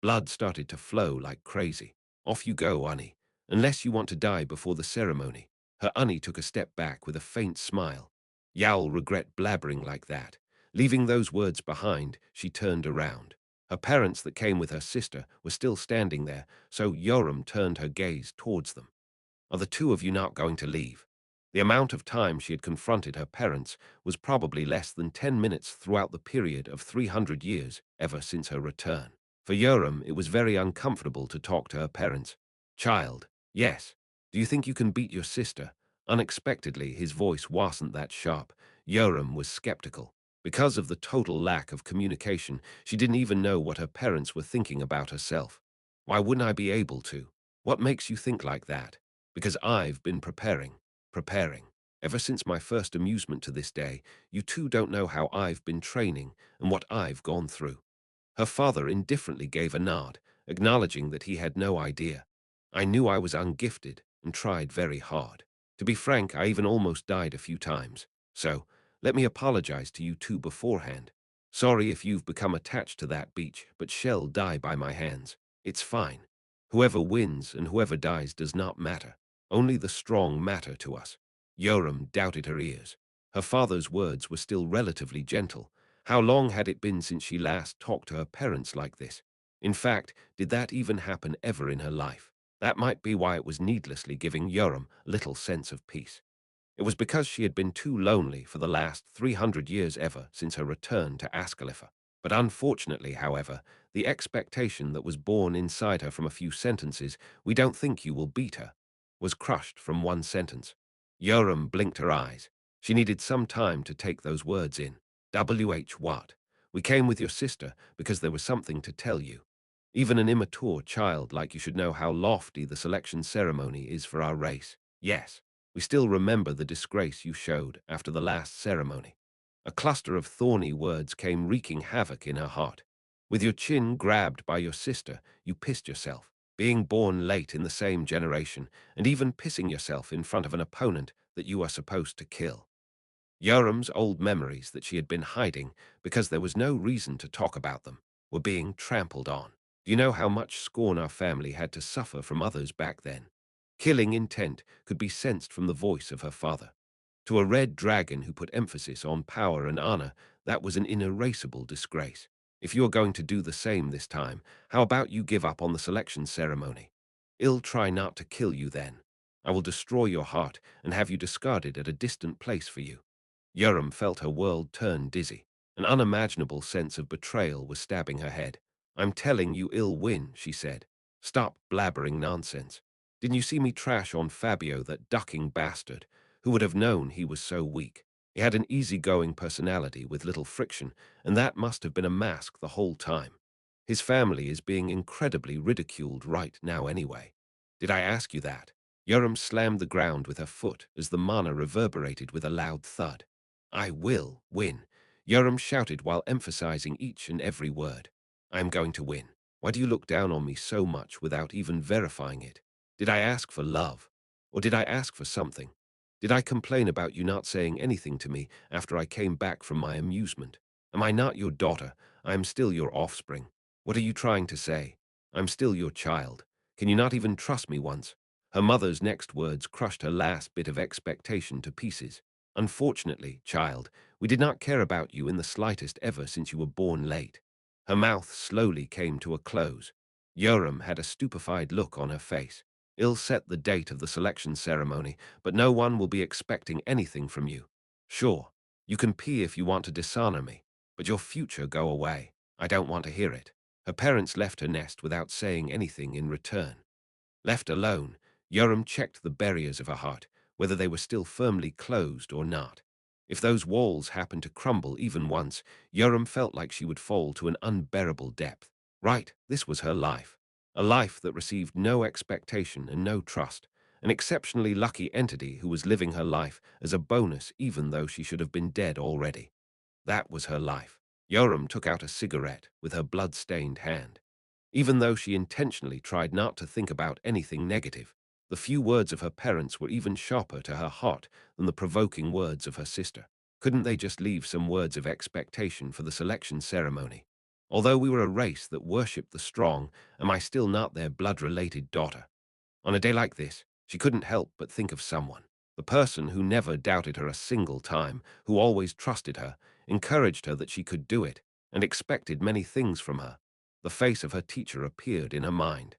Blood started to flow like crazy. Off you go, Annie. Unless you want to die before the ceremony. Her Annie took a step back with a faint smile. You'll regret blabbering like that. Leaving those words behind, she turned around. Her parents that came with her sister were still standing there, so Yoram turned her gaze towards them. Are the two of you not going to leave? The amount of time she had confronted her parents was probably less than 10 minutes throughout the period of 300 years ever since her return. For Yoram, it was very uncomfortable to talk to her parents. Child, yes. Do you think you can beat your sister? Unexpectedly, his voice wasn't that sharp. Yoram was skeptical. Because of the total lack of communication, she didn't even know what her parents were thinking about herself. Why wouldn't I be able to? What makes you think like that? Because I've been preparing. Ever since my first amusement to this day, you two don't know how I've been training and what I've gone through. Her father indifferently gave a nod, acknowledging that he had no idea. I knew I was ungifted and tried very hard. To be frank, I even almost died a few times. So, let me apologize to you two beforehand. Sorry if you've become attached to that beach, but shall die by my hands. It's fine. Whoever wins and whoever dies does not matter. Only the strong matter to us. Yoram doubted her ears. Her father's words were still relatively gentle. How long had it been since she last talked to her parents like this? In fact, did that even happen ever in her life? That might be why it was needlessly giving Yoram little sense of peace. It was because she had been too lonely for the last 300 years ever since her return to Ascalipha. But unfortunately, however, the expectation that was born inside her from a few sentences, "We don't think you will beat her," was crushed from one sentence. Yoram blinked her eyes. She needed some time to take those words in. What? We came with your sister because there was something to tell you. Even an immature child like you should know how lofty the selection ceremony is for our race. Yes, we still remember the disgrace you showed after the last ceremony. A cluster of thorny words came wreaking havoc in her heart. With your chin grabbed by your sister, you pissed yourself, being born late in the same generation, and even pissing yourself in front of an opponent that you are supposed to kill. Yoram's old memories that she had been hiding because there was no reason to talk about them were being trampled on. Do you know how much scorn our family had to suffer from others back then? Killing intent could be sensed from the voice of her father. To a red dragon who put emphasis on power and honor, that was an inerasable disgrace. If you are going to do the same this time, how about you give up on the selection ceremony? I'll try not to kill you then. I will destroy your heart and have you discarded at a distant place for you. Yoram felt her world turn dizzy. An unimaginable sense of betrayal was stabbing her head. I'm telling you I'll win, she said. Stop blabbering nonsense. Didn't you see me trash on Fabio, that ducking bastard? Who would have known he was so weak? He had an easygoing personality with little friction, and that must have been a mask the whole time. His family is being incredibly ridiculed right now anyway. Did I ask you that? Yoram slammed the ground with her foot as the mana reverberated with a loud thud. I will win, Yoram shouted while emphasizing each and every word. I'm going to win. Why do you look down on me so much without even verifying it? Did I ask for love? Or did I ask for something? Did I complain about you not saying anything to me after I came back from my amusement? Am I not your daughter? I am still your offspring. What are you trying to say? I'm still your child. Can you not even trust me once? Her mother's next words crushed her last bit of expectation to pieces. Unfortunately, child, we did not care about you in the slightest ever since you were born late. Her mouth slowly came to a close. Yoram had a stupefied look on her face. I'll set the date of the selection ceremony, but no one will be expecting anything from you. Sure, you can pee if you want to dishonor me, but your future go away. I don't want to hear it. Her parents left her nest without saying anything in return. Left alone, Yoram checked the barriers of her heart, whether they were still firmly closed or not. If those walls happened to crumble even once, Yoram felt like she would fall to an unbearable depth. Right, this was her life. A life that received no expectation and no trust. An exceptionally lucky entity who was living her life as a bonus even though she should have been dead already. That was her life. Yoram took out a cigarette with her blood-stained hand. Even though she intentionally tried not to think about anything negative, the few words of her parents were even sharper to her heart than the provoking words of her sister. Couldn't they just leave some words of expectation for the selection ceremony? Although we were a race that worshipped the strong, am I still not their blood-related daughter? On a day like this, she couldn't help but think of someone. The person who never doubted her a single time, who always trusted her, encouraged her that she could do it, and expected many things from her. The face of her teacher appeared in her mind.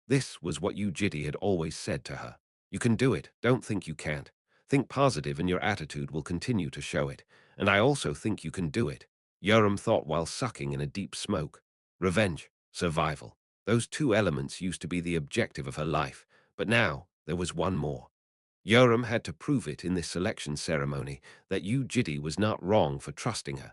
This was what Yu Jitae had always said to her. You can do it, don't think you can't. Think positive and your attitude will continue to show it. And I also think you can do it. Yoram thought while sucking in a deep smoke. Revenge, survival. Those two elements used to be the objective of her life, but now there was one more. Yoram had to prove it in this selection ceremony that Yu Jitae was not wrong for trusting her.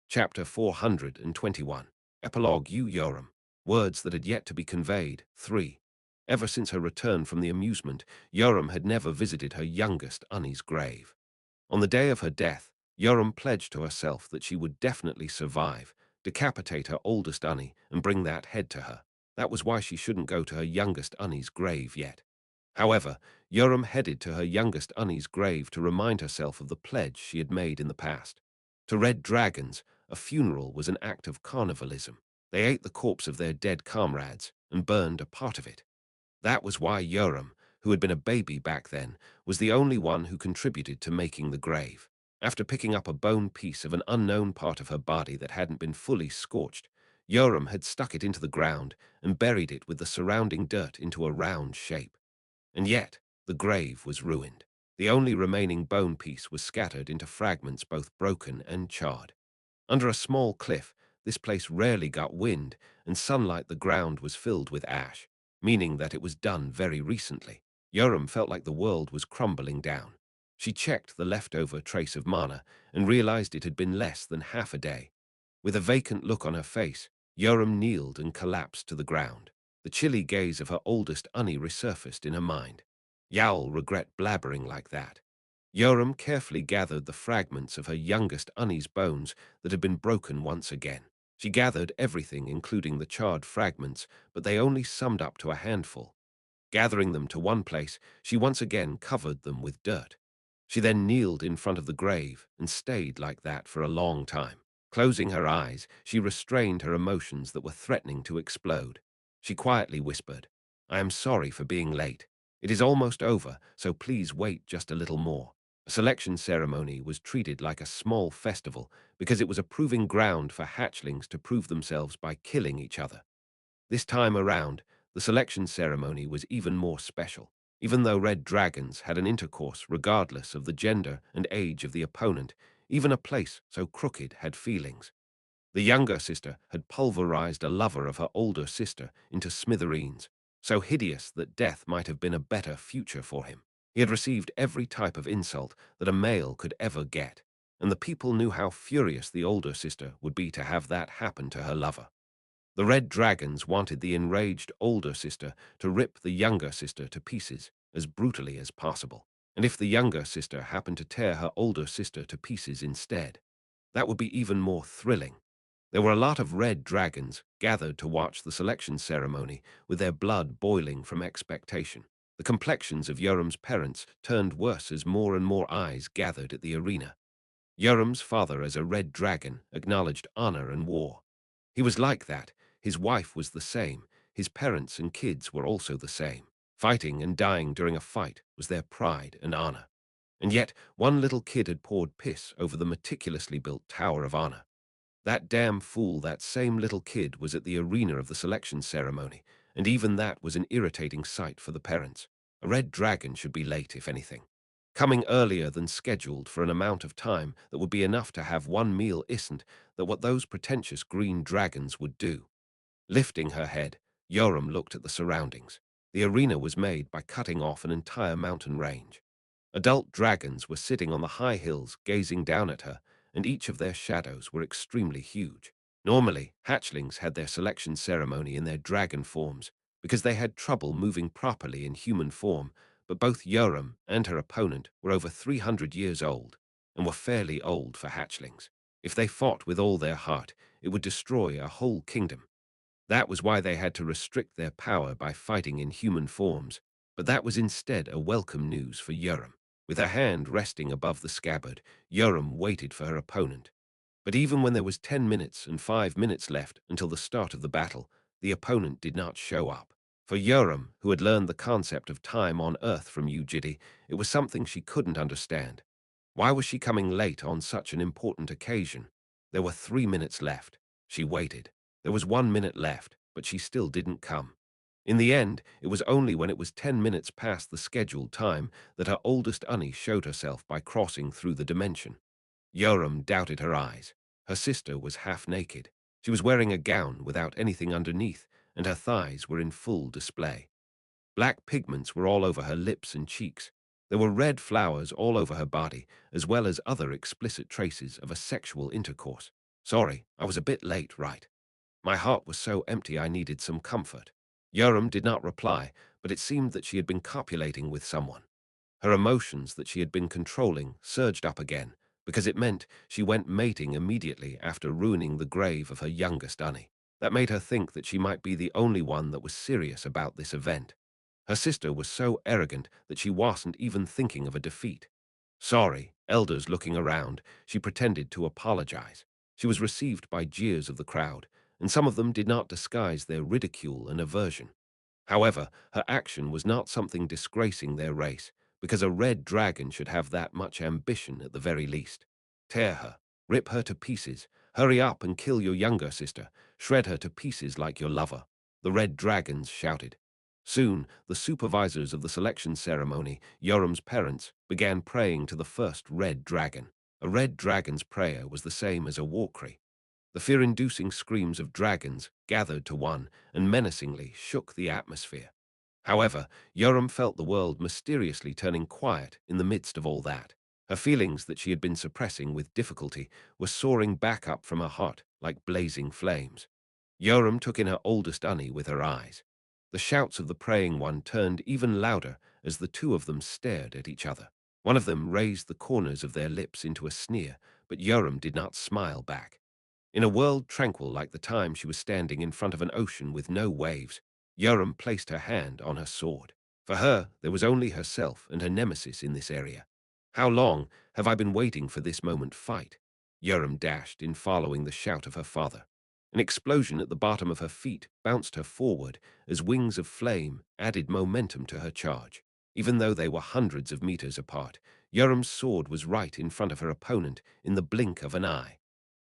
Chapter 421. Epilogue. Yu Yoram. Words that had yet to be conveyed. 3. Ever since her return from the amusement, Yoram had never visited her youngest Unny's grave. On the day of her death, Yoram pledged to herself that she would definitely survive, decapitate her oldest Unny, and bring that head to her. That was why she shouldn't go to her youngest Unny's grave yet. However, Yoram headed to her youngest Unny's grave to remind herself of the pledge she had made in the past. To red dragons, a funeral was an act of carnivalism. They ate the corpse of their dead comrades and burned a part of it. That was why Yoram, who had been a baby back then, was the only one who contributed to making the grave. After picking up a bone piece of an unknown part of her body that hadn't been fully scorched, Yoram had stuck it into the ground and buried it with the surrounding dirt into a round shape. And yet, the grave was ruined. The only remaining bone piece was scattered into fragments both broken and charred. Under a small cliff, this place rarely got wind, and sunlight the ground was filled with ash, meaning that it was done very recently. Yoram felt like the world was crumbling down. She checked the leftover trace of mana and realized it had been less than half a day. With a vacant look on her face, Yoram kneeled and collapsed to the ground. The chilly gaze of her oldest Unny resurfaced in her mind. Yowl regret blabbering like that. Yoram carefully gathered the fragments of her youngest Unny's bones that had been broken once again. She gathered everything, including the charred fragments, but they only summed up to a handful. Gathering them to one place, she once again covered them with dirt. She then kneeled in front of the grave and stayed like that for a long time. Closing her eyes, she restrained her emotions that were threatening to explode. She quietly whispered, "I am sorry for being late. It is almost over, so please wait just a little more." A selection ceremony was treated like a small festival because it was a proving ground for hatchlings to prove themselves by killing each other. This time around, the selection ceremony was even more special. Even though red dragons had an intercourse regardless of the gender and age of the opponent, even a place so crooked had feelings. The younger sister had pulverized a lover of her older sister into smithereens, so hideous that death might have been a better future for him. He had received every type of insult that a male could ever get, and the people knew how furious the older sister would be to have that happen to her lover. The red dragons wanted the enraged older sister to rip the younger sister to pieces as brutally as possible. And if the younger sister happened to tear her older sister to pieces instead, that would be even more thrilling. There were a lot of red dragons gathered to watch the selection ceremony with their blood boiling from expectation. The complexions of Yoram's parents turned worse as more and more eyes gathered at the arena. Yoram's father, as a red dragon, acknowledged honor and war. He was like that. His wife was the same. His parents and kids were also the same. Fighting and dying during a fight was their pride and honor. And yet, one little kid had poured piss over the meticulously built Tower of Honor. That damn fool, that same little kid, was at the arena of the selection ceremony, and even that was an irritating sight for the parents. A red dragon should be late, if anything. Coming earlier than scheduled for an amount of time that would be enough to have one meal isn't that what those pretentious green dragons would do. Lifting her head, Yoram looked at the surroundings. The arena was made by cutting off an entire mountain range. Adult dragons were sitting on the high hills gazing down at her, and each of their shadows were extremely huge. Normally, hatchlings had their selection ceremony in their dragon forms because they had trouble moving properly in human form, but both Yoram and her opponent were over 300 years old and were fairly old for hatchlings. If they fought with all their heart, it would destroy a whole kingdom. That was why they had to restrict their power by fighting in human forms, but that was instead a welcome news for Yoram. With her hand resting above the scabbard, Yoram waited for her opponent. But even when there was 10 minutes and 5 minutes left until the start of the battle, the opponent did not show up. For Yoram, who had learned the concept of time on Earth from Yu Jitae, it was something she couldn't understand. Why was she coming late on such an important occasion? There were 3 minutes left. She waited. There was 1 minute left, but she still didn't come. In the end, it was only when it was 10 minutes past the scheduled time that her oldest Unny showed herself by crossing through the dimension. Yoram doubted her eyes. Her sister was half naked. She was wearing a gown without anything underneath, and her thighs were in full display. Black pigments were all over her lips and cheeks. There were red flowers all over her body, as well as other explicit traces of a sexual intercourse. Sorry, I was a bit late, right? My heart was so empty I needed some comfort. Yoram did not reply, but it seemed that she had been copulating with someone. Her emotions that she had been controlling surged up again, because it meant she went mating immediately after ruining the grave of her youngest Unny. That made her think that she might be the only one that was serious about this event. Her sister was so arrogant that she wasn't even thinking of a defeat. Sorry, elders looking around, she pretended to apologize. She was received by jeers of the crowd, and some of them did not disguise their ridicule and aversion. However, her action was not something disgracing their race, because a red dragon should have that much ambition at the very least. Tear her, rip her to pieces, hurry up and kill your younger sister, shred her to pieces like your lover, the red dragons shouted. Soon, the supervisors of the selection ceremony, Yoram's parents, began praying to the first red dragon. A red dragon's prayer was the same as a war cry. The fear-inducing screams of dragons gathered to one and menacingly shook the atmosphere. However, Yoram felt the world mysteriously turning quiet in the midst of all that. Her feelings that she had been suppressing with difficulty were soaring back up from her heart like blazing flames. Yoram took in her oldest Unny with her eyes. The shouts of the praying one turned even louder as the two of them stared at each other. One of them raised the corners of their lips into a sneer, but Yoram did not smile back. In a world tranquil like the time she was standing in front of an ocean with no waves, Yoram placed her hand on her sword. For her, there was only herself and her nemesis in this area. How long have I been waiting for this moment fight? Yoram dashed in following the shout of her father. An explosion at the bottom of her feet bounced her forward as wings of flame added momentum to her charge. Even though they were hundreds of meters apart, Yoram's sword was right in front of her opponent in the blink of an eye.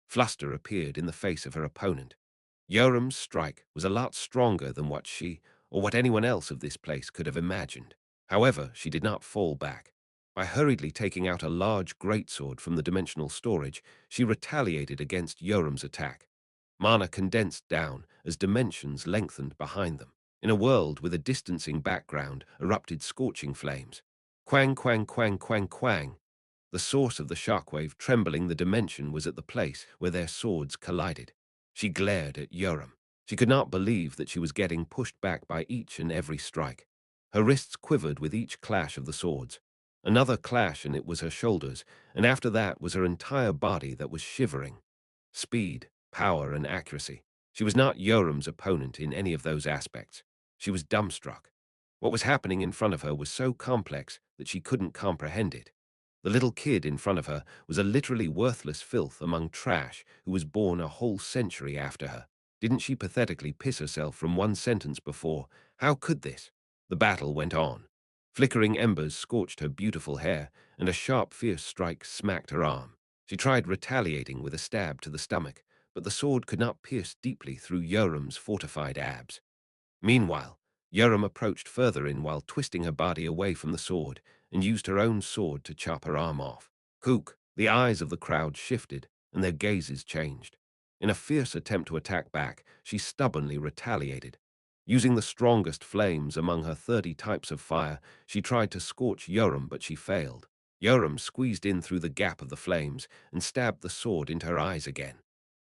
Fluster appeared in the face of her opponent. Yoram's strike was a lot stronger than what she or what anyone else of this place could have imagined. However, she did not fall back. By hurriedly taking out a large greatsword from the dimensional storage, she retaliated against Yoram's attack. Mana condensed down as dimensions lengthened behind them. In a world with a distancing background erupted scorching flames. Quang, quang, quang, quang, quang. The source of the shockwave trembling the dimension was at the place where their swords collided. She glared at Yoram. She could not believe that she was getting pushed back by each and every strike. Her wrists quivered with each clash of the swords. Another clash and it was her shoulders, and after that was her entire body that was shivering. Speed, power, and accuracy. She was not Yoram's opponent in any of those aspects. She was dumbstruck. What was happening in front of her was so complex that she couldn't comprehend it. The little kid in front of her was a literally worthless filth among trash who was born a whole century after her. Didn't she pathetically piss herself from one sentence before? How could this? The battle went on. Flickering embers scorched her beautiful hair, and a sharp, fierce strike smacked her arm. She tried retaliating with a stab to the stomach, but the sword could not pierce deeply through Yoram's fortified abs. Meanwhile, Yoram approached further in while twisting her body away from the sword and used her own sword to chop her arm off. Kook, the eyes of the crowd shifted and their gazes changed. In a fierce attempt to attack back, she stubbornly retaliated. Using the strongest flames among her 30 types of fire, she tried to scorch Yoram, but she failed. Yoram squeezed in through the gap of the flames and stabbed the sword into her eyes again.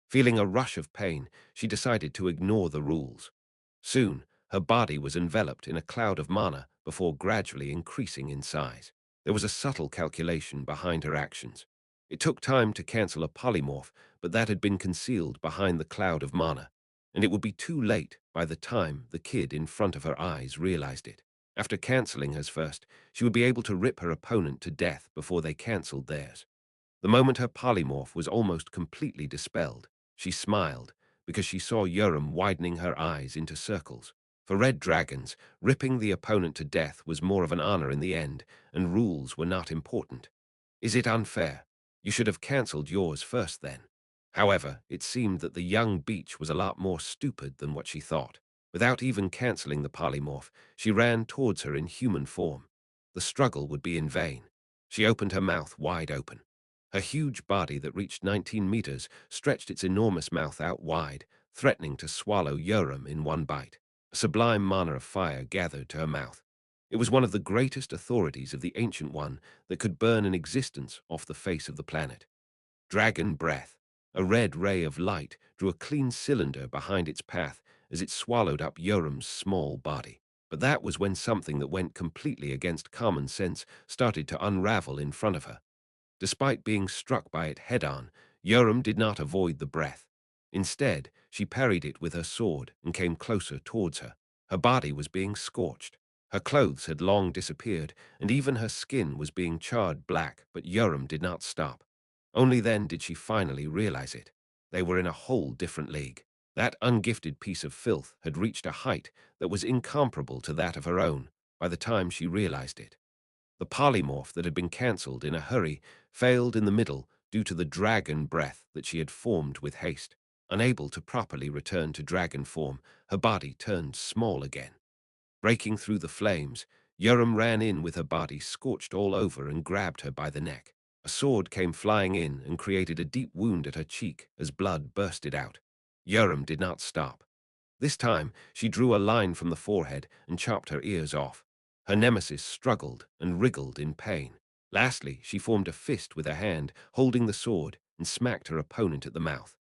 Feeling a rush of pain, she decided to ignore the rules. Soon, her body was enveloped in a cloud of mana before gradually increasing in size. There was a subtle calculation behind her actions. It took time to cancel a polymorph, but that had been concealed behind the cloud of mana, and it would be too late by the time the kid in front of her eyes realized it. After canceling hers first, she would be able to rip her opponent to death before they cancelled theirs. The moment her polymorph was almost completely dispelled, she smiled because she saw Yoram widening her eyes into circles. For red dragons, ripping the opponent to death was more of an honor in the end, and rules were not important. Is it unfair? You should have cancelled yours first then. However, it seemed that the young beach was a lot more stupid than what she thought. Without even cancelling the polymorph, she ran towards her in human form. The struggle would be in vain. She opened her mouth wide open. Her huge body that reached 19 meters stretched its enormous mouth out wide, threatening to swallow Yoram in one bite. A sublime mana of fire gathered to her mouth. It was one of the greatest authorities of the Ancient One that could burn an existence off the face of the planet. Dragon breath. A red ray of light drew a clean cylinder behind its path as it swallowed up Yoram's small body. But that was when something that went completely against common sense started to unravel in front of her. Despite being struck by it head-on, Yoram did not avoid the breath. Instead, she parried it with her sword and came closer towards her. Her body was being scorched. Her clothes had long disappeared, and even her skin was being charred black, but Yoram did not stop. Only then did she finally realize it. They were in a whole different league. That ungifted piece of filth had reached a height that was incomparable to that of her own by the time she realized it. The polymorph that had been cancelled in a hurry failed in the middle due to the dragon breath that she had formed with haste. Unable to properly return to dragon form, her body turned small again. Breaking through the flames, Yoram ran in with her body scorched all over and grabbed her by the neck. A sword came flying in and created a deep wound at her cheek as blood bursted out. Yoram did not stop. This time, she drew a line from the forehead and chopped her ears off. Her nemesis struggled and wriggled in pain. Lastly, she formed a fist with her hand, holding the sword, and smacked her opponent at the mouth.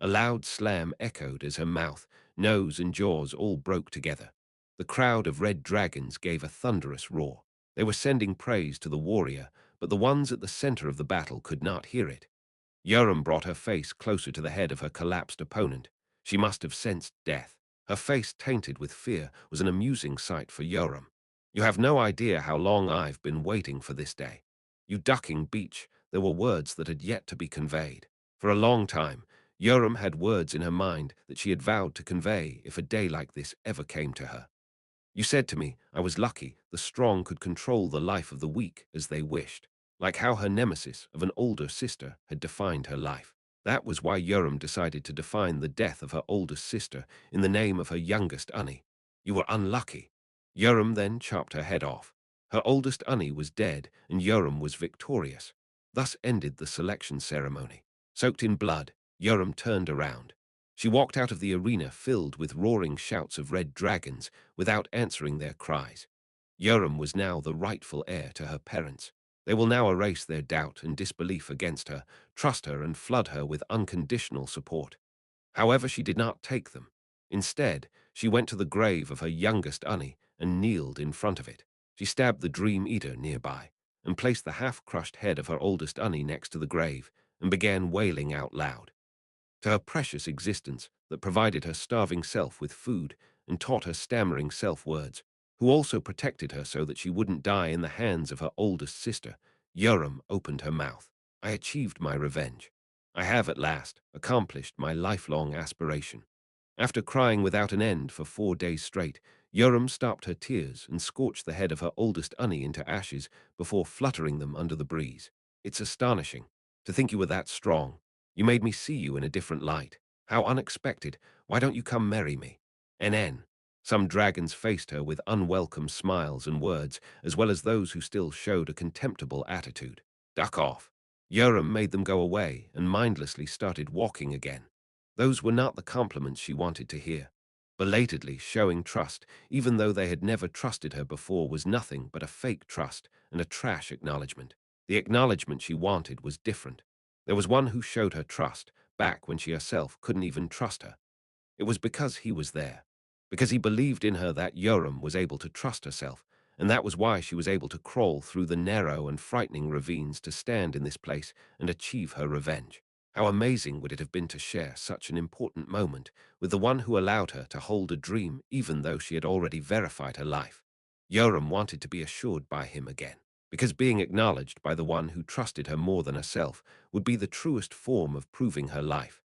A loud slam echoed as her mouth, nose, and jaws all broke together. The crowd of red dragons gave a thunderous roar. They were sending praise to the warrior, but the ones at the center of the battle could not hear it. Yoram brought her face closer to the head of her collapsed opponent. She must have sensed death. Her face tainted with fear was an amusing sight for Yoram. You have no idea how long I've been waiting for this day. You ducking beach, there were words that had yet to be conveyed. For a long time, Yoram had words in her mind that she had vowed to convey if a day like this ever came to her. You said to me, I was lucky, the strong could control the life of the weak as they wished, like how her nemesis of an older sister had defined her life. That was why Yoram decided to define the death of her oldest sister in the name of her youngest Unnie. You were unlucky. Yoram then chopped her head off. Her oldest Unnie was dead, and Yoram was victorious. Thus ended the selection ceremony. Soaked in blood, Yoram turned around. She walked out of the arena filled with roaring shouts of red dragons without answering their cries. Yoram was now the rightful heir to her parents. They will now erase their doubt and disbelief against her, trust her, and flood her with unconditional support. However, she did not take them. Instead, she went to the grave of her youngest Unnie and kneeled in front of it. She stabbed the Dream Eater nearby and placed the half-crushed head of her oldest Unnie next to the grave and began wailing out loud. To her precious existence that provided her starving self with food and taught her stammering self words, who also protected her so that she wouldn't die in the hands of her oldest sister, Yoram opened her mouth. I achieved my revenge. I have at last accomplished my lifelong aspiration. After crying without an end for 4 days straight, Yoram stopped her tears and scorched the head of her oldest Unnie into ashes before fluttering them under the breeze. It's astonishing. To think you were that strong. You made me see you in a different light. How unexpected. Why don't you come marry me? NN. Some dragons faced her with unwelcome smiles and words, as well as those who still showed a contemptible attitude. Duck off. Yoram made them go away and mindlessly started walking again. Those were not the compliments she wanted to hear. Belatedly showing trust, even though they had never trusted her before, was nothing but a fake trust and a trash acknowledgement. The acknowledgement she wanted was different. There was one who showed her trust, back when she herself couldn't even trust her. It was because he was there, because he believed in her that Yoram was able to trust herself, and that was why she was able to crawl through the narrow and frightening ravines to stand in this place and achieve her revenge. How amazing would it have been to share such an important moment with the one who allowed her to hold a dream even though she had already verified her life. Yoram wanted to be assured by him again, because being acknowledged by the one who trusted her more than herself would be the truest form of proving her life.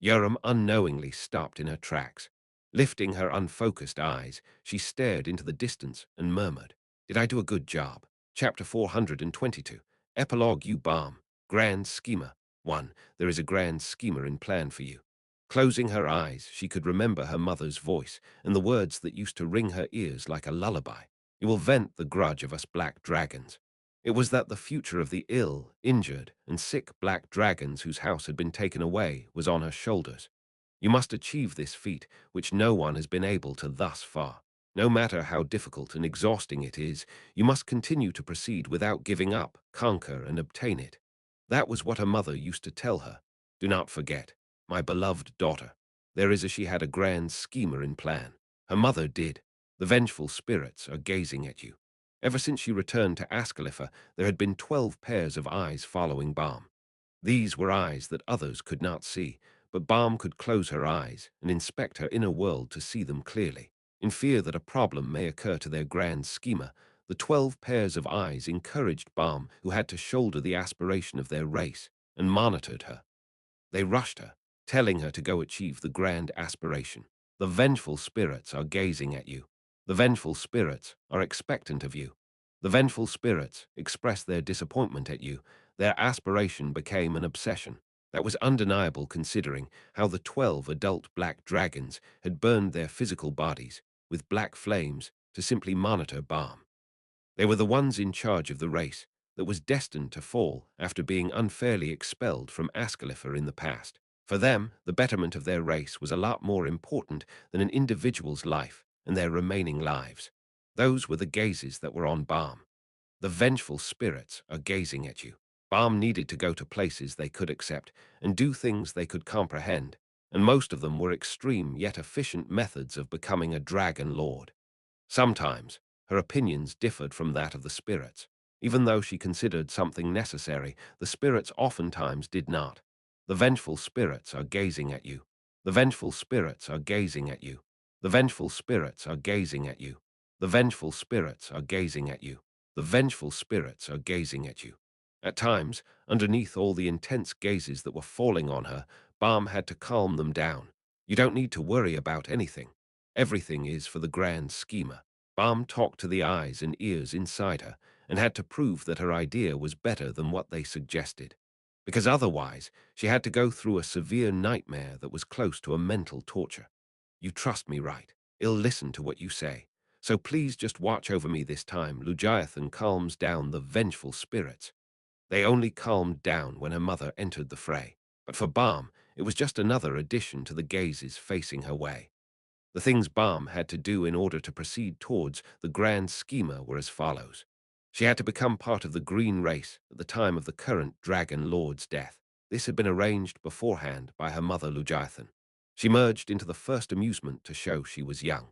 Yoram unknowingly stopped in her tracks. Lifting her unfocused eyes, she stared into the distance and murmured, Did I do a good job? Chapter 422. Epilogue. You bomb. Grand Schemer. 1. There is a grand schemer in plan for you. Closing her eyes, she could remember her mother's voice and the words that used to ring her ears like a lullaby. You will vent the grudge of us black dragons. It was that the future of the ill, injured, and sick black dragons whose house had been taken away was on her shoulders. You must achieve this feat, which no one has been able to thus far. No matter how difficult and exhausting it is, you must continue to proceed without giving up, conquer, and obtain it. That was what her mother used to tell her. Do not forget, my beloved daughter, there is she had a grand schemer in plan. Her mother did. The vengeful spirits are gazing at you. Ever since she returned to Ascalipha, there had been 12 pairs of eyes following Balm. These were eyes that others could not see, but Balm could close her eyes and inspect her inner world to see them clearly. In fear that a problem may occur to their grand schemer, the 12 pairs of eyes encouraged Balm, who had to shoulder the aspiration of their race, and monitored her. They rushed her, telling her to go achieve the grand aspiration. The vengeful spirits are gazing at you. The vengeful spirits are expectant of you. The vengeful spirits express their disappointment at you. Their aspiration became an obsession. That was undeniable considering how the 12 adult black dragons had burned their physical bodies with black flames to simply monitor Balm. They were the ones in charge of the race that was destined to fall after being unfairly expelled from Ascalipha in the past. For them, the betterment of their race was a lot more important than an individual's life and their remaining lives. Those were the gazes that were on Balm. The vengeful spirits are gazing at you. Balm needed to go to places they could accept and do things they could comprehend. and most of them were extreme yet efficient methods of becoming a dragon lord. Sometimes her opinions differed from that of the spirits. Even though she considered something necessary, the spirits oftentimes did not. The vengeful spirits are gazing at you. The vengeful spirits are gazing at you. The vengeful spirits are gazing at you. The vengeful spirits are gazing at you. The vengeful spirits are gazing at you. At times, underneath all the intense gazes that were falling on her, Balm had to calm them down. You don't need to worry about anything. Everything is for the grand schema. Balm talked to the eyes and ears inside her and had to prove that her idea was better than what they suggested. Because otherwise, she had to go through a severe nightmare that was close to a mental torture. You trust me, right? I'll listen to what you say. So please just watch over me this time. Lugiathan calms down the vengeful spirits. They only calmed down when her mother entered the fray. But for Balm, it was just another addition to the gazes facing her way. The things Balm had to do in order to proceed towards the grand schema were as follows. She had to become part of the green race at the time of the current Dragon Lord's death. This had been arranged beforehand by her mother Lugiathan. She merged into the first amusement to show she was young.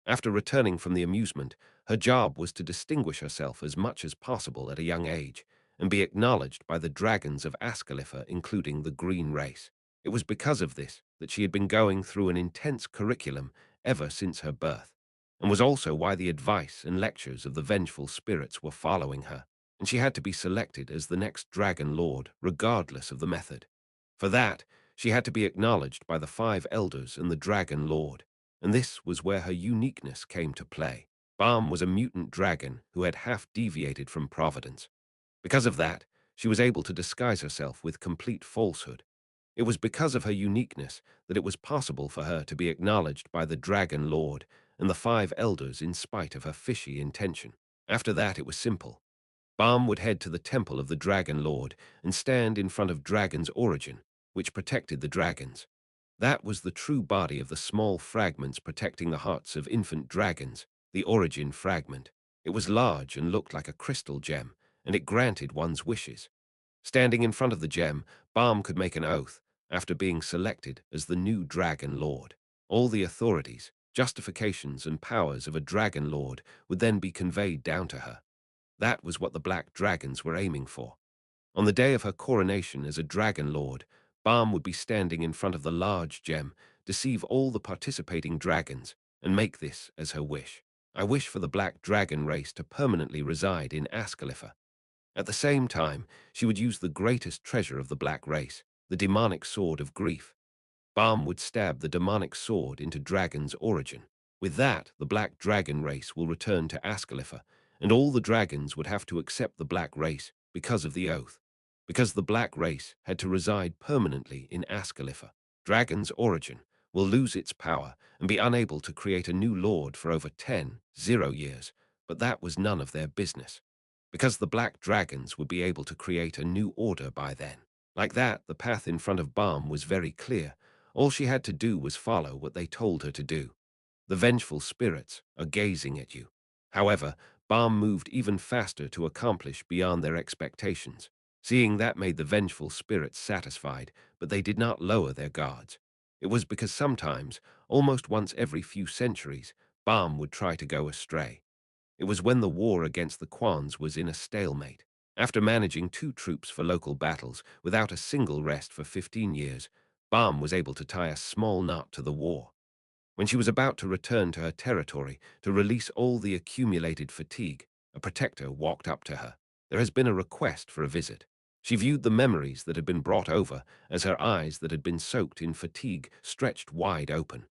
After returning from the amusement, her job was to distinguish herself as much as possible at a young age and be acknowledged by the dragons of Ascalipha, including the green race. It was because of this that she had been going through an intense curriculum ever since her birth, and was also why the advice and lectures of the vengeful spirits were following her, and she had to be selected as the next dragon lord, regardless of the method. For that, she had to be acknowledged by the 5 elders and the dragon lord, and this was where her uniqueness came to play. Balm was a mutant dragon who had half-deviated from Providence. Because of that, she was able to disguise herself with complete falsehood. It was because of her uniqueness that it was possible for her to be acknowledged by the Dragon Lord and the 5 elders in spite of her fishy intention. After that, it was simple. Balm would head to the temple of the Dragon Lord and stand in front of Dragon's origin, which protected the dragons. That was the true body of the small fragments protecting the hearts of infant dragons, the origin fragment. It was large and looked like a crystal gem, and it granted one's wishes. Standing in front of the gem, Balm could make an oath after being selected as the new Dragon Lord. All the authorities, justifications, and powers of a Dragon Lord would then be conveyed down to her. That was what the Black Dragons were aiming for. On the day of her coronation as a Dragon Lord, Balm would be standing in front of the large gem, deceive all the participating dragons, and make this as her wish. I wish for the Black Dragon race to permanently reside in Ascalipha. At the same time, she would use the greatest treasure of the Black race, the demonic sword of grief. Balm would stab the demonic sword into Dragon's origin. With that, the Black Dragon race will return to Ascalipha, and all the dragons would have to accept the Black race because of the oath. Because the Black race had to reside permanently in Ascalipha, Dragon's origin will lose its power and be unable to create a new lord for over 10 years, but that was none of their business. Because the Black Dragons would be able to create a new order by then. Like that, the path in front of Balm was very clear. All she had to do was follow what they told her to do. The vengeful spirits are gazing at you. However, Balm moved even faster to accomplish beyond their expectations. Seeing that made the vengeful spirits satisfied, but they did not lower their guards. It was because sometimes, almost once every few centuries, Balm would try to go astray. It was when the war against the Quans was in a stalemate. After managing 2 troops for local battles without a single rest for 15 years, Balm was able to tie a small knot to the war. When she was about to return to her territory to release all the accumulated fatigue, a protector walked up to her. There has been a request for a visit. She viewed the memories that had been brought over as her eyes that had been soaked in fatigue stretched wide open.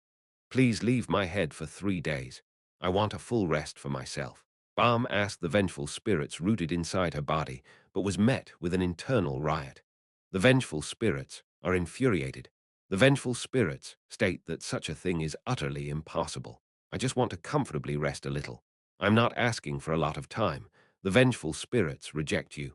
Please leave my head for 3 days. I want a full rest for myself. Balm asked the vengeful spirits rooted inside her body, but was met with an internal riot. The vengeful spirits are infuriated. The vengeful spirits state that such a thing is utterly impossible. I just want to comfortably rest a little. I'm not asking for a lot of time. The vengeful spirits reject you.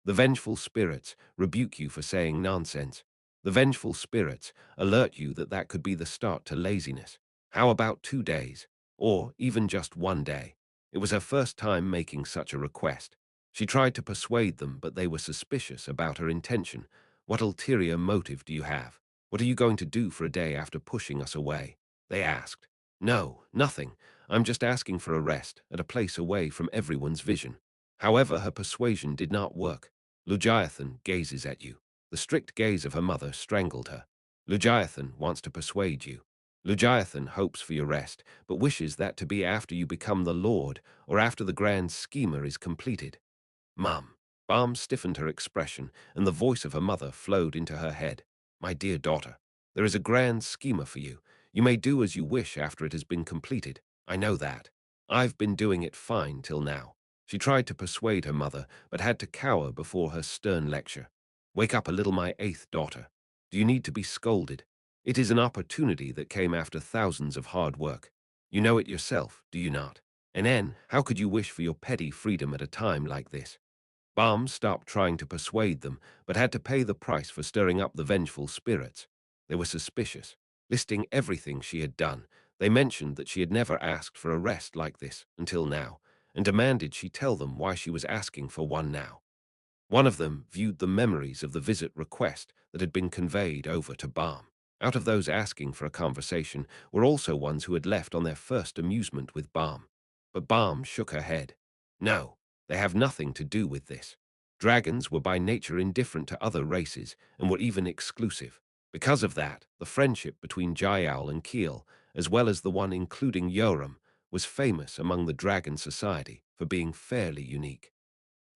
The vengeful spirits rebuke you for saying nonsense. The vengeful spirits alert you that that could be the start to laziness. How about 2 days? Or even just 1 day? It was her first time making such a request. She tried to persuade them, but they were suspicious about her intention. What ulterior motive do you have? What are you going to do for a day after pushing us away? They asked. No, nothing. I'm just asking for a rest at a place away from everyone's vision. However, her persuasion did not work. Lugiathan gazes at you. The strict gaze of her mother strangled her. Lugiathan wants to persuade you. Lugiathan hopes for your rest, but wishes that to be after you become the Lord or after the grand schema is completed. Mum. Balm stiffened her expression, and the voice of her mother flowed into her head. My dear daughter, there is a grand schema for you. You may do as you wish after it has been completed. I know that. I've been doing it fine till now. She tried to persuade her mother, but had to cower before her stern lecture. Wake up a little, my eighth daughter. Do you need to be scolded? It is an opportunity that came after thousands of hard work. You know it yourself, do you not? And N, how could you wish for your petty freedom at a time like this? Balm stopped trying to persuade them, but had to pay the price for stirring up the vengeful spirits. They were suspicious. Listing everything she had done, they mentioned that she had never asked for a rest like this until now, and demanded she tell them why she was asking for one now. One of them viewed the memories of the visit request that had been conveyed over to Balm. Out of those asking for a conversation were also ones who had left on their first amusement with Balm. But Balm shook her head. No, they have nothing to do with this. Dragons were by nature indifferent to other races and were even exclusive. Because of that, the friendship between Jael and Keel, as well as the one including Yoram, was famous among the dragon society for being fairly unique.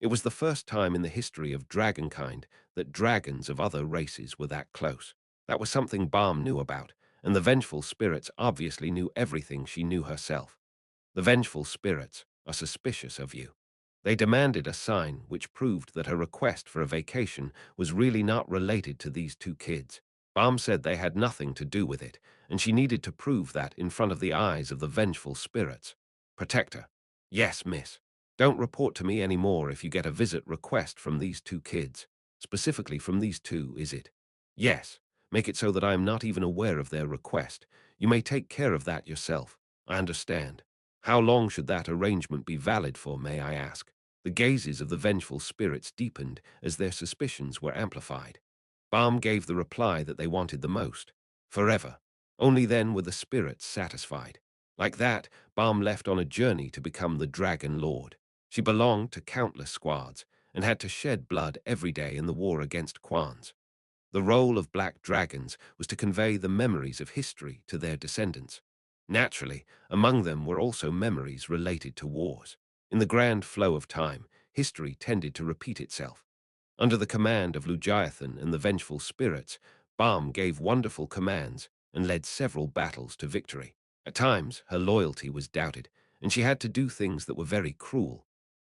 It was the first time in the history of dragonkind that dragons of other races were that close. That was something Balm knew about, and the vengeful spirits obviously knew everything she knew herself. The vengeful spirits are suspicious of you. They demanded a sign which proved that her request for a vacation was really not related to these two kids. Balm said they had nothing to do with it, and she needed to prove that in front of the eyes of the vengeful spirits. Protect her. Yes, miss. Don't report to me any more if you get a visit request from these two kids. Specifically from these two, is it? Yes. Make it so that I am not even aware of their request. You may take care of that yourself. I understand. How long should that arrangement be valid for, may I ask? The gazes of the vengeful spirits deepened as their suspicions were amplified. Balm gave the reply that they wanted the most. Forever. Only then were the spirits satisfied. Like that, Balm left on a journey to become the Dragon Lord. She belonged to countless squads and had to shed blood every day in the war against Quans. The role of black dragons was to convey the memories of history to their descendants. Naturally, among them were also memories related to wars. In the grand flow of time, history tended to repeat itself. Under the command of Lugiathan and the vengeful spirits, Balm gave wonderful commands and led several battles to victory. At times, her loyalty was doubted, and she had to do things that were very cruel.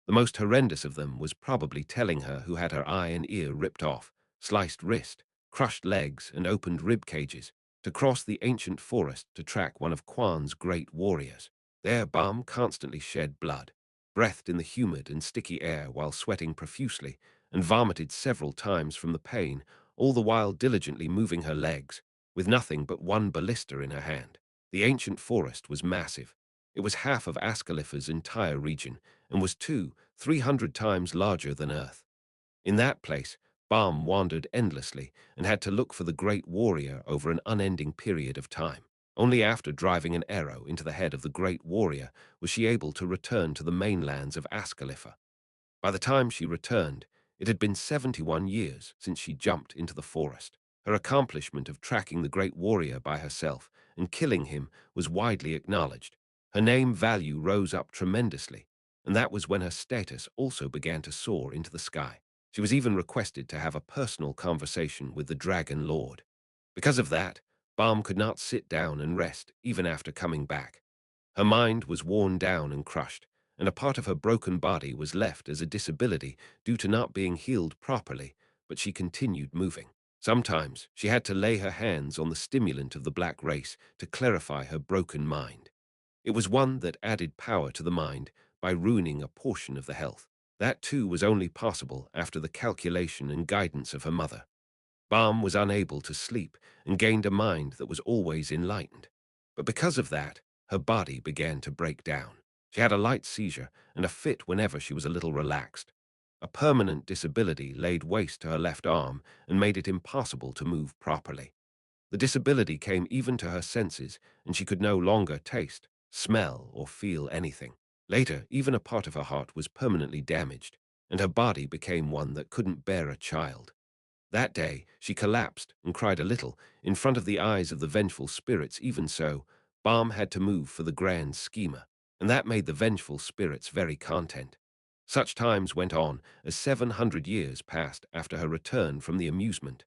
The most horrendous of them was probably telling her who had her eye and ear ripped off, sliced wrist, crushed legs, and opened rib cages, to cross the ancient forest to track one of Quan's great warriors. There, Balm constantly shed blood, breathed in the humid and sticky air while sweating profusely, and vomited several times from the pain, all the while diligently moving her legs, with nothing but one ballista in her hand. The ancient forest was massive. It was half of Ascalipha's entire region, and was 300 times larger than Earth. In that place, Balm wandered endlessly and had to look for the great warrior over an unending period of time. Only after driving an arrow into the head of the great warrior was she able to return to the mainlands of Ascalipha. By the time she returned, it had been 71 years since she jumped into the forest. Her accomplishment of tracking the great warrior by herself and killing him was widely acknowledged. Her name value rose up tremendously, and that was when her status also began to soar into the sky. She was even requested to have a personal conversation with the Dragon Lord. Because of that, Balm could not sit down and rest even after coming back. Her mind was worn down and crushed, and a part of her broken body was left as a disability due to not being healed properly, but she continued moving. Sometimes she had to lay her hands on the stimulant of the black race to clarify her broken mind. It was one that added power to the mind by ruining a portion of the health. That too was only possible after the calculation and guidance of her mother. Balm was unable to sleep and gained a mind that was always enlightened. But because of that, her body began to break down. She had a light seizure and a fit whenever she was a little relaxed. A permanent disability laid waste to her left arm and made it impossible to move properly. The disability came even to her senses, and she could no longer taste, smell, or feel anything. Later, even a part of her heart was permanently damaged, and her body became one that couldn't bear a child. That day, she collapsed and cried a little in front of the eyes of the vengeful spirits. Even so, Balm had to move for the grand schemer, and that made the vengeful spirits very content. Such times went on as 700 years passed after her return from the amusement.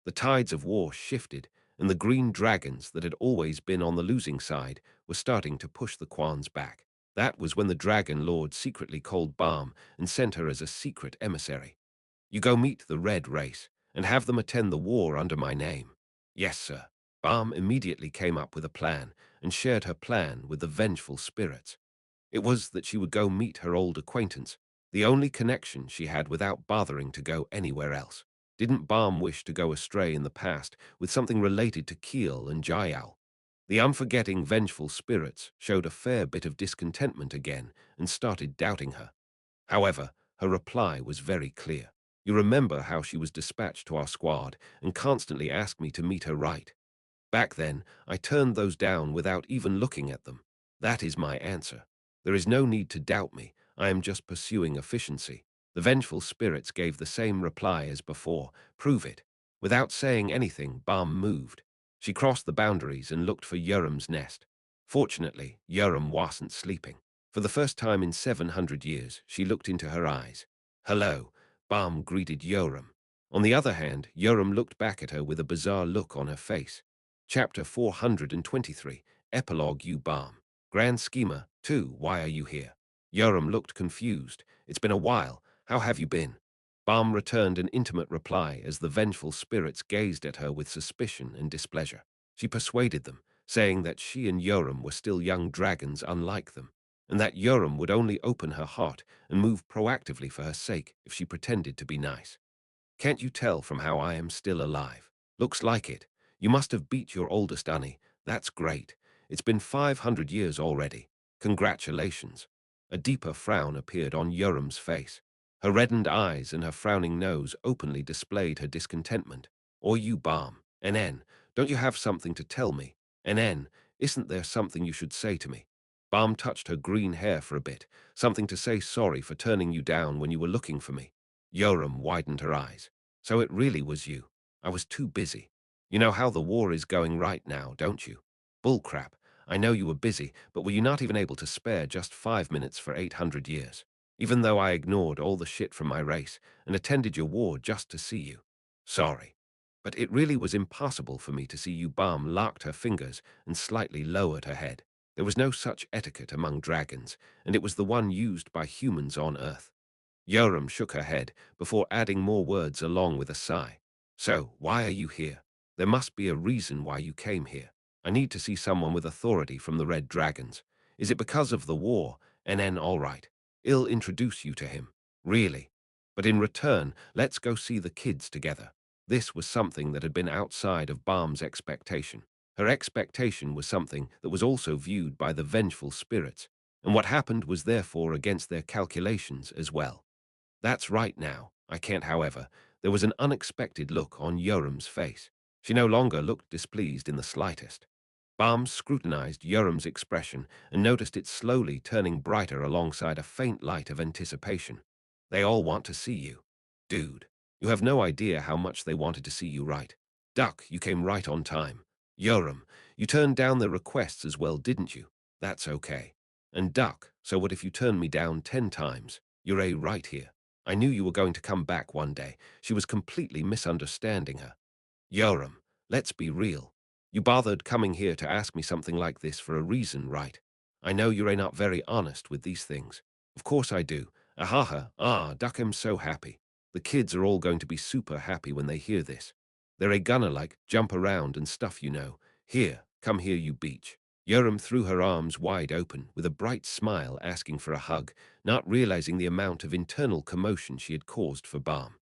The tides of war shifted, and the green dragons that had always been on the losing side were starting to push the Quans back. That was when the Dragon Lord secretly called Balm and sent her as a secret emissary. You go meet the Red Race, and have them attend the war under my name. Yes, sir. Balm immediately came up with a plan, and shared her plan with the vengeful spirits. It was that she would go meet her old acquaintance, the only connection she had without bothering to go anywhere else. Didn't Balm wish to go astray in the past with something related to Keel and Jayal? The unforgetting vengeful spirits showed a fair bit of discontentment again and started doubting her. However, her reply was very clear. You remember how she was dispatched to our squad and constantly asked me to meet her, right? Back then, I turned those down without even looking at them. That is my answer. There is no need to doubt me. I am just pursuing efficiency. The vengeful spirits gave the same reply as before. Prove it. Without saying anything, Balm moved. She crossed the boundaries and looked for Yoram's nest. Fortunately, Yoram wasn't sleeping. For the first time in 700 years, she looked into her eyes. Hello, Balm greeted Yoram. On the other hand, Yoram looked back at her with a bizarre look on her face. Chapter 423, Epilogue. You Balm. Grand Schema, 2, why are you here? Yoram looked confused. It's been a while. How have you been? Balm returned an intimate reply as the vengeful spirits gazed at her with suspicion and displeasure. She persuaded them, saying that she and Yoram were still young dragons unlike them, and that Yoram would only open her heart and move proactively for her sake if she pretended to be nice. Can't you tell from how I am still alive? Looks like it. You must have beat your oldest Annie. That's great. It's been 500 years already. Congratulations. A deeper frown appeared on Yoram's face. Her reddened eyes and her frowning nose openly displayed her discontentment. Or you Balm. NN, don't you have something to tell me? NN, isn't there something you should say to me? Balm touched her green hair for a bit, something to say sorry for turning you down when you were looking for me. Yoram widened her eyes. So it really was you. I was too busy. You know how the war is going right now, don't you? Bullcrap. I know you were busy, but were you not even able to spare just 5 minutes for 800 years? Even though I ignored all the shit from my race and attended your war just to see you. Sorry. But it really was impossible for me to see you. Balm locked her fingers and slightly lowered her head. There was no such etiquette among dragons, and it was the one used by humans on Earth. Yoram shook her head before adding more words along with a sigh. So, why are you here? There must be a reason why you came here. I need to see someone with authority from the Red Dragons. Is it because of the war? NN, all right. I'll introduce you to him. Really. But in return, let's go see the kids together. This was something that had been outside of Balm's expectation. Her expectation was something that was also viewed by the vengeful spirits, and what happened was therefore against their calculations as well. That's right now. I can't, however. There was an unexpected look on Yoram's face. She no longer looked displeased in the slightest. Balm scrutinized Yoram's expression and noticed it slowly turning brighter alongside a faint light of anticipation. They all want to see you. Dude, you have no idea how much they wanted to see you, right? Duck, you came right on time. Yoram, you turned down their requests as well, didn't you? That's okay. And Duck, so what if you turn me down 10 times? You're a right here. I knew you were going to come back one day. She was completely misunderstanding her. Yoram, let's be real. You bothered coming here to ask me something like this for a reason, right? I know you're not very honest with these things. Of course I do. Ahaha, Duck, I'm so happy. The kids are all going to be super happy when they hear this. They're a gonna like jump around and stuff, you know. Here, come here, you beach. Yoram threw her arms wide open with a bright smile asking for a hug, not realizing the amount of internal commotion she had caused for Balm.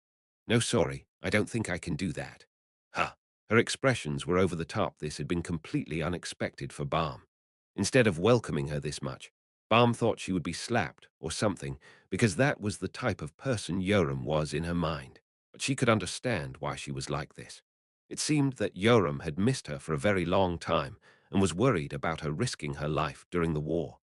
No, sorry, I don't think I can do that. Ha! Her expressions were over the top. This had been completely unexpected for Balm. Instead of welcoming her this much, Balm thought she would be slapped or something, because that was the type of person Yoram was in her mind. But she could understand why she was like this. It seemed that Yoram had missed her for a very long time and was worried about her risking her life during the war.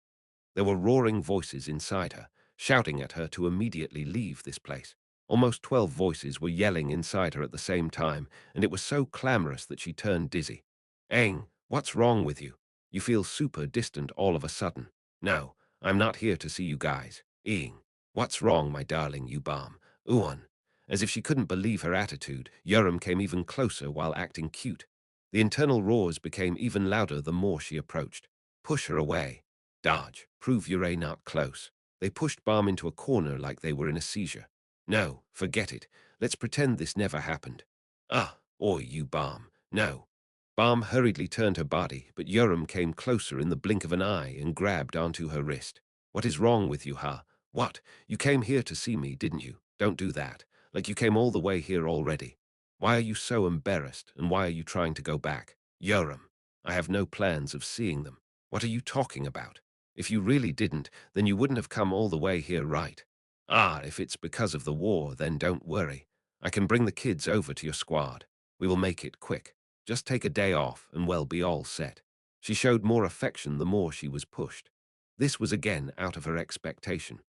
There were roaring voices inside her, shouting at her to immediately leave this place. Almost 12 voices were yelling inside her at the same time, and it was so clamorous that she turned dizzy. Aang, what's wrong with you? You feel super distant all of a sudden. No, I'm not here to see you guys. Aang, what's wrong, my darling Yubam? Uan. As if she couldn't believe her attitude, Yoram came even closer while acting cute. The internal roars became even louder the more she approached. Push her away. Dodge. Prove you're not close. They pushed Balm into a corner like they were in a seizure. No, forget it. Let's pretend this never happened. Ah, oi, you Balm. No. Balm hurriedly turned her body, but Yoram came closer in the blink of an eye and grabbed onto her wrist. What is wrong with you, huh? What? You came here to see me, didn't you? Don't do that. Like you came all the way here already. Why are you so embarrassed, and why are you trying to go back? Yoram, I have no plans of seeing them. What are you talking about? If you really didn't, then you wouldn't have come all the way here, right? Ah, if it's because of the war, then don't worry. I can bring the kids over to your squad. We will make it quick. Just take a day off and we'll be all set. She showed more affection the more she was pushed. This was again out of her expectation.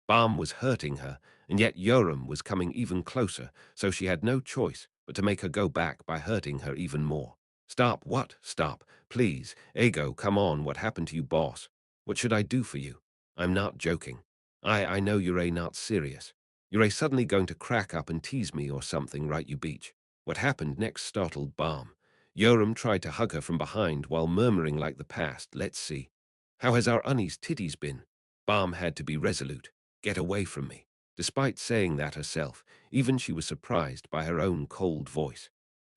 Balm was hurting her, and yet Yoram was coming even closer, so she had no choice but to make her go back by hurting her even more. Stop, what? Stop. Please. Ego, come on, what happened to you, boss? What should I do for you? I'm not joking. I know you're not serious. You're suddenly going to crack up and tease me or something, right, you beach? What happened next startled Balm. Yoram tried to hug her from behind while murmuring like the past, let's see. How has our Unnie's titties been? Balm had to be resolute. Get away from me. Despite saying that herself, even she was surprised by her own cold voice.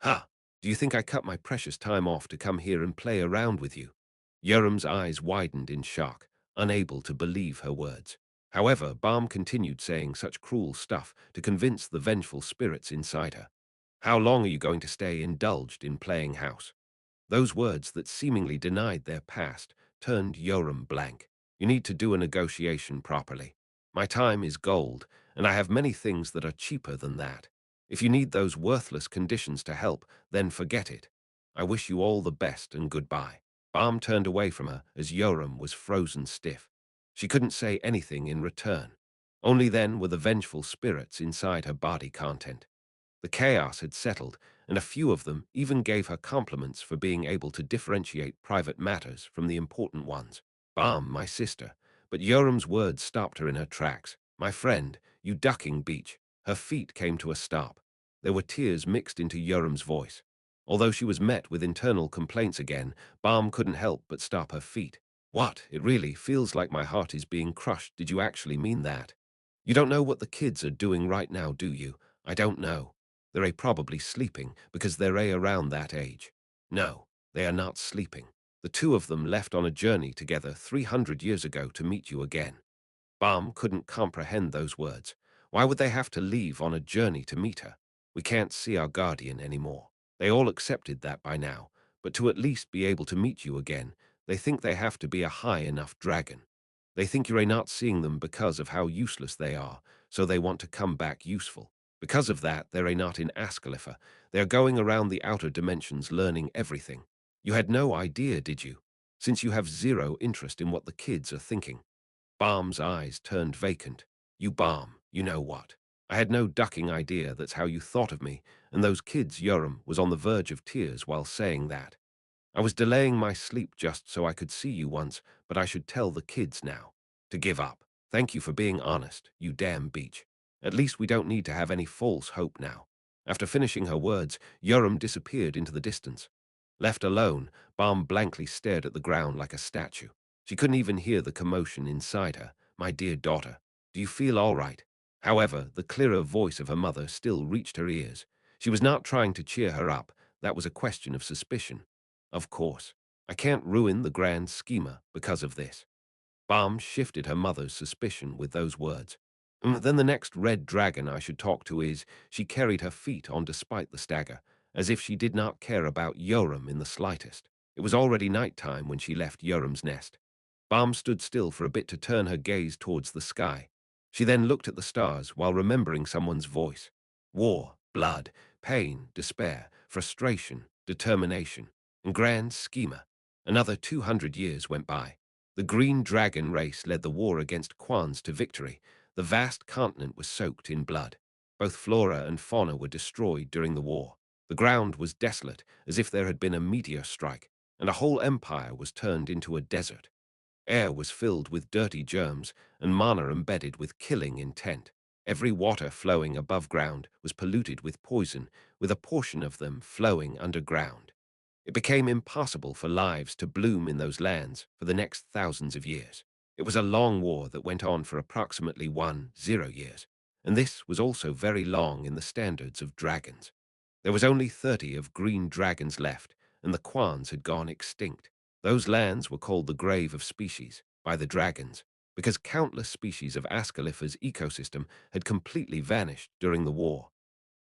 Ha! Do you think I cut my precious time off to come here and play around with you? Yoram's eyes widened in shock, unable to believe her words. However, Balm continued saying such cruel stuff to convince the vengeful spirits inside her. How long are you going to stay indulged in playing house? Those words that seemingly denied their past turned Yoram blank. You need to do a negotiation properly. My time is gold, and I have many things that are cheaper than that. If you need those worthless conditions to help, then forget it. I wish you all the best and goodbye. Balm turned away from her as Yoram was frozen stiff. She couldn't say anything in return. Only then were the vengeful spirits inside her body content. The chaos had settled, and a few of them even gave her compliments for being able to differentiate private matters from the important ones. Balm, my sister. But Yoram's words stopped her in her tracks. My friend, you ducking beach. Her feet came to a stop. There were tears mixed into Yoram's voice. Although she was met with internal complaints again, Balm couldn't help but stop her feet. What? It really feels like my heart is being crushed. Did you actually mean that? You don't know what the kids are doing right now, do you? I don't know. They're probably sleeping because they're around that age. No, they are not sleeping. The two of them left on a journey together 300 years ago to meet you again. Balm couldn't comprehend those words. Why would they have to leave on a journey to meet her? We can't see our guardian anymore. They all accepted that by now, but to at least be able to meet you again, they think they have to be a high enough dragon. They think you're not seeing them because of how useless they are, so they want to come back useful. Because of that, they're not in Ascalifa. They're going around the outer dimensions learning everything. You had no idea, did you? Since you have zero interest in what the kids are thinking. Balm's eyes turned vacant. You Balm, you know what? I had no ducking idea that's how you thought of me, and those kids, Yoram was on the verge of tears while saying that. I was delaying my sleep just so I could see you once, but I should tell the kids now. To give up. Thank you for being honest, you damn beach. At least we don't need to have any false hope now. After finishing her words, Yoram disappeared into the distance. Left alone, Balm blankly stared at the ground like a statue. She couldn't even hear the commotion inside her. My dear daughter, do you feel all right? However, the clearer voice of her mother still reached her ears. She was not trying to cheer her up. That was a question of suspicion. Of course, I can't ruin the grand schema because of this. Balm shifted her mother's suspicion with those words. Then the next red dragon I should talk to is, she carried her feet on despite the stagger, as if she did not care about Yoram in the slightest. It was already night time when she left Yoram's nest. Balm stood still for a bit to turn her gaze towards the sky. She then looked at the stars while remembering someone's voice. War, blood, pain, despair, frustration, determination, and grand schema. Another 200 years went by. The Green Dragon race led the war against Quans to victory. The vast continent was soaked in blood. Both flora and fauna were destroyed during the war. The ground was desolate, as if there had been a meteor strike, and a whole empire was turned into a desert. Air was filled with dirty germs, and mana embedded with killing intent. Every water flowing above ground was polluted with poison, with a portion of them flowing underground. It became impossible for lives to bloom in those lands for the next thousands of years. It was a long war that went on for approximately 10 years, and this was also very long in the standards of dragons. There was only 30 of green dragons left, and the Quans had gone extinct. Those lands were called the Grave of Species by the dragons, because countless species of Ascalipha's ecosystem had completely vanished during the war.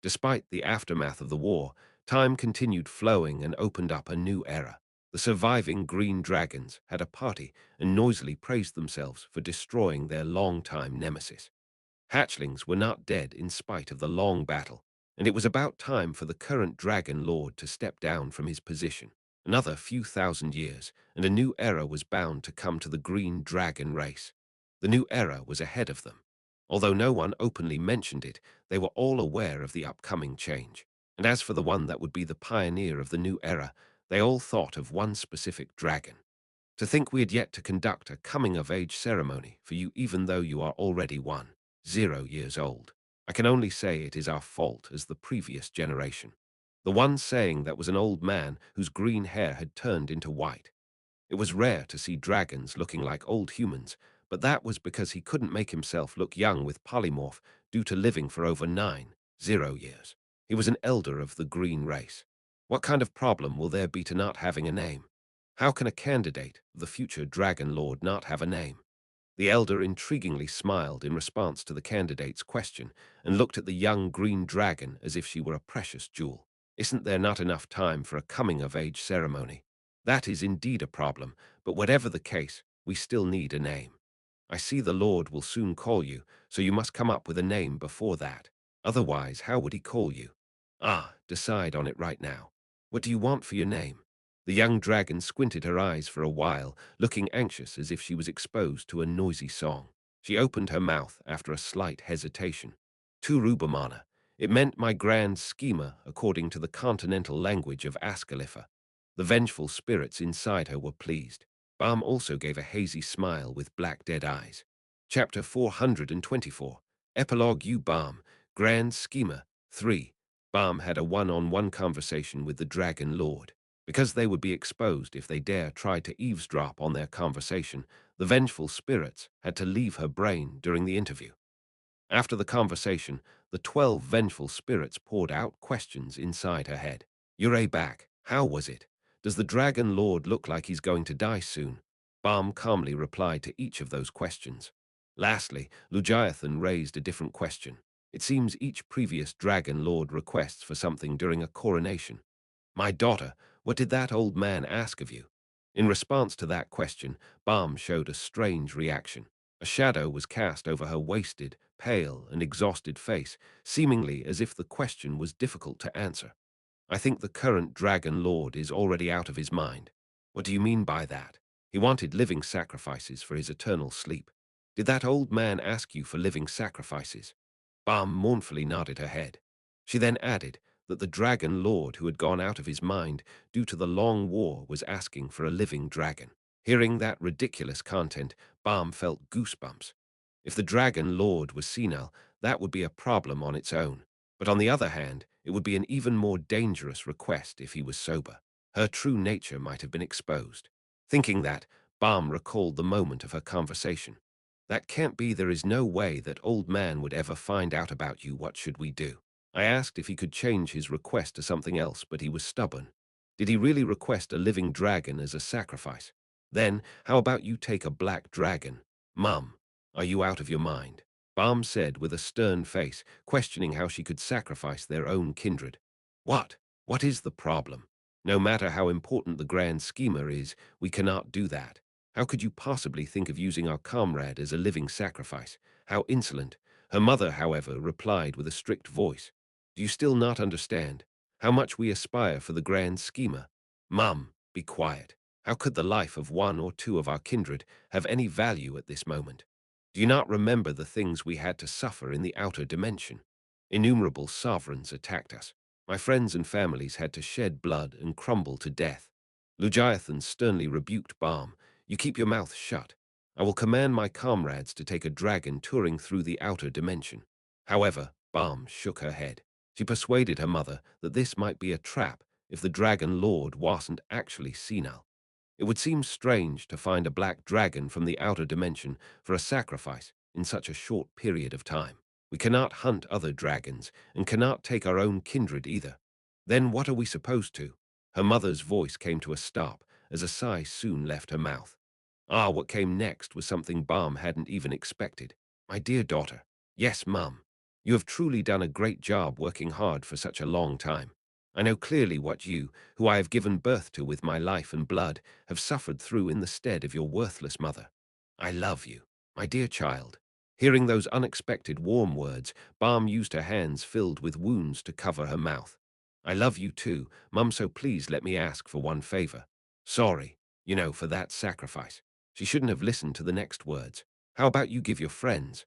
Despite the aftermath of the war, time continued flowing and opened up a new era. The surviving green dragons had a party and noisily praised themselves for destroying their longtime nemesis. Hatchlings were not dead in spite of the long battle, and it was about time for the current Dragon Lord to step down from his position. Another few thousand years, and a new era was bound to come to the Green Dragon race. The new era was ahead of them. Although no one openly mentioned it, they were all aware of the upcoming change. And as for the one that would be the pioneer of the new era, they all thought of one specific dragon. To think we had yet to conduct a coming-of-age ceremony for you even though you are already 10 years old. I can only say it is our fault as the previous generation. The one saying that was an old man whose green hair had turned into white. It was rare to see dragons looking like old humans, but that was because he couldn't make himself look young with polymorph due to living for over 90 years. He was an elder of the green race. What kind of problem will there be to not having a name? How can a candidate of the future Dragon Lord not have a name? The elder intriguingly smiled in response to the candidate's question and looked at the young green dragon as if she were a precious jewel. Isn't there not enough time for a coming-of-age ceremony? That is indeed a problem, but whatever the case, we still need a name. I see the Lord will soon call you, so you must come up with a name before that. Otherwise, how would he call you? Ah, decide on it right now. What do you want for your name? The young dragon squinted her eyes for a while, looking anxious as if she was exposed to a noisy song. She opened her mouth after a slight hesitation. Turubamana. It meant my grand schema according to the continental language of Ascalipha. The vengeful spirits inside her were pleased. Balm also gave a hazy smile with black dead eyes. Chapter 424. Epilogue U Balm. Grand Schema 3. Balm had a one-on-one conversation with the Dragon Lord. Because they would be exposed if they dare try to eavesdrop on their conversation, the vengeful spirits had to leave her brain during the interview. After the conversation, the 12 vengeful spirits poured out questions inside her head. You're back. How was it? Does the Dragon Lord look like he's going to die soon? Balm calmly replied to each of those questions. Lastly, Lugiathan raised a different question. It seems each previous Dragon Lord requests for something during a coronation. My daughter, what did that old man ask of you? In response to that question, Balm showed a strange reaction. A shadow was cast over her wasted, pale, and exhausted face, seemingly as if the question was difficult to answer. I think the current Dragon Lord is already out of his mind. What do you mean by that? He wanted living sacrifices for his eternal sleep. Did that old man ask you for living sacrifices? Balm mournfully nodded her head. She then added that the Dragon Lord who had gone out of his mind due to the long war was asking for a living dragon. Hearing that ridiculous content, Balm felt goosebumps. If the Dragon Lord was senile, that would be a problem on its own. But on the other hand, it would be an even more dangerous request if he was sober. Her true nature might have been exposed. Thinking that, Balm recalled the moment of her conversation. That can't be. There is no way that old man would ever find out about you. What should we do? I asked if he could change his request to something else, but he was stubborn. Did he really request a living dragon as a sacrifice? Then, how about you take a black dragon? Mum, are you out of your mind? Balm said with a stern face, questioning how she could sacrifice their own kindred. What? What is the problem? No matter how important the grand schema is, we cannot do that. How could you possibly think of using our comrade as a living sacrifice? How insolent. Her mother, however, replied with a strict voice. Do you still not understand how much we aspire for the grand schemer? Mum, be quiet. How could the life of one or two of our kindred have any value at this moment? Do you not remember the things we had to suffer in the outer dimension? Innumerable sovereigns attacked us. My friends and families had to shed blood and crumble to death. Lugiathan sternly rebuked Balm. You keep your mouth shut. I will command my comrades to take a dragon touring through the outer dimension. However, Balm shook her head. She persuaded her mother that this might be a trap if the dragon lord wasn't actually senile. It would seem strange to find a black dragon from the outer dimension for a sacrifice in such a short period of time. We cannot hunt other dragons and cannot take our own kindred either. Then what are we supposed to? Her mother's voice came to a stop as a sigh soon left her mouth. Ah, what came next was something Balm hadn't even expected. My dear daughter, yes, Mum, you have truly done a great job working hard for such a long time. I know clearly what you, who I have given birth to with my life and blood, have suffered through in the stead of your worthless mother. I love you, my dear child. Hearing those unexpected warm words, Balm used her hands filled with wounds to cover her mouth. I love you too, Mum, so please let me ask for one favor. Sorry, for that sacrifice. She shouldn't have listened to the next words. How about you give your friends?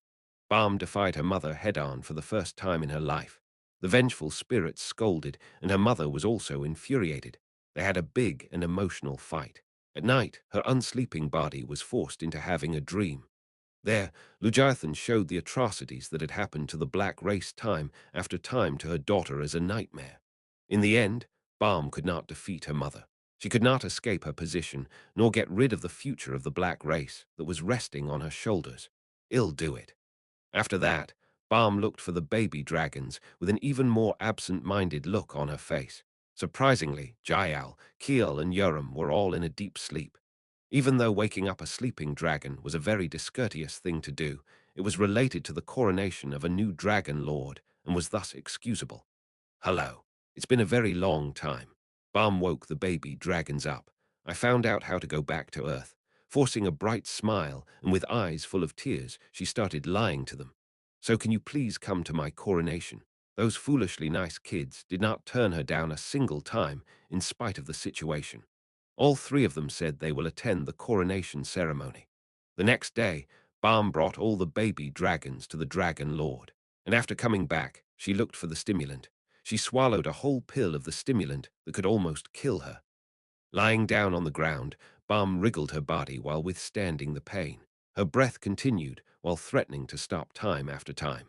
Balm defied her mother head-on for the first time in her life. The vengeful spirits scolded, and her mother was also infuriated. They had a big and emotional fight. At night, her unsleeping body was forced into having a dream. There, Lugiathan showed the atrocities that had happened to the black race time after time to her daughter as a nightmare. In the end, Balm could not defeat her mother. She could not escape her position, nor get rid of the future of the black race that was resting on her shoulders. Ill do it. After that, Balm looked for the baby dragons with an even more absent-minded look on her face. Surprisingly, Jael, Kiel, and Yoram were all in a deep sleep. Even though waking up a sleeping dragon was a very discourteous thing to do, it was related to the coronation of a new dragon lord and was thus excusable. Hello. It's been a very long time. Balm woke the baby dragons up. I found out how to go back to Earth. Forcing a bright smile and with eyes full of tears, she started lying to them. So can you please come to my coronation? Those foolishly nice kids did not turn her down a single time in spite of the situation. All three of them said they will attend the coronation ceremony. The next day, Balm brought all the baby dragons to the Dragon Lord, and after coming back, she looked for the stimulant. She swallowed a whole pill of the stimulant that could almost kill her. Lying down on the ground, Balm wriggled her body while withstanding the pain. Her breath continued while threatening to stop time after time.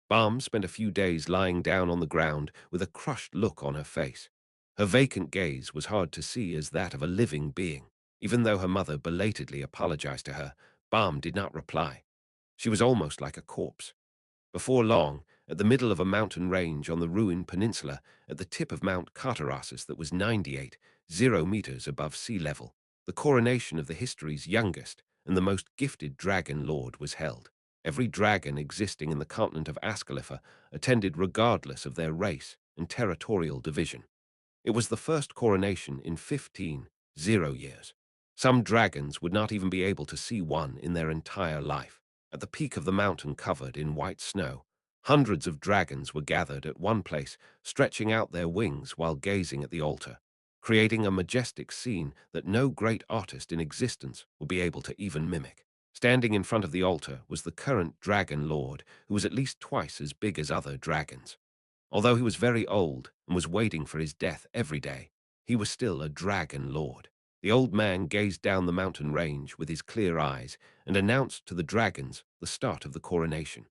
Balm spent a few days lying down on the ground with a crushed look on her face. Her vacant gaze was hard to see as that of a living being. Even though her mother belatedly apologized to her, Balm did not reply. She was almost like a corpse. Before long, at the middle of a mountain range on the ruined peninsula, at the tip of Mount Cartarasis that was 98.0 meters above sea level, the coronation of the history's youngest and the most gifted dragon lord was held. Every dragon existing in the continent of Ascalipha attended regardless of their race and territorial division. It was the first coronation in 15.0 years. Some dragons would not even be able to see one in their entire life. At the peak of the mountain covered in white snow, hundreds of dragons were gathered at one place, stretching out their wings while gazing at the altar, creating a majestic scene that no great artist in existence would be able to even mimic. Standing in front of the altar was the current dragon lord, who was at least twice as big as other dragons. Although he was very old and was waiting for his death every day, he was still a dragon lord. The old man gazed down the mountain range with his clear eyes and announced to the dragons the start of the coronation.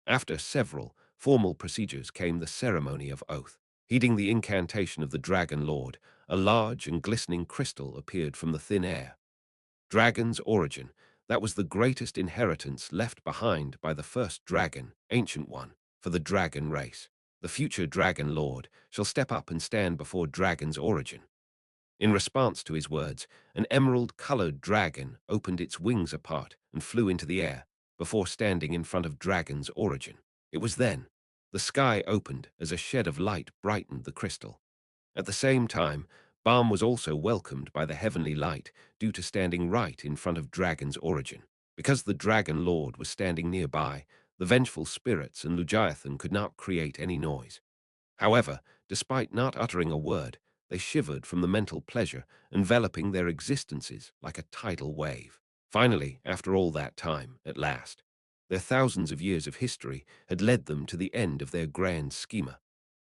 After several formal procedures came the ceremony of oath. Heeding the incantation of the dragon lord, a large and glistening crystal appeared from the thin air. Dragon's origin, that was the greatest inheritance left behind by the first dragon, Ancient One, for the dragon race. The future dragon lord shall step up and stand before dragon's origin. In response to his words, an emerald-colored dragon opened its wings apart and flew into the air before standing in front of dragon's origin. It was then the sky opened as a shed of light brightened the crystal. At the same time, Balm was also welcomed by the heavenly light due to standing right in front of Dragon's origin. Because the Dragon Lord was standing nearby, the vengeful spirits and Lugiathan could not create any noise. However, despite not uttering a word, they shivered from the mental pleasure enveloping their existences like a tidal wave. Finally, after all that time, at last, their thousands of years of history had led them to the end of their grand schema.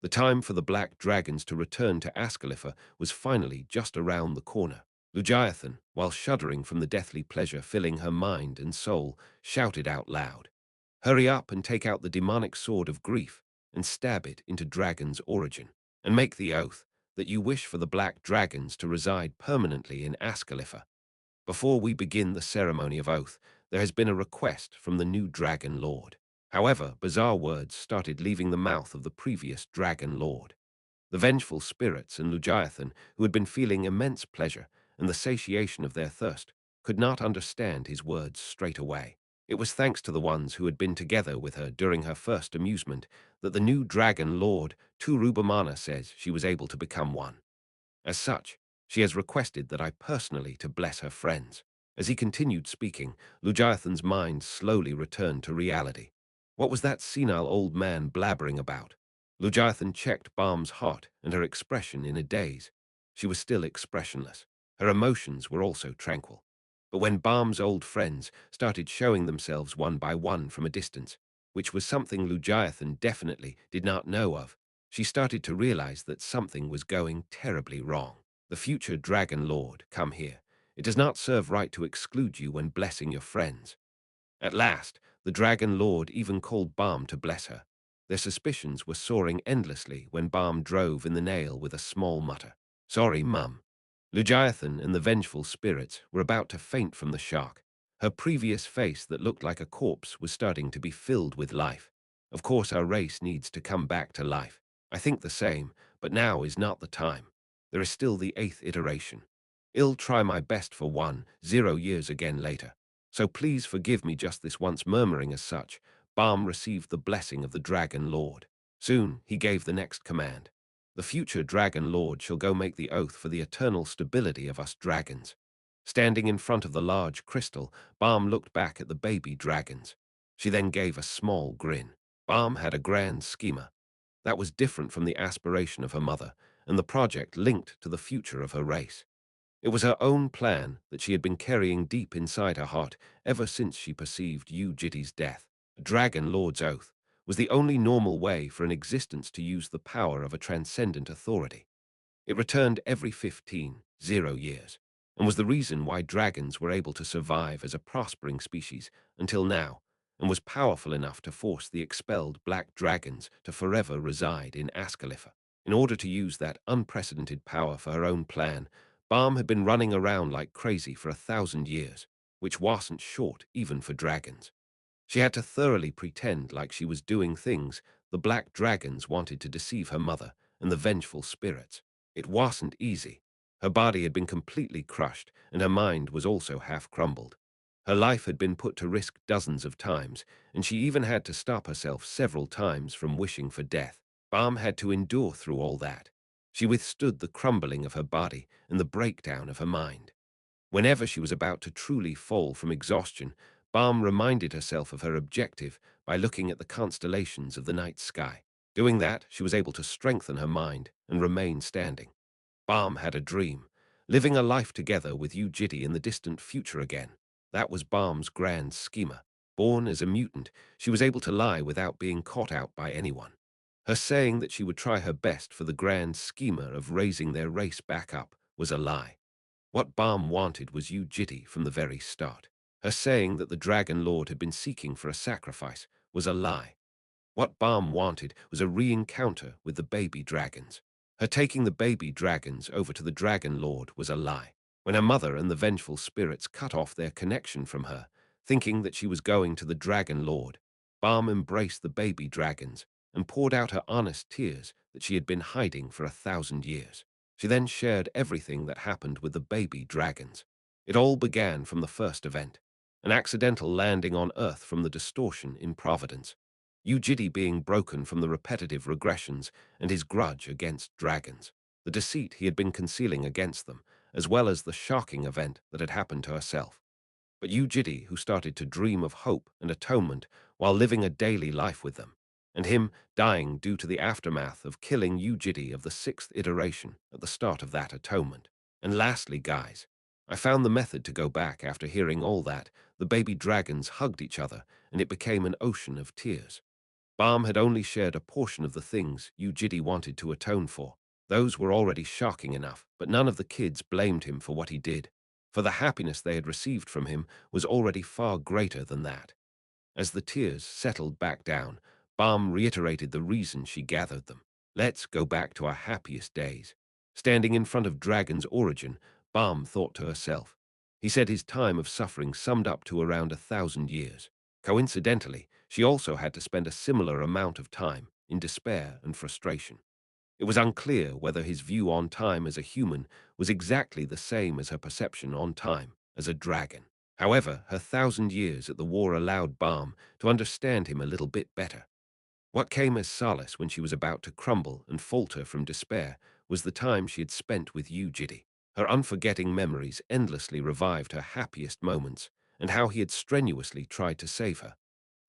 The time for the black dragons to return to Ascalipha was finally just around the corner. Lugiathan, while shuddering from the deathly pleasure filling her mind and soul, shouted out loud, "Hurry up and take out the demonic sword of grief and stab it into Dragon's origin, and make the oath that you wish for the black dragons to reside permanently in Ascalipha. Before we begin the ceremony of oath, there has been a request from the new Dragon Lord." However, bizarre words started leaving the mouth of the previous Dragon Lord. The vengeful spirits and Lugiathan, who had been feeling immense pleasure and the satiation of their thirst, could not understand his words straight away. It was thanks to the ones who had been together with her during her first amusement that the new Dragon Lord, Turubamana, says she was able to become one. As such, she has requested that I personally to bless her friends. As he continued speaking, Lugiathan's mind slowly returned to reality. What was that senile old man blabbering about? Lugiathan checked Balm's heart and her expression in a daze. She was still expressionless. Her emotions were also tranquil. But when Balm's old friends started showing themselves one by one from a distance, which was something Lugiathan definitely did not know of, she started to realize that something was going terribly wrong. The future Dragon Lord, come here. It does not serve right to exclude you when blessing your friends. At last, the Dragon Lord even called Balm to bless her. Their suspicions were soaring endlessly when Balm drove in the nail with a small mutter. "Sorry, Mum." Lugiathan and the vengeful spirits were about to faint from the shock. Her previous face that looked like a corpse was starting to be filled with life. Of course, our race needs to come back to life. I think the same, but now is not the time. There is still the 8th iteration. I'll try my best for 10 years again later. So please forgive me just this once. Murmuring as such, Balm received the blessing of the Dragon Lord. Soon he gave the next command. "The future Dragon Lord shall go make the oath for the eternal stability of us dragons." Standing in front of the large crystal, Balm looked back at the baby dragons. She then gave a small grin. Balm had a grand schema. That was different from the aspiration of her mother, and the project linked to the future of her race. It was her own plan that she had been carrying deep inside her heart ever since she perceived Yu Jitae's death. A Dragon Lord's oath was the only normal way for an existence to use the power of a transcendent authority. It returned every 15,0 years, and was the reason why dragons were able to survive as a prospering species until now, and was powerful enough to force the expelled black dragons to forever reside in Ascalipha. In order to use that unprecedented power for her own plan, Balm had been running around like crazy for 1,000 years, which wasn't short even for dragons. She had to thoroughly pretend like she was doing things the black dragons wanted to deceive her mother and the vengeful spirits. It wasn't easy. Her body had been completely crushed, and her mind was also half crumbled. Her life had been put to risk dozens of times, and she even had to stop herself several times from wishing for death. Balm had to endure through all that. She withstood the crumbling of her body and the breakdown of her mind. Whenever she was about to truly fall from exhaustion, Balm reminded herself of her objective by looking at the constellations of the night sky. Doing that, she was able to strengthen her mind and remain standing. Balm had a dream, living a life together with Yu Jitae in the distant future again. That was Balm's grand schema. Born as a mutant, she was able to lie without being caught out by anyone. Her saying that she would try her best for the grand schema of raising their race back up was a lie. What Balm wanted was Yu Jitae from the very start. Her saying that the Dragon Lord had been seeking for a sacrifice was a lie. What Balm wanted was a re-encounter with the baby dragons. Her taking the baby dragons over to the Dragon Lord was a lie. When her mother and the vengeful spirits cut off their connection from her, thinking that she was going to the Dragon Lord, Balm embraced the baby dragons and poured out her honest tears that she had been hiding for 1,000 years. She then shared everything that happened with the baby dragons. It all began from the first event, an accidental landing on Earth from the distortion in Providence. Yu Jitae being broken from the repetitive regressions and his grudge against dragons, the deceit he had been concealing against them, as well as the shocking event that had happened to herself. But Yu Jitae, who started to dream of hope and atonement while living a daily life with them. and him dying due to the aftermath of killing Yu Jitae of the sixth iteration at the start of that atonement. And lastly, guys, I found the method to go back after hearing all that. The baby dragons hugged each other, and it became an ocean of tears. Balm had only shared a portion of the things Yu Jitae wanted to atone for. Those were already shocking enough, but none of the kids blamed him for what he did, for the happiness they had received from him was already far greater than that. As the tears settled back down, Balm reiterated the reason she gathered them. Let's go back to our happiest days. Standing in front of Dragon's origin, Balm thought to herself. He said his time of suffering summed up to around 1,000 years. Coincidentally, she also had to spend a similar amount of time in despair and frustration. It was unclear whether his view on time as a human was exactly the same as her perception on time as a dragon. However, her 1,000 years at the war allowed Balm to understand him a little bit better. What came as solace when she was about to crumble and falter from despair was the time she had spent with Yu Jitae. Her unforgetting memories endlessly revived her happiest moments and how he had strenuously tried to save her.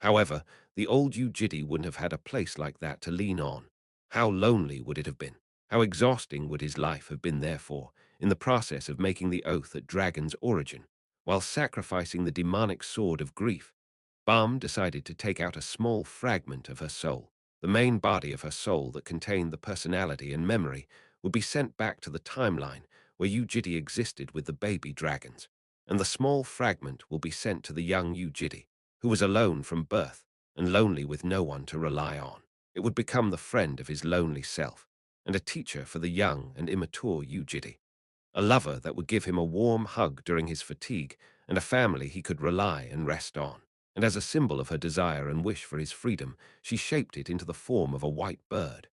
However, the old Yu Jitae wouldn't have had a place like that to lean on. How lonely would it have been? How exhausting would his life have been, therefore, in the process of making the oath at Dragon's origin, while sacrificing the demonic sword of grief? Balm decided to take out a small fragment of her soul. The main body of her soul that contained the personality and memory would be sent back to the timeline where Yu Jitae existed with the baby dragons, and the small fragment will be sent to the young Yu Jitae, who was alone from birth and lonely with no one to rely on. It would become the friend of his lonely self, and a teacher for the young and immature Yu Jitae, a lover that would give him a warm hug during his fatigue, and a family he could rely and rest on. And as a symbol of her desire and wish for his freedom, she shaped it into the form of a white bird.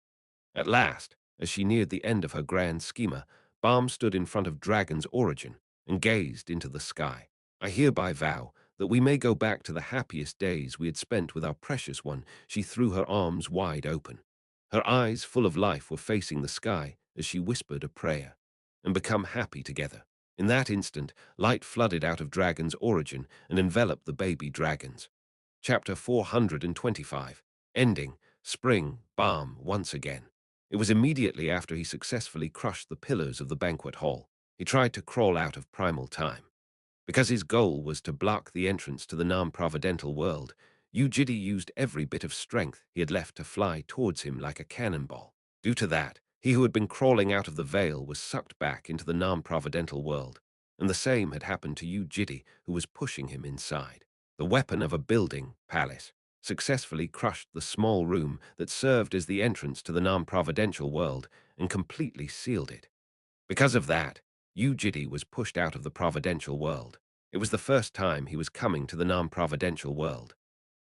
At last, as she neared the end of her grand schema, Balm stood in front of Dragon's origin and gazed into the sky. I hereby vow that we may go back to the happiest days we had spent with our precious one. She threw her arms wide open. Her eyes, full of life, were facing the sky as she whispered a prayer, and become happy together. In that instant, light flooded out of Dragon's origin and enveloped the baby dragons. Chapter 425. Ending. Spring. Balm once again. It was immediately after he successfully crushed the pillars of the banquet hall. He tried to crawl out of primal time. Because his goal was to block the entrance to the non-providental world, Yu Jitae used every bit of strength he had left to fly towards him like a cannonball. Due to that, he who had been crawling out of the veil was sucked back into the non-providental world, and the same had happened to Yu Jitae, who was pushing him inside. The weapon of a building, palace, successfully crushed the small room that served as the entrance to the non-providential world and completely sealed it. Because of that, Yu Jitae was pushed out of the providential world. It was the first time he was coming to the non-providential world.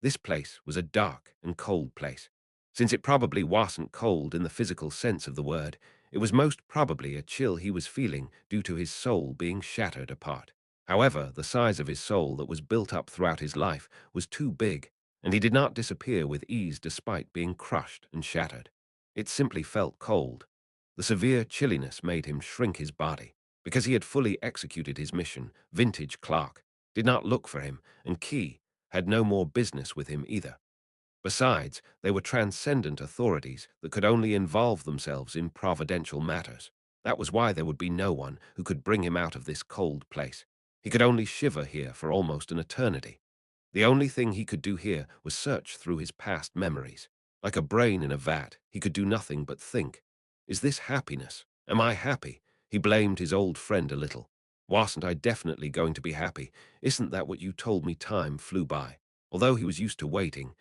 This place was a dark and cold place. Since it probably wasn't cold in the physical sense of the word, it was most probably a chill he was feeling due to his soul being shattered apart. However, the size of his soul that was built up throughout his life was too big, and he did not disappear with ease despite being crushed and shattered. It simply felt cold. The severe chilliness made him shrink his body. Because he had fully executed his mission, Vintage Clark did not look for him, and Key had no more business with him either. Besides, they were transcendent authorities that could only involve themselves in providential matters. That was why there would be no one who could bring him out of this cold place. He could only shiver here for almost an eternity. The only thing he could do here was search through his past memories. Like a brain in a vat, he could do nothing but think. Is this happiness? Am I happy? He blamed his old friend a little. Wasn't I definitely going to be happy? Isn't that what you told me? Time flew by. Although he was used to waiting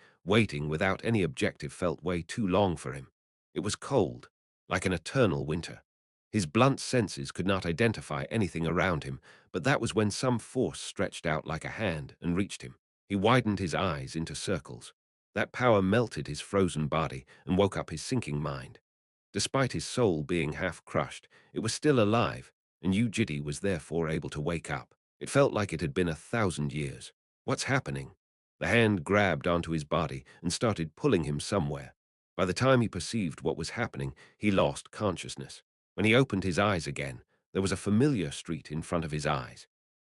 without any objective felt way too long for him. It was cold, like an eternal winter. His blunt senses could not identify anything around him, but that was when some force stretched out like a hand and reached him. He widened his eyes into circles. That power melted his frozen body and woke up his sinking mind. Despite his soul being half crushed, it was still alive, and Yu Jitae was therefore able to wake up. It felt like it had been 1,000 years. What's happening? The hand grabbed onto his body and started pulling him somewhere. By the time he perceived what was happening, he lost consciousness. When he opened his eyes again, there was a familiar street in front of his eyes.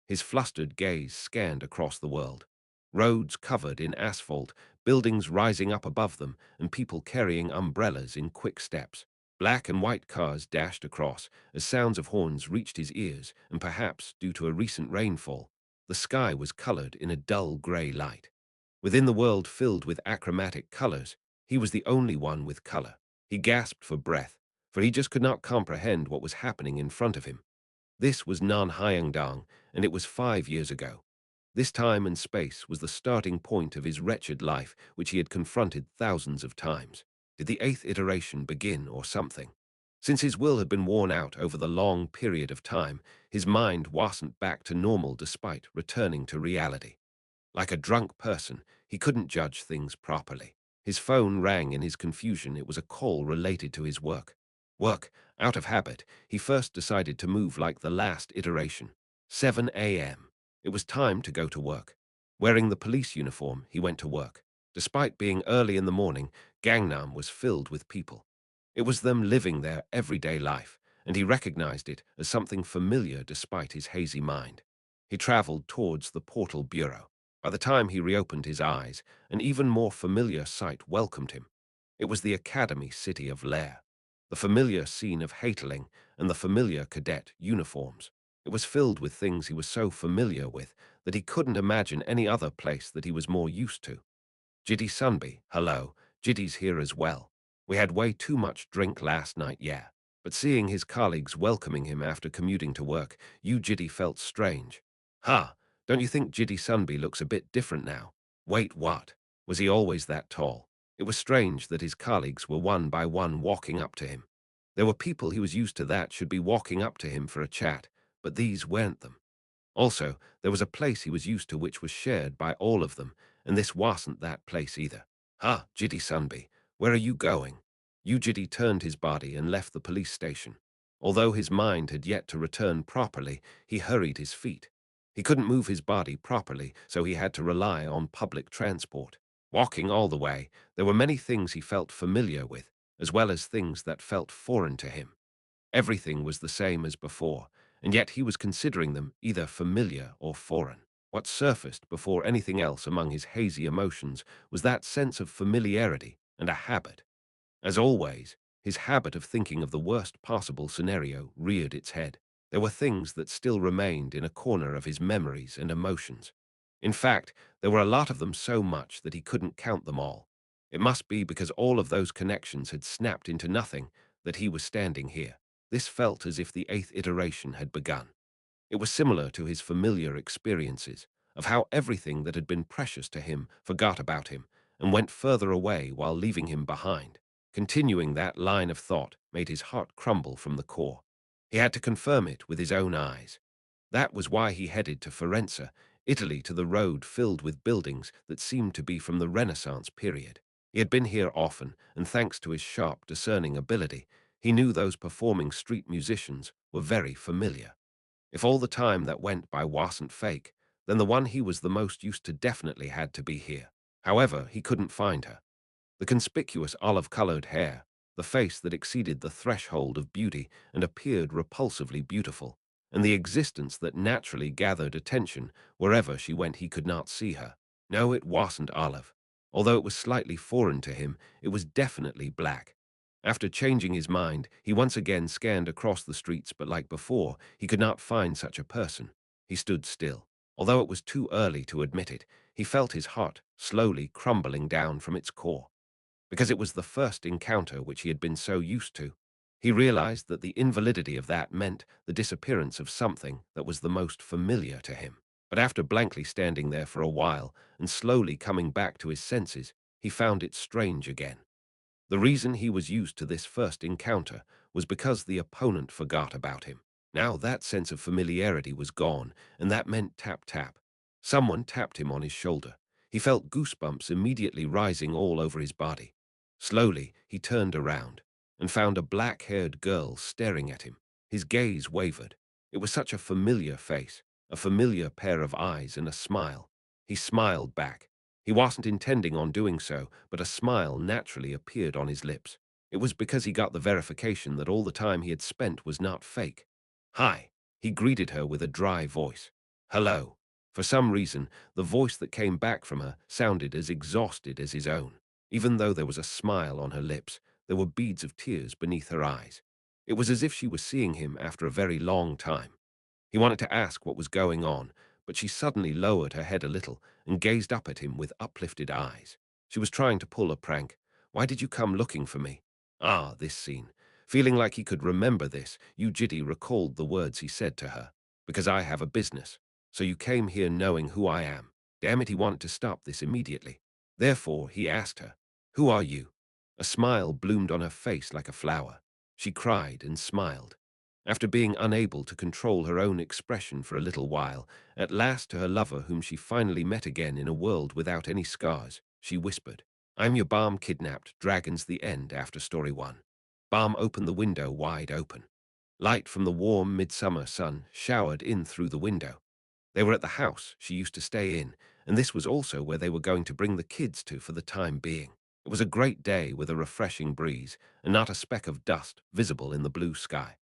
His flustered gaze scanned across the world. Roads covered in asphalt, buildings rising up above them, and people carrying umbrellas in quick steps. Black and white cars dashed across as sounds of horns reached his ears, and perhaps, due to a recent rainfall, the sky was colored in a dull gray light. Within the world filled with achromatic colors, he was the only one with color. He gasped for breath, for he just could not comprehend what was happening in front of him. This was Nan Hyangdong, and it was 5 years ago. This time and space was the starting point of his wretched life, which he had confronted thousands of times. Did the eighth iteration begin or something? Since his will had been worn out over the long period of time, his mind wasn't back to normal despite returning to reality. Like a drunk person, he couldn't judge things properly. His phone rang in his confusion. It was a call related to his work. Work, out of habit, he first decided to move like the last iteration. 7 a.m. It was time to go to work. Wearing the police uniform, he went to work. Despite being early in the morning, Gangnam was filled with people. It was them living their everyday life, and he recognized it as something familiar despite his hazy mind. He traveled towards the portal bureau. By the time he reopened his eyes, an even more familiar sight welcomed him. It was the Academy city of Lair, the familiar scene of Hateling and the familiar cadet uniforms. It was filled with things he was so familiar with that he couldn't imagine any other place that he was more used to. Jitty Sunby, hello, Jitty's here as well. We had way too much drink last night, yeah. But seeing his colleagues welcoming him after commuting to work, Jitty felt strange. Ha, don't you think Jitty Sunby looks a bit different now? Wait, what? Was he always that tall? It was strange that his colleagues were one by one walking up to him. There were people he was used to that should be walking up to him for a chat, but these weren't them. Also, there was a place he was used to which was shared by all of them, and this wasn't that place either. "Ha, Jitty Sunby, where are you going?" Jitty turned his body and left the police station. Although his mind had yet to return properly, he hurried his feet. He couldn't move his body properly, so he had to rely on public transport. Walking all the way, there were many things he felt familiar with, as well as things that felt foreign to him. Everything was the same as before, and yet he was considering them either familiar or foreign. What surfaced before anything else among his hazy emotions was that sense of familiarity and a habit. As always, his habit of thinking of the worst possible scenario reared its head. There were things that still remained in a corner of his memories and emotions. In fact, there were a lot of them, so much that he couldn't count them all. It must be because all of those connections had snapped into nothing that he was standing here. This felt as if the eighth iteration had begun. It was similar to his familiar experiences of how everything that had been precious to him forgot about him and went further away while leaving him behind. Continuing that line of thought made his heart crumble from the core. He had to confirm it with his own eyes. That was why he headed to Firenze, Italy, to the road filled with buildings that seemed to be from the Renaissance period. He had been here often, and thanks to his sharp, discerning ability, he knew those performing street musicians were very familiar. If all the time that went by wasn't fake, then the one he was the most used to definitely had to be here. However, he couldn't find her. The conspicuous olive-colored hair, the face that exceeded the threshold of beauty and appeared repulsively beautiful, and the existence that naturally gathered attention wherever she went. He could not see her. No, it wasn't Olive. Although it was slightly foreign to him, it was definitely black. After changing his mind, he once again scanned across the streets, but like before, he could not find such a person. He stood still. Although it was too early to admit it, he felt his heart slowly crumbling down from its core. Because it was the first encounter which he had been so used to. He realized that the invalidity of that meant the disappearance of something that was the most familiar to him. But after blankly standing there for a while and slowly coming back to his senses, he found it strange again. The reason he was used to this first encounter was because the opponent forgot about him. Now that sense of familiarity was gone, and that meant tap tap. Someone tapped him on his shoulder. He felt goosebumps immediately rising all over his body. Slowly, he turned around and found a black-haired girl staring at him. His gaze wavered. It was such a familiar face, a familiar pair of eyes and a smile. He smiled back. He wasn't intending on doing so, but a smile naturally appeared on his lips. It was because he got the verification that all the time he had spent was not fake. "Hi," he greeted her with a dry voice. "Hello." For some reason, the voice that came back from her sounded as exhausted as his own. Even though there was a smile on her lips, there were beads of tears beneath her eyes. It was as if she was seeing him after a very long time. He wanted to ask what was going on, but she suddenly lowered her head a little and gazed up at him with uplifted eyes. She was trying to pull a prank. Why did you come looking for me? Ah, this scene. Feeling like he could remember this, Yu Jitae recalled the words he said to her. Because I have a business. So you came here knowing who I am. Damn it, he wanted to stop this immediately. Therefore, he asked her, Who are you? A smile bloomed on her face like a flower. She cried and smiled. After being unable to control her own expression for a little while, at last to her lover whom she finally met again in a world without any scars, she whispered, I'm your Balm kidnapped, Dragons the End after story 1. Balm opened the window wide open. Light from the warm midsummer sun showered in through the window. They were at the house she used to stay in, and this was also where they were going to bring the kids to for the time being. It was a great day with a refreshing breeze, and not a speck of dust visible in the blue sky.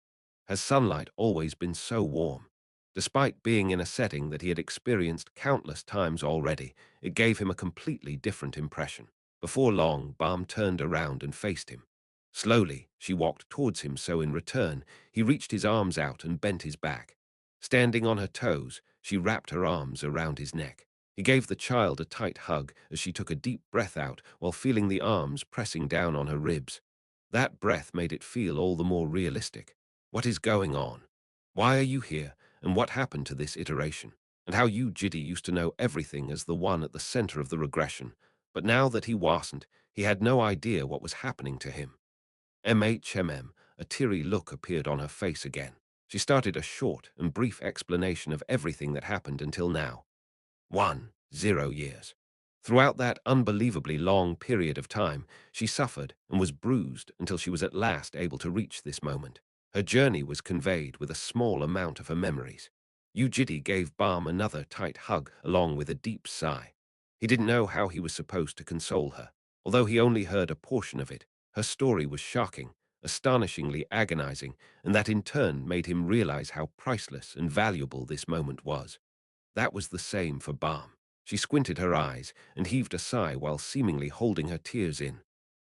Has sunlight always been so warm? Despite being in a setting that he had experienced countless times already, it gave him a completely different impression. Before long, Balm turned around and faced him. Slowly, she walked towards him, so in return, he reached his arms out and bent his back. Standing on her toes, she wrapped her arms around his neck. He gave the child a tight hug as she took a deep breath out while feeling the arms pressing down on her ribs. That breath made it feel all the more realistic. What is going on? Why are you here, and what happened to this iteration? And how Yu Jitae used to know everything as the one at the center of the regression, but now that he wasn't, he had no idea what was happening to him. A teary look appeared on her face again. She started a short and brief explanation of everything that happened until now. 10 years. Throughout that unbelievably long period of time, she suffered and was bruised until she was at last able to reach this moment. Her journey was conveyed with a small amount of her memories. Yu Jitae gave Balm another tight hug along with a deep sigh. He didn't know how he was supposed to console her. Although he only heard a portion of it, her story was shocking, astonishingly agonizing, and that in turn made him realize how priceless and valuable this moment was. That was the same for Balm. She squinted her eyes and heaved a sigh while seemingly holding her tears in.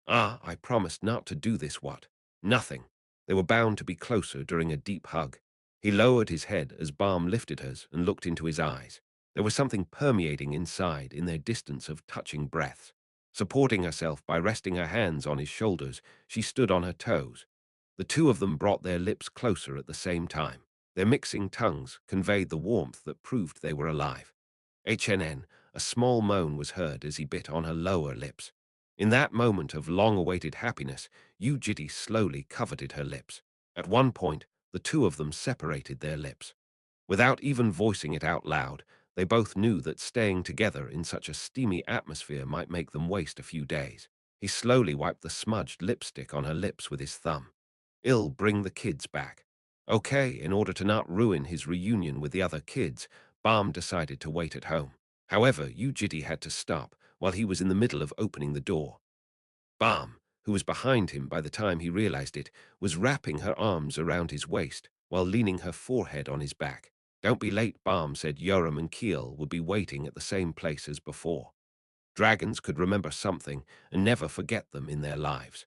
Ah, I promised not to do this. What? Nothing. They were bound to be closer during a deep hug. He lowered his head as Balm lifted hers and looked into his eyes. There was something permeating inside in their distance of touching breaths. Supporting herself by resting her hands on his shoulders, she stood on her toes. The two of them brought their lips closer at the same time. Their mixing tongues conveyed the warmth that proved they were alive. A small moan was heard as he bit on her lower lips. In that moment of long-awaited happiness, Yu Jitae slowly coveted her lips. At one point, the two of them separated their lips. Without even voicing it out loud, they both knew that staying together in such a steamy atmosphere might make them waste a few days. He slowly wiped the smudged lipstick on her lips with his thumb. I'll bring the kids back. Okay, in order to not ruin his reunion with the other kids, Balm decided to wait at home. However, Yu Jitae had to stop while he was in the middle of opening the door. Balm, who was behind him by the time he realized it, was wrapping her arms around his waist while leaning her forehead on his back. Don't be late, Balm said Yoram and Keel would be waiting at the same place as before. Dragons could remember something and never forget them in their lives.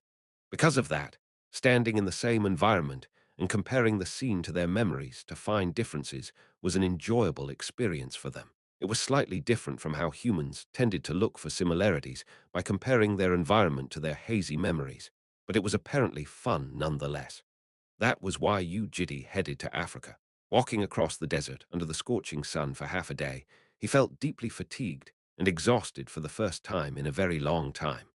Because of that, standing in the same environment and comparing the scene to their memories to find differences was an enjoyable experience for them. It was slightly different from how humans tended to look for similarities by comparing their environment to their hazy memories, but it was apparently fun nonetheless. That was why Yu Jitae headed to Africa. Walking across the desert under the scorching sun for half a day, he felt deeply fatigued and exhausted for the first time in a very long time.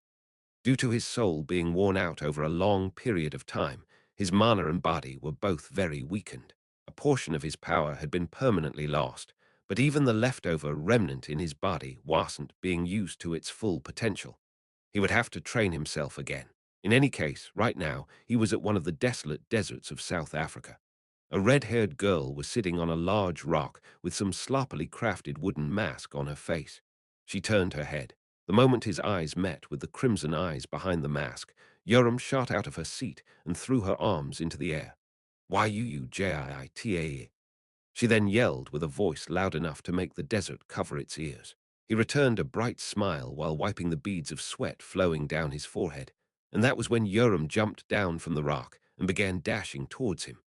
Due to his soul being worn out over a long period of time, his mana and body were both very weakened. A portion of his power had been permanently lost, but even the leftover remnant in his body wasn't being used to its full potential. He would have to train himself again. In any case, right now, he was at one of the desolate deserts of South Africa. A red-haired girl was sitting on a large rock with some sloppily crafted wooden mask on her face. She turned her head. The moment his eyes met with the crimson eyes behind the mask, Yoram shot out of her seat and threw her arms into the air. Yu Jitae. She then yelled with a voice loud enough to make the desert cover its ears. He returned a bright smile while wiping the beads of sweat flowing down his forehead, and that was when Yoram jumped down from the rock and began dashing towards him.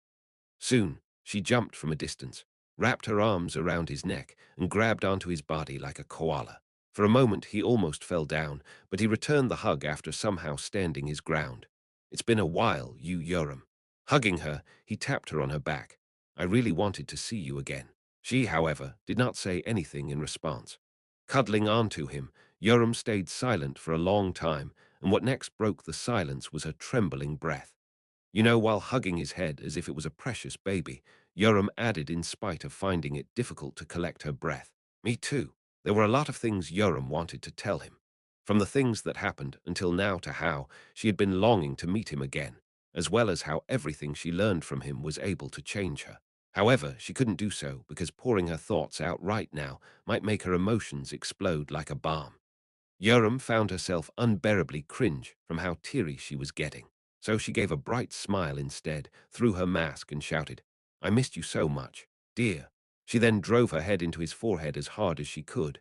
Soon, she jumped from a distance, wrapped her arms around his neck, and grabbed onto his body like a koala. For a moment, he almost fell down, but he returned the hug after somehow standing his ground. It's been a while, you Yoram. Hugging her, he tapped her on her back. I really wanted to see you again. She, however, did not say anything in response. Cuddling onto him, Yoram stayed silent for a long time, and what next broke the silence was her trembling breath. While hugging his head as if it was a precious baby, Yoram added in spite of finding it difficult to collect her breath. Me too. There were a lot of things Yoram wanted to tell him. From the things that happened until now to how she had been longing to meet him again, as well as how everything she learned from him was able to change her. However, she couldn't do so because pouring her thoughts out right now might make her emotions explode like a bomb. Yoram found herself unbearably cringe from how teary she was getting. So she gave a bright smile instead, threw her mask and shouted, I missed you so much, dear. She then drove her head into his forehead as hard as she could.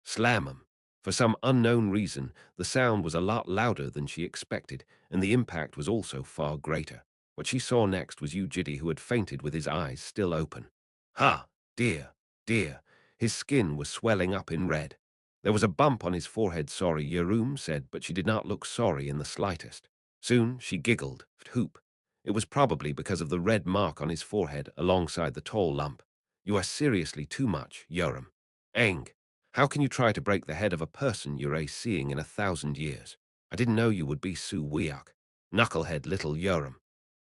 Slam 'em. For some unknown reason, the sound was a lot louder than she expected, and the impact was also far greater. What she saw next was Yu Jitae, who had fainted with his eyes still open. Ha, dear, dear. His skin was swelling up in red. There was a bump on his forehead, sorry, Yerum said, but she did not look sorry in the slightest. Soon she giggled, hoop. It was probably because of the red mark on his forehead alongside the tall lump. You are seriously too much, Yoram. Aang, how can you try to break the head of a person you're seeing in 1,000 years? I didn't know you would be so weak. Knucklehead little Yoram.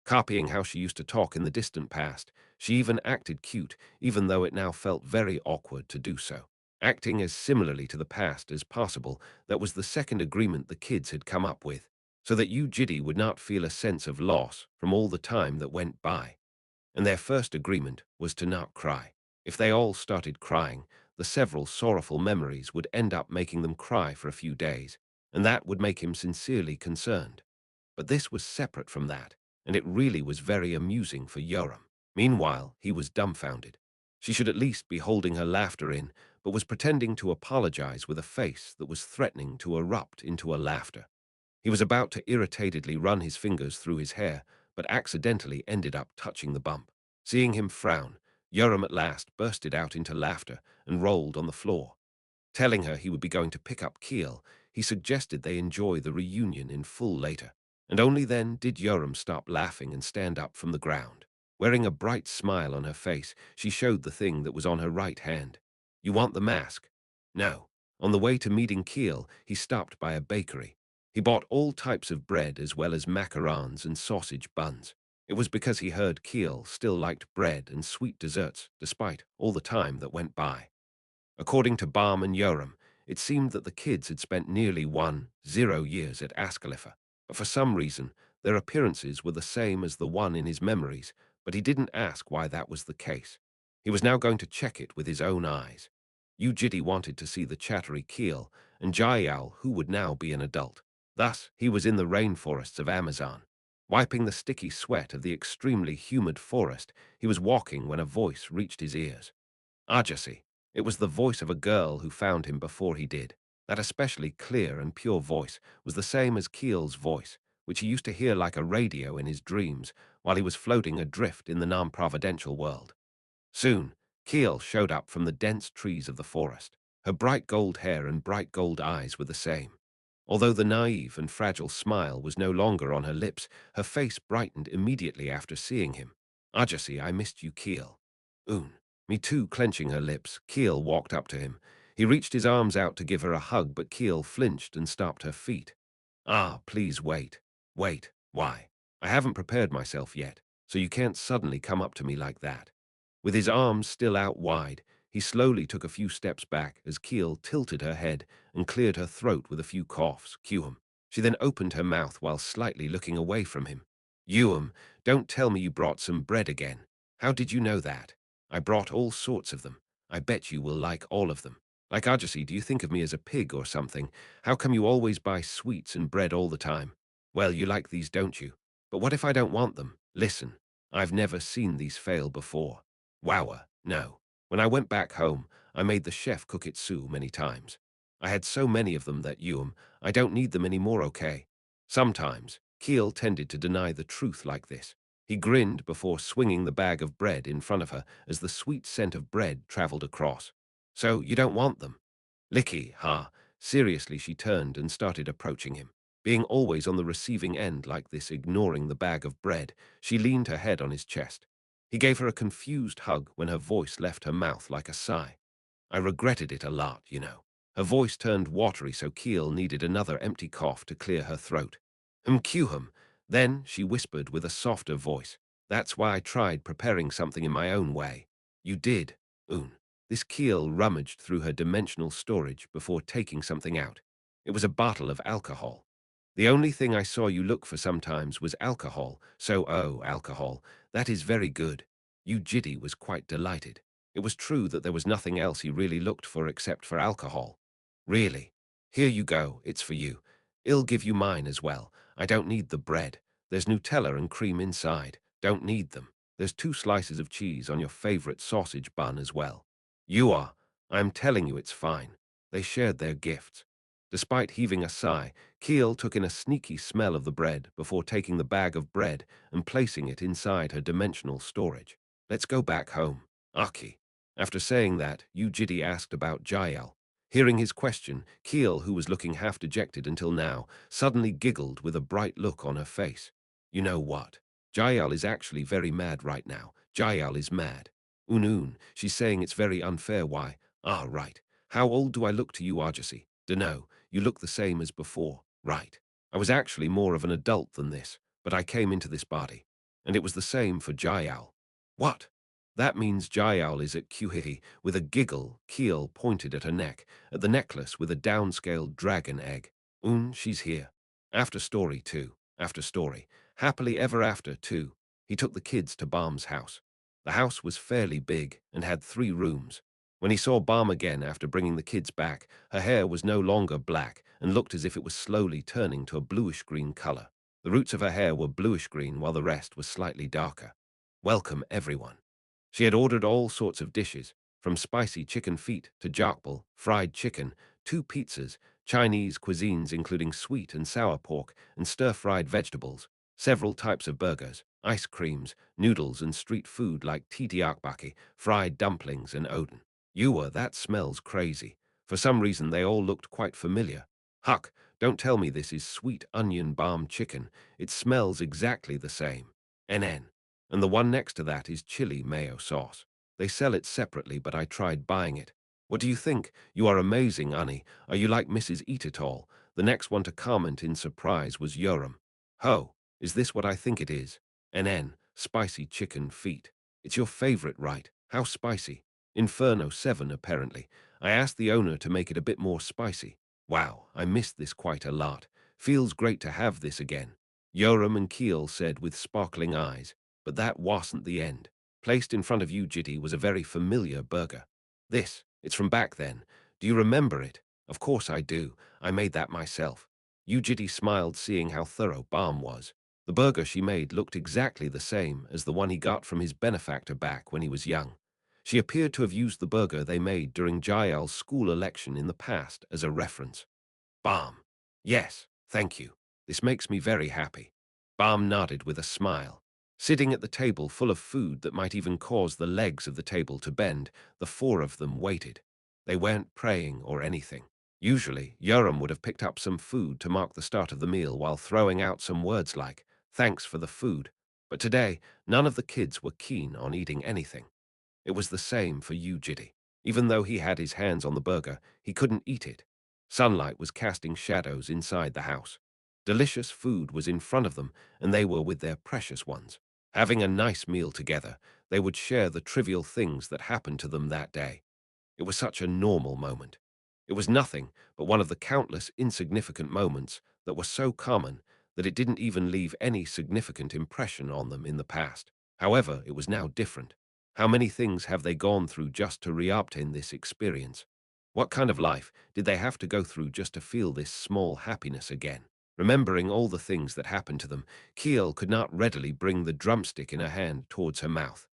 Copying how she used to talk in the distant past, she even acted cute, even though it now felt very awkward to do so. Acting as similarly to the past as possible, that was the second agreement the kids had come up with, so that Yu Jitae would not feel a sense of loss from all the time that went by. And their first agreement was to not cry. If they all started crying, the several sorrowful memories would end up making them cry for a few days, and that would make him sincerely concerned. But this was separate from that, and it really was very amusing for Yoram. Meanwhile, he was dumbfounded. She should at least be holding her laughter in, but was pretending to apologize with a face that was threatening to erupt into a laughter. He was about to irritatedly run his fingers through his hair, but accidentally ended up touching the bump. Seeing him frown, Yoram at last bursted out into laughter and rolled on the floor. Telling her he would be going to pick up Keel, he suggested they enjoy the reunion in full later. And only then did Yoram stop laughing and stand up from the ground. Wearing a bright smile on her face, she showed the thing that was on her right hand. You want the mask? No. On the way to meeting Keel, he stopped by a bakery. He bought all types of bread as well as macarons and sausage buns. It was because he heard Keel still liked bread and sweet desserts, despite all the time that went by. According to Balm and Yoram, it seemed that the kids had spent nearly 10 years at Ascalipha, but for some reason, their appearances were the same as the one in his memories, but he didn't ask why that was the case. He was now going to check it with his own eyes. Yu Jitae wanted to see the chattery Keel, and Jaial, who would now be an adult. Thus, he was in the rainforests of Amazon. Wiping the sticky sweat of the extremely humid forest, he was walking when a voice reached his ears. Ajasi. It was the voice of a girl who found him before he did. That especially clear and pure voice was the same as Keel's voice, which he used to hear like a radio in his dreams while he was floating adrift in the non-providential world. Soon, Keel showed up from the dense trees of the forest. Her bright gold hair and bright gold eyes were the same. Although the naive and fragile smile was no longer on her lips, her face brightened immediately after seeing him. Ajasi, I missed you, Keel. Un. Me too, clenching her lips, Keel walked up to him. He reached his arms out to give her a hug, but Keel flinched and stopped her feet. Ah, please wait. Wait. Why? I haven't prepared myself yet, so you can't suddenly come up to me like that. With his arms still out wide, he slowly took a few steps back as Keel tilted her head and cleared her throat with a few coughs. Him. She then opened her mouth while slightly looking away from him. Yuum, don't tell me you brought some bread again. How did you know that? I brought all sorts of them. I bet you will like all of them. Like Ajasi, do you think of me as a pig or something? How come you always buy sweets and bread all the time? Well, you like these, don't you? But what if I don't want them? Listen, I've never seen these fail before. Wower. No. When I went back home, I made the chef cook it so many times. I had so many of them that I don't need them anymore, okay? Sometimes, Keel tended to deny the truth like this. He grinned before swinging the bag of bread in front of her as the sweet scent of bread traveled across. So you don't want them? Licky, ha. Seriously, she turned and started approaching him. Being always on the receiving end like this, ignoring the bag of bread, she leaned her head on his chest. He gave her a confused hug when her voice left her mouth like a sigh. I regretted it a lot. Her voice turned watery, so Keel needed another empty cough to clear her throat. Hum. Then she whispered with a softer voice. That's why I tried preparing something in my own way. You did, Un. This Keel rummaged through her dimensional storage before taking something out. It was a bottle of alcohol. The only thing I saw you look for sometimes was alcohol, so alcohol. That is very good. Yu Jitae was quite delighted. It was true that there was nothing else he really looked for except for alcohol. Really? Here you go, it's for you. I'll give you mine as well. I don't need the bread. There's Nutella and cream inside. Don't need them. There's 2 slices of cheese on your favorite sausage bun as well. You are. I'm telling you it's fine. They shared their gifts. Despite heaving a sigh, Keel took in a sneaky smell of the bread before taking the bag of bread and placing it inside her dimensional storage. Let's go back home. Aki. After saying that, Yu Jitae asked about Jael. Hearing his question, Keel, who was looking half dejected until now, suddenly giggled with a bright look on her face. You know what? Jael is actually very mad right now. Jael is mad. Unun, she's saying it's very unfair why. Ah, right. How old do I look to you, Arjasi? Dunno. You look the same as before, right? I was actually more of an adult than this, but I came into this body. And it was the same for Jael. What? That means Jael is at Kuhihi with a giggle, Keel pointed at her neck, at the necklace with a downscaled dragon egg. She's here. After story, too. After story. Happily ever after, too. He took the kids to Balm's house. The house was fairly big and had 3 rooms. When he saw Balm again after bringing the kids back, her hair was no longer black and looked as if it was slowly turning to a bluish-green color. The roots of her hair were bluish-green while the rest was slightly darker. Welcome, everyone. She had ordered all sorts of dishes, from spicy chicken feet to jakbal, fried chicken, 2 pizzas, Chinese cuisines including sweet and sour pork and stir-fried vegetables, several types of burgers, ice creams, noodles and street food like titiakbaki, fried dumplings and oden. That smells crazy. For some reason they all looked quite familiar. Huck, don't tell me this is sweet onion balm chicken. It smells exactly the same. NN. And the one next to that is chili mayo sauce. They sell it separately, but I tried buying it. What do you think? You are amazing, Annie. Are you like Mrs. Eat It All? The next one to comment in surprise was Yoram. Ho, is this what I think it is? NN, spicy chicken feet. It's your favorite, right? How spicy? Inferno 7, apparently. I asked the owner to make it a bit more spicy. Wow, I missed this quite a lot. Feels great to have this again. Yoram and Keel said with sparkling eyes. But that wasn't the end. Placed in front of Yu Jitae was a very familiar burger. It's from back then. Do you remember it? Of course I do. I made that myself. Yu Jitae smiled, seeing how thorough Balm was. The burger she made looked exactly the same as the one he got from his benefactor back when he was young. She appeared to have used the burger they made during Jael's school election in the past as a reference. Balm. Yes, thank you. This makes me very happy. Balm nodded with a smile. Sitting at the table full of food that might even cause the legs of the table to bend, the 4 of them waited. They weren't praying or anything. Usually, Yoram would have picked up some food to mark the start of the meal while throwing out some words like, thanks for the food. But today, none of the kids were keen on eating anything. It was the same for Yu Jitae. Even though he had his hands on the burger, he couldn't eat it. Sunlight was casting shadows inside the house. Delicious food was in front of them, and they were with their precious ones. Having a nice meal together, they would share the trivial things that happened to them that day. It was such a normal moment. It was nothing but one of the countless insignificant moments that were so common that it didn't even leave any significant impression on them in the past. However, it was now different. How many things have they gone through just to re-obtain this experience? What kind of life did they have to go through just to feel this small happiness again? Remembering all the things that happened to them, Keel could not readily bring the drumstick in her hand towards her mouth.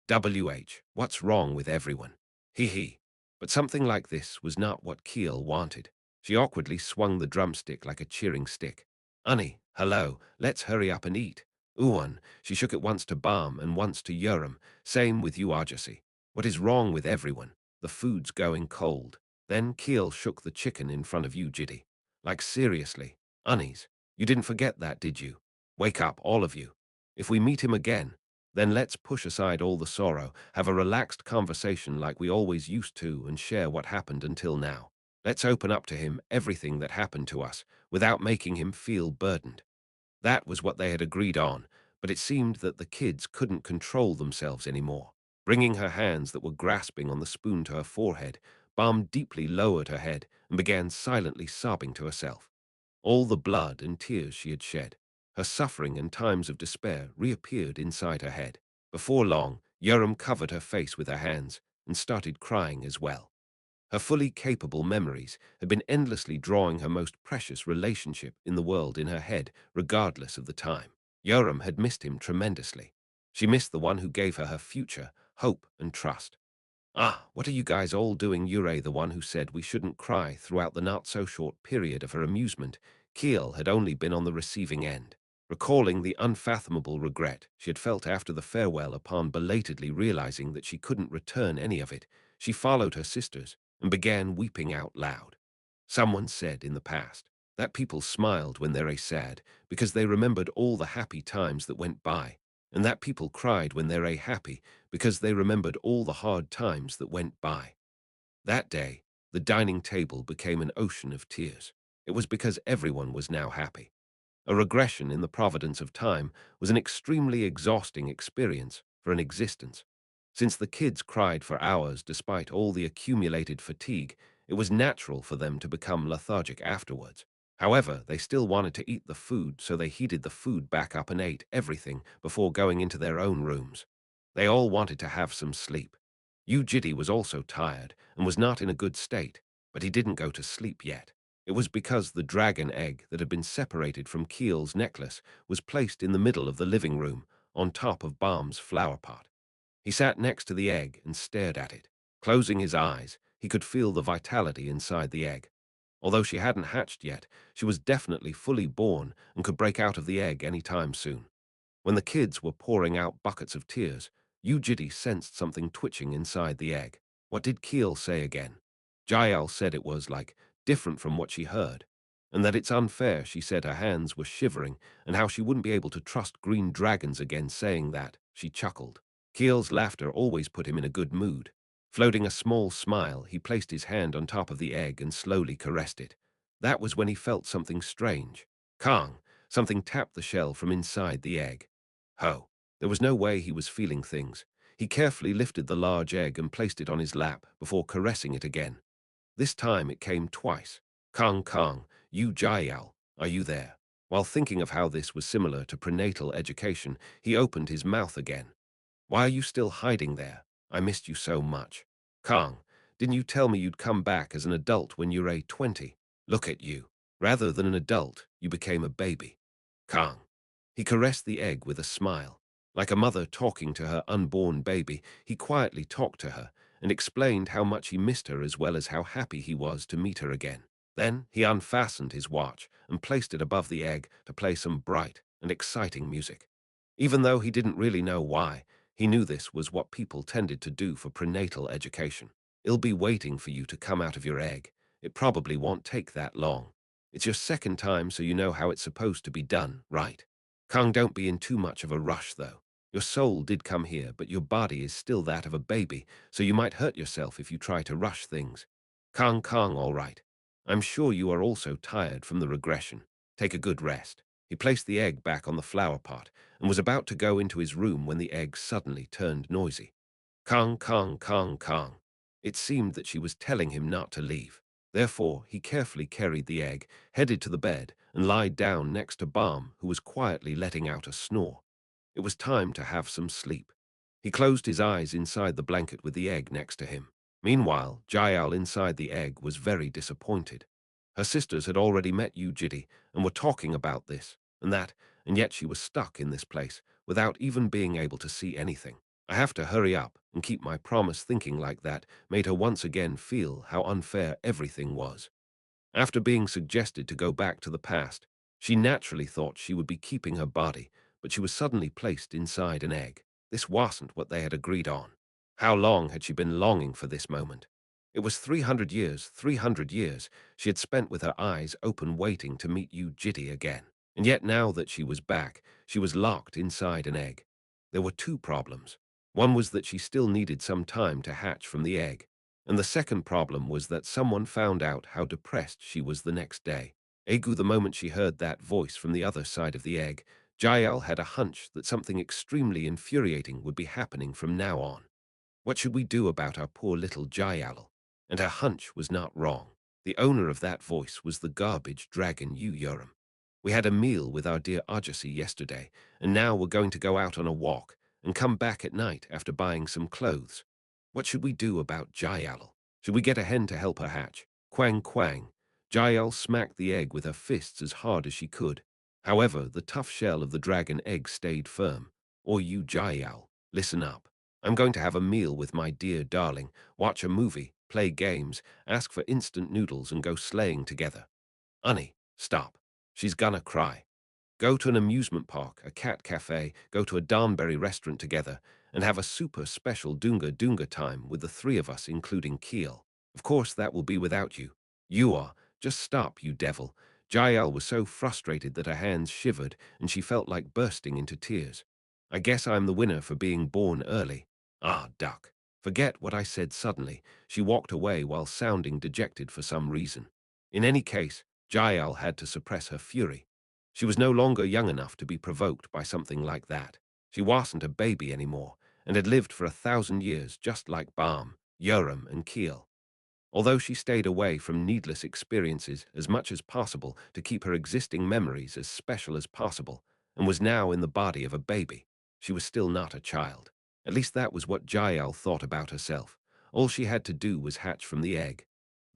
What's wrong with everyone? Hee hee. But something like this was not what Keel wanted. She awkwardly swung the drumstick like a cheering stick. "Honey, hello, let's hurry up and eat." Uwan, she shook it once to Balm and once to Urim. "Same with you, Arjasi. What is wrong with everyone? The food's going cold." Then Keel shook the chicken in front of you, Jitty. "Like seriously, Unnies, you didn't forget that, did you? Wake up, all of you. If we meet him again, then let's push aside all the sorrow, have a relaxed conversation like we always used to, and share what happened until now. Let's open up to him everything that happened to us without making him feel burdened." That was what they had agreed on, but it seemed that the kids couldn't control themselves anymore. Bringing her hands that were grasping on the spoon to her forehead, Balm deeply lowered her head and began silently sobbing to herself. All the blood and tears she had shed, her suffering and times of despair reappeared inside her head. Before long, Yoram covered her face with her hands and started crying as well. Her fully capable memories had been endlessly drawing her most precious relationship in the world in her head, regardless of the time. Yoram had missed him tremendously. She missed the one who gave her her future, hope, and trust. "Ah, what are you guys all doing?" Ure, the one who said we shouldn't cry throughout the not-so-short period of her amusement, Keel had only been on the receiving end. Recalling the unfathomable regret she had felt after the farewell upon belatedly realizing that she couldn't return any of it, she followed her sisters and began weeping out loud. Someone said in the past that people smiled when they're sad because they remembered all the happy times that went by, and that people cried when they're happy because they remembered all the hard times that went by. That day, the dining table became an ocean of tears. It was because everyone was now happy. A regression in the providence of time was an extremely exhausting experience for an existence. Since the kids cried for hours despite all the accumulated fatigue, it was natural for them to become lethargic afterwards. However, they still wanted to eat the food, so they heated the food back up and ate everything before going into their own rooms. They all wanted to have some sleep. Yu Jitae was also tired and was not in a good state, but he didn't go to sleep yet. It was because the dragon egg that had been separated from Keel's necklace was placed in the middle of the living room, on top of Balm's flower pot. He sat next to the egg and stared at it. Closing his eyes, he could feel the vitality inside the egg. Although she hadn't hatched yet, she was definitely fully born and could break out of the egg any time soon. When the kids were pouring out buckets of tears, Yu Jitae sensed something twitching inside the egg. What did Keel say again? Jael said it was, like, different from what she heard, and that it's unfair. She said her hands were shivering, and how she wouldn't be able to trust green dragons again. Saying that, she chuckled. Keel's laughter always put him in a good mood. Floating a small smile, he placed his hand on top of the egg and slowly caressed it. That was when he felt something strange. Kang, something tapped the shell from inside the egg. Ho! There was no way he was feeling things. He carefully lifted the large egg and placed it on his lap before caressing it again. This time it came twice. "Kang Kang, Yu Jaiao, are you there?" While thinking of how this was similar to prenatal education, he opened his mouth again. "Why are you still hiding there? I missed you so much." "Kang, didn't you tell me you'd come back as an adult when you're 20? Look at you. Rather than an adult, you became a baby." "Kang." He caressed the egg with a smile. Like a mother talking to her unborn baby, he quietly talked to her and explained how much he missed her as well as how happy he was to meet her again. Then he unfastened his watch and placed it above the egg to play some bright and exciting music. Even though he didn't really know why, he knew this was what people tended to do for prenatal education. "It'll be waiting for you to come out of your egg. It probably won't take that long. It's your second time, so you know how it's supposed to be done, right? Kang, don't be in too much of a rush, though. Your soul did come here, but your body is still that of a baby, so you might hurt yourself if you try to rush things. Kang Kang, all right. I'm sure you are also tired from the regression. Take a good rest." He placed the egg back on the flower pot and was about to go into his room when the egg suddenly turned noisy. "Kang Kang Kang Kang." It seemed that she was telling him not to leave. Therefore, he carefully carried the egg, headed to the bed, and lied down next to Balm, who was quietly letting out a snore. It was time to have some sleep. He closed his eyes inside the blanket with the egg next to him. Meanwhile, Jael inside the egg was very disappointed. Her sisters had already met Yu Jitae and were talking about this and that, and yet she was stuck in this place without even being able to see anything. I have to hurry up and keep my promise. Thinking like that made her once again feel how unfair everything was. After being suggested to go back to the past, she naturally thought she would be keeping her body, but she was suddenly placed inside an egg. This wasn't what they had agreed on. How long had she been longing for this moment? It was 300 years she had spent with her eyes open waiting to meet Yu Jitae again. And yet now that she was back, she was locked inside an egg. There were two problems. One was that she still needed some time to hatch from the egg, and the second problem was that someone found out how depressed she was the next day. Egu, the moment she heard that voice from the other side of the egg, Jael had a hunch that something extremely infuriating would be happening from now on. What should we do about our poor little Jael? And her hunch was not wrong. The owner of that voice was the garbage dragon Yu Yoram. We had a meal with our dear Ajasi yesterday, and now we're going to go out on a walk and come back at night after buying some clothes. What should we do about Jael? Should we get a hen to help her hatch? Quang quang. Jael smacked the egg with her fists as hard as she could. However, the tough shell of the dragon egg stayed firm. Or you, Jael, listen up. I'm going to have a meal with my dear darling, watch a movie, play games, ask for instant noodles and go sleighing together. Honey, stop. She's gonna cry. Go to an amusement park, a cat cafe, go to a Darnberry restaurant together, and have a super special Dunga Dunga time with the three of us, including Keel. Of course, that will be without you. You are. Just stop, you devil. Jael was so frustrated that her hands shivered and she felt like bursting into tears. I guess I'm the winner for being born early. Ah, duck. Forget what I said suddenly. She walked away while sounding dejected for some reason. In any case, Jael had to suppress her fury. She was no longer young enough to be provoked by something like that. She wasn't a baby anymore, and had lived for 1,000 years just like Balm, Yoram, and Keel. Although she stayed away from needless experiences as much as possible to keep her existing memories as special as possible, and was now in the body of a baby, she was still not a child. At least that was what Jael thought about herself. All she had to do was hatch from the egg.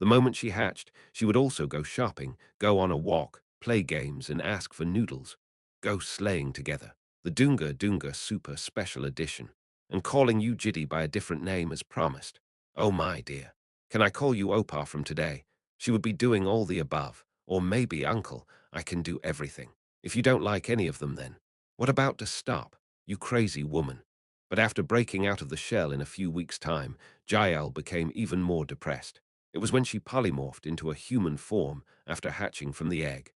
The moment she hatched, she would also go shopping, go on a walk, play games, and ask for noodles. Go sleighing together. The Dunga Dunga Super Special Edition. And calling you Jiddy by a different name as promised. Oh my dear. Can I call you Opa from today? She would be doing all the above. Or maybe Uncle, I can do everything. If you don't like any of them then. What about to stop? You crazy woman. But after breaking out of the shell in a few weeks' time, Jael became even more depressed. It was when she polymorphed into a human form after hatching from the egg.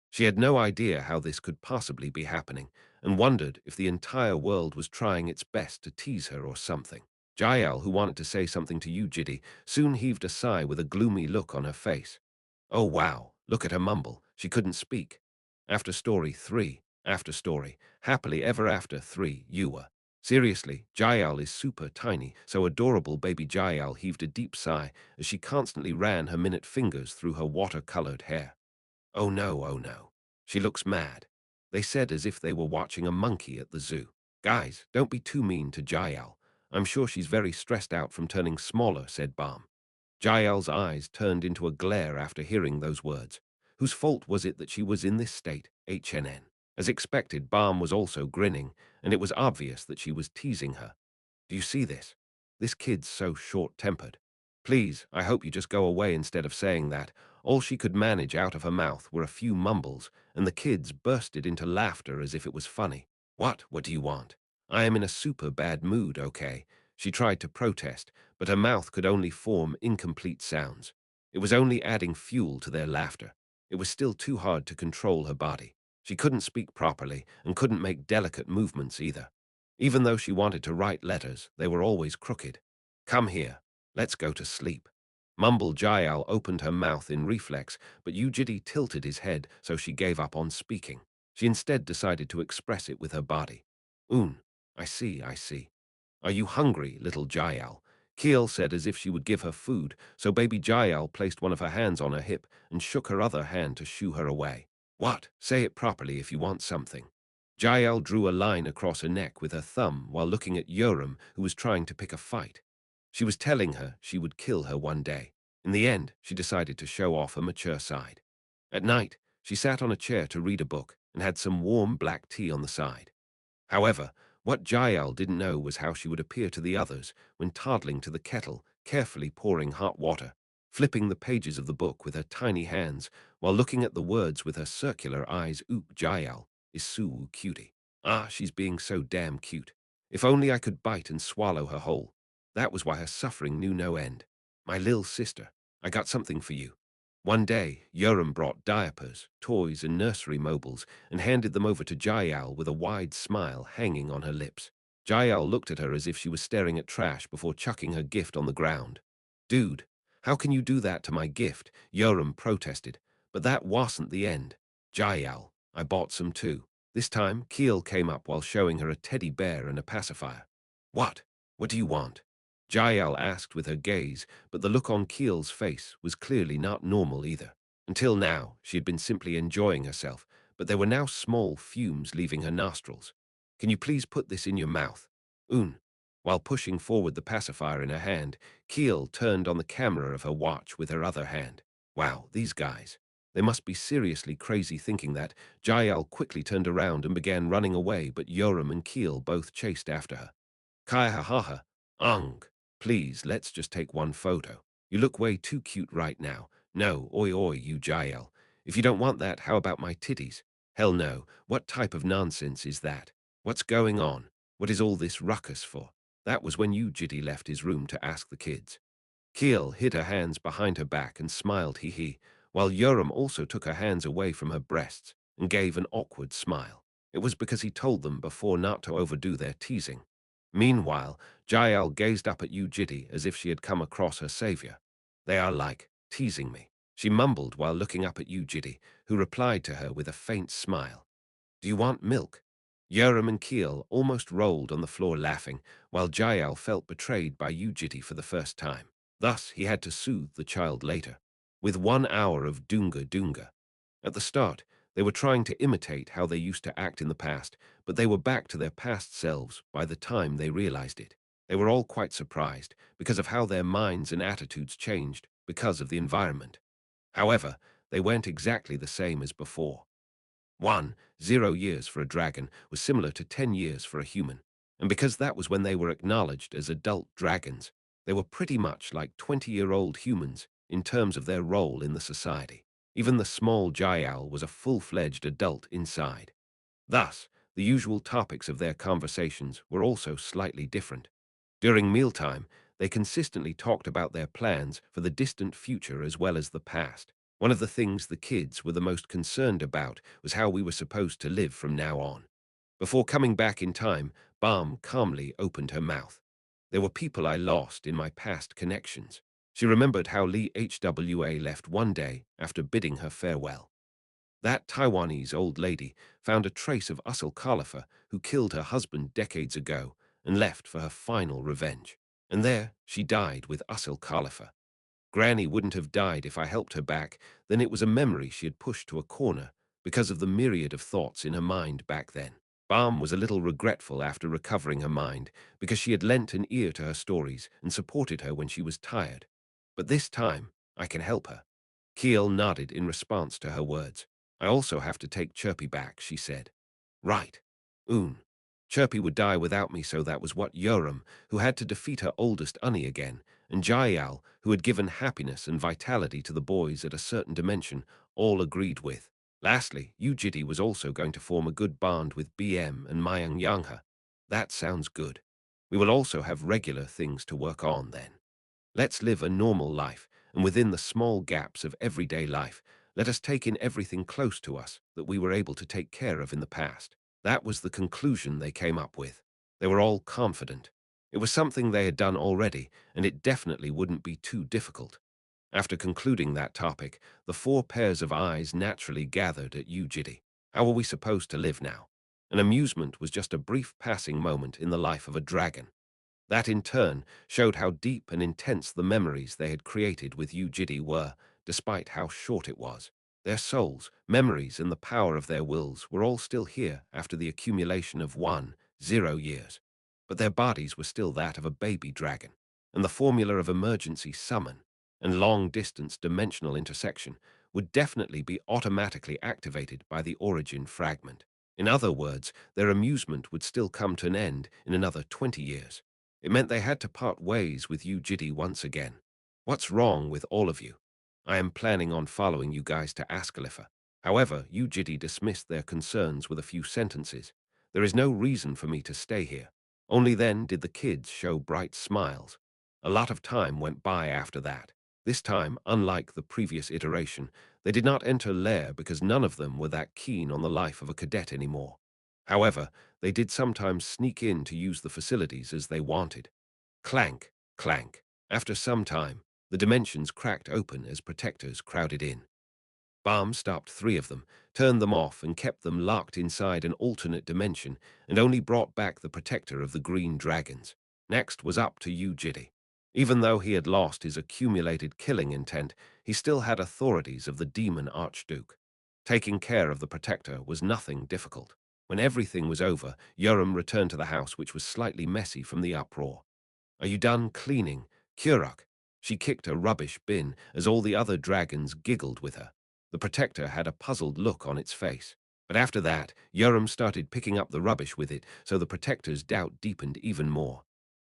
She had no idea how this could possibly be happening, and wondered if the entire world was trying its best to tease her or something. Jael, who wanted to say something to you, Jiddy, soon heaved a sigh with a gloomy look on her face. Oh wow, look at her mumble. She couldn't speak. After story 3, after story, happily ever after 3, you were. Seriously, Jael is super tiny, so adorable. Baby Jael heaved a deep sigh as she constantly ran her minute fingers through her water-colored hair. Oh no, oh no. She looks mad. They said as if they were watching a monkey at the zoo. Guys, don't be too mean to Jael. I'm sure she's very stressed out from turning smaller, said Balm. Jael's eyes turned into a glare after hearing those words. Whose fault was it that she was in this state? HNN. As expected, Balm was also grinning, and it was obvious that she was teasing her. Do you see this? This kid's so short-tempered. Please, I hope you just go away instead of saying that. All she could manage out of her mouth were a few mumbles, and the kids bursted into laughter as if it was funny. What do you want? I am in a super bad mood, okay? She tried to protest, but her mouth could only form incomplete sounds. It was only adding fuel to their laughter. It was still too hard to control her body. She couldn't speak properly and couldn't make delicate movements either. Even though she wanted to write letters, they were always crooked. Come here. Let's go to sleep. Mumble Jael opened her mouth in reflex, but Ujidi tilted his head, so she gave up on speaking. She instead decided to express it with her body. I see, I see. Are you hungry, little Jael? Keel said as if she would give her food, so baby Jael placed one of her hands on her hip and shook her other hand to shoo her away. What? Say it properly if you want something. Jael drew a line across her neck with her thumb while looking at Yoram, who was trying to pick a fight. She was telling her she would kill her one day. In the end, she decided to show off her mature side. At night, she sat on a chair to read a book and had some warm black tea on the side. However, What Jael didn't know was how she would appear to the others when toddling to the kettle, carefully pouring hot water, flipping the pages of the book with her tiny hands while looking at the words with her circular eyes. Ook Jael is so cutie. Ah, she's being so damn cute. If only I could bite and swallow her whole. That was why her suffering knew no end. My lil sister, I got something for you. One day, Yoram brought diapers, toys, and nursery mobiles and handed them over to Jael with a wide smile hanging on her lips. Jael looked at her as if she was staring at trash before chucking her gift on the ground. Dude, how can you do that to my gift? Yoram protested. But that wasn't the end. Jael, I bought some too. This time, Keel came up while showing her a teddy bear and a pacifier. What? What do you want? Jael asked with her gaze, but the look on Keel's face was clearly not normal either. Until now, she had been simply enjoying herself, but there were now small fumes leaving her nostrils. Can you please put this in your mouth? Un. While pushing forward the pacifier in her hand, Keel turned on the camera of her watch with her other hand. Wow, these guys. They must be seriously crazy thinking that. Jael quickly turned around and began running away, but Yoram and Keel both chased after her. Kai ha ha ha. Ung. Please, let's just take one photo. You look way too cute right now. No, oi oi, you Jael. If you don't want that, how about my titties? Hell no. What type of nonsense is that? What's going on? What is all this ruckus for? That was when Yu Jitae left his room to ask the kids. Keel hid her hands behind her back and smiled hee, while Yoram also took her hands away from her breasts and gave an awkward smile. It was because he told them before not to overdo their teasing. Meanwhile, Jael gazed up at Yu Jitae as if she had come across her savior. They are like, teasing me, she mumbled while looking up at Yu Jitae, who replied to her with a faint smile. Do you want milk? Yoram and Keel almost rolled on the floor laughing, while Jael felt betrayed by Yu Jitae for the first time. Thus, he had to soothe the child later, with 1 hour of Dunga Dunga. At the start, they were trying to imitate how they used to act in the past, but they were back to their past selves by the time they realized it. They were all quite surprised because of how their minds and attitudes changed because of the environment. However, they weren't exactly the same as before. 0 years for a dragon was similar to 10 years for a human, and because that was when they were acknowledged as adult dragons, they were pretty much like 20-year-old humans in terms of their role in the society. Even the small Jael was a full-fledged adult inside. Thus, the usual topics of their conversations were also slightly different. During mealtime, they consistently talked about their plans for the distant future as well as the past. One of the things the kids were the most concerned about was how we were supposed to live from now on. Before coming back in time, Balm calmly opened her mouth. There were people I lost in my past connections. She remembered how Lee Hwa left one day after bidding her farewell. That Taiwanese old lady found a trace of Usul Khalifa, who killed her husband decades ago and left for her final revenge. And there she died with Usul Khalifa. Granny wouldn't have died if I helped her back, then it was a memory she had pushed to a corner because of the myriad of thoughts in her mind back then. Balm was a little regretful after recovering her mind because she had lent an ear to her stories and supported her when she was tired. But this time, I can help her. Keel nodded in response to her words. I also have to take Chirpy back, she said. Right. Chirpy would die without me, so that was what Yoram, who had to defeat her oldest Unny again, and Jael, who had given happiness and vitality to the boys at a certain dimension, all agreed with. Lastly, Yu Jitae was also going to form a good bond with BM and Mayang Yangha. That sounds good. We will also have regular things to work on then. Let's live a normal life, and within the small gaps of everyday life, let us take in everything close to us that we were able to take care of in the past. That was the conclusion they came up with. They were all confident. It was something they had done already, and it definitely wouldn't be too difficult. After concluding that topic, the four pairs of eyes naturally gathered at Yu Jitae. How were we supposed to live now? An amusement was just a brief passing moment in the life of a dragon. That in turn showed how deep and intense the memories they had created with Yu Jitae were, despite how short it was. Their souls, memories, and the power of their wills were all still here after the accumulation of 0 years. But their bodies were still that of a baby dragon, and the formula of emergency summon and long-distance dimensional intersection would definitely be automatically activated by the origin fragment. In other words, their amusement would still come to an end in another 20 years. It meant they had to part ways with Yu Jitae once again. What's wrong with all of you? I am planning on following you guys to Askalifa. However, Yu Jitae dismissed their concerns with a few sentences. There is no reason for me to stay here. Only then did the kids show bright smiles. A lot of time went by after that. This time, unlike the previous iteration, they did not enter lair because none of them were that keen on the life of a cadet anymore. However, they did sometimes sneak in to use the facilities as they wanted. Clank, clank. After some time, the dimensions cracked open as protectors crowded in. Balm stopped 3 of them, turned them off, and kept them locked inside an alternate dimension, and only brought back the protector of the green dragons. Next was up to Yu Jitae. Even though he had lost his accumulated killing intent, he still had authorities of the demon archduke. Taking care of the protector was nothing difficult. When everything was over, Yoram returned to the house, which was slightly messy from the uproar. Are you done cleaning, Kurok? She kicked a rubbish bin as all the other dragons giggled with her. The protector had a puzzled look on its face. But after that, Yoram started picking up the rubbish with it, so the protector's doubt deepened even more.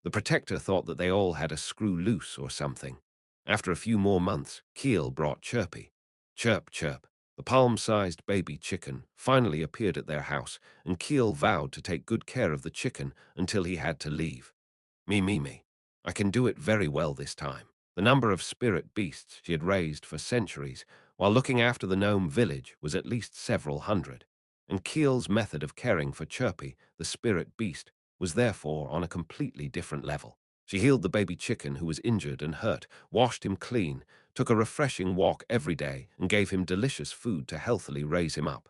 The protector thought that they all had a screw loose or something. After a few more months, Keel brought Chirpy. Chirp, chirp. The palm-sized baby chicken finally appeared at their house, and Keel vowed to take good care of the chicken until he had to leave. Me. I can do it very well this time. The number of spirit beasts she had raised for centuries while looking after the gnome village was at least several hundred, and Keel's method of caring for Chirpy, the spirit beast, was therefore on a completely different level. She healed the baby chicken who was injured and hurt, washed him clean, took a refreshing walk every day, and gave him delicious food to healthily raise him up.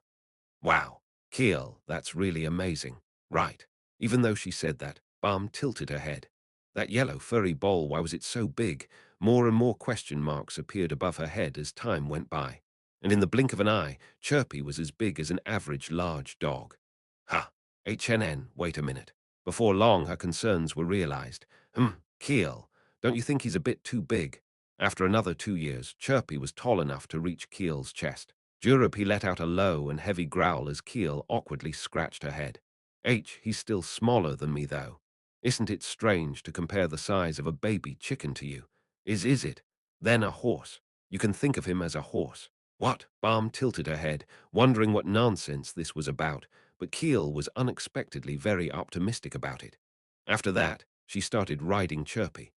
Wow, Keel, that's really amazing. Right. Even though she said that, Balm tilted her head. That yellow furry ball, why was it so big? More and more question marks appeared above her head as time went by. And in the blink of an eye, Chirpy was as big as an average large dog. Ha! Wait a minute. Before long, her concerns were realized. Keel, don't you think he's a bit too big? After another 2 years, Chirpy was tall enough to reach Keel's chest. He let out a low and heavy growl as Keel awkwardly scratched her head. He's still smaller than me, though. Isn't it strange to compare the size of a baby chicken to you? Is it? Then a horse. You can think of him as a horse. What? Balm tilted her head, wondering what nonsense this was about, but Keel was unexpectedly very optimistic about it. After that, she started riding Chirpy.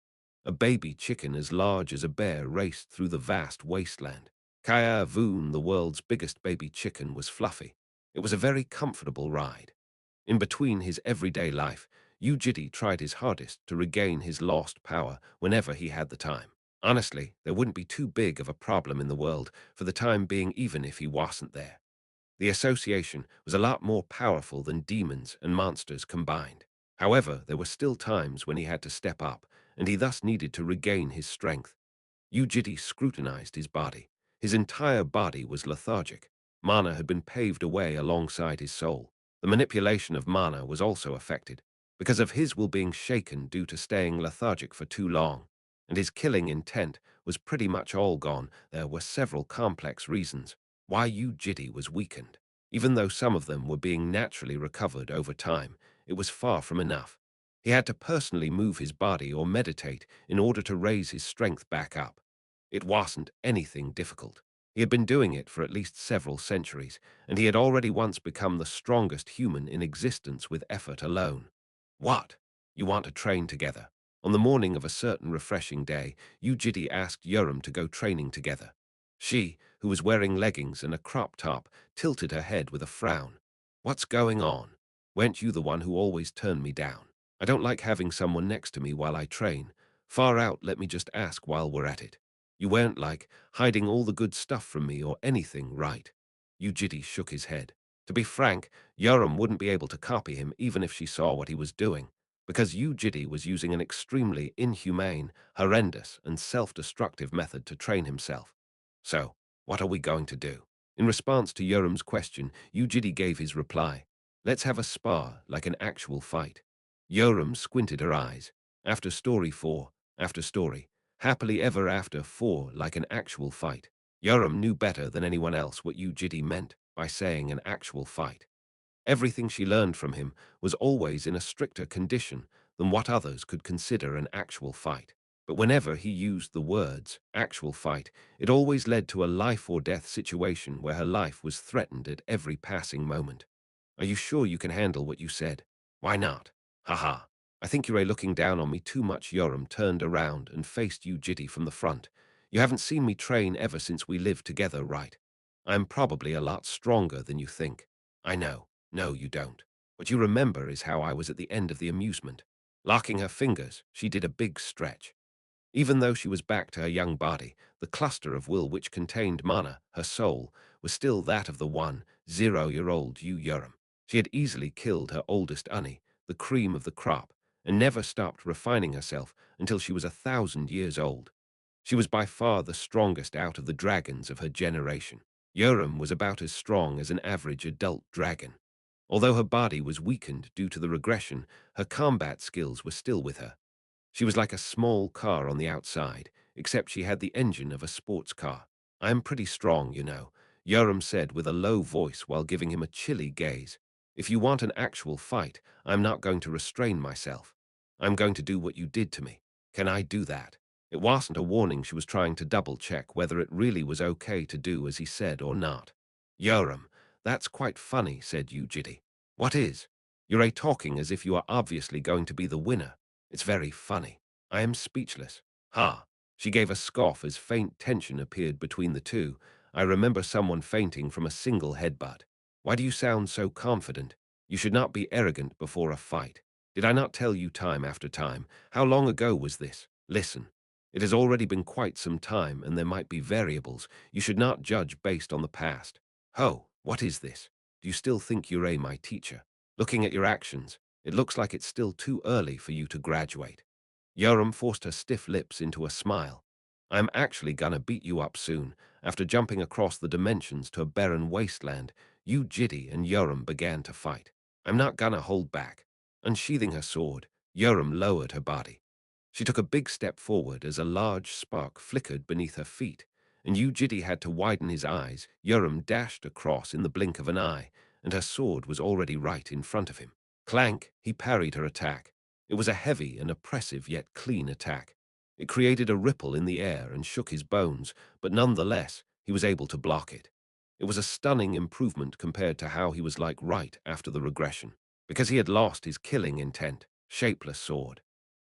A baby chicken as large as a bear raced through the vast wasteland. Kaya Voon, the world's biggest baby chicken, was fluffy. It was a very comfortable ride. In between his everyday life, Yu Jitae tried his hardest to regain his lost power whenever he had the time. Honestly, there wouldn't be too big of a problem in the world for the time being even if he wasn't there. The association was a lot more powerful than demons and monsters combined. However, there were still times when he had to step up, and he thus needed to regain his strength. Yu Jitae scrutinized his body. His entire body was lethargic. Mana had been paved away alongside his soul. The manipulation of mana was also affected, because of his will being shaken due to staying lethargic for too long, and his killing intent was pretty much all gone. There were several complex reasons why Yu Jitae was weakened. Even though some of them were being naturally recovered over time, it was far from enough. He had to personally move his body or meditate in order to raise his strength back up. It wasn't anything difficult. He had been doing it for at least several centuries, and he had already once become the strongest human in existence with effort alone. What? You want to train together? On the morning of a certain refreshing day, Yu Jitae asked Yoram to go training together. She, who was wearing leggings and a crop top, tilted her head with a frown. What's going on? Weren't you the one who always turned me down? I don't like having someone next to me while I train. Far out, let me just ask while we're at it. You weren't, like, hiding all the good stuff from me or anything, right? Yu Jitae shook his head. To be frank, Yoram wouldn't be able to copy him even if she saw what he was doing, because Yu Jitae was using an extremely inhumane, horrendous, and self-destructive method to train himself. So, what are we going to do? In response to Yoram's question, Yu Jitae gave his reply. Let's have a spar, like an actual fight. Yoram squinted her eyes. After story 4, after story, happily ever after 4, like an actual fight. Yoram knew better than anyone else what Yu Jitae meant by saying an actual fight. Everything she learned from him was always in a stricter condition than what others could consider an actual fight. But whenever he used the words actual fight, it always led to a life or death situation where her life was threatened at every passing moment. Are you sure you can handle what you said? Why not? Haha. I think you're looking down on me too much. Yoram turned around and faced Yu Jitae from the front. You haven't seen me train ever since we lived together, right? I'm probably a lot stronger than you think. I know. No, you don't. What you remember is how I was at the end of the amusement. Locking her fingers, she did a big stretch. Even though she was back to her young body, the cluster of will which contained Mana, her soul, was still that of the 10-year-old Yu Yuram. She had easily killed her oldest Ani, the cream of the crop, and never stopped refining herself until she was 1,000 years old. She was by far the strongest out of the dragons of her generation. Yuram was about as strong as an average adult dragon. Although her body was weakened due to the regression, her combat skills were still with her. She was like a small car on the outside, except she had the engine of a sports car. I am pretty strong, you know, Yoram said with a low voice while giving him a chilly gaze. If you want an actual fight, I'm not going to restrain myself. I'm going to do what you did to me. Can I do that? It wasn't a warning. She was trying to double-check whether it really was okay to do as he said or not. Yoram, that's quite funny, said Yu Jitae. What is? You're talking as if you are obviously going to be the winner. It's very funny. I am speechless. Ha! She gave a scoff as faint tension appeared between the two. I remember someone fainting from a single headbutt. Why do you sound so confident? You should not be arrogant before a fight. Did I not tell you time after time? How long ago was this? Listen. It has already been quite some time, and there might be variables. You should not judge based on the past. Ho, what is this? Do you still think you're my teacher? Looking at your actions, it looks like it's still too early for you to graduate. Yoram forced her stiff lips into a smile. I'm actually gonna beat you up soon. After jumping across the dimensions to a barren wasteland, Yu Jitae and Yoram began to fight. I'm not gonna hold back. Unsheathing her sword, Yoram lowered her body. She took a big step forward as a large spark flickered beneath her feet, and Yu Jitae had to widen his eyes. Yoram dashed across in the blink of an eye, and her sword was already right in front of him. Clank, he parried her attack. It was a heavy and oppressive yet clean attack. It created a ripple in the air and shook his bones, but nonetheless, he was able to block it. It was a stunning improvement compared to how he was like right after the regression, because he had lost his killing intent, shapeless sword.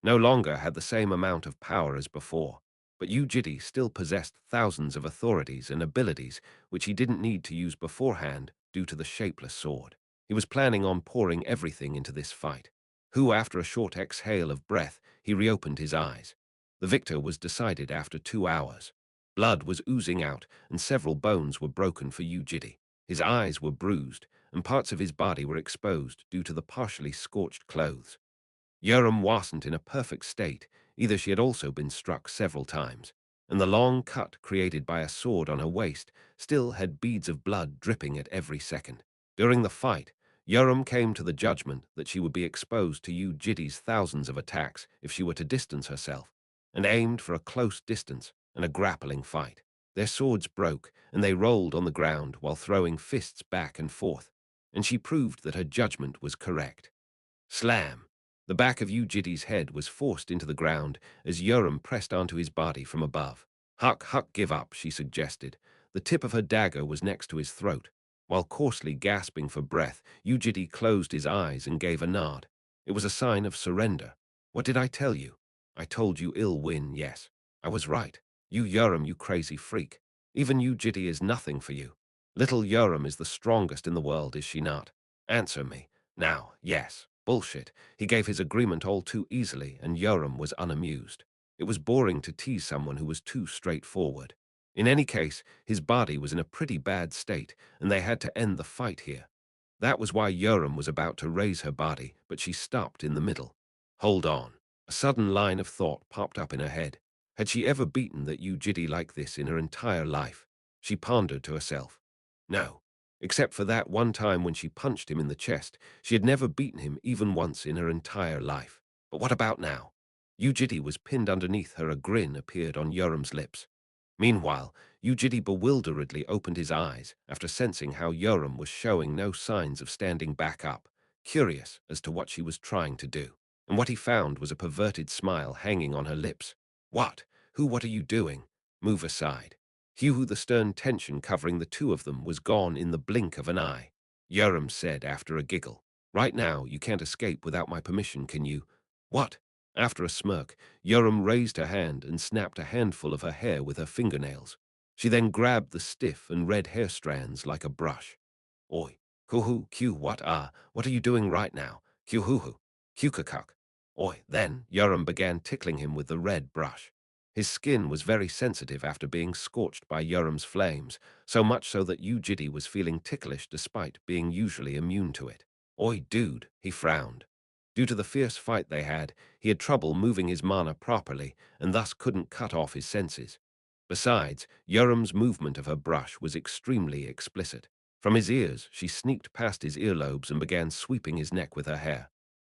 No longer had the same amount of power as before, but Yu Jitae still possessed thousands of authorities and abilities which he didn't need to use beforehand due to the shapeless sword. He was planning on pouring everything into this fight. After a short exhale of breath, he reopened his eyes. The victor was decided after 2 hours. Blood was oozing out, and several bones were broken for Yu Jitae. His eyes were bruised, and parts of his body were exposed due to the partially scorched clothes. Yoram wasn't in a perfect state, either. She had also been struck several times, and the long cut created by a sword on her waist still had beads of blood dripping at every second. During the fight, Yoram came to the judgment that she would be exposed to Yu Jitae's thousands of attacks if she were to distance herself, and aimed for a close distance and a grappling fight. Their swords broke, and they rolled on the ground while throwing fists back and forth, and she proved that her judgment was correct. Slam! The back of Yu Jitae's head was forced into the ground as Yoram pressed onto his body from above. Huck, give up, she suggested. The tip of her dagger was next to his throat. While coarsely gasping for breath, Yu Jitae closed his eyes and gave a nod. It was a sign of surrender. What did I tell you? I told you ill win, yes. I was right. You Yoram, you crazy freak. Even Yu Jitae is nothing for you. Little Yoram is the strongest in the world, is she not? Answer me. Now, yes. Bullshit. He gave his agreement all too easily, and Yoram was unamused. It was boring to tease someone who was too straightforward. In any case, his body was in a pretty bad state, and they had to end the fight here. That was why Yoram was about to raise her body, but she stopped in the middle. Hold on. A sudden line of thought popped up in her head. Had she ever beaten that Yu Jitae like this in her entire life? She pondered to herself. No. Except for that one time when she punched him in the chest, she had never beaten him even once in her entire life. But what about now? Yu Jitae was pinned underneath her. A grin appeared on Yoram's lips. Meanwhile, Yu Jitae bewilderedly opened his eyes after sensing how Yoram was showing no signs of standing back up, curious as to what she was trying to do. And what he found was a perverted smile hanging on her lips. What? What are you doing? Move aside. Hugh, the stern tension covering the two of them, was gone in the blink of an eye. Yoram said after a giggle. Right now, you can't escape without my permission, can you? What? After a smirk, Yoram raised her hand and snapped a handful of her hair with her fingernails. She then grabbed the stiff and red hair strands like a brush. Oi, hoo Q, what are you doing right now? Q hoo hoo, Q-kakuk. Oi, then Yoram began tickling him with the red brush. His skin was very sensitive after being scorched by Yoram's flames, so much so that Yu Jitae was feeling ticklish despite being usually immune to it. Oi, dude, he frowned. Due to the fierce fight they had, he had trouble moving his mana properly and thus couldn't cut off his senses. Besides, Yoram's movement of her brush was extremely explicit. From his ears, she sneaked past his earlobes and began sweeping his neck with her hair.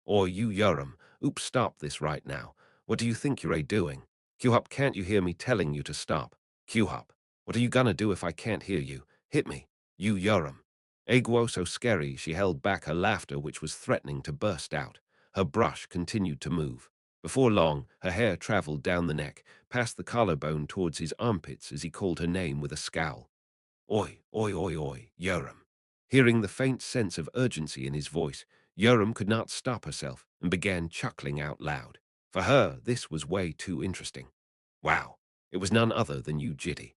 Or you, Yoram, oops, stop this right now. What do you think you're doing? Q-Hop, can't you hear me telling you to stop? Q-Hop, what are you gonna do if I can't hear you? Hit me. You, Yoram. Aguo so scary she held back her laughter which was threatening to burst out. Her brush continued to move. Before long, her hair traveled down the neck, past the collarbone towards his armpits as he called her name with a scowl. Oi, Yoram. Hearing the faint sense of urgency in his voice, Yoram could not stop herself and began chuckling out loud. For her, this was way too interesting. Wow, it was none other than Yu Jitae.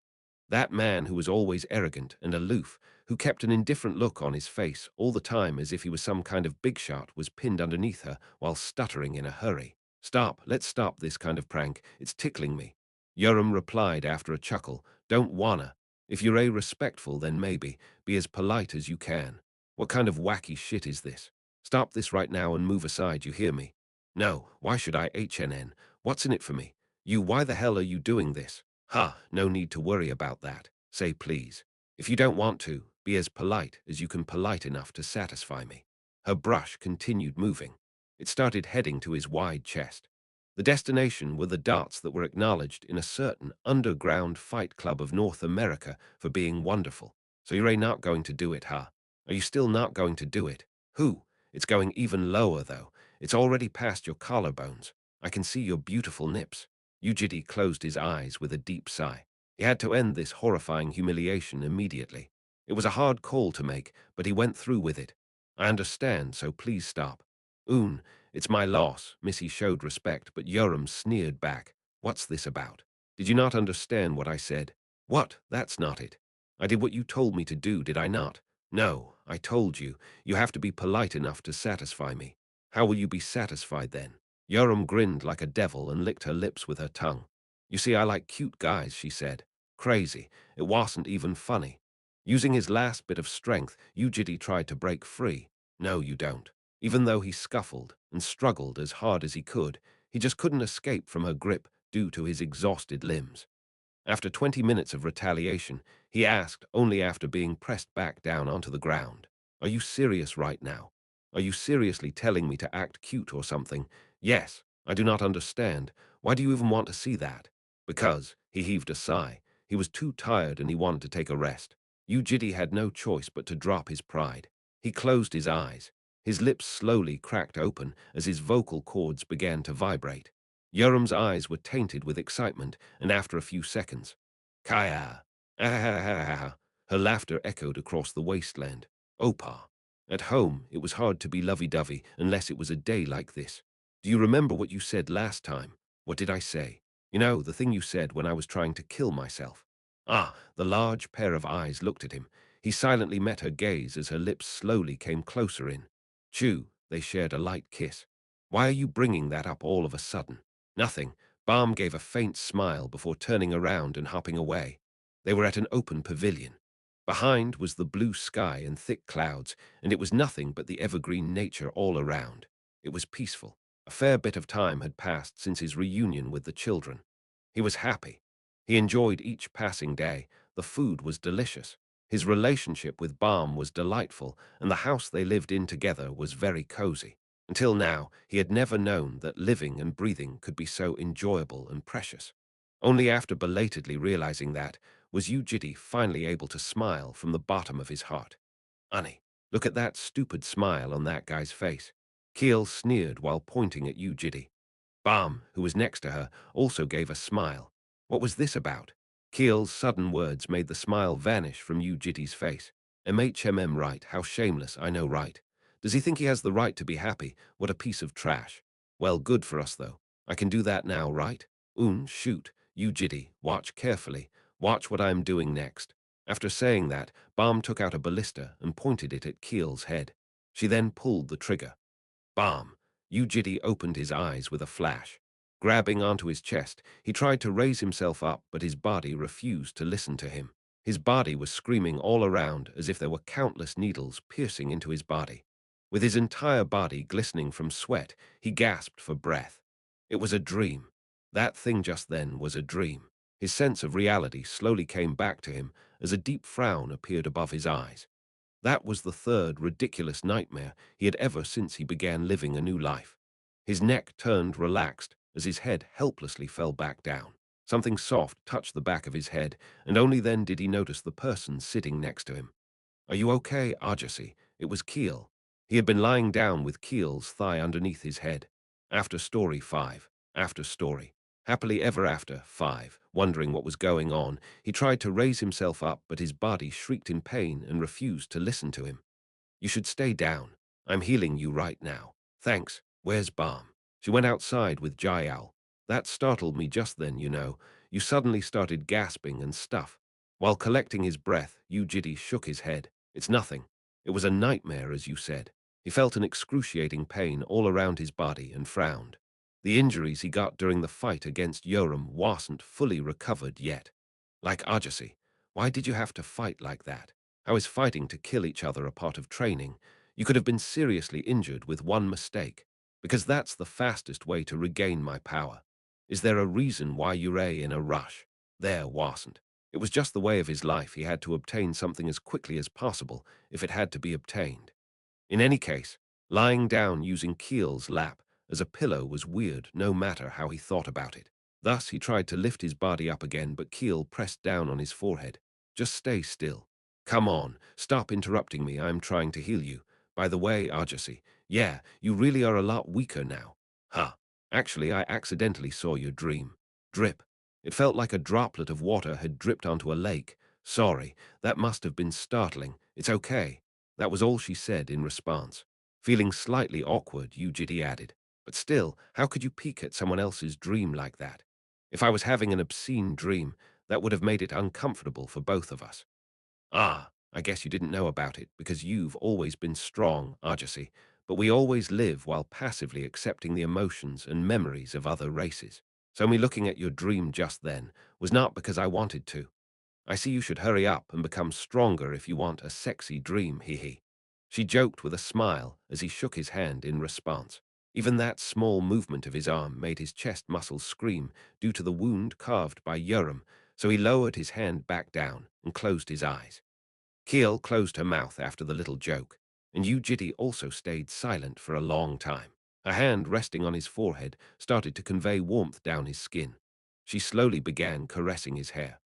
That man who was always arrogant and aloof, who kept an indifferent look on his face all the time as if he was some kind of big shot, was pinned underneath her while stuttering in a hurry. Stop, let's stop this kind of prank, it's tickling me. Yoram replied after a chuckle, don't wanna. If you're respectful, then maybe, be as polite as you can. What kind of wacky shit is this? Stop this right now and move aside, you hear me? No, why should I HNN? What's in it for me? You, why the hell are you doing this? Ha, no need to worry about that. Say please. If you don't want to, be as polite as you can, polite enough to satisfy me. Her brush continued moving. It started heading to his wide chest. The destination were the darts that were acknowledged in a certain underground fight club of North America for being wonderful. So you're not going to do it, huh? Are you still not going to do it? Who? It's going even lower, though. It's already past your collarbones. I can see your beautiful nips. Yu Jitae closed his eyes with a deep sigh. He had to end this horrifying humiliation immediately. It was a hard call to make, but he went through with it. I understand, so please stop. It's my loss. Missy showed respect, but Yoram sneered back. What's this about? Did you not understand what I said? What? That's not it. I did what you told me to do, did I not? No, I told you. You have to be polite enough to satisfy me. How will you be satisfied then? Yoram grinned like a devil and licked her lips with her tongue. You see, I like cute guys, she said. Crazy. It wasn't even funny. Using his last bit of strength, Yu Jitae tried to break free. No, you don't. Even though he scuffled and struggled as hard as he could, he just couldn't escape from her grip due to his exhausted limbs. After 20 minutes of retaliation, he asked only after being pressed back down onto the ground. Are you serious right now? Are you seriously telling me to act cute or something? Yes, I do not understand. Why do you even want to see that? Because, he heaved a sigh. He was too tired and he wanted to take a rest. Yu Jitae had no choice but to drop his pride. He closed his eyes. His lips slowly cracked open as his vocal cords began to vibrate. Yoram's eyes were tainted with excitement, and after a few seconds, Kaya! Ah! Her laughter echoed across the wasteland. Opa! At home, it was hard to be lovey-dovey unless it was a day like this. Do you remember what you said last time? What did I say? You know, the thing you said when I was trying to kill myself. Ah, the large pair of eyes looked at him. He silently met her gaze as her lips slowly came closer in. Chew, they shared a light kiss. Why are you bringing that up all of a sudden? Nothing. Balm gave a faint smile before turning around and hopping away. They were at an open pavilion. Behind was the blue sky and thick clouds, and it was nothing but the evergreen nature all around. It was peaceful. A fair bit of time had passed since his reunion with the children. He was happy. He enjoyed each passing day. The food was delicious. His relationship with Balm was delightful, and the house they lived in together was very cozy. Until now, he had never known that living and breathing could be so enjoyable and precious. Only after belatedly realizing that was Yu Jitae finally able to smile from the bottom of his heart. "Honey, look at that stupid smile on that guy's face." Keel sneered while pointing at Yu Jitae. Bam, who was next to her, also gave a smile. What was this about? Keel's sudden words made the smile vanish from Yu Jitae's face. MHMM, right, how shameless, I know, right. Does he think he has the right to be happy? What a piece of trash. Well, good for us, though. I can do that now, right? Shoot. Yu Jitae, watch carefully. Watch what I'm doing next. After saying that, Bam took out a ballista and pointed it at Keel's head. She then pulled the trigger. Bam! Yu Jitae opened his eyes with a flash. Grabbing onto his chest, he tried to raise himself up, but his body refused to listen to him. His body was screaming all around as if there were countless needles piercing into his body. With his entire body glistening from sweat, he gasped for breath. It was a dream. That thing just then was a dream. His sense of reality slowly came back to him as a deep frown appeared above his eyes. That was the third ridiculous nightmare he had ever since he began living a new life. His neck turned relaxed as his head helplessly fell back down. Something soft touched the back of his head, and only then did he notice the person sitting next to him. "Are you okay, Arjasi?" It was Keel. He had been lying down with Keel's thigh underneath his head. After story 5. After story. Happily ever after 5. Wondering what was going on, he tried to raise himself up, but his body shrieked in pain and refused to listen to him. "You should stay down. I'm healing you right now. Thanks. Where's Balm?" She went outside with Jayal. That startled me just then, you know. You suddenly started gasping and stuff. While collecting his breath, Yu Jitae shook his head. "It's nothing. It was a nightmare, as you said." He felt an excruciating pain all around his body and frowned. The injuries he got during the fight against Yoram wasn't fully recovered yet. Like Ajasi, why did you have to fight like that? How is fighting to kill each other a part of training? You could have been seriously injured with one mistake, because that's the fastest way to regain my power. Is there a reason why you're in a rush? There wasn't. It was just the way of his life. He had to obtain something as quickly as possible if it had to be obtained. In any case, lying down using Keel's lap as a pillow was weird no matter how he thought about it. Thus he tried to lift his body up again, but Keel pressed down on his forehead. "Just stay still. Come on, stop interrupting me, I'm trying to heal you. By the way, Arjasi, yeah, you really are a lot weaker now." "Huh. Actually, I accidentally saw your dream. Drip. It felt like a droplet of water had dripped onto a lake. Sorry, that must have been startling. It's okay." That was all she said in response. Feeling slightly awkward, Yu Jitae added, "But still, how could you peek at someone else's dream like that? If I was having an obscene dream, that would have made it uncomfortable for both of us." "Ah, I guess you didn't know about it because you've always been strong, Arjasi, but we always live while passively accepting the emotions and memories of other races. So me looking at your dream just then was not because I wanted to. I see you should hurry up and become stronger if you want a sexy dream, hee hee." She joked with a smile as he shook his hand in response. Even that small movement of his arm made his chest muscles scream due to the wound carved by Yoram, so he lowered his hand back down and closed his eyes. Keel closed her mouth after the little joke, and Yu Jitae also stayed silent for a long time. Her hand resting on his forehead started to convey warmth down his skin. She slowly began caressing his hair.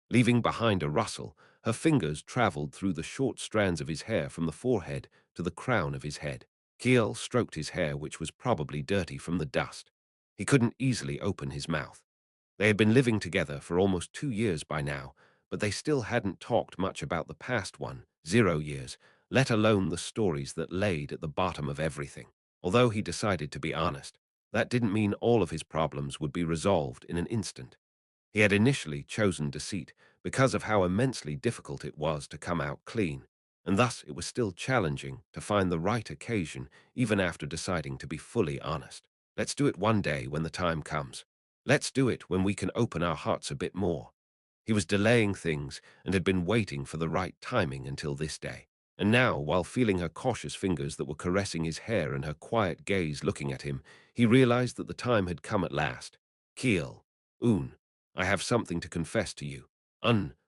Leaving behind a rustle, her fingers traveled through the short strands of his hair from the forehead to the crown of his head. Keel stroked his hair, which was probably dirty from the dust. He couldn't easily open his mouth. They had been living together for almost 2 years by now, but they still hadn't talked much about the past 0 years, let alone the stories that laid at the bottom of everything. Although he decided to be honest, that didn't mean all of his problems would be resolved in an instant. He had initially chosen deceit because of how immensely difficult it was to come out clean, and thus it was still challenging to find the right occasion even after deciding to be fully honest. Let's do it one day when the time comes. Let's do it when we can open our hearts a bit more. He was delaying things and had been waiting for the right timing until this day. And now, while feeling her cautious fingers that were caressing his hair and her quiet gaze looking at him, he realized that the time had come at last. "Keel, Un, I have something to confess to you."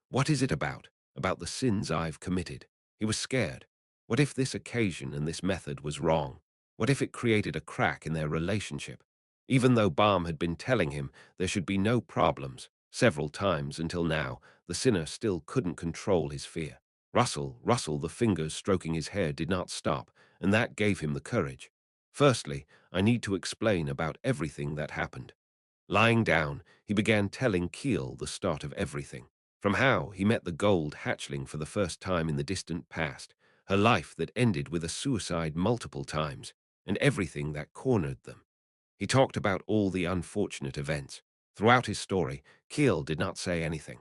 What is it about?" "About the sins I've committed." He was scared. What if this occasion and this method was wrong? What if it created a crack in their relationship? Even though Balm had been telling him there should be no problems, several times until now the sinner still couldn't control his fear. Rustle, rustle, the fingers stroking his hair did not stop, and that gave him the courage. Firstly, I need to explain about everything that happened. Lying down, he began telling Keel the start of everything. From how he met the gold hatchling for the first time in the distant past, her life that ended with a suicide multiple times, and everything that cornered them. He talked about all the unfortunate events. Throughout his story, Keel did not say anything.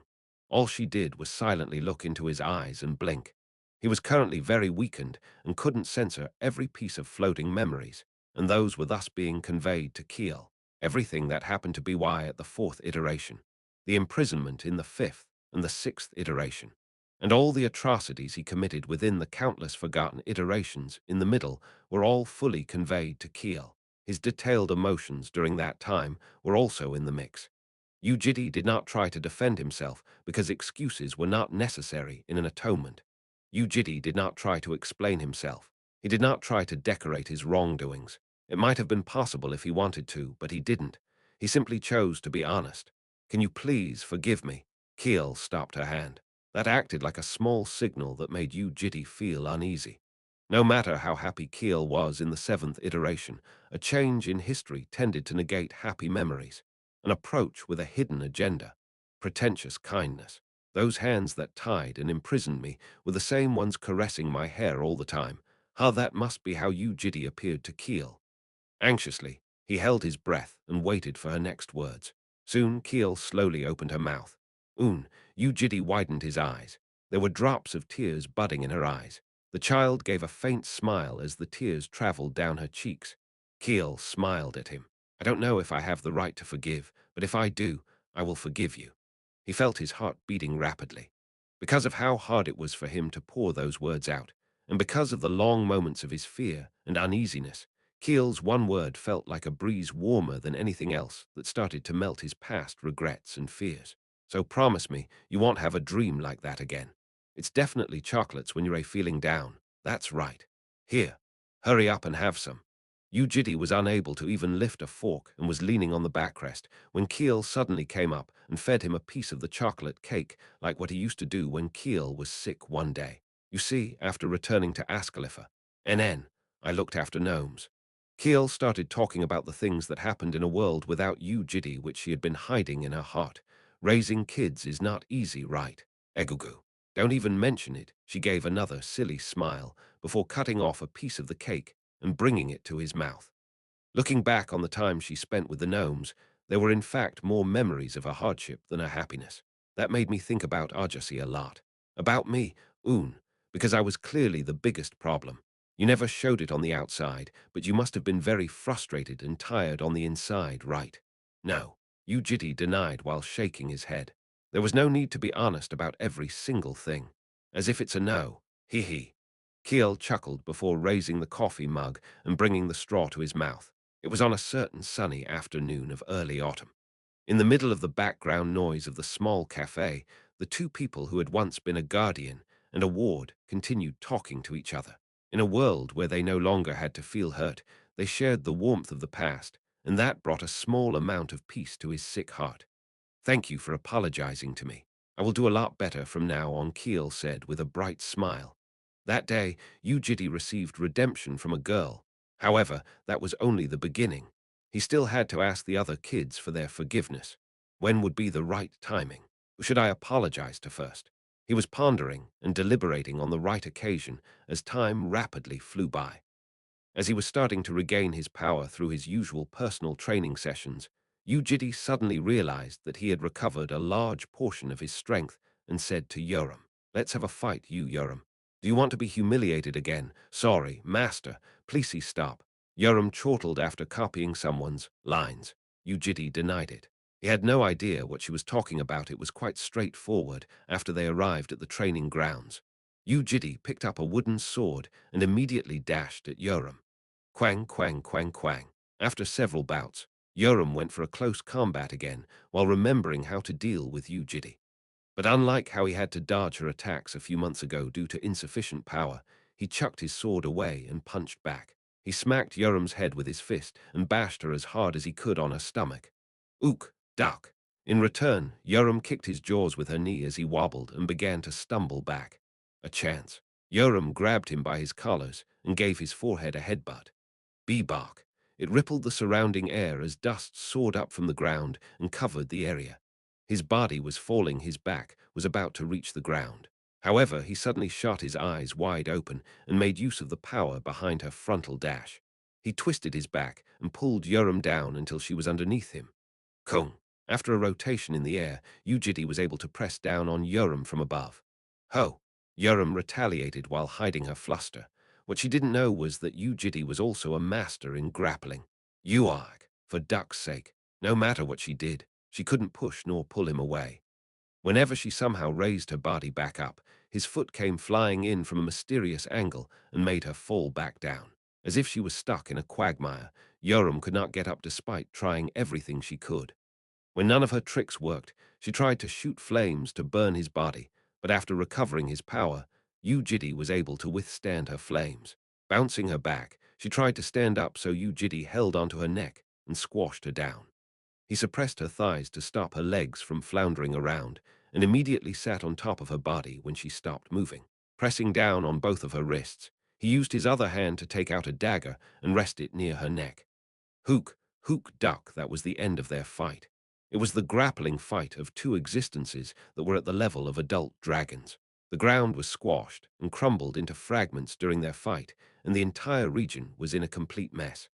All she did was silently look into his eyes and blink. He was currently very weakened and couldn't censor every piece of floating memories, and those were thus being conveyed to Keel. Everything that happened to BY at the fourth iteration, the imprisonment in the fifth and the sixth iteration, and all the atrocities he committed within the countless forgotten iterations in the middle were all fully conveyed to Keel. His detailed emotions during that time were also in the mix. Yu Jitae did not try to defend himself because excuses were not necessary in an atonement. Yu Jitae did not try to explain himself. He did not try to decorate his wrongdoings. It might have been possible if he wanted to, but he didn't. He simply chose to be honest. Can you please forgive me? Keel stopped her hand. That acted like a small signal that made Yu Jitae feel uneasy. No matter how happy Keel was in the seventh iteration, a change in history tended to negate happy memories. An approach with a hidden agenda. Pretentious kindness. Those hands that tied and imprisoned me were the same ones caressing my hair all the time. That must be how Yu Jitae appeared to Keel. Anxiously, he held his breath and waited for her next words. Soon, Keel slowly opened her mouth. Yu Jitae widened his eyes. There were drops of tears budding in her eyes. The child gave a faint smile as the tears traveled down her cheeks. Keel smiled at him. I don't know if I have the right to forgive, but if I do, I will forgive you. He felt his heart beating rapidly. Because of how hard it was for him to pour those words out, and because of the long moments of his fear and uneasiness, Keel's one word felt like a breeze warmer than anything else that started to melt his past regrets and fears. So promise me you won't have a dream like that again. It's definitely chocolates when you're feeling down. That's right. Here, hurry up and have some. Yu Jitae was unable to even lift a fork and was leaning on the backrest when Keel suddenly came up and fed him a piece of the chocolate cake like what he used to do when Keel was sick one day. You see, after returning to Ascalipha, I looked after gnomes. Keel started talking about the things that happened in a world without Yu Jitae which she had been hiding in her heart. Raising kids is not easy, right? Egugu. Don't even mention it. She gave another silly smile before cutting off a piece of the cake and bringing it to his mouth. Looking back on the time she spent with the gnomes, there were in fact more memories of her hardship than her happiness. That made me think about Ajasi a lot. About me, because I was clearly the biggest problem. You never showed it on the outside, but you must have been very frustrated and tired on the inside, right? No, Yu Jitae denied while shaking his head. There was no need to be honest about every single thing. As if it's a no. Hee hee. Keel chuckled before raising the coffee mug and bringing the straw to his mouth. It was on a certain sunny afternoon of early autumn. In the middle of the background noise of the small cafe, the two people who had once been a guardian and a ward continued talking to each other. In a world where they no longer had to feel hurt, they shared the warmth of the past, and that brought a small amount of peace to his sick heart. Thank you for apologizing to me. I will do a lot better from now on, Keel said with a bright smile. That day, Yu Jitae received redemption from a girl. However, that was only the beginning. He still had to ask the other kids for their forgiveness. When would be the right timing? Who should I apologize to first? He was pondering and deliberating on the right occasion as time rapidly flew by. As he was starting to regain his power through his usual personal training sessions, Yu Jitae suddenly realized that he had recovered a large portion of his strength and said to Yoram, "Let's have a fight, Yoram. Do you want to be humiliated again? Sorry, master. Please stop." Yoram chortled after copying someone's lines. Yu Jitae denied it. He had no idea what she was talking about. It was quite straightforward after they arrived at the training grounds. Yu Jitae picked up a wooden sword and immediately dashed at Yoram. Quang, quang, quang, quang. After several bouts, Yoram went for a close combat again while remembering how to deal with Yu Jitae. But unlike how he had to dodge her attacks a few months ago due to insufficient power, he chucked his sword away and punched back. He smacked Yoram's head with his fist and bashed her as hard as he could on her stomach. Ook, duck. In return, Yoram kicked his jaws with her knee as he wobbled and began to stumble back. A chance. Yoram grabbed him by his collars and gave his forehead a headbutt. Bee-bark. It rippled the surrounding air as dust soared up from the ground and covered the area. His body was falling, his back was about to reach the ground. However, he suddenly shot his eyes wide open and made use of the power behind her frontal dash. He twisted his back and pulled Yoram down until she was underneath him. Kung. After a rotation in the air, Yu Jitae was able to press down on Yoram from above. Ho! Yoram retaliated while hiding her fluster. What she didn't know was that Yu Jitae was also a master in grappling. Yuark, for duck's sake. No matter what she did, she couldn't push nor pull him away. Whenever she somehow raised her body back up, his foot came flying in from a mysterious angle and made her fall back down. As if she was stuck in a quagmire, Yoram could not get up despite trying everything she could. When none of her tricks worked, she tried to shoot flames to burn his body, but after recovering his power, Yu Jitae was able to withstand her flames. Bouncing her back, she tried to stand up so Yu Jitae held onto her neck and squashed her down. He suppressed her thighs to stop her legs from floundering around and immediately sat on top of her body when she stopped moving. Pressing down on both of her wrists, he used his other hand to take out a dagger and rest it near her neck. Hook, duck, that was the end of their fight. It was the grappling fight of two existences that were at the level of adult dragons. The ground was squashed and crumbled into fragments during their fight, and the entire region was in a complete mess.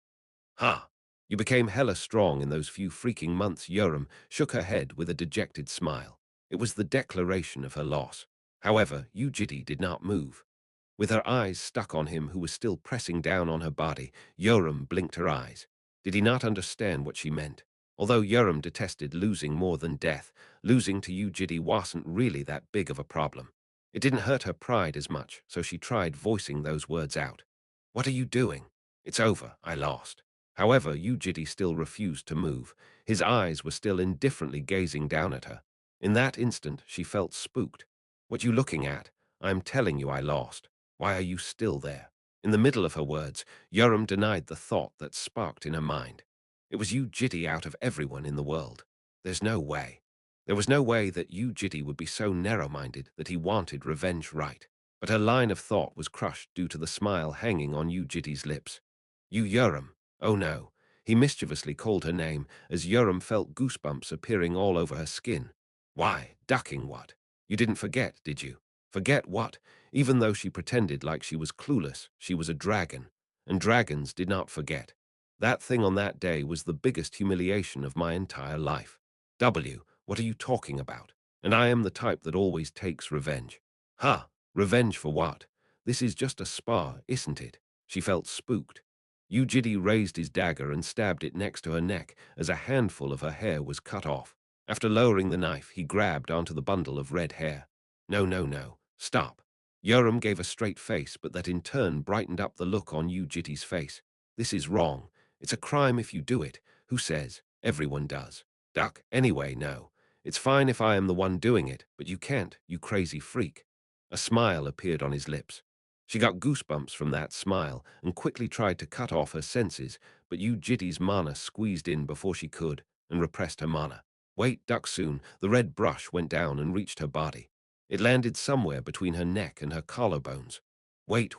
Ha! You became hella strong in those few freaking months. Yoram shook her head with a dejected smile. It was the declaration of her loss. However, Yu Jitae did not move. With her eyes stuck on him who was still pressing down on her body, Yoram blinked her eyes. Did he not understand what she meant? Although Yoram detested losing more than death, losing to Yu Jitae wasn't really that big of a problem. It didn't hurt her pride as much, so she tried voicing those words out. What are you doing? It's over, I lost. However, Yu Jitae still refused to move. His eyes were still indifferently gazing down at her. In that instant, she felt spooked. What you looking at? I'm telling you I lost. Why are you still there? In the middle of her words, Yoram denied the thought that sparked in her mind. It was Yu Jitae out of everyone in the world. There's no way. There was no way that Yu Jitae would be so narrow-minded that he wanted revenge right. But her line of thought was crushed due to the smile hanging on Yu Jitae's lips. You Yoram. Oh no. He mischievously called her name as Yoram felt goosebumps appearing all over her skin. Why, ducking what? You didn't forget, did you? Forget what? Even though she pretended like she was clueless, she was a dragon, and dragons did not forget. That thing on that day was the biggest humiliation of my entire life. What are you talking about? And I am the type that always takes revenge. Ha! Revenge for what? This is just a spa, isn't it? She felt spooked. Yu Jitae raised his dagger and stabbed it next to her neck as a handful of her hair was cut off. After lowering the knife, he grabbed onto the bundle of red hair. No. Stop. Yoram gave a straight face, but that in turn brightened up the look on Yu Jitae's face. This is wrong. It's a crime if you do it. Who says? Everyone does. Duck. Anyway, no. It's fine if I am the one doing it, but you can't, you crazy freak. A smile appeared on his lips. She got goosebumps from that smile and quickly tried to cut off her senses, but Yu Jitae's mana squeezed in before she could and repressed her mana. Wait, duck soon. The red brush went down and reached her body. It landed somewhere between her neck and her collarbones. Wait,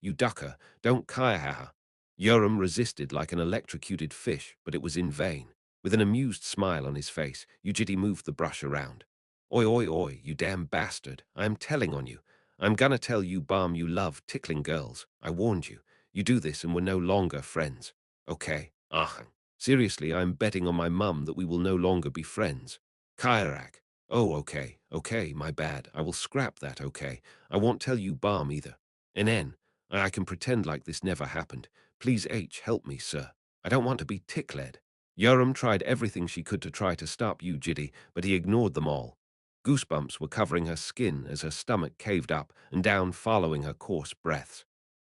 you ducker, don't kaya. Yoram resisted like an electrocuted fish, but it was in vain. With an amused smile on his face, Yu Jitae moved the brush around. Oi, you damn bastard. I am telling on you. I'm gonna tell you Balm you love tickling girls. I warned you. You do this and we're no longer friends. Okay, ahang. Seriously, I'm betting on my mum that we will no longer be friends. Kairak. Oh, okay, my bad. I will scrap that, okay. I won't tell you Balm either. NN, I can pretend like this never happened. Please H, help me, sir. I don't want to be tickled. Yoram tried everything she could to try to stop Yu Jitae, but he ignored them all. Goosebumps were covering her skin as her stomach caved up and down following her coarse breaths.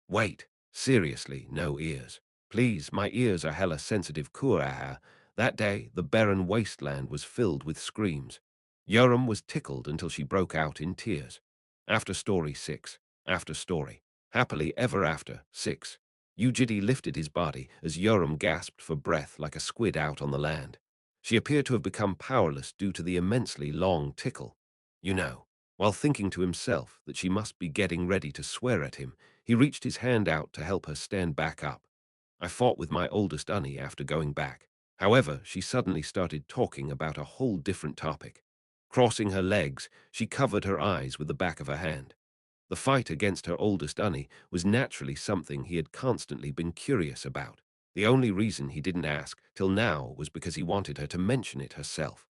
Wait, seriously, no ears. Please, my ears are hella sensitive, Kuraha. That day, the barren wasteland was filled with screams. Yoram was tickled until she broke out in tears. After story 6. After story. Happily ever after 6. Yu Jitae lifted his body as Yoram gasped for breath like a squid out on the land. She appeared to have become powerless due to the immensely long tickle. While thinking to himself that she must be getting ready to swear at him, he reached his hand out to help her stand back up. I fought with my oldest Unnie after going back. However, she suddenly started talking about a whole different topic. Crossing her legs, she covered her eyes with the back of her hand. The fight against her oldest Unnie was naturally something he had constantly been curious about. The only reason he didn't ask till now was because he wanted her to mention it herself.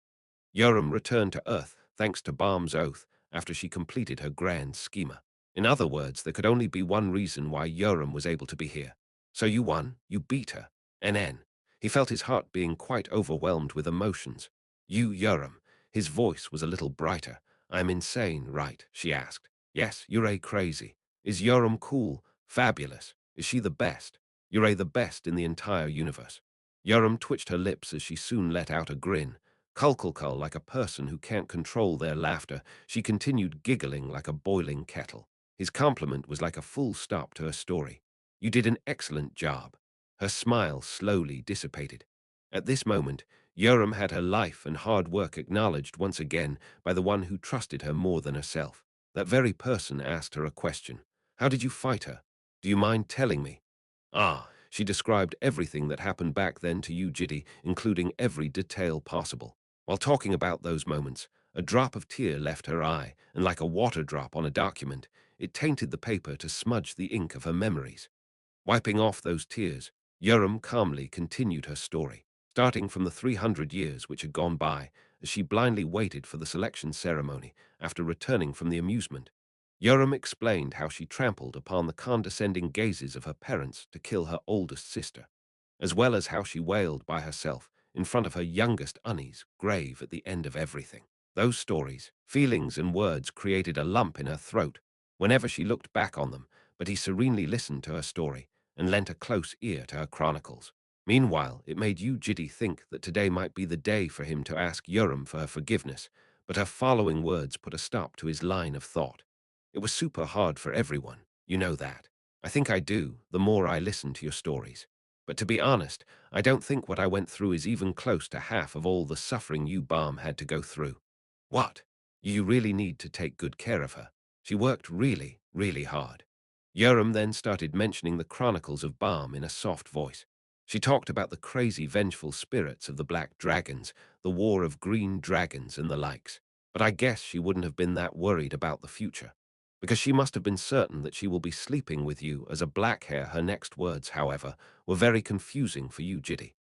Yoram returned to Earth thanks to Balm's oath after she completed her grand schema. In other words, there could only be one reason why Yoram was able to be here. So you won, you beat her. NN. He felt his heart being quite overwhelmed with emotions. You, Yoram. His voice was a little brighter. I'm insane, right? She asked. Yes, you're crazy. Is Yoram cool? Fabulous. Is she the best? You're the best in the entire universe. Yoram twitched her lips as she soon let out a grin. Kulkulkul like a person who can't control their laughter, she continued giggling like a boiling kettle. His compliment was like a full stop to her story. You did an excellent job. Her smile slowly dissipated. At this moment, Yoram had her life and hard work acknowledged once again by the one who trusted her more than herself. That very person asked her a question. How did you fight her? Do you mind telling me? She described everything that happened back then to Yu Jitae, including every detail possible. While talking about those moments, a drop of tear left her eye, and like a water drop on a document, it tainted the paper to smudge the ink of her memories. Wiping off those tears, Yoram calmly continued her story, starting from the 300 years which had gone by, as she blindly waited for the selection ceremony after returning from the amusement. Yoram explained how she trampled upon the condescending gazes of her parents to kill her oldest sister, as well as how she wailed by herself in front of her youngest Unnie's grave at the end of everything. Those stories, feelings, and words created a lump in her throat whenever she looked back on them, but he serenely listened to her story and lent a close ear to her chronicles. Meanwhile, it made Yu Jitae think that today might be the day for him to ask Yoram for her forgiveness, but her following words put a stop to his line of thought. It was super hard for everyone, you know that. I think I do, the more I listen to your stories. But to be honest, I don't think what I went through is even close to half of all the suffering you Balm had to go through. What? You really need to take good care of her. She worked really, really hard. Yoram then started mentioning the chronicles of Balm in a soft voice. She talked about the crazy vengeful spirits of the black dragons, the war of green dragons and the likes. But I guess she wouldn't have been that worried about the future, because she must have been certain that she will be sleeping with you as a black hair. Her next words, however, were very confusing for you, Jitty.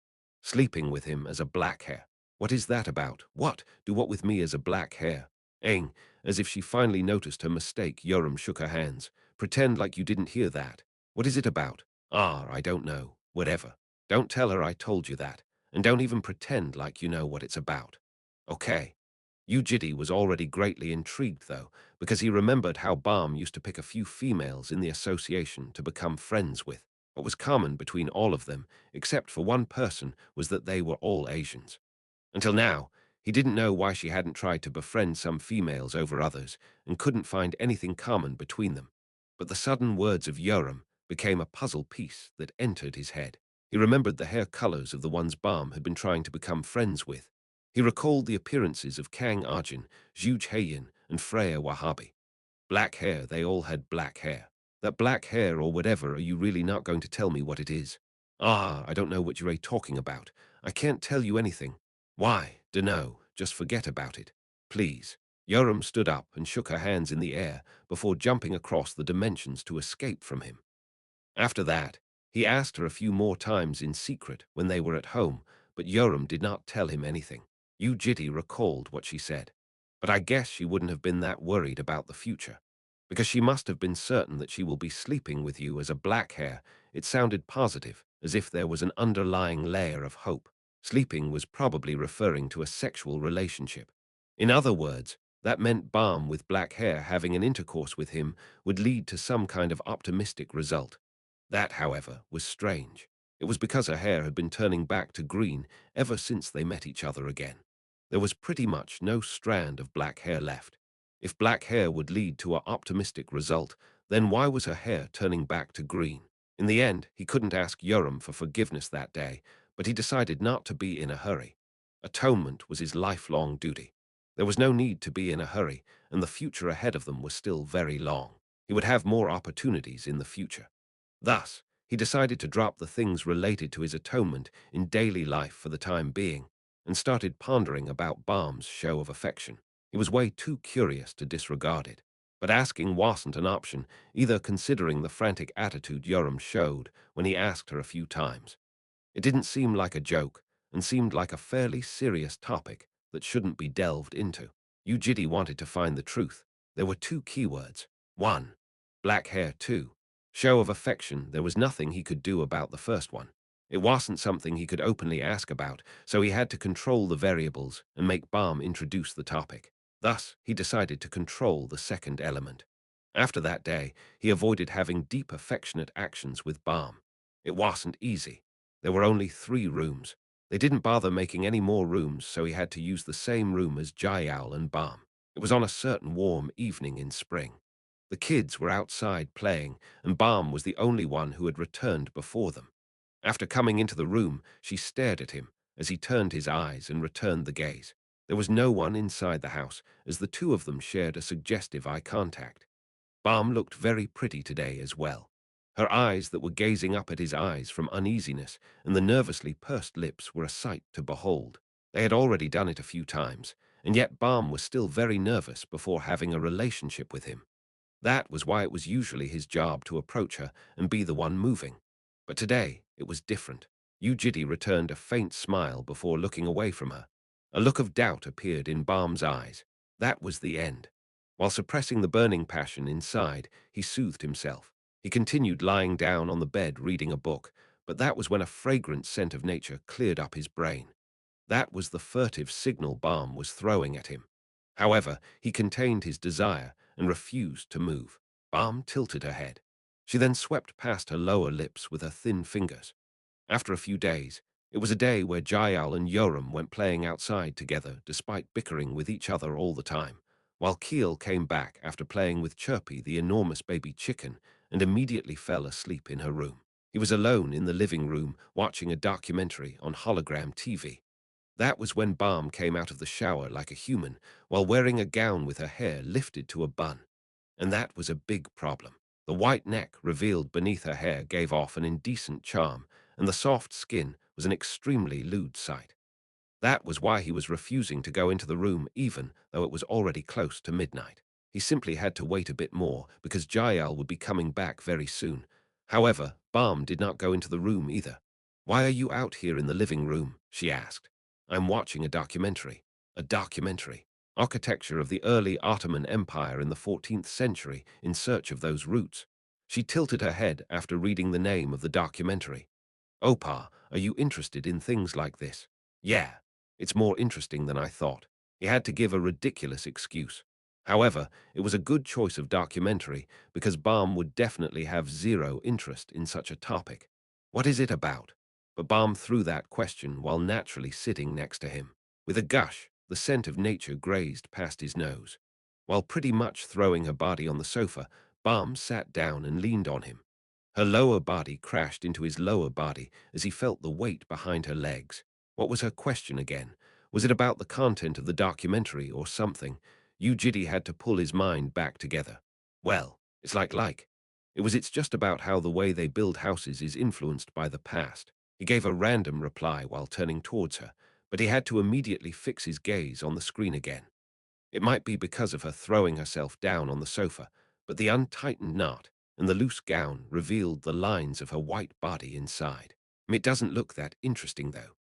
Sleeping with him as a black hair. What is that about? What? Do what with me as a black hair? Aang, as if she finally noticed her mistake, Yoram shook her hands. Pretend like you didn't hear that. What is it about? I don't know. Whatever. Don't tell her I told you that, and don't even pretend like you know what it's about. Okay. Ujidi was already greatly intrigued, though, because he remembered how Balm used to pick a few females in the association to become friends with. What was common between all of them, except for one person, was that they were all Asians. Until now, he didn't know why she hadn't tried to befriend some females over others and couldn't find anything common between them. But the sudden words of Yoram became a puzzle piece that entered his head. He remembered the hair colors of the ones Balm had been trying to become friends with. He recalled the appearances of Kang Arjun, Zhu Heiyin, and Freya Wahabi. Black hair, they all had black hair. That black hair or whatever, are you really not going to tell me what it is? I don't know what you're talking about. I can't tell you anything. Why? Dunno, just forget about it. Please. Yoram stood up and shook her hands in the air before jumping across the dimensions to escape from him. After that, he asked her a few more times in secret when they were at home, but Yoram did not tell him anything. Yu Jitae recalled what she said. But I guess she wouldn't have been that worried about the future, because she must have been certain that she will be sleeping with you as a black hair. It sounded positive, as if there was an underlying layer of hope. Sleeping was probably referring to a sexual relationship. In other words, that meant Balm with black hair having an intercourse with him would lead to some kind of optimistic result. That, however, was strange. It was because her hair had been turning back to green ever since they met each other again. There was pretty much no strand of black hair left. If black hair would lead to an optimistic result, then why was her hair turning back to green? In the end, he couldn't ask Yoram for forgiveness that day, but he decided not to be in a hurry. Atonement was his lifelong duty. There was no need to be in a hurry, and the future ahead of them was still very long. He would have more opportunities in the future. Thus, he decided to drop the things related to his atonement in daily life for the time being, and started pondering about Balm's show of affection. He was way too curious to disregard it. But asking wasn't an option, either considering the frantic attitude Yoram showed when he asked her a few times. It didn't seem like a joke, and seemed like a fairly serious topic that shouldn't be delved into. Yu Jitae wanted to find the truth. There were two keywords. 1. Black hair. 2. Show of affection. There was nothing he could do about the first one. It wasn't something he could openly ask about, so he had to control the variables and make Balm introduce the topic. Thus, he decided to control the second element. After that day, he avoided having deep affectionate actions with Balm. It wasn't easy. There were only 3 rooms. They didn't bother making any more rooms, so he had to use the same room as Jaeal and Balm. It was on a certain warm evening in spring. The kids were outside playing, and Balm was the only one who had returned before them. After coming into the room, she stared at him as he turned his eyes and returned the gaze. There was no one inside the house, as the two of them shared a suggestive eye contact. Balm looked very pretty today as well. Her eyes that were gazing up at his eyes from uneasiness, and the nervously pursed lips were a sight to behold. They had already done it a few times, and yet Balm was still very nervous before having a relationship with him. That was why it was usually his job to approach her and be the one moving. But today, it was different. Yu Jitae returned a faint smile before looking away from her. A look of doubt appeared in Balm's eyes. That was the end. While suppressing the burning passion inside, he soothed himself. He continued lying down on the bed reading a book, but that was when a fragrant scent of nature cleared up his brain. That was the furtive signal Balm was throwing at him. However, he contained his desire and refused to move. Balm tilted her head. She then swept past her lower lips with her thin fingers. After a few days, it was a day where Jaeal and Yoram went playing outside together despite bickering with each other all the time, while Keel came back after playing with Chirpy, the enormous baby chicken, and immediately fell asleep in her room. He was alone in the living room watching a documentary on hologram TV. That was when Balm came out of the shower like a human, while wearing a gown with her hair lifted to a bun. And that was a big problem. The white neck revealed beneath her hair gave off an indecent charm, and the soft skin was an extremely lewd sight. That was why he was refusing to go into the room even though it was already close to midnight. He simply had to wait a bit more because Jael would be coming back very soon. However, Balm did not go into the room either. "Why are you out here in the living room?" she asked. "I'm watching a documentary." A documentary. Architecture of the early Ottoman Empire in the 14th century in search of those roots. She tilted her head after reading the name of the documentary. "Opa, are you interested in things like this?" "Yeah, it's more interesting than I thought." He had to give a ridiculous excuse. However, it was a good choice of documentary because Balm would definitely have zero interest in such a topic. "What is it about?" But Balm threw that question while naturally sitting next to him. With a gush, the scent of nature grazed past his nose. While pretty much throwing her body on the sofa, Balm sat down and leaned on him. Her lower body crashed into his lower body as he felt the weight behind her legs. What was her question again? Was it about the content of the documentary or something? Yu Jitae had to pull his mind back together. "Well, it's like. It's just about how the way they build houses is influenced by the past." He gave a random reply while turning towards her, but he had to immediately fix his gaze on the screen again. It might be because of her throwing herself down on the sofa, but the untightened knot and the loose gown revealed the lines of her white body inside. "It doesn't look that interesting, though,"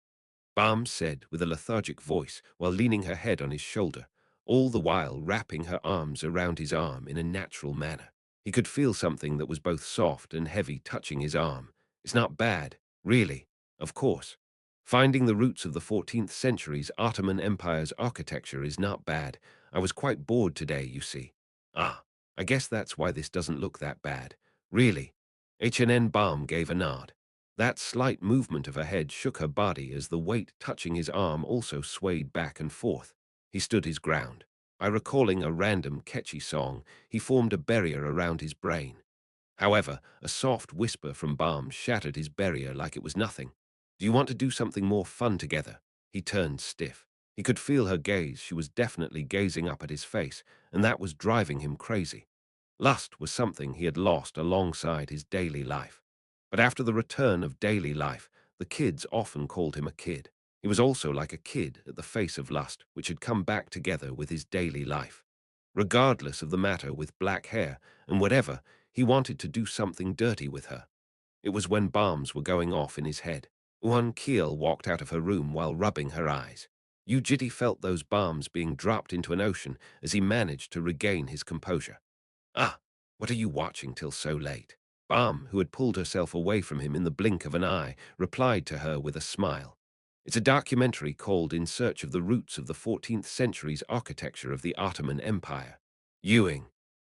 Balm said with a lethargic voice while leaning her head on his shoulder, all the while wrapping her arms around his arm in a natural manner. He could feel something that was both soft and heavy touching his arm. "It's not bad, really, of course. Finding the roots of the 14th century's Ottoman Empire's architecture is not bad. I was quite bored today, you see." "Ah, I guess that's why this doesn't look that bad. Really." HNN Balm gave a nod. That slight movement of her head shook her body as the weight touching his arm also swayed back and forth. He stood his ground. By recalling a random catchy song, he formed a barrier around his brain. However, a soft whisper from Balm shattered his barrier like it was nothing. "Do you want to do something more fun together?" He turned stiff. He could feel her gaze. She was definitely gazing up at his face, and that was driving him crazy. Lust was something he had lost alongside his daily life. But after the return of daily life, the kids often called him a kid. He was also like a kid at the face of lust, which had come back together with his daily life. Regardless of the matter with black hair and whatever, he wanted to do something dirty with her. It was when bombs were going off in his head. Uan Keel walked out of her room while rubbing her eyes. Yu Jitae felt those bombs being dropped into an ocean as he managed to regain his composure. Ah, what are you watching till so late? Bam, who had pulled herself away from him in the blink of an eye, replied to her with a smile. It's a documentary called In Search of the Roots of the 14th Century's Architecture of the Ottoman Empire. Ewing.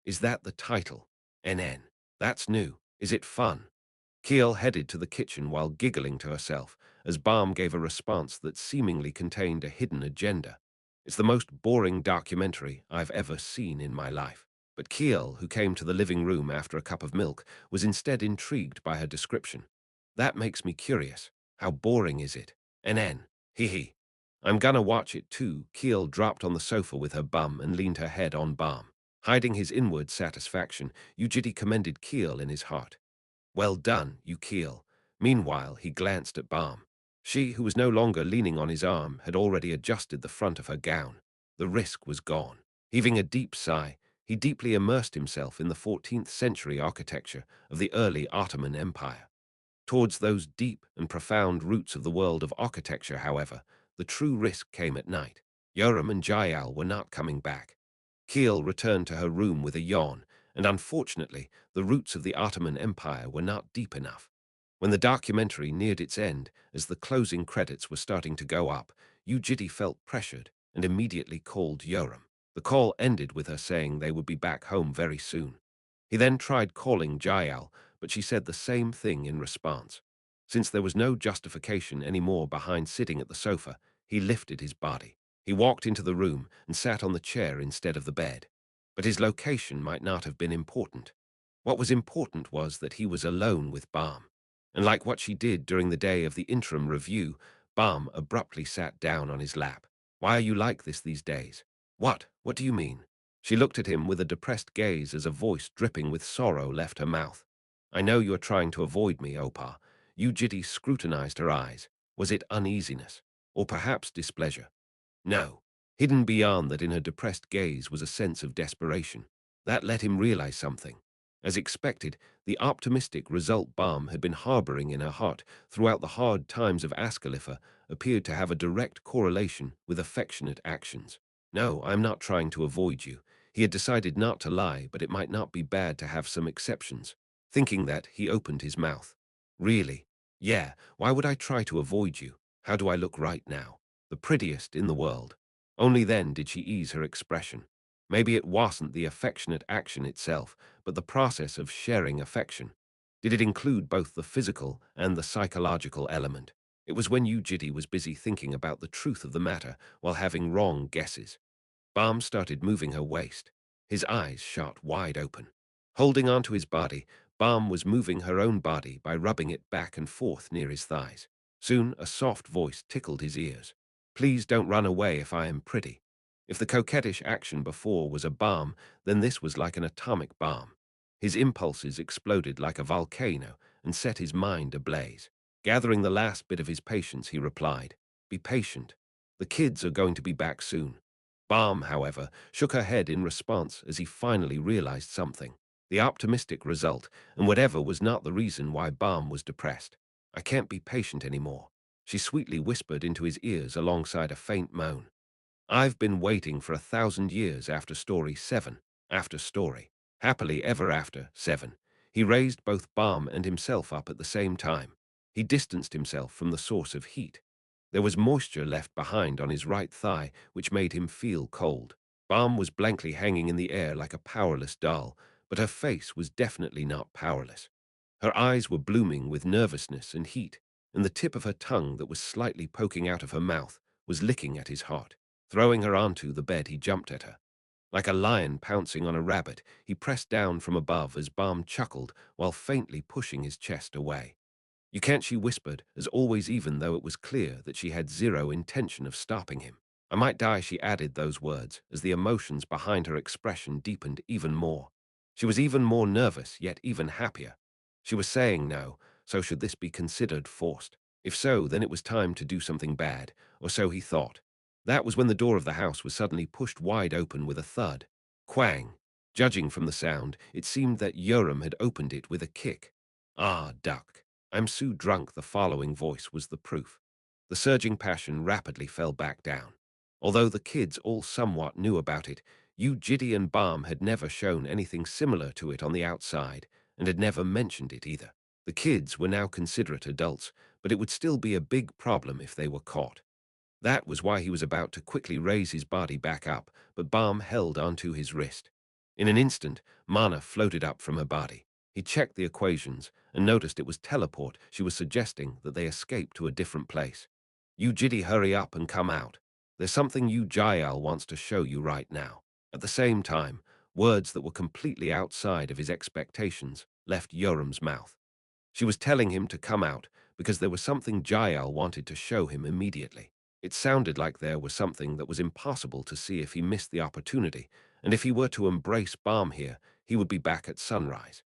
Is that the title? NN. That's new. Is it fun? Keel headed to the kitchen while giggling to herself, as Baum gave a response that seemingly contained a hidden agenda. It's the most boring documentary I've ever seen in my life. But Keel, who came to the living room after a cup of milk, was instead intrigued by her description. That makes me curious. How boring is it? NN. Hee hee. I'm gonna watch it too. Keel dropped on the sofa with her bum and leaned her head on Baum. Hiding his inward satisfaction, Yu Jitae commended Keel in his heart. Well done, you Keel. Meanwhile, he glanced at Balm. She, who was no longer leaning on his arm, had already adjusted the front of her gown. The risk was gone. Heaving a deep sigh, he deeply immersed himself in the 14th century architecture of the early Ottoman Empire. Towards those deep and profound roots of the world of architecture, however, the true risk came at night. Yoram and Jayal were not coming back. Keel returned to her room with a yawn, and unfortunately, the roots of the Ottoman Empire were not deep enough. When the documentary neared its end, as the closing credits were starting to go up, Yu Jitae felt pressured and immediately called Yoram. The call ended with her saying they would be back home very soon. He then tried calling Jayal, but she said the same thing in response. Since there was no justification anymore behind sitting at the sofa, he lifted his body. He walked into the room and sat on the chair instead of the bed. But his location might not have been important. What was important was that he was alone with Balm. And like what she did during the day of the interim review, Balm abruptly sat down on his lap. Why are you like this these days? What? What do you mean? She looked at him with a depressed gaze as a voice dripping with sorrow left her mouth. I know you are trying to avoid me, Opa. Yu Jitae scrutinized her eyes. Was it uneasiness? Or perhaps displeasure? No. Hidden beyond that in her depressed gaze was a sense of desperation. That let him realize something. As expected, the optimistic result Balm had been harboring in her heart throughout the hard times of Ascalipha appeared to have a direct correlation with affectionate actions. No, I'm not trying to avoid you. He had decided not to lie, but it might not be bad to have some exceptions. Thinking that, he opened his mouth. Really? Yeah, why would I try to avoid you? How do I look right now? The prettiest in the world. Only then did she ease her expression. Maybe it wasn't the affectionate action itself, but the process of sharing affection. Did it include both the physical and the psychological element? It was when Yu Jitae was busy thinking about the truth of the matter while having wrong guesses. Balm started moving her waist. His eyes shot wide open. Holding onto his body, Balm was moving her own body by rubbing it back and forth near his thighs. Soon, a soft voice tickled his ears. Please don't run away if I am pretty. If the coquettish action before was a balm, then this was like an atomic bomb. His impulses exploded like a volcano and set his mind ablaze. Gathering the last bit of his patience, he replied, Be patient. The kids are going to be back soon. Balm, however, shook her head in response as he finally realized something. The optimistic result, and whatever was not the reason why Balm was depressed. I can't be patient anymore, she sweetly whispered into his ears alongside a faint moan. I've been waiting for 1,000 years after story 7, after story. Happily ever after 7. He raised both Balm and himself up at the same time. He distanced himself from the source of heat. There was moisture left behind on his right thigh, which made him feel cold. Balm was blankly hanging in the air like a powerless doll, but her face was definitely not powerless. Her eyes were blooming with nervousness and heat, and the tip of her tongue that was slightly poking out of her mouth was licking at his heart. Throwing her onto the bed, he jumped at her. Like a lion pouncing on a rabbit, he pressed down from above as Balm chuckled while faintly pushing his chest away. You can't, she whispered, as always, even though it was clear that she had zero intention of stopping him. I might die, she added those words, as the emotions behind her expression deepened even more. She was even more nervous, yet even happier. She was saying no, so should this be considered forced? If so, then it was time to do something bad, or so he thought. That was when the door of the house was suddenly pushed wide open with a thud. Quang! Judging from the sound, it seemed that Yoram had opened it with a kick. Ah, duck. I'm so drunk, the following voice was the proof. The surging passion rapidly fell back down. Although the kids all somewhat knew about it, Yu Jitae and Balm had never shown anything similar to it on the outside, and had never mentioned it either. The kids were now considerate adults, but it would still be a big problem if they were caught. That was why he was about to quickly raise his body back up, but Balm held onto his wrist. In an instant, mana floated up from her body. He checked the equations and noticed it was teleport. She was suggesting that they escape to a different place. You Jitty, hurry up and come out. There's something Yu Jitae wants to show you right now. At the same time, words that were completely outside of his expectations left Yoram's mouth. She was telling him to come out because there was something Jael wanted to show him immediately. It sounded like there was something that was impossible to see if he missed the opportunity, and if he were to embrace Balm here, he would be back at sunrise.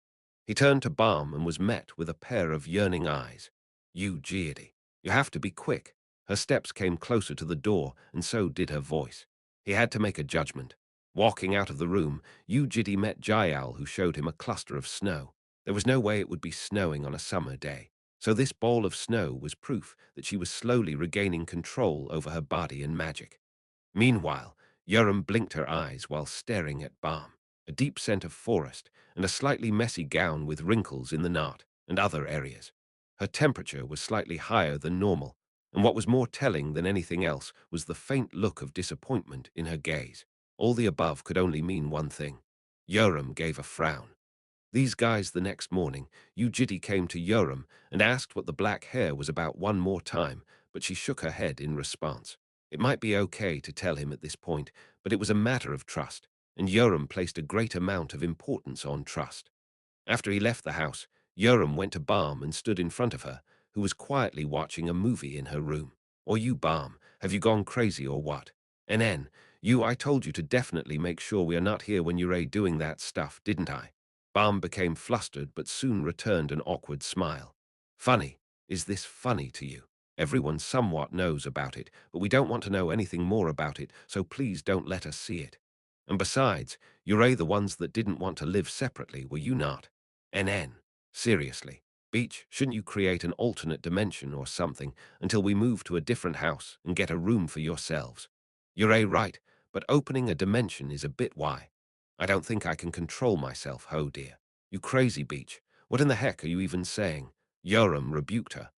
He turned to Balm and was met with a pair of yearning eyes. You Giady, you have to be quick. Her steps came closer to the door, and so did her voice. He had to make a judgment. Walking out of the room, Yu Jitty met Jael, who showed him a cluster of snow. There was no way it would be snowing on a summer day, so this ball of snow was proof that she was slowly regaining control over her body and magic. Meanwhile, Yoram blinked her eyes while staring at Balm, a deep scent of forest, and a slightly messy gown with wrinkles in the knot and other areas. Her temperature was slightly higher than normal, and what was more telling than anything else was the faint look of disappointment in her gaze. All the above could only mean one thing. Yoram gave a frown. These guys the next morning, Ujiti came to Yoram and asked what the black hair was about one more time, but she shook her head in response. It might be okay to tell him at this point, but it was a matter of trust, and Yoram placed a great amount of importance on trust. After he left the house, Yoram went to Balm and stood in front of her, who was quietly watching a movie in her room. Or you, Balm, have you gone crazy or what? NN, you, I told you to definitely make sure we are not here when you're doing that stuff, didn't I? Balm became flustered but soon returned an awkward smile. Funny. Is this funny to you? Everyone somewhat knows about it, but we don't want to know anything more about it, so please don't let us see it. And besides, you're the ones that didn't want to live separately, were you not? NN. Seriously. Beach, shouldn't you create an alternate dimension or something until we move to a different house and get a room for yourselves? You're right, but opening a dimension is a bit why. I don't think I can control myself, ho dear. You crazy Beach. What in the heck are you even saying? Yoram rebuked her.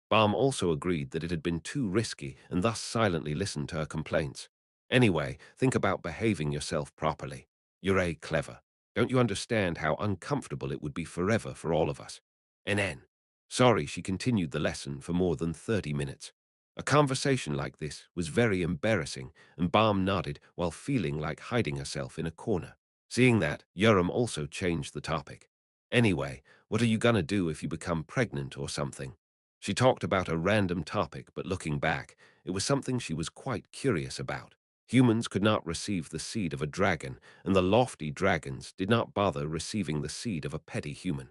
Balm also agreed that it had been too risky and thus silently listened to her complaints. Anyway, think about behaving yourself properly. You're clever. Don't you understand how uncomfortable it would be forever for all of us? NN. Sorry, she continued the lesson for more than 30 minutes. A conversation like this was very embarrassing, and Balm nodded while feeling like hiding herself in a corner. Seeing that, Yoram also changed the topic. Anyway, what are you gonna do if you become pregnant or something? She talked about a random topic, but looking back, it was something she was quite curious about. Humans could not receive the seed of a dragon, and the lofty dragons did not bother receiving the seed of a petty human.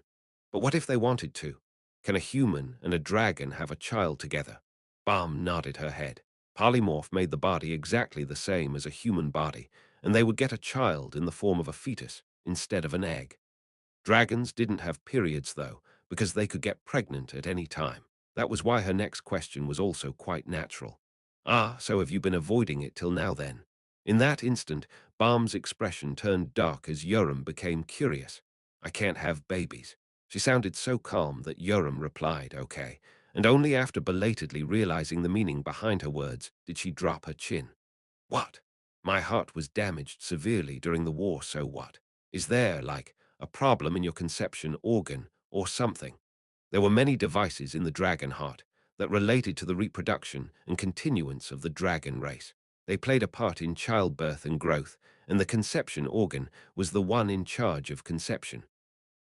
But what if they wanted to? Can a human and a dragon have a child together? Balm nodded her head. Polymorph made the body exactly the same as a human body, and they would get a child in the form of a fetus instead of an egg. Dragons didn't have periods, though, because they could get pregnant at any time. That was why her next question was also quite natural. Ah, so have you been avoiding it till now then? In that instant, Balm's expression turned dark as Yoram became curious. I can't have babies. She sounded so calm that Yoram replied, okay, and only after belatedly realizing the meaning behind her words did she drop her chin. What? My heart was damaged severely during the war, so what? Is there, like, a problem in your conception organ or something? There were many devices in the dragon heart that related to the reproduction and continuance of the dragon race. They played a part in childbirth and growth, and the conception organ was the one in charge of conception.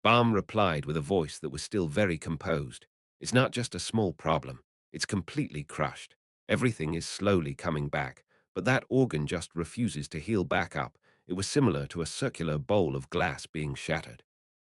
Balm replied with a voice that was still very composed. It's not just a small problem. It's completely crushed. Everything is slowly coming back, but that organ just refuses to heal back up. It was similar to a circular bowl of glass being shattered.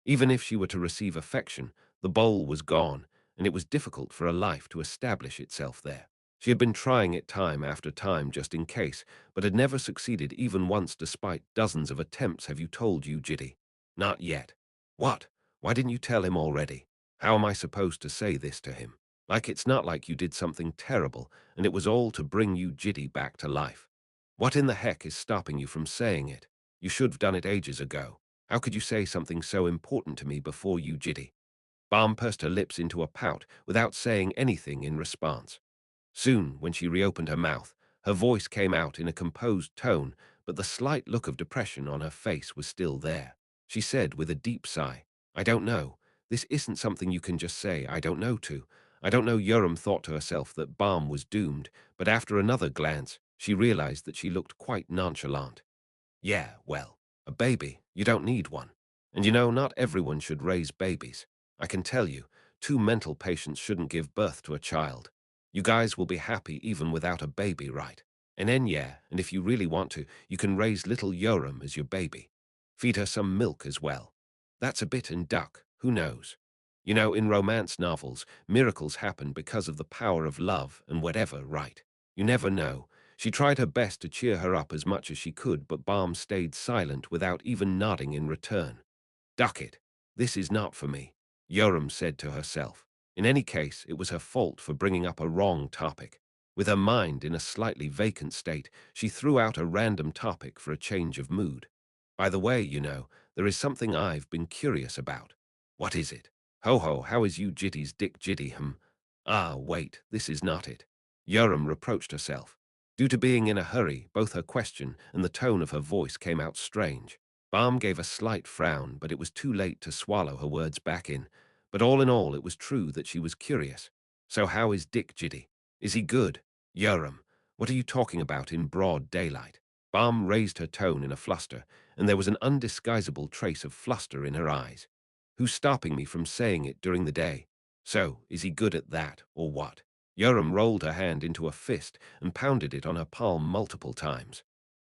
Even if she were to receive affection, the bowl was gone, and it was difficult for a life to establish itself there. She had been trying it time after time just in case, but had never succeeded even once despite dozens of attempts. Have you told Yu Jitae? Not yet. What? Why didn't you tell him already? How am I supposed to say this to him? Like it's not like you did something terrible, and it was all to bring Yu Jitae back to life. What in the heck is stopping you from saying it? You should have done it ages ago. How could you say something so important to me before Yu Jitae? Balm pursed her lips into a pout without saying anything in response. Soon, when she reopened her mouth, her voice came out in a composed tone, but the slight look of depression on her face was still there. She said with a deep sigh, I don't know. This isn't something you can just say I don't know to. I don't know. Yoram thought to herself that Balm was doomed, but after another glance, she realized that she looked quite nonchalant. Yeah, well, a baby, you don't need one. And you know, not everyone should raise babies. I can tell you, two mental patients shouldn't give birth to a child. You guys will be happy even without a baby, right? And then, yeah, and if you really want to, you can raise little Yoram as your baby. Feed her some milk as well. That's a bit in duck, who knows? You know, in romance novels, miracles happen because of the power of love and whatever, right? You never know. She tried her best to cheer her up as much as she could, but Balm stayed silent without even nodding in return. Duck it. This is not for me, Yoram said to herself. In any case, it was her fault for bringing up a wrong topic. With her mind in a slightly vacant state, she threw out a random topic for a change of mood. By the way, you know, there is something I've been curious about. What is it? Ho ho, how is you Jitty's Dick Jitty, Ah, wait, this is not it. Yoram reproached herself. Due to being in a hurry, both her question and the tone of her voice came out strange. Balm gave a slight frown, but it was too late to swallow her words back in. But all in all, it was true that she was curious. So how is Dick Jitty? Is he good? Yoram, what are you talking about in broad daylight? Balm raised her tone in a fluster, and there was an undisguisable trace of fluster in her eyes. Who's stopping me from saying it during the day? So, is he good at that, or what? Yoram rolled her hand into a fist and pounded it on her palm multiple times.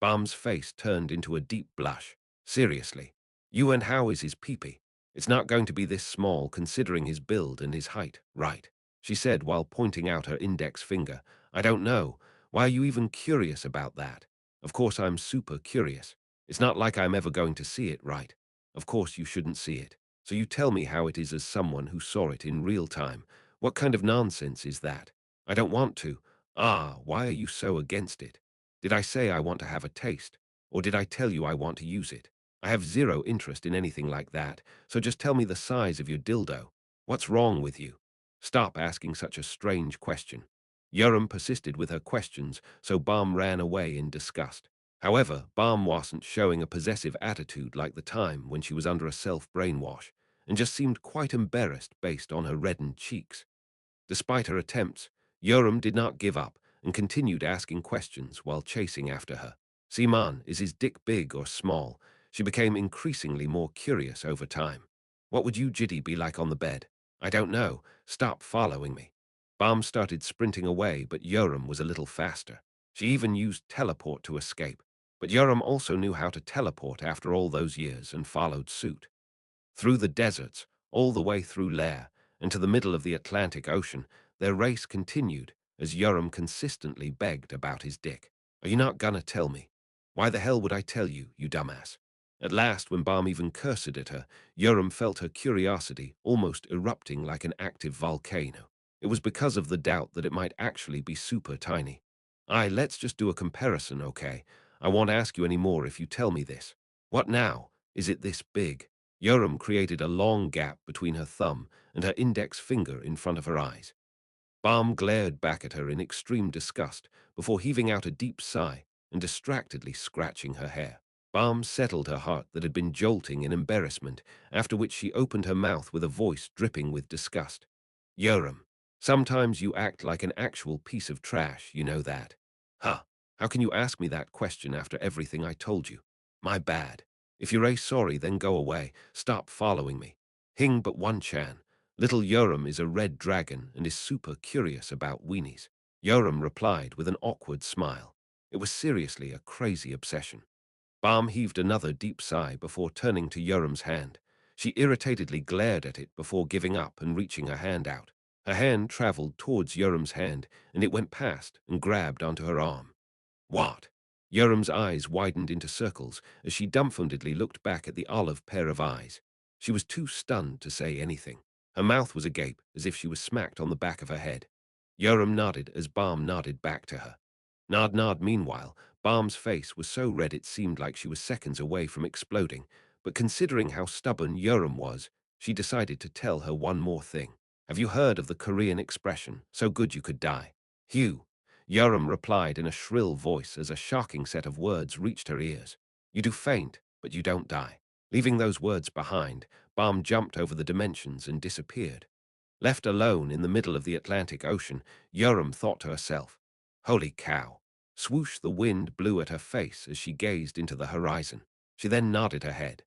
Balm's face turned into a deep blush. Seriously, you and how is his peepee? It's not going to be this small considering his build and his height, right? She said while pointing out her index finger. I don't know. Why are you even curious about that? Of course I'm super curious. It's not like I'm ever going to see it, right? Of course you shouldn't see it. So you tell me how it is as someone who saw it in real time. What kind of nonsense is that? I don't want to. Ah, why are you so against it? Did I say I want to have a taste? Or did I tell you I want to use it? I have zero interest in anything like that, so just tell me the size of your dildo. What's wrong with you? Stop asking such a strange question. Yoram persisted with her questions, so Balm ran away in disgust. However, Balm wasn't showing a possessive attitude like the time when she was under a self-brainwash, and just seemed quite embarrassed based on her reddened cheeks. Despite her attempts, Yoram did not give up and continued asking questions while chasing after her. Seaman, is his dick big or small? She became increasingly more curious over time. What would you Jitty be like on the bed? I don't know. Stop following me. Balm started sprinting away, but Yoram was a little faster. She even used teleport to escape. But Yoram also knew how to teleport after all those years and followed suit. Through the deserts, all the way through Lair, and to the middle of the Atlantic Ocean, their race continued as Yoram consistently begged about his dick. Are you not gonna tell me? Why the hell would I tell you, you dumbass? At last, when Balm even cursed at her, Yoram felt her curiosity almost erupting like an active volcano. It was because of the doubt that it might actually be super tiny. Let's just do a comparison, okay? I won't ask you any more if you tell me this. What now? Is it this big? Yoram created a long gap between her thumb and her index finger in front of her eyes. Balm glared back at her in extreme disgust before heaving out a deep sigh and distractedly scratching her hair. Balm settled her heart that had been jolting in embarrassment, after which she opened her mouth with a voice dripping with disgust. Yoram, sometimes you act like an actual piece of trash, you know that. Huh, how can you ask me that question after everything I told you? My bad. If you're sorry, then go away. Stop following me. Hing but one chan. Little Yoram is a red dragon and is super curious about weenies. Yoram replied with an awkward smile. It was seriously a crazy obsession. Balm heaved another deep sigh before turning to Yoram's hand. She irritatedly glared at it before giving up and reaching her hand out. Her hand traveled towards Yoram's hand, and it went past and grabbed onto her arm. What? Yoram's eyes widened into circles as she dumbfoundedly looked back at the olive pair of eyes. She was too stunned to say anything. Her mouth was agape as if she was smacked on the back of her head. Yoram nodded as Balm nodded back to her. Nod. Meanwhile, Balm's face was so red it seemed like she was seconds away from exploding, but considering how stubborn Yoram was, she decided to tell her one more thing. Have you heard of the Korean expression, so good you could die? Hugh. Yoram replied in a shrill voice as a shocking set of words reached her ears. You do faint, but you don't die. Leaving those words behind, Balm jumped over the dimensions and disappeared. Left alone in the middle of the Atlantic Ocean, Yoram thought to herself, holy cow. Swoosh, the wind blew at her face as she gazed into the horizon. She then nodded her head.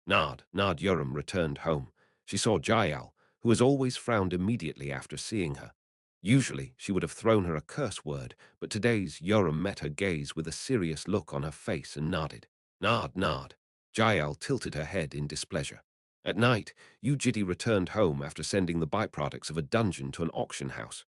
Nod. Yoram returned home. She saw Jael, who has always frowned immediately after seeing her. Usually, she would have thrown her a curse word, but today's Yoram met her gaze with a serious look on her face and nodded. Nod. Jael tilted her head in displeasure. At night, Yu Jitae returned home after sending the byproducts of a dungeon to an auction house.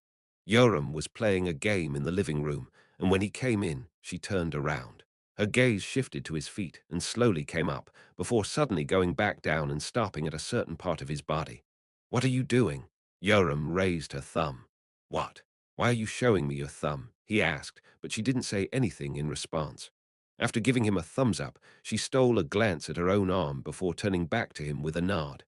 Yoram was playing a game in the living room, and when he came in, she turned around. Her gaze shifted to his feet and slowly came up, before suddenly going back down and stopping at a certain part of his body. What are you doing? Yoram raised her thumb. What? Why are you showing me your thumb? He asked, but she didn't say anything in response. After giving him a thumbs up, she stole a glance at her own arm before turning back to him with a nod.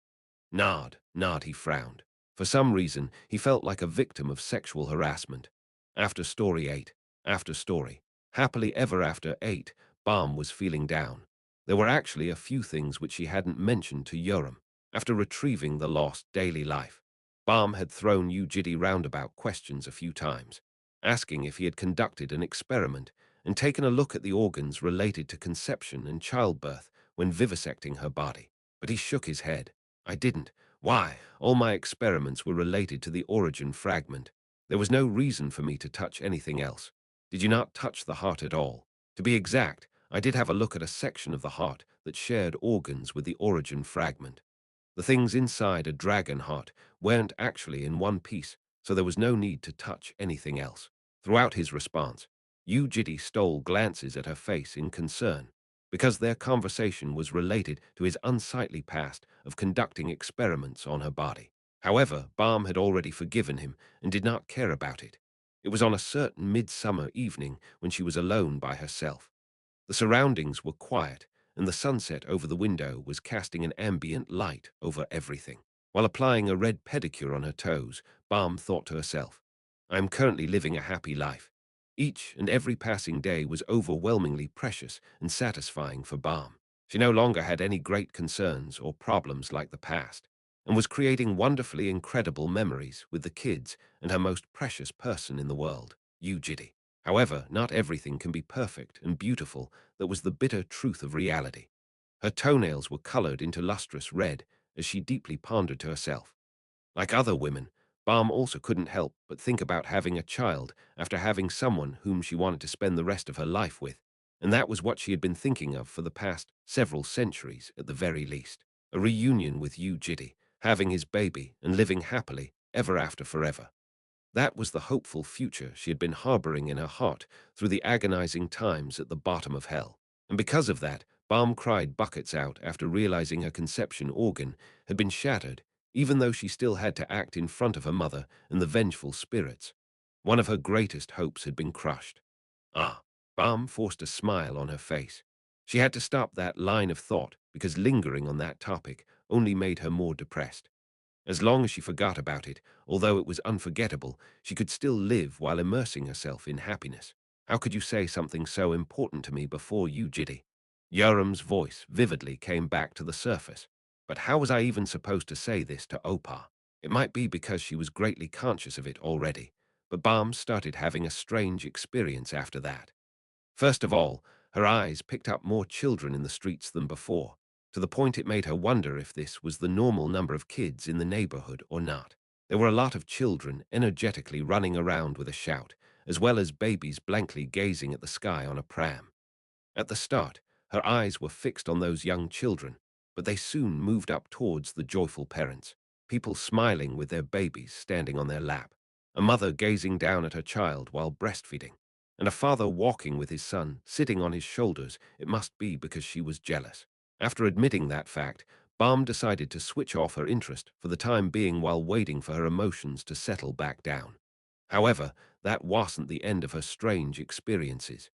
Nod, he frowned. For some reason, he felt like a victim of sexual harassment. After story 8, after story, happily ever after 8, Balm was feeling down. There were actually a few things which she hadn't mentioned to Yoram. After retrieving the lost daily life, Balm had thrown Yu Jitae roundabout questions a few times, asking if he had conducted an experiment and taken a look at the organs related to conception and childbirth when vivisecting her body. But he shook his head. I didn't. Why? All my experiments were related to the origin fragment. There was no reason for me to touch anything else. Did you not touch the heart at all? To be exact, I did have a look at a section of the heart that shared organs with the origin fragment. The things inside a dragon heart weren't actually in one piece, so there was no need to touch anything else. Throughout his response, Yu Jitae stole glances at her face in concern, because their conversation was related to his unsightly past of conducting experiments on her body. However, Balm had already forgiven him and did not care about it. It was on a certain midsummer evening when she was alone by herself. The surroundings were quiet, and the sunset over the window was casting an ambient light over everything. While applying a red pedicure on her toes, Balm thought to herself, I am currently living a happy life. Each and every passing day was overwhelmingly precious and satisfying for Balm. She no longer had any great concerns or problems like the past, and was creating wonderfully incredible memories with the kids and her most precious person in the world, Yu Jitae. However, not everything can be perfect and beautiful. That was the bitter truth of reality. Her toenails were colored into lustrous red as she deeply pondered to herself. Like other women, Balm also couldn't help but think about having a child after having someone whom she wanted to spend the rest of her life with, and that was what she had been thinking of for the past several centuries at the very least. A reunion with Yu Jitae, having his baby and living happily ever after forever. That was the hopeful future she had been harboring in her heart through the agonizing times at the bottom of hell. And because of that, Balm cried buckets out after realizing her conception organ had been shattered, even though she still had to act in front of her mother and the vengeful spirits. One of her greatest hopes had been crushed. Ah, Balm forced a smile on her face. She had to stop that line of thought because lingering on that topic only made her more depressed. As long as she forgot about it, although it was unforgettable, she could still live while immersing herself in happiness. How could you say something so important to me before you, Jitty? Yoram's voice vividly came back to the surface. But how was I even supposed to say this to Opar? It might be because she was greatly conscious of it already, but Balm started having a strange experience after that. First of all, her eyes picked up more children in the streets than before. to the point it made her wonder if this was the normal number of kids in the neighborhood or not. There were a lot of children energetically running around with a shout, as well as babies blankly gazing at the sky on a pram. At the start, her eyes were fixed on those young children, but they soon moved up towards the joyful parents, people smiling with their babies standing on their lap, a mother gazing down at her child while breastfeeding, and a father walking with his son, sitting on his shoulders. It must be because she was jealous. After admitting that fact, Balm decided to switch off her interest for the time being while waiting for her emotions to settle back down. However, that wasn't the end of her strange experiences.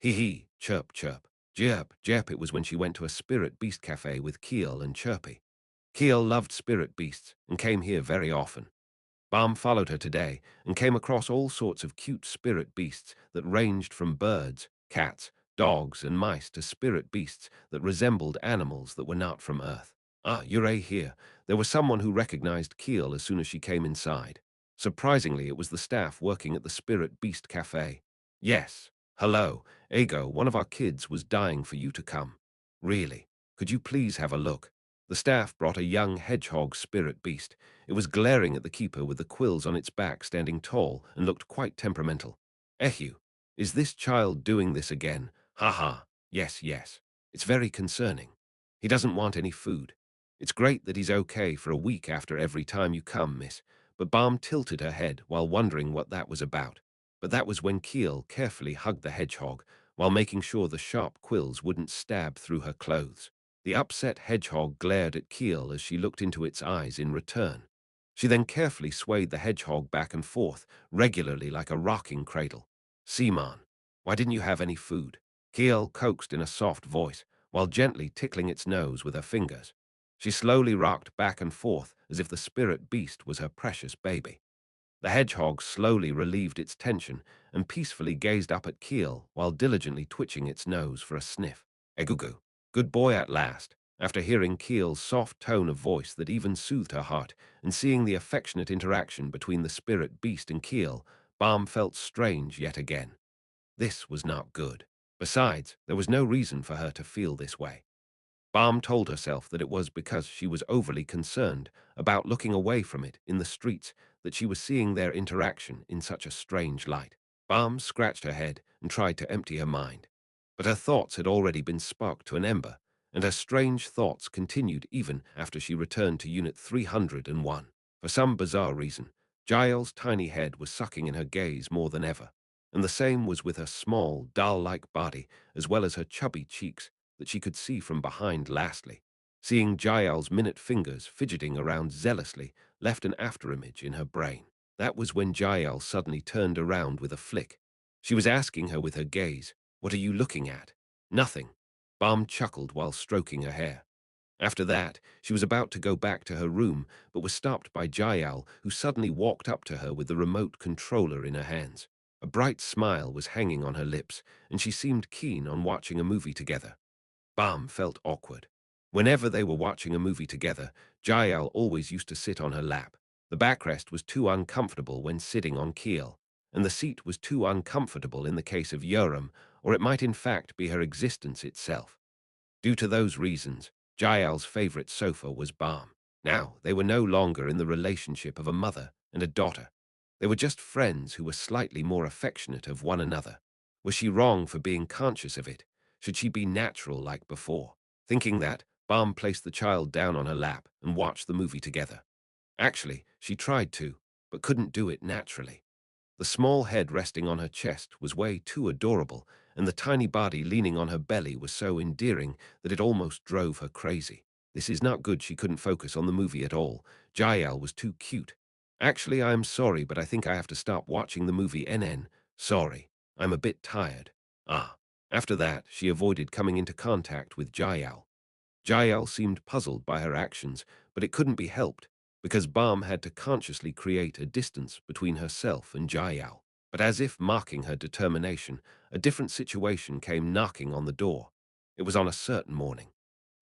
Hee hee, chirp chirp, jip jip. It was when she went to a spirit beast cafe with Keel and Chirpy. Keel loved spirit beasts and came here very often. Balm followed her today and came across all sorts of cute spirit beasts that ranged from birds, cats, dogs, and mice to spirit beasts that resembled animals that were not from Earth. Ah, you're here. There was someone who recognized Keel as soon as she came inside. Surprisingly, it was the staff working at the Spirit Beast Cafe. Yes. Hello, Ego, one of our kids was dying for you to come. Really? Could you please have a look? The staff brought a young hedgehog spirit beast. It was glaring at the keeper with the quills on its back standing tall and looked quite temperamental. Ehu, is this child doing this again? Ha ha. Yes, yes. It's very concerning. He doesn't want any food. It's great that he's okay for a week after every time you come, miss. But Balm tilted her head while wondering what that was about. But that was when Keel carefully hugged the hedgehog while making sure the sharp quills wouldn't stab through her clothes. The upset hedgehog glared at Keel as she looked into its eyes in return. She then carefully swayed the hedgehog back and forth, regularly like a rocking cradle. Seaman, why didn't you have any food? Keel coaxed in a soft voice, while gently tickling its nose with her fingers. She slowly rocked back and forth as if the spirit beast was her precious baby. The hedgehog slowly relieved its tension and peacefully gazed up at Keel while diligently twitching its nose for a sniff. Egugu, good boy at last. After hearing Keel's soft tone of voice that even soothed her heart and seeing the affectionate interaction between the spirit beast and Keel, Balm felt strange yet again. This was not good. Besides, there was no reason for her to feel this way. Balm told herself that it was because she was overly concerned about looking away from it in the streets that she was seeing their interaction in such a strange light. Balm scratched her head and tried to empty her mind. But her thoughts had already been sparked to an ember, and her strange thoughts continued even after she returned to Unit 301. For some bizarre reason, Giles' tiny head was sucking in her gaze more than ever, and the same was with her small, doll-like body as well as her chubby cheeks that she could see from behind. Lastly, seeing Jael's minute fingers fidgeting around zealously left an afterimage in her brain. That was when Jael suddenly turned around with a flick. She was asking her with her gaze, "What are you looking at?" "Nothing." Balm chuckled while stroking her hair. After that, she was about to go back to her room, but was stopped by Jael, who suddenly walked up to her with the remote controller in her hands. A bright smile was hanging on her lips, and she seemed keen on watching a movie together. Balm felt awkward. Whenever they were watching a movie together, Jael always used to sit on her lap. The backrest was too uncomfortable when sitting on Keel, and the seat was too uncomfortable in the case of Yoram, or it might in fact be her existence itself. Due to those reasons, Jael's favorite sofa was Balm. Now, they were no longer in the relationship of a mother and a daughter. They were just friends who were slightly more affectionate of one another. Was she wrong for being conscious of it? Should she be natural like before? Thinking that, Balm placed the child down on her lap and watched the movie together. Actually, she tried to, but couldn't do it naturally. The small head resting on her chest was way too adorable, and the tiny body leaning on her belly was so endearing that it almost drove her crazy. This is not good. She couldn't focus on the movie at all. Jael was too cute. Actually, I'm sorry, but I think I have to stop watching the movie NN. Sorry, I'm a bit tired. Ah. After that, she avoided coming into contact with Jael. Jael seemed puzzled by her actions, but it couldn't be helped, because Balm had to consciously create a distance between herself and Jael. But as if mocking her determination, a different situation came knocking on the door. It was on a certain morning.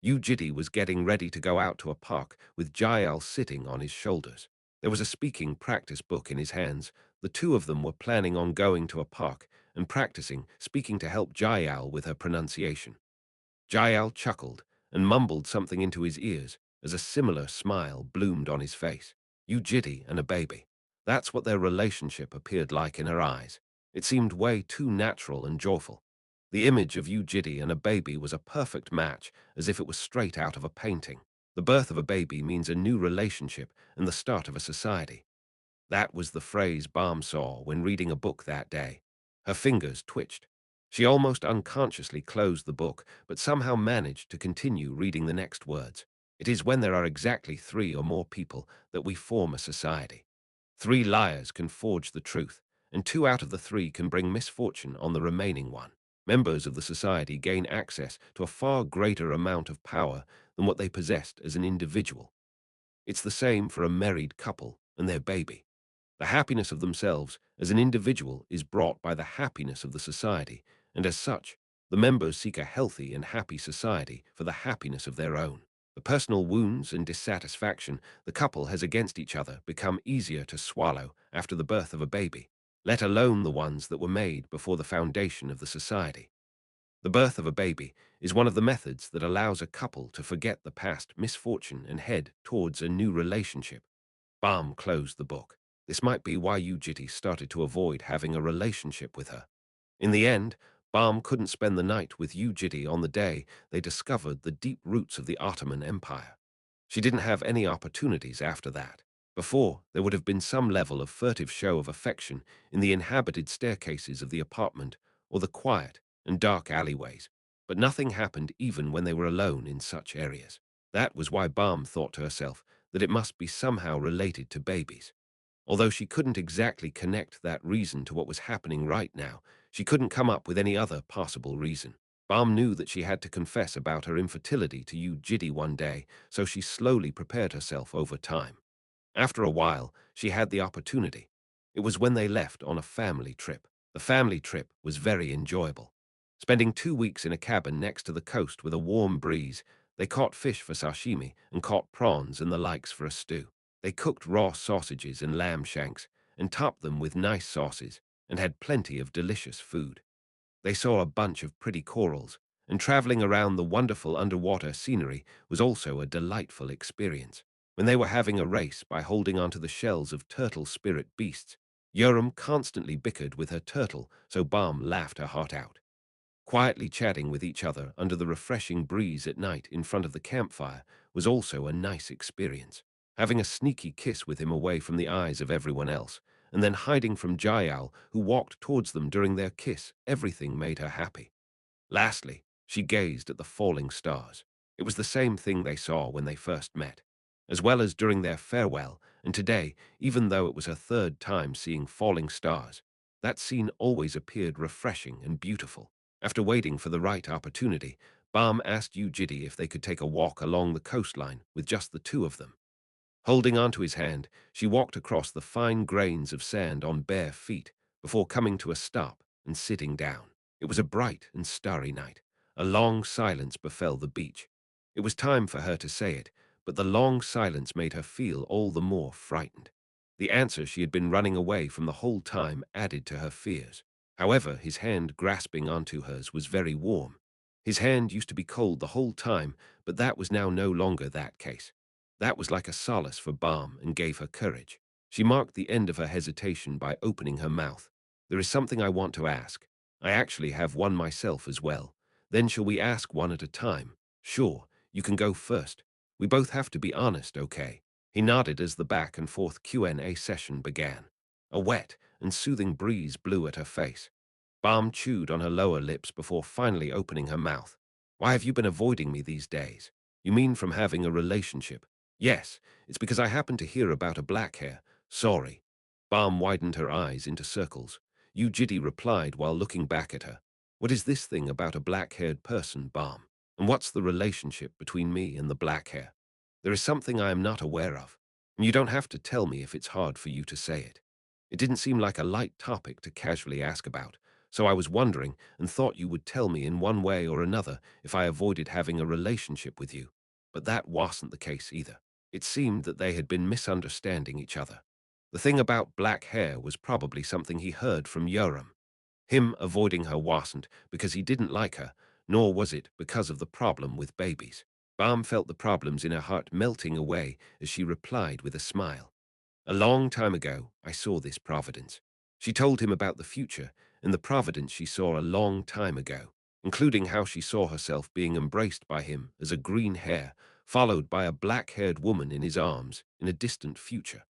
Yu Jitae was getting ready to go out to a park with Jael sitting on his shoulders. There was a speaking practice book in his hands. The two of them were planning on going to a park and practicing speaking to help Jael with her pronunciation. Jael chuckled and mumbled something into his ears as a similar smile bloomed on his face. Yu Jitae and a baby. That's what their relationship appeared like in her eyes. It seemed way too natural and joyful. The image of Yu Jitae and a baby was a perfect match, as if it was straight out of a painting. The birth of a baby means a new relationship and the start of a society. That was the phrase Balm saw when reading a book that day. Her fingers twitched. She almost unconsciously closed the book, but somehow managed to continue reading the next words. It is when there are exactly 3 or more people that we form a society. 3 liars can forge the truth, and 2 out of the 3 can bring misfortune on the remaining one. Members of the society gain access to a far greater amount of power than what they possessed as an individual. It's the same for a married couple and their baby. The happiness of themselves as an individual is brought by the happiness of the society, and as such, the members seek a healthy and happy society for the happiness of their own. The personal wounds and dissatisfaction the couple has against each other become easier to swallow after the birth of a baby, let alone the ones that were made before the foundation of the society. The birth of a baby is one of the methods that allows a couple to forget the past misfortune and head towards a new relationship. Balm closed the book. This might be why Yu Jitae started to avoid having a relationship with her. In the end, Balm couldn't spend the night with Yu Jitae on the day they discovered the deep roots of the Ottoman Empire. She didn't have any opportunities after that. Before, there would have been some level of furtive show of affection in the inhabited staircases of the apartment or the quiet and dark alleyways, but nothing happened even when they were alone in such areas. That was why Balm thought to herself that it must be somehow related to babies. Although she couldn't exactly connect that reason to what was happening right now, she couldn't come up with any other possible reason. Balm knew that she had to confess about her infertility to Yu Jitae one day, so she slowly prepared herself over time. After a while, she had the opportunity. It was when they left on a family trip. The family trip was very enjoyable. Spending 2 weeks in a cabin next to the coast with a warm breeze, they caught fish for sashimi and caught prawns and the likes for a stew. They cooked raw sausages and lamb shanks and topped them with nice sauces and had plenty of delicious food. They saw a bunch of pretty corals, and traveling around the wonderful underwater scenery was also a delightful experience. When they were having a race by holding onto the shells of turtle spirit beasts, Yoram constantly bickered with her turtle, so Balm laughed her heart out. Quietly chatting with each other under the refreshing breeze at night in front of the campfire was also a nice experience. Having a sneaky kiss with him away from the eyes of everyone else, and then hiding from Jayal, who walked towards them during their kiss, everything made her happy. Lastly, she gazed at the falling stars. It was the same thing they saw when they first met, as well as during their farewell, and today, even though it was her third time seeing falling stars, that scene always appeared refreshing and beautiful. After waiting for the right opportunity, Balm asked Yu Jitae if they could take a walk along the coastline with just the 2 of them. Holding onto his hand, she walked across the fine grains of sand on bare feet before coming to a stop and sitting down. It was a bright and starry night. A long silence befell the beach. It was time for her to say it, but the long silence made her feel all the more frightened. The answer she had been running away from the whole time added to her fears. However, his hand grasping onto hers was very warm. His hand used to be cold the whole time, but that was now no longer that case. That was like a solace for Balm and gave her courage. She marked the end of her hesitation by opening her mouth. There is something I want to ask. I actually have one myself as well. Then shall we ask one at a time? Sure, you can go first. We both have to be honest, okay? He nodded as the back and forth Q&A session began. A wet and soothing breeze blew at her face. Balm chewed on her lower lips before finally opening her mouth. Why have you been avoiding me these days? You mean from having a relationship? Yes, it's because I happened to hear about a black hair. Sorry. Balm widened her eyes into circles. Yu Jitae replied while looking back at her. What is this thing about a black-haired person, Balm? And what's the relationship between me and the black hair? There is something I am not aware of, and you don't have to tell me if it's hard for you to say it. It didn't seem like a light topic to casually ask about, so I was wondering and thought you would tell me in one way or another if I avoided having a relationship with you. But that wasn't the case either. It seemed that they had been misunderstanding each other. The thing about black hair was probably something he heard from Yoram. Him avoiding her wasn't because he didn't like her, nor was it because of the problem with babies. Balm felt the problems in her heart melting away as she replied with a smile. A long time ago, I saw this providence. She told him about the future and the providence she saw a long time ago, including how she saw herself being embraced by him as a green hair, followed by a black-haired woman in his arms in a distant future.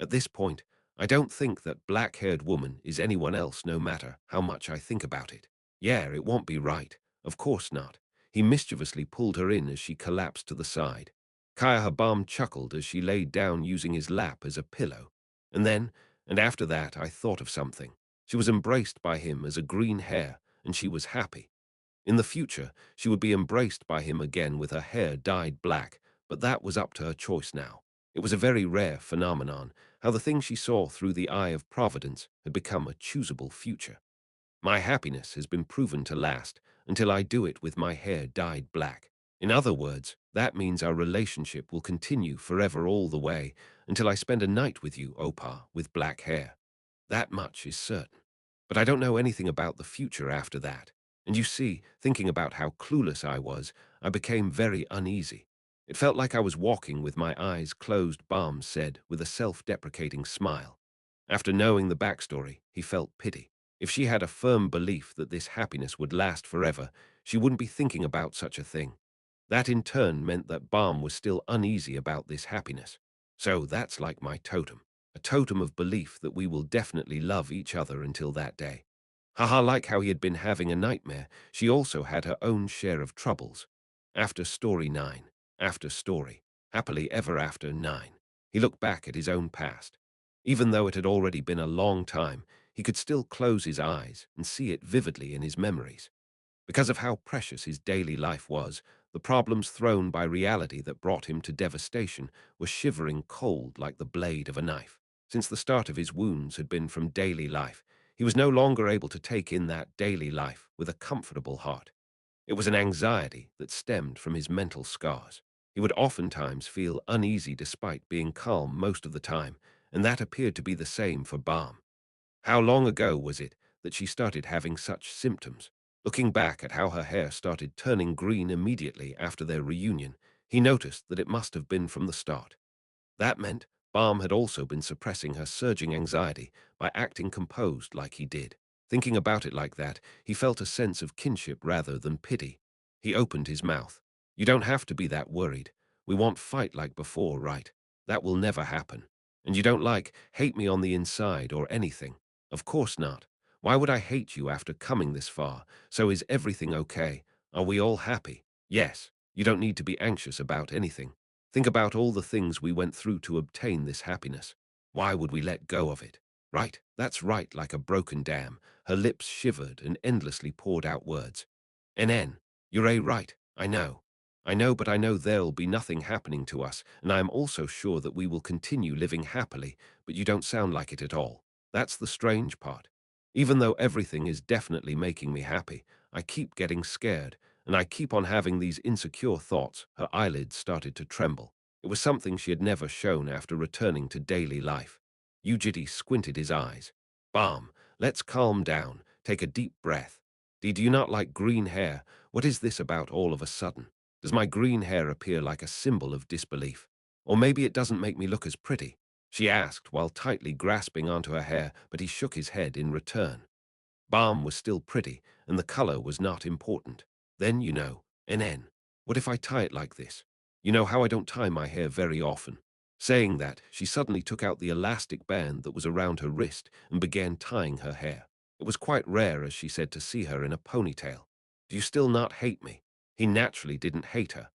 At this point, I don't think that black-haired woman is anyone else no matter how much I think about it. Yeah, it won't be right. Of course not. He mischievously pulled her in as she collapsed to the side. Kaya Habam chuckled as she laid down using his lap as a pillow. And then, and after that, I thought of something. She was embraced by him as a green hair, and she was happy. In the future, she would be embraced by him again with her hair dyed black, but that was up to her choice now. It was a very rare phenomenon, how the thing she saw through the eye of Providence had become a choosable future. My happiness has been proven to last until I do it with my hair dyed black. In other words, that means our relationship will continue forever all the way until I spend a night with you, Opa, with black hair. That much is certain. But I don't know anything about the future after that. And you see, thinking about how clueless I was, I became very uneasy. It felt like I was walking with my eyes closed, Balm said, with a self-deprecating smile. After knowing the backstory, he felt pity. If she had a firm belief that this happiness would last forever, she wouldn't be thinking about such a thing. That in turn meant that Balm was still uneasy about this happiness. So that's like my totem, a totem of belief that we will definitely love each other until that day. Haha, like how he had been having a nightmare, she also had her own share of troubles. After story 9, after story, happily ever after 9, he looked back at his own past. Even though it had already been a long time, he could still close his eyes and see it vividly in his memories. Because of how precious his daily life was, the problems thrown by reality that brought him to devastation were shivering cold like the blade of a knife. Since the start of his wounds had been from daily life, he was no longer able to take in that daily life with a comfortable heart. It was an anxiety that stemmed from his mental scars. He would oftentimes feel uneasy despite being calm most of the time, and that appeared to be the same for Balm. How long ago was it that she started having such symptoms? Looking back at how her hair started turning green immediately after their reunion, he noticed that it must have been from the start. That meant Balm had also been suppressing her surging anxiety by acting composed like he did. Thinking about it like that, he felt a sense of kinship rather than pity. He opened his mouth. You don't have to be that worried. We won't fight like before, right? That will never happen. And you don't hate me on the inside or anything. Of course not. Why would I hate you after coming this far? So is everything okay? Are we all happy? Yes. You don't need to be anxious about anything. Think about all the things we went through to obtain this happiness. Why would we let go of it? Right, that's right, like a broken dam. Her lips shivered and endlessly poured out words. NN, you're right, I know. I know, but I know there'll be nothing happening to us, and I am also sure that we will continue living happily, but you don't sound like it at all. That's the strange part. Even though everything is definitely making me happy, I keep getting scared, and I keep on having these insecure thoughts. Her eyelids started to tremble. It was something she had never shown after returning to daily life. Yu Jitae squinted his eyes. Balm, let's calm down. Take a deep breath. Do you not like green hair? What is this about all of a sudden? Does my green hair appear like a symbol of disbelief? Or maybe it doesn't make me look as pretty? She asked while tightly grasping onto her hair, but he shook his head in return. Balm was still pretty, and the color was not important. Then, NN, what if I tie it like this? You know how I don't tie my hair very often. Saying that, she suddenly took out the elastic band that was around her wrist and began tying her hair. It was quite rare, as she said, to see her in a ponytail. Do you still not hate me? He naturally didn't hate her.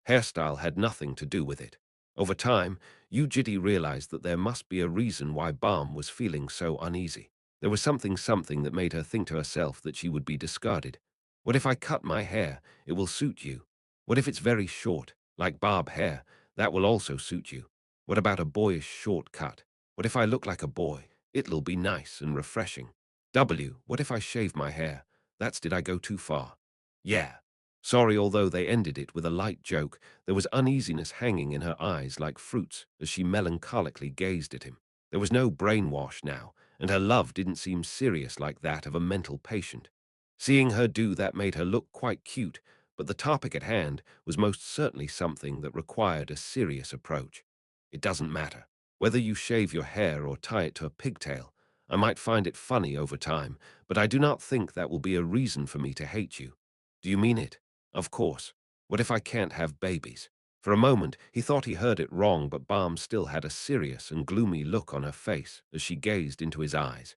Hairstyle had nothing to do with it. Over time, Yu Jitae realized that there must be a reason why Balm was feeling so uneasy. There was something that made her think to herself that she would be discarded. What if I cut my hair? It will suit you. What if it's very short, like barb hair? That will also suit you. What about a boyish short cut? What if I look like a boy? It'll be nice and refreshing. What if I shave my hair? Did I go too far? Yeah. Sorry, although they ended it with a light joke, there was uneasiness hanging in her eyes like fruits as she melancholically gazed at him. There was no brainwash now, and her love didn't seem serious like that of a mental patient. Seeing her do that made her look quite cute, but the topic at hand was most certainly something that required a serious approach. It doesn't matter. Whether you shave your hair or tie it to a pigtail, I might find it funny over time, but I do not think that will be a reason for me to hate you. Do you mean it? Of course. What if I can't have babies? For a moment, he thought he heard it wrong, but Balm still had a serious and gloomy look on her face as she gazed into his eyes.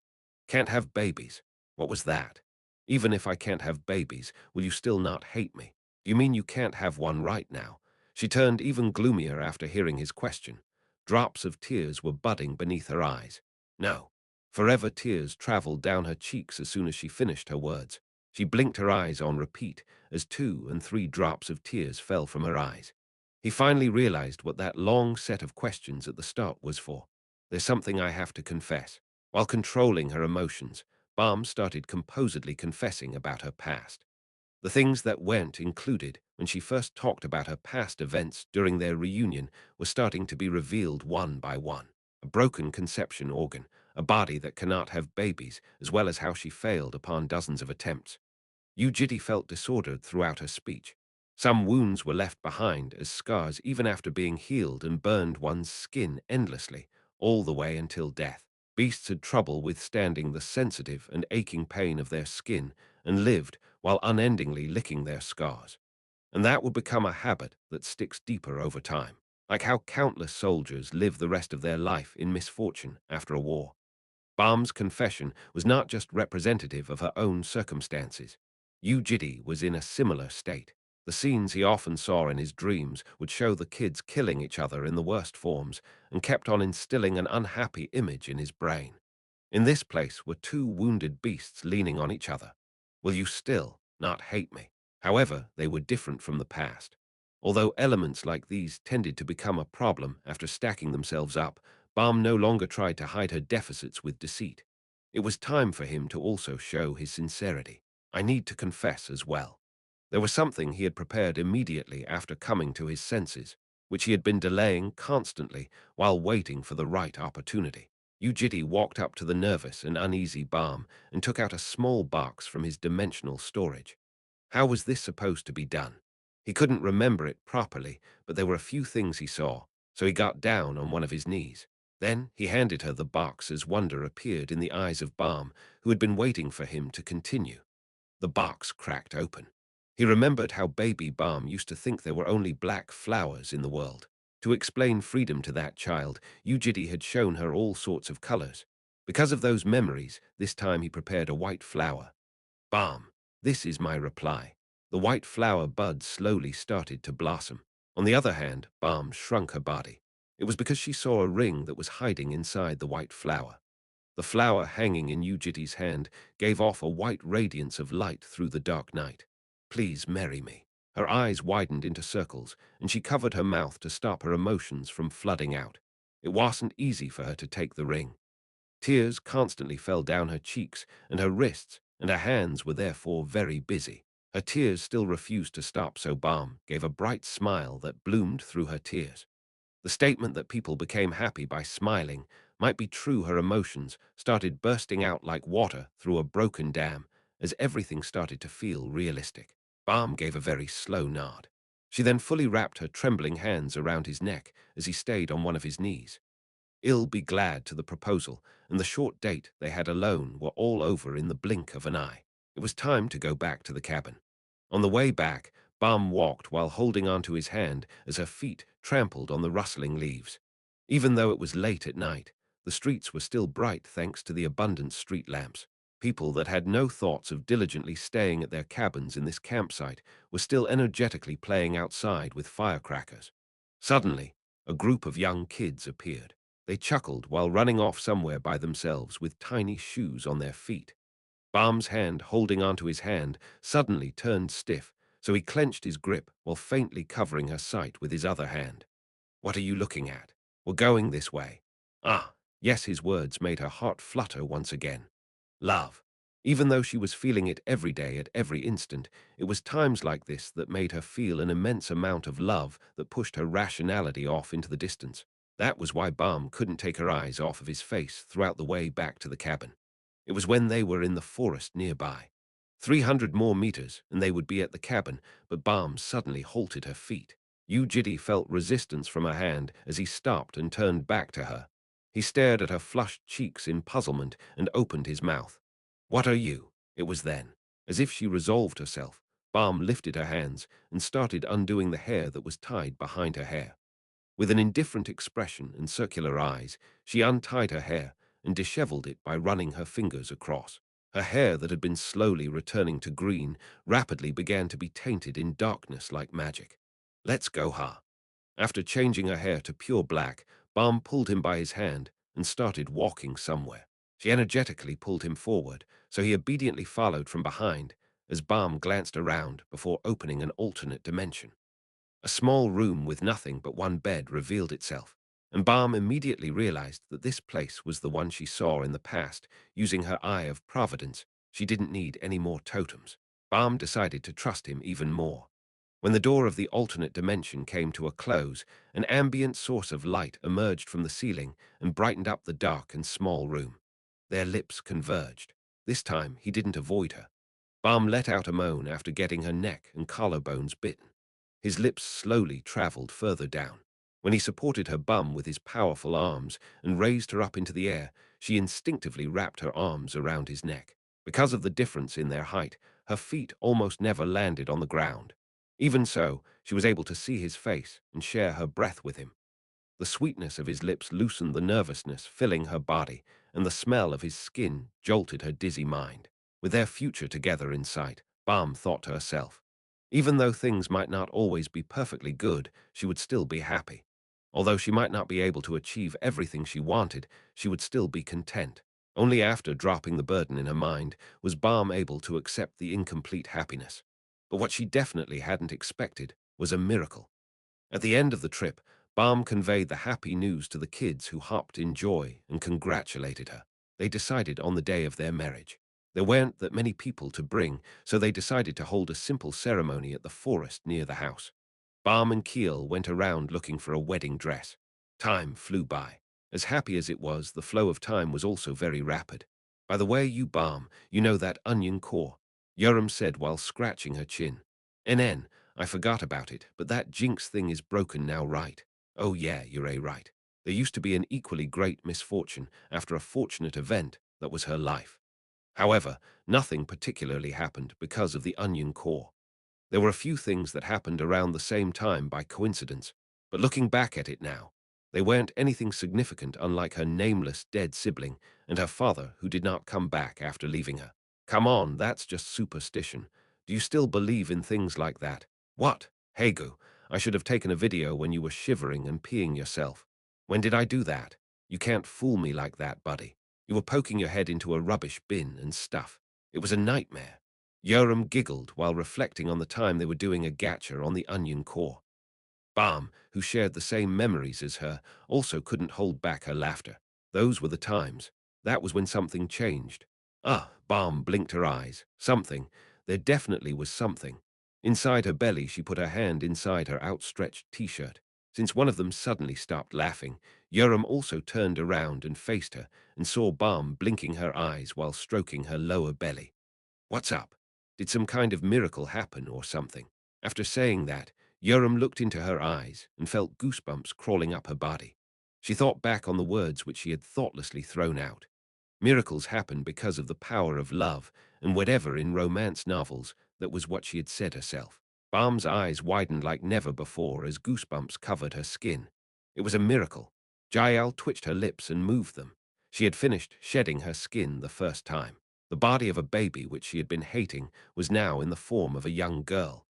Can't have babies? What was that? Even if I can't have babies, will you still not hate me? Do you mean you can't have one right now? She turned even gloomier after hearing his question. Drops of tears were budding beneath her eyes. No. Forever tears traveled down her cheeks as soon as she finished her words. She blinked her eyes on repeat as 2 and 3 drops of tears fell from her eyes. He finally realized what that long set of questions at the start was for. There's something I have to confess. While controlling her emotions, Balm started composedly confessing about her past. The things that went included when she first talked about her past events during their reunion were starting to be revealed one by one. A broken conception organ, a body that cannot have babies, as well as how she failed upon dozens of attempts. Yu Jitae felt disordered throughout her speech. Some wounds were left behind as scars even after being healed and burned one's skin endlessly, all the way until death. Beasts had trouble withstanding the sensitive and aching pain of their skin and lived while unendingly licking their scars. And that would become a habit that sticks deeper over time, like how countless soldiers live the rest of their life in misfortune after a war. Balm's confession was not just representative of her own circumstances. Yu Jitae was in a similar state. The scenes he often saw in his dreams would show the kids killing each other in the worst forms and kept on instilling an unhappy image in his brain. In this place were 2 wounded beasts leaning on each other. Will you still not hate me? However, they were different from the past. Although elements like these tended to become a problem after stacking themselves up, Balm no longer tried to hide her deficits with deceit. It was time for him to also show his sincerity. I need to confess as well. There was something he had prepared immediately after coming to his senses, which he had been delaying constantly while waiting for the right opportunity. Yu Jitae walked up to the nervous and uneasy Balm and took out a small box from his dimensional storage. How was this supposed to be done? He couldn't remember it properly, but there were a few things he saw, so he got down on one of his knees. Then he handed her the box as wonder appeared in the eyes of Balm, who had been waiting for him to continue. The box cracked open. He remembered how baby Balm used to think there were only black flowers in the world. To explain freedom to that child, Yu Jitae had shown her all sorts of colors. Because of those memories, this time he prepared a white flower. Balm, this is my reply. The white flower buds slowly started to blossom. On the other hand, Balm shrunk her body. It was because she saw a ring that was hiding inside the white flower. The flower hanging in Yu Jitae's hand gave off a white radiance of light through the dark night. Please marry me. Her eyes widened into circles, and she covered her mouth to stop her emotions from flooding out. It wasn't easy for her to take the ring. Tears constantly fell down her cheeks and her wrists, and her hands were therefore very busy. Her tears still refused to stop, so Balm gave a bright smile that bloomed through her tears. The statement that people became happy by smiling might be true. Her emotions started bursting out like water through a broken dam as everything started to feel realistic. Balm gave a very slow nod. She then fully wrapped her trembling hands around his neck as he stayed on one of his knees. Ill be glad to the proposal, and the short date they had alone were all over in the blink of an eye. It was time to go back to the cabin. On the way back, Balm walked while holding onto his hand as her feet trampled on the rustling leaves. Even though it was late at night, the streets were still bright thanks to the abundant street lamps. People that had no thoughts of diligently staying at their cabins in this campsite were still energetically playing outside with firecrackers. Suddenly, a group of young kids appeared. They chuckled while running off somewhere by themselves with tiny shoes on their feet. Balm's hand holding onto his hand suddenly turned stiff, so he clenched his grip while faintly covering her sight with his other hand. What are you looking at? We're going this way. Ah, yes, his words made her heart flutter once again. Love. Even though she was feeling it every day at every instant, it was times like this that made her feel an immense amount of love that pushed her rationality off into the distance. That was why Balm couldn't take her eyes off of his face throughout the way back to the cabin. It was when they were in the forest nearby. 300 more meters, and they would be at the cabin, but Balm suddenly halted her feet. Yu Jitae felt resistance from her hand as he stopped and turned back to her. He stared at her flushed cheeks in puzzlement and opened his mouth. "What are you?" It was then. As if she resolved herself, Balm lifted her hands and started undoing the hair that was tied behind her hair. With an indifferent expression and circular eyes, she untied her hair and disheveled it by running her fingers across. Her hair that had been slowly returning to green rapidly began to be tainted in darkness like magic. "Let's go, Ha." After changing her hair to pure black, Balm pulled him by his hand and started walking somewhere. She energetically pulled him forward, so he obediently followed from behind as Balm glanced around before opening an alternate dimension. A small room with nothing but one bed revealed itself, and Balm immediately realized that this place was the one she saw in the past. Using her eye of providence, she didn't need any more totems. Balm decided to trust him even more. When the door of the alternate dimension came to a close, an ambient source of light emerged from the ceiling and brightened up the dark and small room. Their lips converged. This time he didn't avoid her. Balm let out a moan after getting her neck and collarbones bitten. His lips slowly traveled further down. When he supported her bum with his powerful arms and raised her up into the air, she instinctively wrapped her arms around his neck. Because of the difference in their height, her feet almost never landed on the ground. Even so, she was able to see his face and share her breath with him. The sweetness of his lips loosened the nervousness filling her body, and the smell of his skin jolted her dizzy mind. With their future together in sight, Balm thought to herself, even though things might not always be perfectly good, she would still be happy. Although she might not be able to achieve everything she wanted, she would still be content. Only after dropping the burden in her mind was Balm able to accept the incomplete happiness. But what she definitely hadn't expected was a miracle. At the end of the trip, Balm conveyed the happy news to the kids who hopped in joy and congratulated her. They decided on the day of their marriage. There weren't that many people to bring, so they decided to hold a simple ceremony at the forest near the house. Balm and Keel went around looking for a wedding dress. Time flew by. As happy as it was, the flow of time was also very rapid. "By the way, you Balm, you know that onion core," Yoram said while scratching her chin. "NN, I forgot about it, but that jinx thing is broken now, right?" "Oh yeah, you're right. There used to be an equally great misfortune after a fortunate event that was her life. However, nothing particularly happened because of the onion core. There were a few things that happened around the same time by coincidence, but looking back at it now, they weren't anything significant, unlike her nameless dead sibling and her father who did not come back after leaving her. Come on, that's just superstition. Do you still believe in things like that?" "What? Hegu, I should have taken a video when you were shivering and peeing yourself. When did I do that? You can't fool me like that, buddy. You were poking your head into a rubbish bin and stuff. It was a nightmare." Yoram giggled while reflecting on the time they were doing a gacha on the onion core. Balm, who shared the same memories as her, also couldn't hold back her laughter. Those were the times. That was when something changed. Balm blinked her eyes. Something. There definitely was something. Inside her belly, she put her hand inside her outstretched t-shirt. Since one of them suddenly stopped laughing, Yoram also turned around and faced her and saw Balm blinking her eyes while stroking her lower belly. "What's up? Did some kind of miracle happen or something?" After saying that, Yoram looked into her eyes and felt goosebumps crawling up her body. She thought back on the words which she had thoughtlessly thrown out. Miracles happen because of the power of love, and whatever in romance novels, that was what she had said herself. Balm's eyes widened like never before as goosebumps covered her skin. It was a miracle. Jael twitched her lips and moved them. She had finished shedding her skin the first time. The body of a baby which she had been hating was now in the form of a young girl.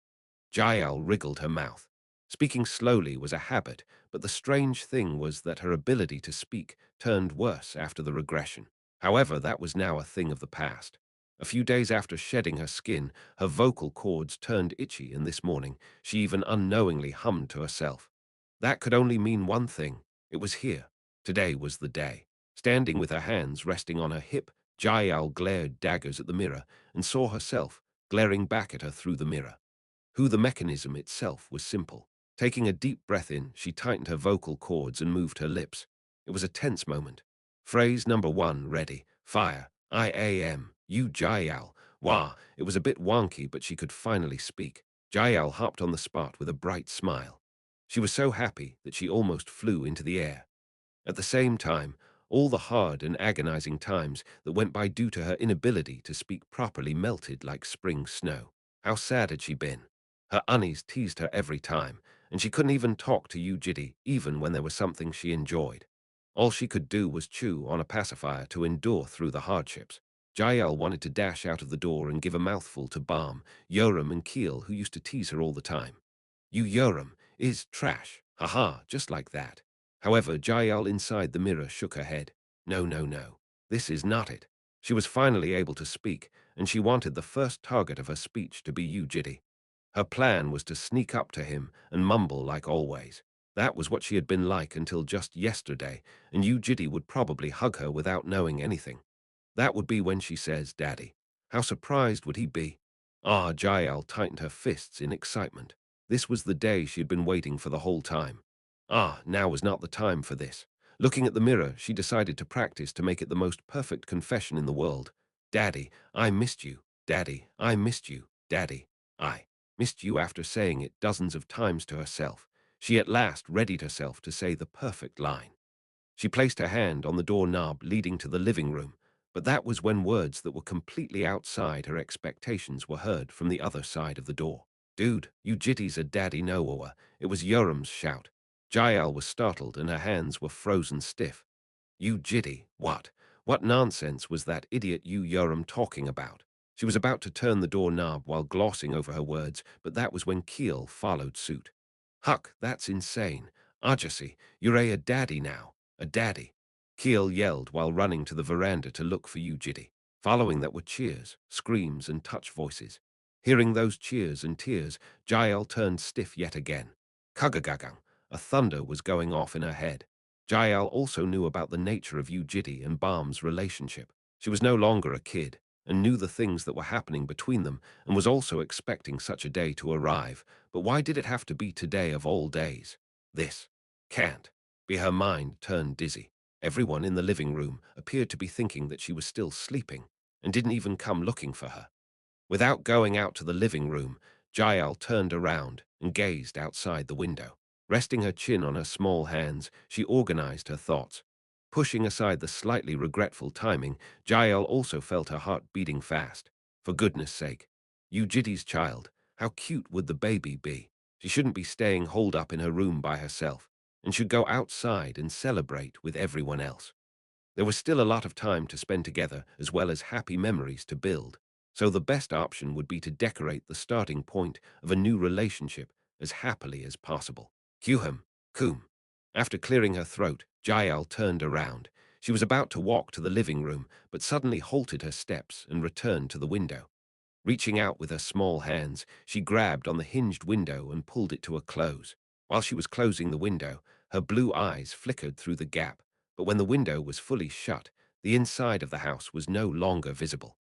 Jael wriggled her mouth. Speaking slowly was a habit, but the strange thing was that her ability to speak turned worse after the regression. However, that was now a thing of the past. A few days after shedding her skin, her vocal cords turned itchy, and this morning she even unknowingly hummed to herself. That could only mean one thing. It was here. Today was the day. Standing with her hands resting on her hip, Jael glared daggers at the mirror and saw herself glaring back at her through the mirror. The mechanism itself was simple. Taking a deep breath in, she tightened her vocal cords and moved her lips. It was a tense moment. Phrase number 1 ready. Fire. I am. Yu Jitae. Wah, it was a bit wonky, but she could finally speak. Jael hopped on the spot with a bright smile. She was so happy that she almost flew into the air. At the same time, all the hard and agonizing times that went by due to her inability to speak properly melted like spring snow. How sad had she been? Her unease teased her every time, and she couldn't even talk to Yu Jitae even when there was something she enjoyed. All she could do was chew on a pacifier to endure through the hardships. Jael wanted to dash out of the door and give a mouthful to Balm, Yoram, and Keel, who used to tease her all the time. You Yoram is trash. Haha, just like that. However, Jael inside the mirror shook her head. No, no, no. This is not it. She was finally able to speak, and she wanted the first target of her speech to be Yu Jitae. Her plan was to sneak up to him and mumble like always. That was what she had been like until just yesterday, and Yu Jitae would probably hug her without knowing anything. That would be when she says, Daddy. How surprised would he be? Ah, Jael tightened her fists in excitement. This was the day she had been waiting for the whole time. Ah, now was not the time for this. Looking at the mirror, she decided to practice to make it the most perfect confession in the world. Daddy, I missed you. Daddy, I missed you. Daddy, I missed you. After saying it dozens of times to herself, she at last readied herself to say the perfect line. She placed her hand on the doorknob leading to the living room, but that was when words that were completely outside her expectations were heard from the other side of the door. Dude, you jitties a daddy no. It was Yoram's shout. Jael was startled and her hands were frozen stiff. You jitty, what? What nonsense was that idiot you Yoram talking about? She was about to turn the doorknob while glossing over her words, but that was when Keel followed suit. Huck, that's insane. Ajasi, you're a daddy now. A daddy. Keel yelled while running to the veranda to look for you, Jitty. Following that were cheers, screams, and touch voices. Hearing those cheers and tears, Jael turned stiff yet again. Kugagagang, a thunder was going off in her head. Jael also knew about the nature of Yu Jitty and Balm's relationship. She was no longer a kid, and knew the things that were happening between them, and was also expecting such a day to arrive. But why did it have to be today of all days? This can't be. Her mind turned dizzy. Everyone in the living room appeared to be thinking that she was still sleeping, and didn't even come looking for her. Without going out to the living room, Jael turned around and gazed outside the window. Resting her chin on her small hands, she organized her thoughts. Pushing aside the slightly regretful timing, Jael also felt her heart beating fast. For goodness sake. Eugitti's child, how cute would the baby be? She shouldn't be staying holed up in her room by herself, and should go outside and celebrate with everyone else. There was still a lot of time to spend together as well as happy memories to build, so the best option would be to decorate the starting point of a new relationship as happily as possible. Kuhum, Kum. After clearing her throat, Jael turned around. She was about to walk to the living room, but suddenly halted her steps and returned to the window. Reaching out with her small hands, she grabbed on the hinged window and pulled it to a close. While she was closing the window, her blue eyes flickered through the gap, but when the window was fully shut, the inside of the house was no longer visible.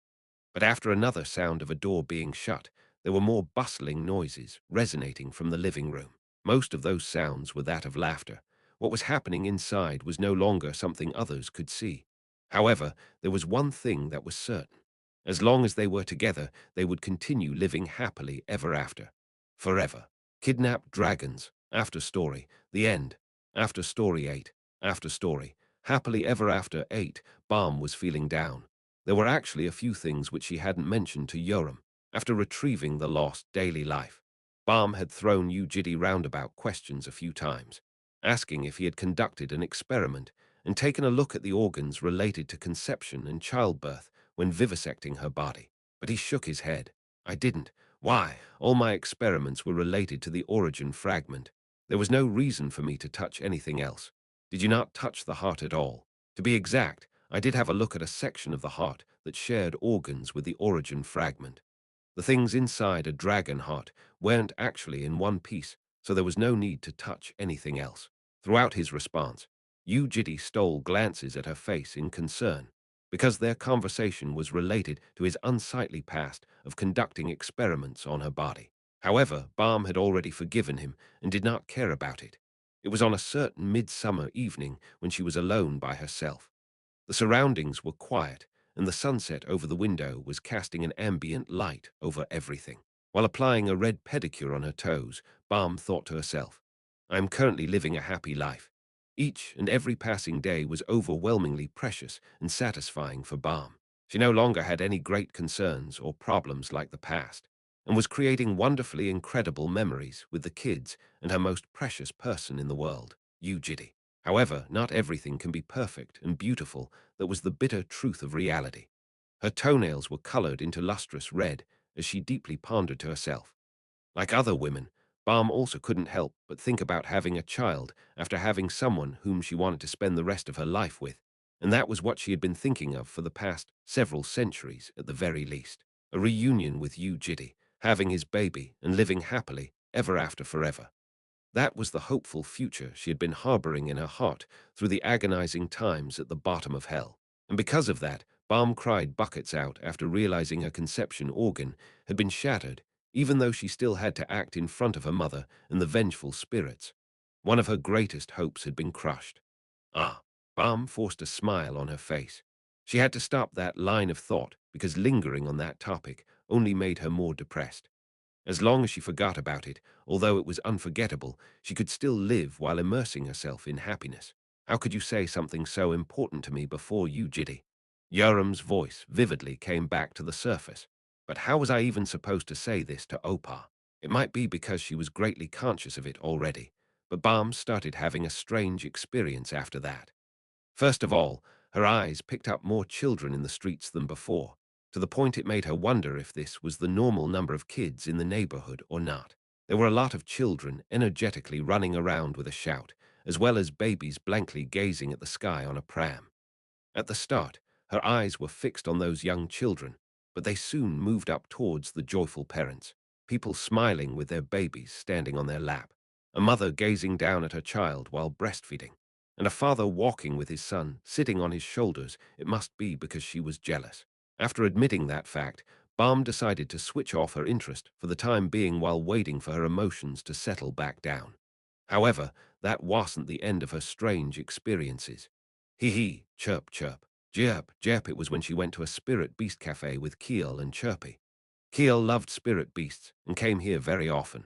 But after another sound of a door being shut, there were more bustling noises resonating from the living room. Most of those sounds were that of laughter. What was happening inside was no longer something others could see. However, there was one thing that was certain. As long as they were together, they would continue living happily ever after. Forever. Kidnapped dragons. After story. The end. After story 8. After story. Happily ever after 8. Balm was feeling down. There were actually a few things which she hadn't mentioned to Yoram. After retrieving the lost daily life, Balm had thrown Yu Jitty roundabout questions a few times, asking if he had conducted an experiment and taken a look at the organs related to conception and childbirth when vivisecting her body. But he shook his head. I didn't. Why? All my experiments were related to the origin fragment. There was no reason for me to touch anything else. Did you not touch the heart at all? To be exact, I did have a look at a section of the heart that shared organs with the origin fragment. The things inside a dragon heart weren't actually in one piece, so there was no need to touch anything else. Throughout his response, Yu Jitty stole glances at her face in concern, because their conversation was related to his unsightly past of conducting experiments on her body. However, Balm had already forgiven him and did not care about it. It was on a certain midsummer evening when she was alone by herself. The surroundings were quiet, and the sunset over the window was casting an ambient light over everything. While applying a red pedicure on her toes, Balm thought to herself, I am currently living a happy life. Each and every passing day was overwhelmingly precious and satisfying for Balm. She no longer had any great concerns or problems like the past, and was creating wonderfully incredible memories with the kids and her most precious person in the world, Yu Jitae. However, not everything can be perfect and beautiful. That was the bitter truth of reality. Her toenails were colored into lustrous red as she deeply pondered to herself. Like other women, Balm also couldn't help but think about having a child after having someone whom she wanted to spend the rest of her life with, and that was what she had been thinking of for the past several centuries at the very least. A reunion with Yu Jitae, having his baby and living happily ever after forever. That was the hopeful future she had been harboring in her heart through the agonizing times at the bottom of hell. And because of that, Balm cried buckets out after realizing her conception organ had been shattered, even though she still had to act in front of her mother and the vengeful spirits. One of her greatest hopes had been crushed. Ah, Balm forced a smile on her face. She had to stop that line of thought because lingering on that topic only made her more depressed. As long as she forgot about it, although it was unforgettable, she could still live while immersing herself in happiness. How could you say something so important to me before you, Jiddy? Yoram's voice vividly came back to the surface. But how was I even supposed to say this to Opar? It might be because she was greatly conscious of it already, but Balm started having a strange experience after that. First of all, her eyes picked up more children in the streets than before, to the point it made her wonder if this was the normal number of kids in the neighborhood or not. There were a lot of children energetically running around with a shout, as well as babies blankly gazing at the sky on a pram. At the start, her eyes were fixed on those young children, but they soon moved up towards the joyful parents, people smiling with their babies standing on their lap, a mother gazing down at her child while breastfeeding, and a father walking with his son, sitting on his shoulders. It must be because she was jealous. After admitting that fact, Balm decided to switch off her interest for the time being while waiting for her emotions to settle back down. However, that wasn't the end of her strange experiences. Hee hee, chirp chirp, chirp chirp. It was when she went to a spirit beast cafe with Keel and Chirpy. Keel loved spirit beasts and came here very often.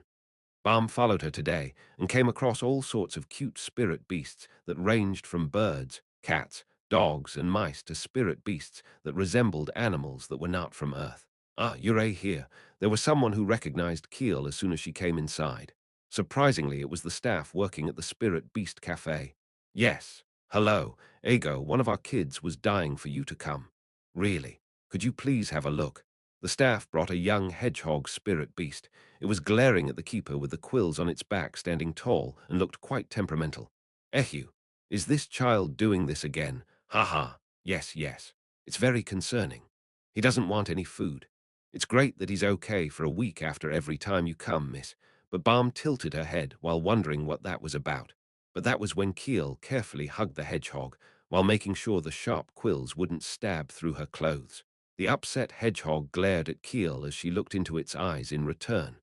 Balm followed her today and came across all sorts of cute spirit beasts that ranged from birds, cats, dogs, and mice to spirit beasts that resembled animals that were not from Earth. Ah, you're here. There was someone who recognized Keel as soon as she came inside. Surprisingly, it was the staff working at the Spirit Beast Cafe. Yes. Hello, Ego, one of our kids was dying for you to come. Really? Could you please have a look? The staff brought a young hedgehog spirit beast. It was glaring at the keeper with the quills on its back standing tall and looked quite temperamental. Ehu, is this child doing this again? Ha ha. Yes, yes. It's very concerning. He doesn't want any food. It's great that he's okay for a week after every time you come, miss, but Balm tilted her head while wondering what that was about. But that was when Keel carefully hugged the hedgehog while making sure the sharp quills wouldn't stab through her clothes. The upset hedgehog glared at Keel as she looked into its eyes in return.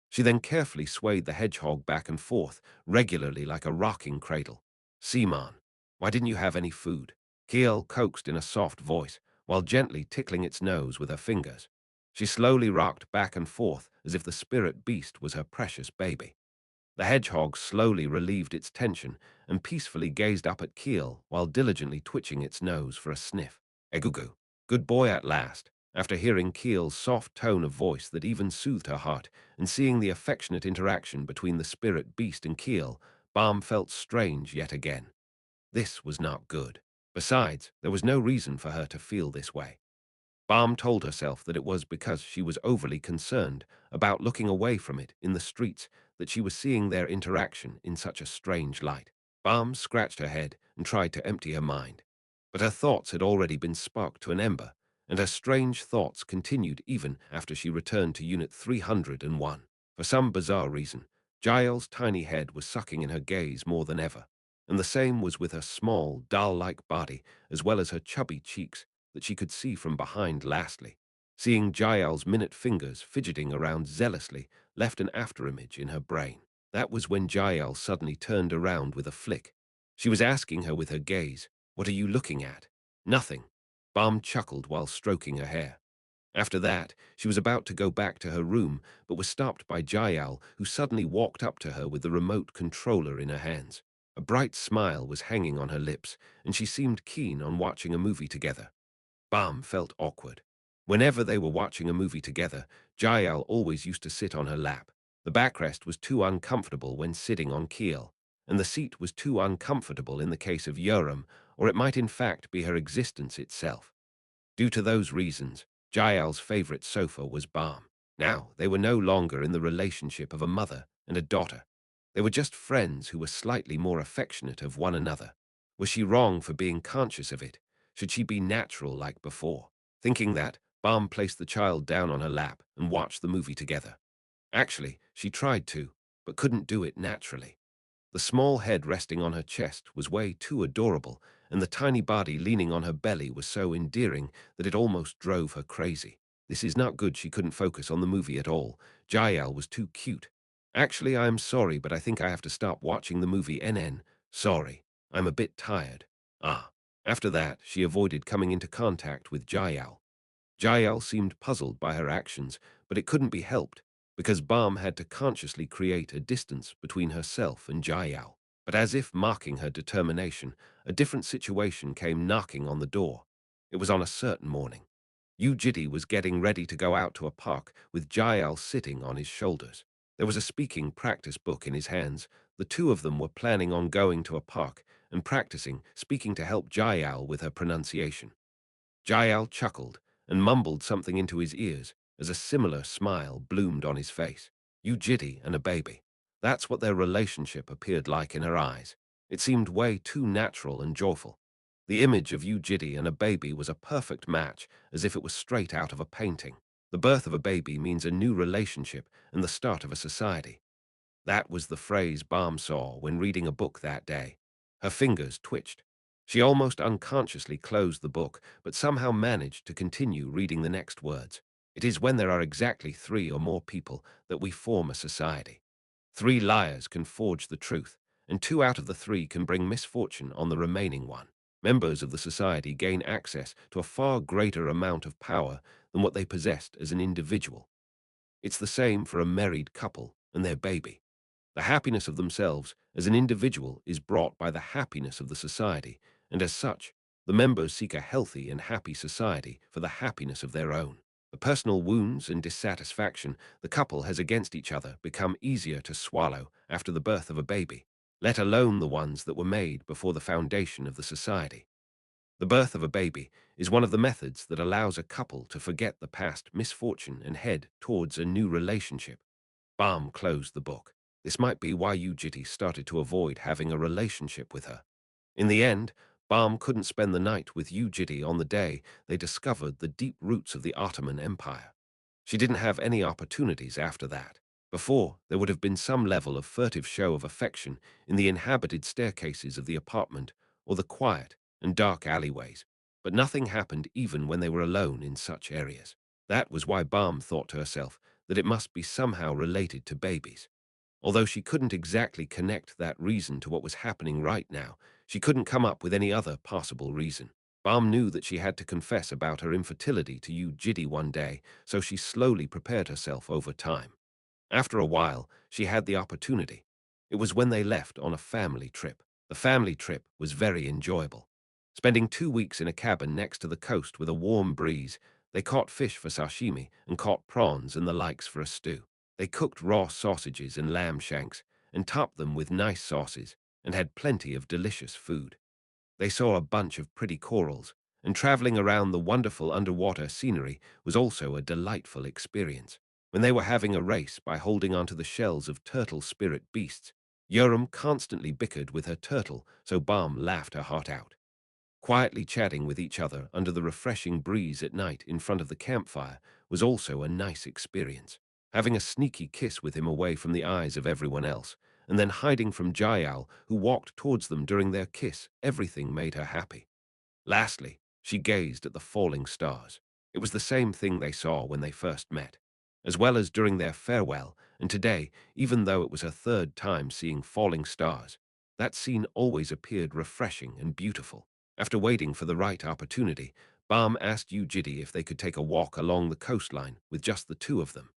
She then carefully swayed the hedgehog back and forth, regularly like a rocking cradle. Seaman, why didn't you have any food? Keel coaxed in a soft voice, while gently tickling its nose with her fingers. She slowly rocked back and forth as if the spirit beast was her precious baby. The hedgehog slowly relieved its tension and peacefully gazed up at Keel while diligently twitching its nose for a sniff. Egugu, good boy at last. After hearing Keel's soft tone of voice that even soothed her heart and seeing the affectionate interaction between the spirit beast and Keel, Balm felt strange yet again. This was not good. Besides, there was no reason for her to feel this way. Balm told herself that it was because she was overly concerned about looking away from it in the streets that she was seeing their interaction in such a strange light. Balm scratched her head and tried to empty her mind. But her thoughts had already been sparked to an ember, and her strange thoughts continued even after she returned to Unit 301. For some bizarre reason, Giles' tiny head was sucking in her gaze more than ever, and the same was with her small, doll-like body as well as her chubby cheeks that she could see from behind. Lastly, seeing Jael's minute fingers fidgeting around zealously left an afterimage in her brain. That was when Jael suddenly turned around with a flick. She was asking her with her gaze, "What are you looking at?" "Nothing." Bam chuckled while stroking her hair. After that, she was about to go back to her room, but was stopped by Jael, who suddenly walked up to her with the remote controller in her hands. A bright smile was hanging on her lips, and she seemed keen on watching a movie together. Bam felt awkward. Whenever they were watching a movie together, Jael always used to sit on her lap. The backrest was too uncomfortable when sitting on keel, and the seat was too uncomfortable in the case of Yoram, or it might in fact be her existence itself. Due to those reasons, Jael's favorite sofa was Bam. Now, they were no longer in the relationship of a mother and a daughter. They were just friends who were slightly more affectionate of one another. Was she wrong for being conscious of it? Should she be natural like before? Thinking that, Bam placed the child down on her lap and watched the movie together. Actually, she tried to, but couldn't do it naturally. The small head resting on her chest was way too adorable, and the tiny body leaning on her belly was so endearing that it almost drove her crazy. This is not good. She couldn't focus on the movie at all. Jael was too cute. Actually, I am sorry, but I think I have to stop watching the movie NN. Sorry, I'm a bit tired. Ah. After that, she avoided coming into contact with Jael. Jael seemed puzzled by her actions, but it couldn't be helped, because Bam had to consciously create a distance between herself and Jael. But as if marking her determination, a different situation came knocking on the door. It was on a certain morning. Yu Jitae was getting ready to go out to a park with Jael sitting on his shoulders. There was a speaking practice book in his hands. The two of them were planning on going to a park and practicing speaking to help Jael with her pronunciation. Jael chuckled and mumbled something into his ears as a similar smile bloomed on his face. You Jitty and a baby. That's what their relationship appeared like in her eyes. It seemed way too natural and joyful. The image of you Jitty and a baby was a perfect match, as if it was straight out of a painting. The birth of a baby means a new relationship and the start of a society. That was the phrase Bam saw when reading a book that day. Her fingers twitched. She almost unconsciously closed the book, but somehow managed to continue reading the next words. It is when there are exactly 3 or more people that we form a society. 3 liars can forge the truth, and 2 out of the 3 can bring misfortune on the remaining one. Members of the society gain access to a far greater amount of power than what they possessed as an individual. It's the same for a married couple and their baby. The happiness of themselves as an individual is brought by the happiness of the society, and as such, the members seek a healthy and happy society for the happiness of their own. The personal wounds and dissatisfaction the couple has against each other become easier to swallow after the birth of a baby, let alone the ones that were made before the foundation of the society. The birth of a baby is one of the methods that allows a couple to forget the past misfortune and head towards a new relationship. Bam closed the book. This might be why Ujiti started to avoid having a relationship with her. In the end, Bam couldn't spend the night with Ujiti on the day they discovered the deep roots of the Ottoman Empire. She didn't have any opportunities after that. Before, there would have been some level of furtive show of affection in the inhabited staircases of the apartment or the quiet and dark alleyways, but nothing happened even when they were alone in such areas. That was why Bam thought to herself that it must be somehow related to babies. Although she couldn't exactly connect that reason to what was happening right now, she couldn't come up with any other possible reason. Bam knew that she had to confess about her infertility to Yu Jitty one day, so she slowly prepared herself over time. After a while, she had the opportunity. It was when they left on a family trip. The family trip was very enjoyable. Spending 2 weeks in a cabin next to the coast with a warm breeze, they caught fish for sashimi and caught prawns and the likes for a stew. They cooked raw sausages and lamb shanks and topped them with nice sauces and had plenty of delicious food. They saw a bunch of pretty corals, and traveling around the wonderful underwater scenery was also a delightful experience. When they were having a race by holding onto the shells of turtle spirit beasts, Yoram constantly bickered with her turtle, so Bam laughed her heart out. Quietly chatting with each other under the refreshing breeze at night in front of the campfire was also a nice experience. Having a sneaky kiss with him away from the eyes of everyone else, and then hiding from Jael, who walked towards them during their kiss, everything made her happy. Lastly, she gazed at the falling stars. It was the same thing they saw when they first met, as well as during their farewell, and today, even though it was her 3rd time seeing falling stars, that scene always appeared refreshing and beautiful. After waiting for the right opportunity, Bam asked Yu Jitae if they could take a walk along the coastline with just the two of them.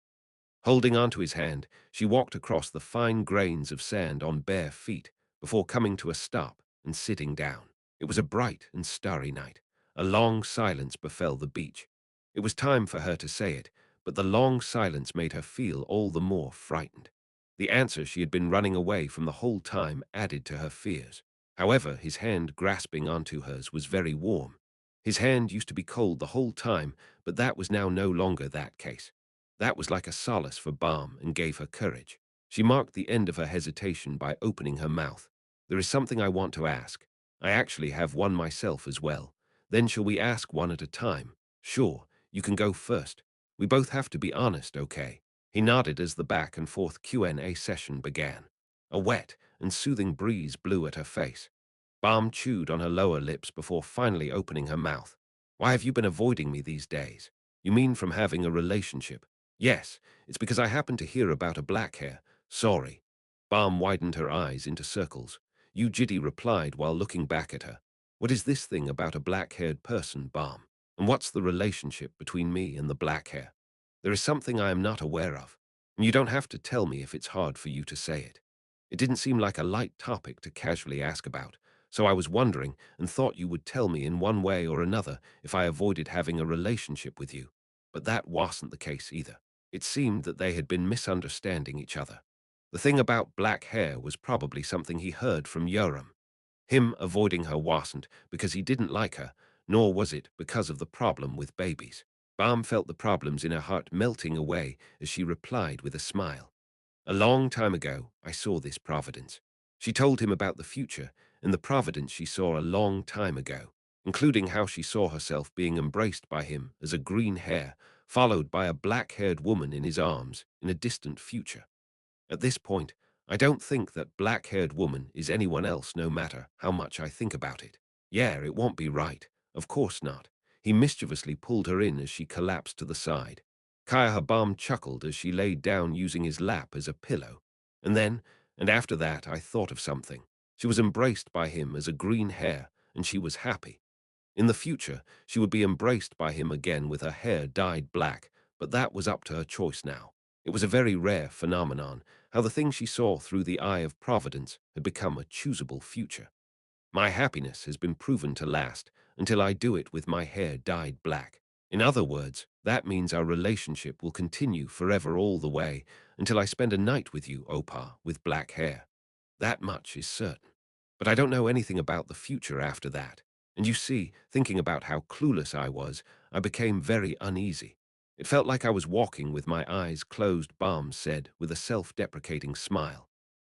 Holding onto his hand, she walked across the fine grains of sand on bare feet before coming to a stop and sitting down. It was a bright and starry night. A long silence befell the beach. It was time for her to say it, but the long silence made her feel all the more frightened. The answer she had been running away from the whole time added to her fears. However, his hand grasping onto hers was very warm. His hand used to be cold the whole time, but that was now no longer that case. That was like a solace for balm and gave her courage. She marked the end of her hesitation by opening her mouth. There is something I want to ask. I actually have one myself as well. Then shall we ask one at a time? Sure, you can go first. We both have to be honest, okay? He nodded as the back and forth Q&A session began. A wet and soothing breeze blew at her face. Balm chewed on her lower lips before finally opening her mouth. Why have you been avoiding me these days? You mean from having a relationship? Yes, it's because I happened to hear about a black hair. Sorry. Balm widened her eyes into circles. Yu Jitae replied while looking back at her. What is this thing about a black-haired person, Balm? And what's the relationship between me and the black hair? There is something I am not aware of, and you don't have to tell me if it's hard for you to say it. It didn't seem like a light topic to casually ask about, so I was wondering and thought you would tell me in one way or another if I avoided having a relationship with you. But that wasn't the case either. It seemed that they had been misunderstanding each other. The thing about black hair was probably something he heard from Yoram. Him avoiding her wasn't because he didn't like her, nor was it because of the problem with babies. Balm felt the problems in her heart melting away as she replied with a smile. A long time ago, I saw this providence. She told him about the future and the providence she saw a long time ago, including how she saw herself being embraced by him as a green hair, followed by a black-haired woman in his arms in a distant future. At this point, I don't think that black-haired woman is anyone else no matter how much I think about it. Yeah, it won't be right. Of course not. He mischievously pulled her in as she collapsed to the side. Kaya Habam chuckled as she laid down using his lap as a pillow. And then, and after that, I thought of something. She was embraced by him as a green hair, and she was happy. In the future, she would be embraced by him again with her hair dyed black, but that was up to her choice now. It was a very rare phenomenon, how the thing she saw through the eye of Providence had become a choosable future. My happiness has been proven to last until I do it with my hair dyed black. In other words, that means our relationship will continue forever all the way until I spend a night with you, Opa, with black hair. That much is certain. But I don't know anything about the future after that. And you see, thinking about how clueless I was, I became very uneasy. It felt like I was walking with my eyes closed, Balm said, with a self-deprecating smile.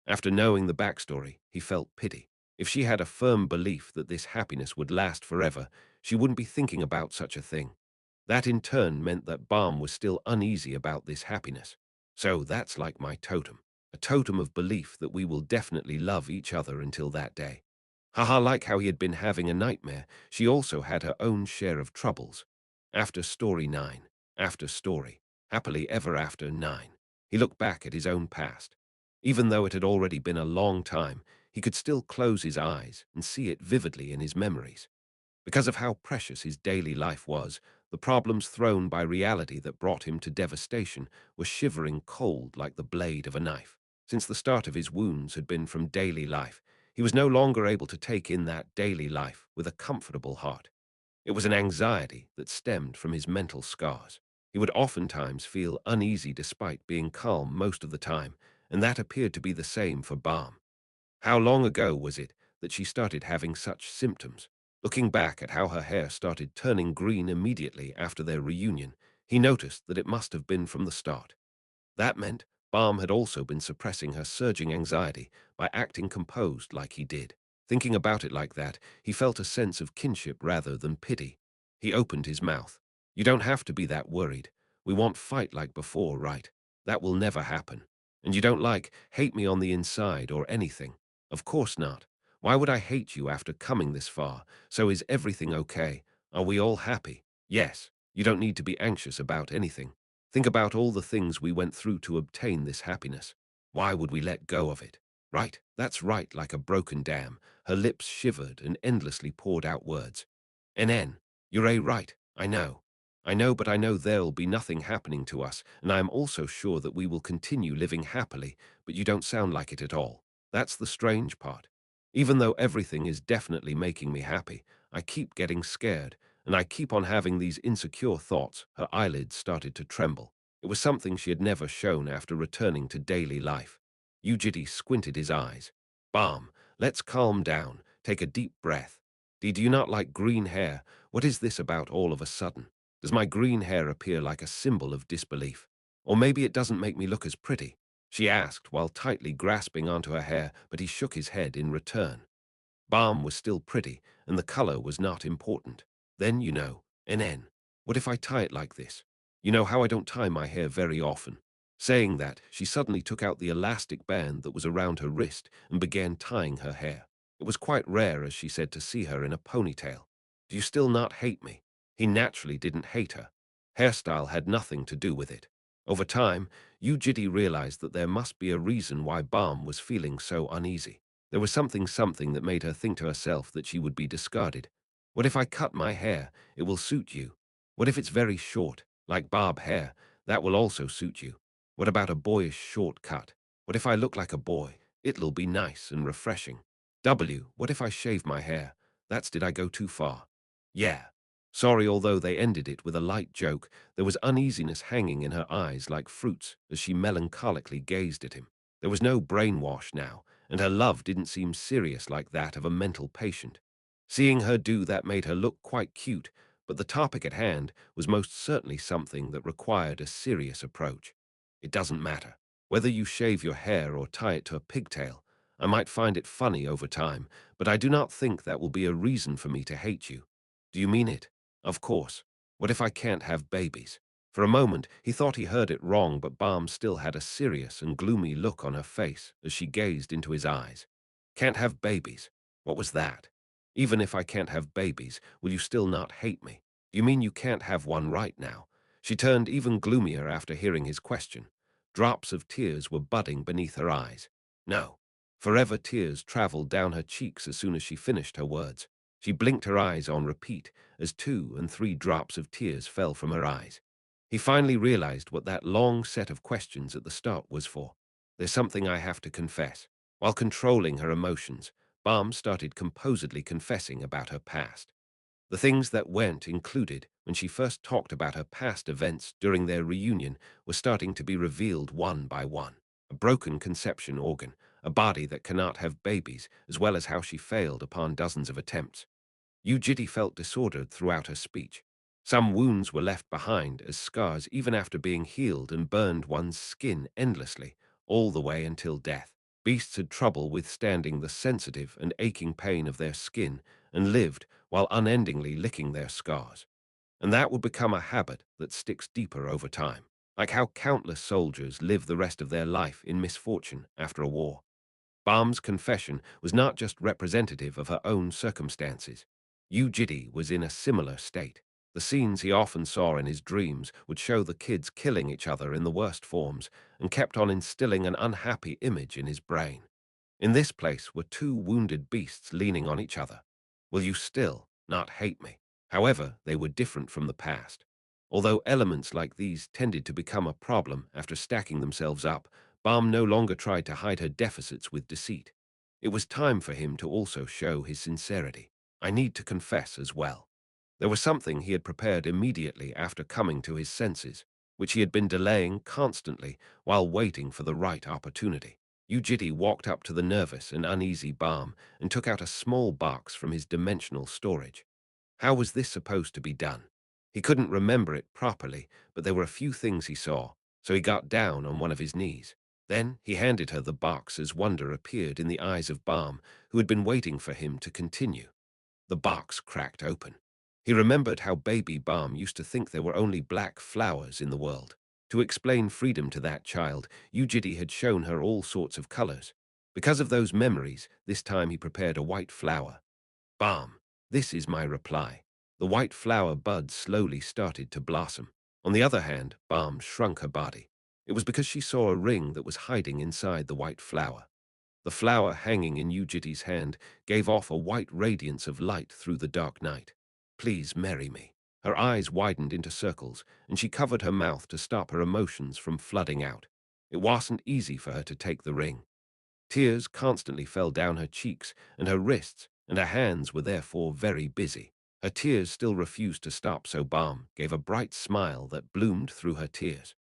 After knowing the backstory, he felt pity. If she had a firm belief that this happiness would last forever, she wouldn't be thinking about such a thing. That in turn meant that Balm was still uneasy about this happiness. So that's like my totem. A totem of belief that we will definitely love each other until that day. Haha, like how he had been having a nightmare, she also had her own share of troubles. After story 9, after story, happily ever after 9, he looked back at his own past. Even though it had already been a long time, he could still close his eyes and see it vividly in his memories. Because of how precious his daily life was, the problems thrown by reality that brought him to devastation were shivering cold like the blade of a knife. Since the start of his wounds had been from daily life, he was no longer able to take in that daily life with a comfortable heart. It was an anxiety that stemmed from his mental scars. He would oftentimes feel uneasy despite being calm most of the time, and that appeared to be the same for Balm. How long ago was it that she started having such symptoms? Looking back at how her hair started turning green immediately after their reunion, he noticed that it must have been from the start. That meant Balm had also been suppressing her surging anxiety by acting composed like he did. Thinking about it like that, he felt a sense of kinship rather than pity. He opened his mouth. You don't have to be that worried. We won't fight like before, right? That will never happen. And you don't hate me on the inside or anything. Of course not. Why would I hate you after coming this far? So is everything okay? Are we all happy? Yes. You don't need to be anxious about anything. Think about all the things we went through to obtain this happiness. Why would we let go of it? Right? That's right, like a broken dam. Her lips shivered and endlessly poured out words. NN. You're right, I know. I know, but I know there'll be nothing happening to us, and I am also sure that we will continue living happily, but you don't sound like it at all. That's the strange part. Even though everything is definitely making me happy, I keep getting scared, and I keep on having these insecure thoughts. Her eyelids started to tremble. It was something she had never shown after returning to daily life. Yu Jitae squinted his eyes. Balm, let's calm down. Take a deep breath. Do you not like green hair? What is this about all of a sudden? Does my green hair appear like a symbol of disbelief? Or maybe it doesn't make me look as pretty? She asked while tightly grasping onto her hair, but he shook his head in return. Balm was still pretty, and the color was not important. Then, NN, what if I tie it like this? You know how I don't tie my hair very often. Saying that, she suddenly took out the elastic band that was around her wrist and began tying her hair. It was quite rare, as she said, to see her in a ponytail. Do you still not hate me? He naturally didn't hate her. Hairstyle had nothing to do with it. Over time, Yu Jitae realized that there must be a reason why Balm was feeling so uneasy. There was something that made her think to herself that she would be discarded. What if I cut my hair? It will suit you. What if it's very short, like barb hair? That will also suit you. What about a boyish short cut? What if I look like a boy? It'll be nice and refreshing. What if I shave my hair? Did I go too far? Yeah. Sorry, although they ended it with a light joke, there was uneasiness hanging in her eyes like fruits as she melancholically gazed at him. There was no brainwash now, and her love didn't seem serious like that of a mental patient. Seeing her do that made her look quite cute, but the topic at hand was most certainly something that required a serious approach. It doesn't matter. Whether you shave your hair or tie it to a pigtail, I might find it funny over time, but I do not think that will be a reason for me to hate you. Do you mean it? Of course. What if I can't have babies? For a moment, he thought he heard it wrong, but Balm still had a serious and gloomy look on her face as she gazed into his eyes. Can't have babies? What was that? Even if I can't have babies, will you still not hate me? You mean you can't have one right now? She turned even gloomier after hearing his question. Drops of tears were budding beneath her eyes. No. Forever tears traveled down her cheeks as soon as she finished her words. She blinked her eyes on repeat as 2 and 3 drops of tears fell from her eyes. He finally realized what that long set of questions at the start was for. There's something I have to confess. While controlling her emotions, Balm started composedly confessing about her past. The things that went included when she first talked about her past events during their reunion were starting to be revealed one by one. A broken conception organ, a body that cannot have babies, as well as how she failed upon dozens of attempts. Yu Jitae felt disordered throughout her speech. Some wounds were left behind as scars even after being healed and burned one's skin endlessly, all the way until death. Beasts had trouble withstanding the sensitive and aching pain of their skin and lived while unendingly licking their scars. And that would become a habit that sticks deeper over time, like how countless soldiers live the rest of their life in misfortune after a war. Balm's confession was not just representative of her own circumstances. Yu Jitae was in a similar state. The scenes he often saw in his dreams would show the kids killing each other in the worst forms and kept on instilling an unhappy image in his brain. In this place were 2 wounded beasts leaning on each other. Will you still not hate me? However, they were different from the past. Although elements like these tended to become a problem after stacking themselves up, Balm no longer tried to hide her deficits with deceit. It was time for him to also show his sincerity. I need to confess as well. There was something he had prepared immediately after coming to his senses, which he had been delaying constantly while waiting for the right opportunity. Yu Jitae walked up to the nervous and uneasy Balm and took out a small box from his dimensional storage. How was this supposed to be done? He couldn't remember it properly, but there were a few things he saw, so he got down on one of his knees. Then he handed her the box as wonder appeared in the eyes of Balm, who had been waiting for him to continue. The box cracked open. He remembered how baby Balm used to think there were only black flowers in the world. To explain freedom to that child, Yu Jitae had shown her all sorts of colors. Because of those memories, this time he prepared a white flower. Balm, this is my reply. The white flower buds slowly started to blossom. On the other hand, Balm shrunk her body. It was because she saw a ring that was hiding inside the white flower. The flower hanging in Yu Jitae's hand gave off a white radiance of light through the dark night. Please marry me." Her eyes widened into circles, and she covered her mouth to stop her emotions from flooding out. It wasn't easy for her to take the ring. Tears constantly fell down her cheeks and her wrists, and her hands were therefore very busy. Her tears still refused to stop, so Balm gave a bright smile that bloomed through her tears.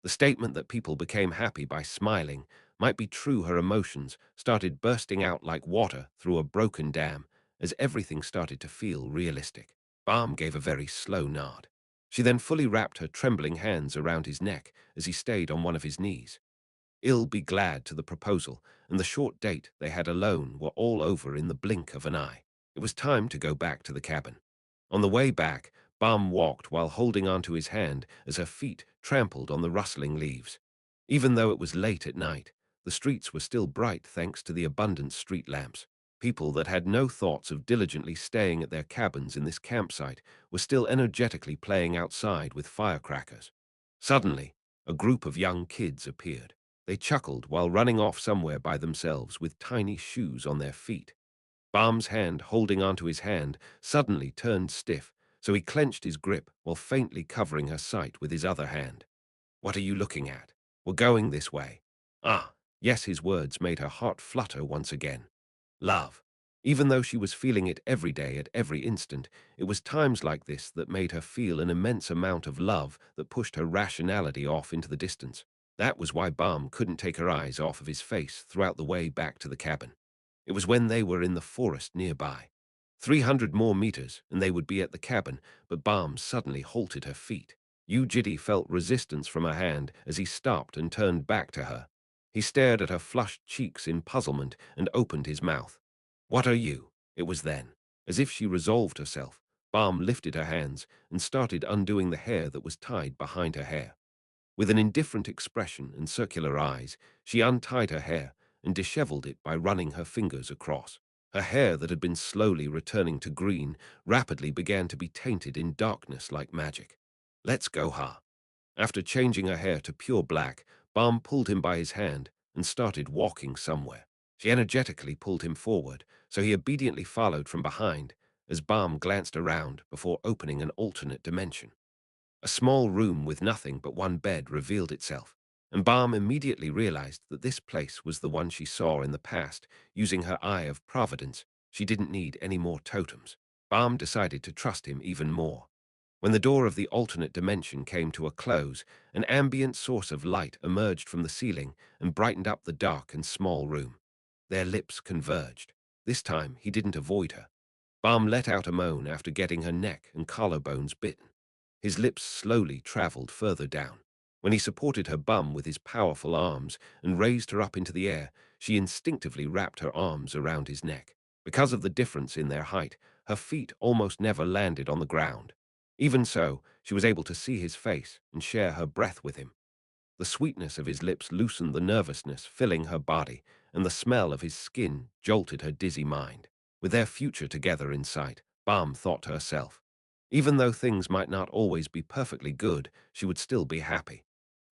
The statement that people became happy by smiling might be true. Her emotions started bursting out like water through a broken dam as everything started to feel realistic. Balm gave a very slow nod. She then fully wrapped her trembling hands around his neck as he stayed on one of his knees. Ill be glad to the proposal, and the short date they had alone were all over in the blink of an eye. It was time to go back to the cabin. On the way back, Bum walked while holding onto his hand as her feet trampled on the rustling leaves. Even though it was late at night, the streets were still bright thanks to the abundant street lamps. People that had no thoughts of diligently staying at their cabins in this campsite were still energetically playing outside with firecrackers. Suddenly, a group of young kids appeared. They chuckled while running off somewhere by themselves with tiny shoes on their feet. Balm's hand holding onto his hand suddenly turned stiff, so he clenched his grip while faintly covering her sight with his other hand. "What are you looking at? We're going this way." Ah, yes, his words made her heart flutter once again. Love. Even though she was feeling it every day at every instant, it was times like this that made her feel an immense amount of love that pushed her rationality off into the distance. That was why Balm couldn't take her eyes off of his face throughout the way back to the cabin. It was when they were in the forest nearby. 300 more meters, and they would be at the cabin, but Balm suddenly halted her feet. Yu Jitae felt resistance from her hand as he stopped and turned back to her. He stared at her flushed cheeks in puzzlement and opened his mouth. "What are you?" It was then. As if she resolved herself, Balm lifted her hands and started undoing the hair that was tied behind her hair. With an indifferent expression and circular eyes, she untied her hair and disheveled it by running her fingers across. Her hair that had been slowly returning to green rapidly began to be tainted in darkness like magic. "Let's go, Ha." After changing her hair to pure black, Balm pulled him by his hand and started walking somewhere. She energetically pulled him forward, so he obediently followed from behind as Balm glanced around before opening an alternate dimension. A small room with nothing but one bed revealed itself, and Balm immediately realized that this place was the one she saw in the past. Using her eye of providence, she didn't need any more totems. Balm decided to trust him even more. When the door of the alternate dimension came to a close, an ambient source of light emerged from the ceiling and brightened up the dark and small room. Their lips converged. This time he didn't avoid her. Balm let out a moan after getting her neck and collarbones bitten. His lips slowly traveled further down. When he supported her bum with his powerful arms and raised her up into the air, she instinctively wrapped her arms around his neck. Because of the difference in their height, her feet almost never landed on the ground. Even so, she was able to see his face and share her breath with him. The sweetness of his lips loosened the nervousness filling her body, and the smell of his skin jolted her dizzy mind. With their future together in sight, Balm thought to herself, even though things might not always be perfectly good, she would still be happy.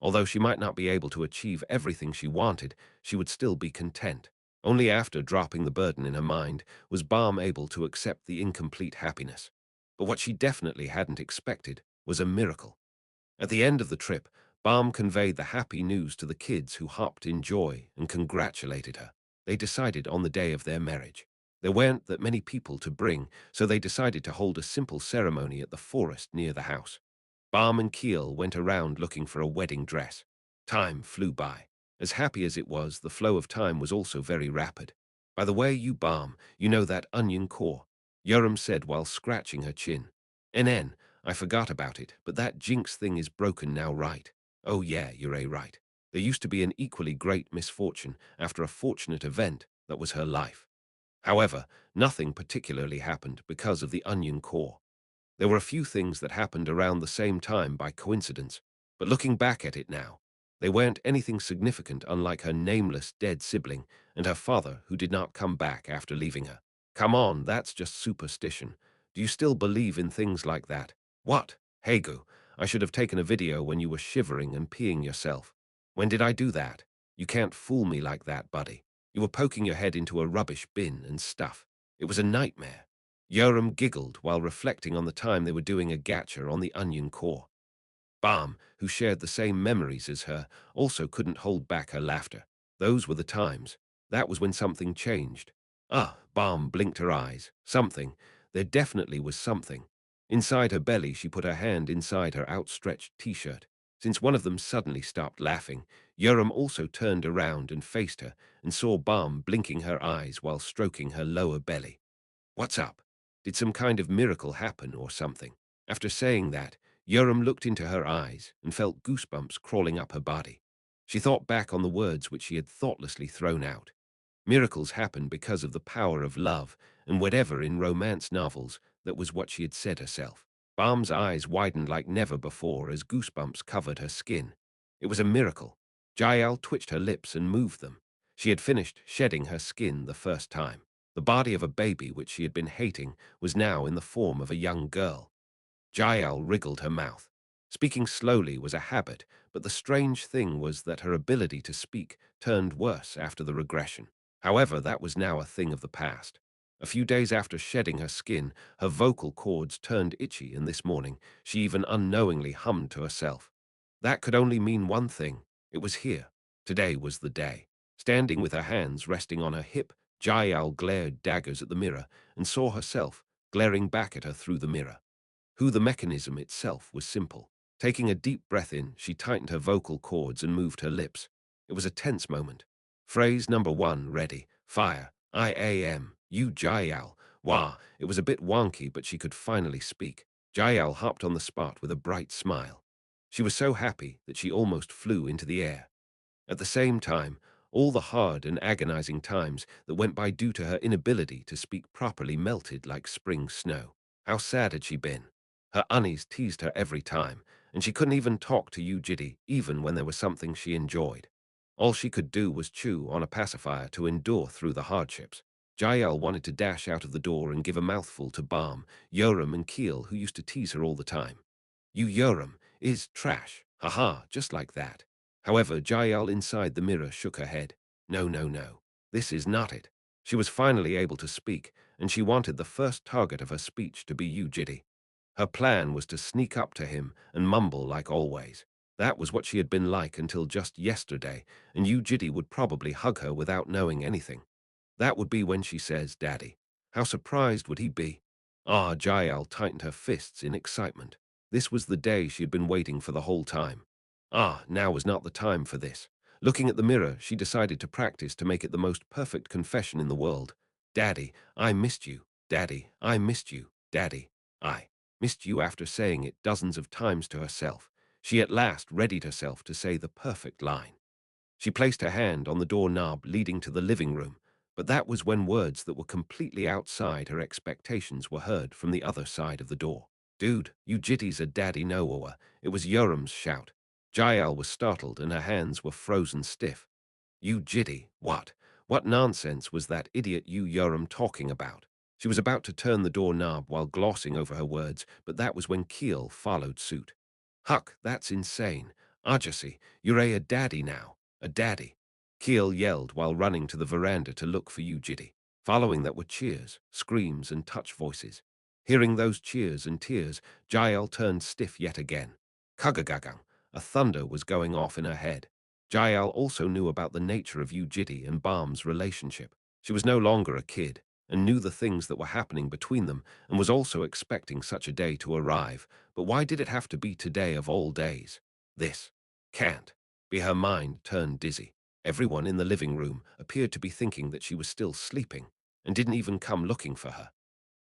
Although she might not be able to achieve everything she wanted, she would still be content. Only after dropping the burden in her mind was Balm able to accept the incomplete happiness. But what she definitely hadn't expected was a miracle. At the end of the trip, Balm conveyed the happy news to the kids who hopped in joy and congratulated her. They decided on the day of their marriage. There weren't that many people to bring, so they decided to hold a simple ceremony at the forest near the house. Balm and Keel went around looking for a wedding dress. Time flew by. As happy as it was, the flow of time was also very rapid. "By the way, you Balm, you know that onion core," Yoram said while scratching her chin. "NN, I forgot about it, but that jinx thing is broken now, right?" "Oh yeah, you're right. There used to be an equally great misfortune after a fortunate event that was her life. However, nothing particularly happened because of the onion core. There were a few things that happened around the same time by coincidence, but looking back at it now, they weren't anything significant, unlike her nameless dead sibling and her father who did not come back after leaving her. Come on, that's just superstition. Do you still believe in things like that?" "What? Hegu, I should have taken a video when you were shivering and peeing yourself." "When did I do that? You can't fool me like that, buddy. You were poking your head into a rubbish bin and stuff. It was a nightmare." Yoram giggled while reflecting on the time they were doing a gacha on the onion core. Balm, who shared the same memories as her, also couldn't hold back her laughter. Those were the times. That was when something changed. Ah, Balm blinked her eyes. Something. There definitely was something. Inside her belly, she put her hand inside her outstretched t-shirt. Since one of them suddenly stopped laughing, Yoram also turned around and faced her and saw Balm blinking her eyes while stroking her lower belly. What's up? Did some kind of miracle happen or something? After saying that, Yoram looked into her eyes and felt goosebumps crawling up her body. She thought back on the words which she had thoughtlessly thrown out. Miracles happen because of the power of love, and whatever in romance novels, that was what she had said herself. Balm's eyes widened like never before as goosebumps covered her skin. It was a miracle. Jael twitched her lips and moved them. She had finished shedding her skin the first time. The body of a baby which she had been hating was now in the form of a young girl. Jael wriggled her mouth. Speaking slowly was a habit, but the strange thing was that her ability to speak turned worse after the regression. However, that was now a thing of the past. A few days after shedding her skin, her vocal cords turned itchy, and this morning she even unknowingly hummed to herself. That could only mean one thing. It was here. Today was the day. Standing with her hands resting on her hip, Jael glared daggers at the mirror and saw herself glaring back at her through the mirror. Who the mechanism itself was simple. Taking a deep breath in, she tightened her vocal cords and moved her lips. It was a tense moment. Phrase number 1 ready. Fire. I am. You Jael. Wah. It was a bit wonky, but she could finally speak. Jael hopped on the spot with a bright smile. She was so happy that she almost flew into the air. At the same time, all the hard and agonizing times that went by due to her inability to speak properly melted like spring snow. How sad had she been? Her unease teased her every time, and she couldn't even talk to Yu Jitae even when there was something she enjoyed. All she could do was chew on a pacifier to endure through the hardships. Jael wanted to dash out of the door and give a mouthful to Balm, Yoram and Keel, who used to tease her all the time. You Yoram is trash. Haha, just like that. However, Jael inside the mirror shook her head. No, no, no. This is not it. She was finally able to speak, and she wanted the first target of her speech to be Yu Jitae. Her plan was to sneak up to him and mumble like always. That was what she had been like until just yesterday, and Yu Jitae would probably hug her without knowing anything. That would be when she says, Daddy. How surprised would he be? Ah, Jael tightened her fists in excitement. This was the day she had been waiting for the whole time. Ah, now was not the time for this. Looking at the mirror, she decided to practice to make it the most perfect confession in the world. Daddy, I missed you. Daddy, I missed you. Daddy, I missed you. After saying it dozens of times to herself, she at last readied herself to say the perfect line. She placed her hand on the doorknob leading to the living room, but that was when words that were completely outside her expectations were heard from the other side of the door. Dude, you jitties a daddy no. It was Yoram's shout. Jael was startled and her hands were frozen stiff. You jitty, what? What nonsense was that idiot you Yoram talking about? She was about to turn the doorknob while glossing over her words, but that was when Keel followed suit. Huck, that's insane. Ajasi, you're a daddy now. A daddy. Keel yelled while running to the veranda to look for you Jitty. Following that were cheers, screams, and touch voices. Hearing those cheers and tears, Jael turned stiff yet again. Kugagagang. A thunder was going off in her head. Jael also knew about the nature of Yu Jitty and Balm's relationship. She was no longer a kid, and knew the things that were happening between them, and was also expecting such a day to arrive. But why did it have to be today of all days? This can't be. Her mind turned dizzy. Everyone in the living room appeared to be thinking that she was still sleeping, and didn't even come looking for her.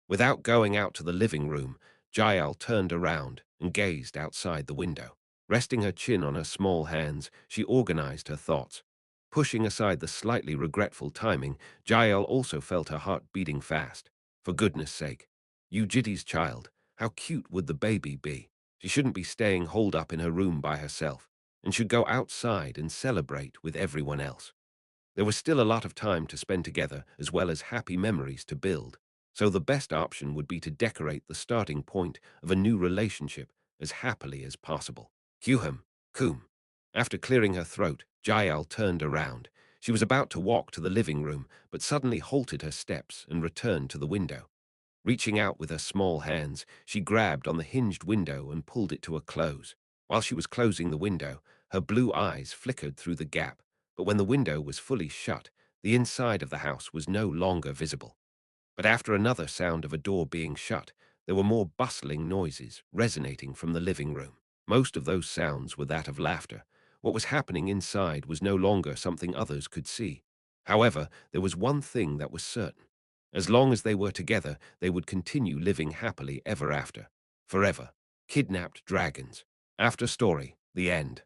Without going out to the living room, Jael turned around and gazed outside the window. Resting her chin on her small hands, she organized her thoughts. Pushing aside the slightly regretful timing, Jael also felt her heart beating fast. For goodness sake. You Jitty's child, how cute would the baby be? She shouldn't be staying holed up in her room by herself, and should go outside and celebrate with everyone else. There was still a lot of time to spend together, as well as happy memories to build, so the best option would be to decorate the starting point of a new relationship as happily as possible. Kuhum, Kum. After clearing her throat, Jael turned around. She was about to walk to the living room, but suddenly halted her steps and returned to the window. Reaching out with her small hands, she grabbed on the hinged window and pulled it to a close. While she was closing the window, her blue eyes flickered through the gap, but when the window was fully shut, the inside of the house was no longer visible. But after another sound of a door being shut, there were more bustling noises resonating from the living room. Most of those sounds were that of laughter. What was happening inside was no longer something others could see. However, there was one thing that was certain. As long as they were together, they would continue living happily ever after. Forever. Kidnapped dragons. After story, the end.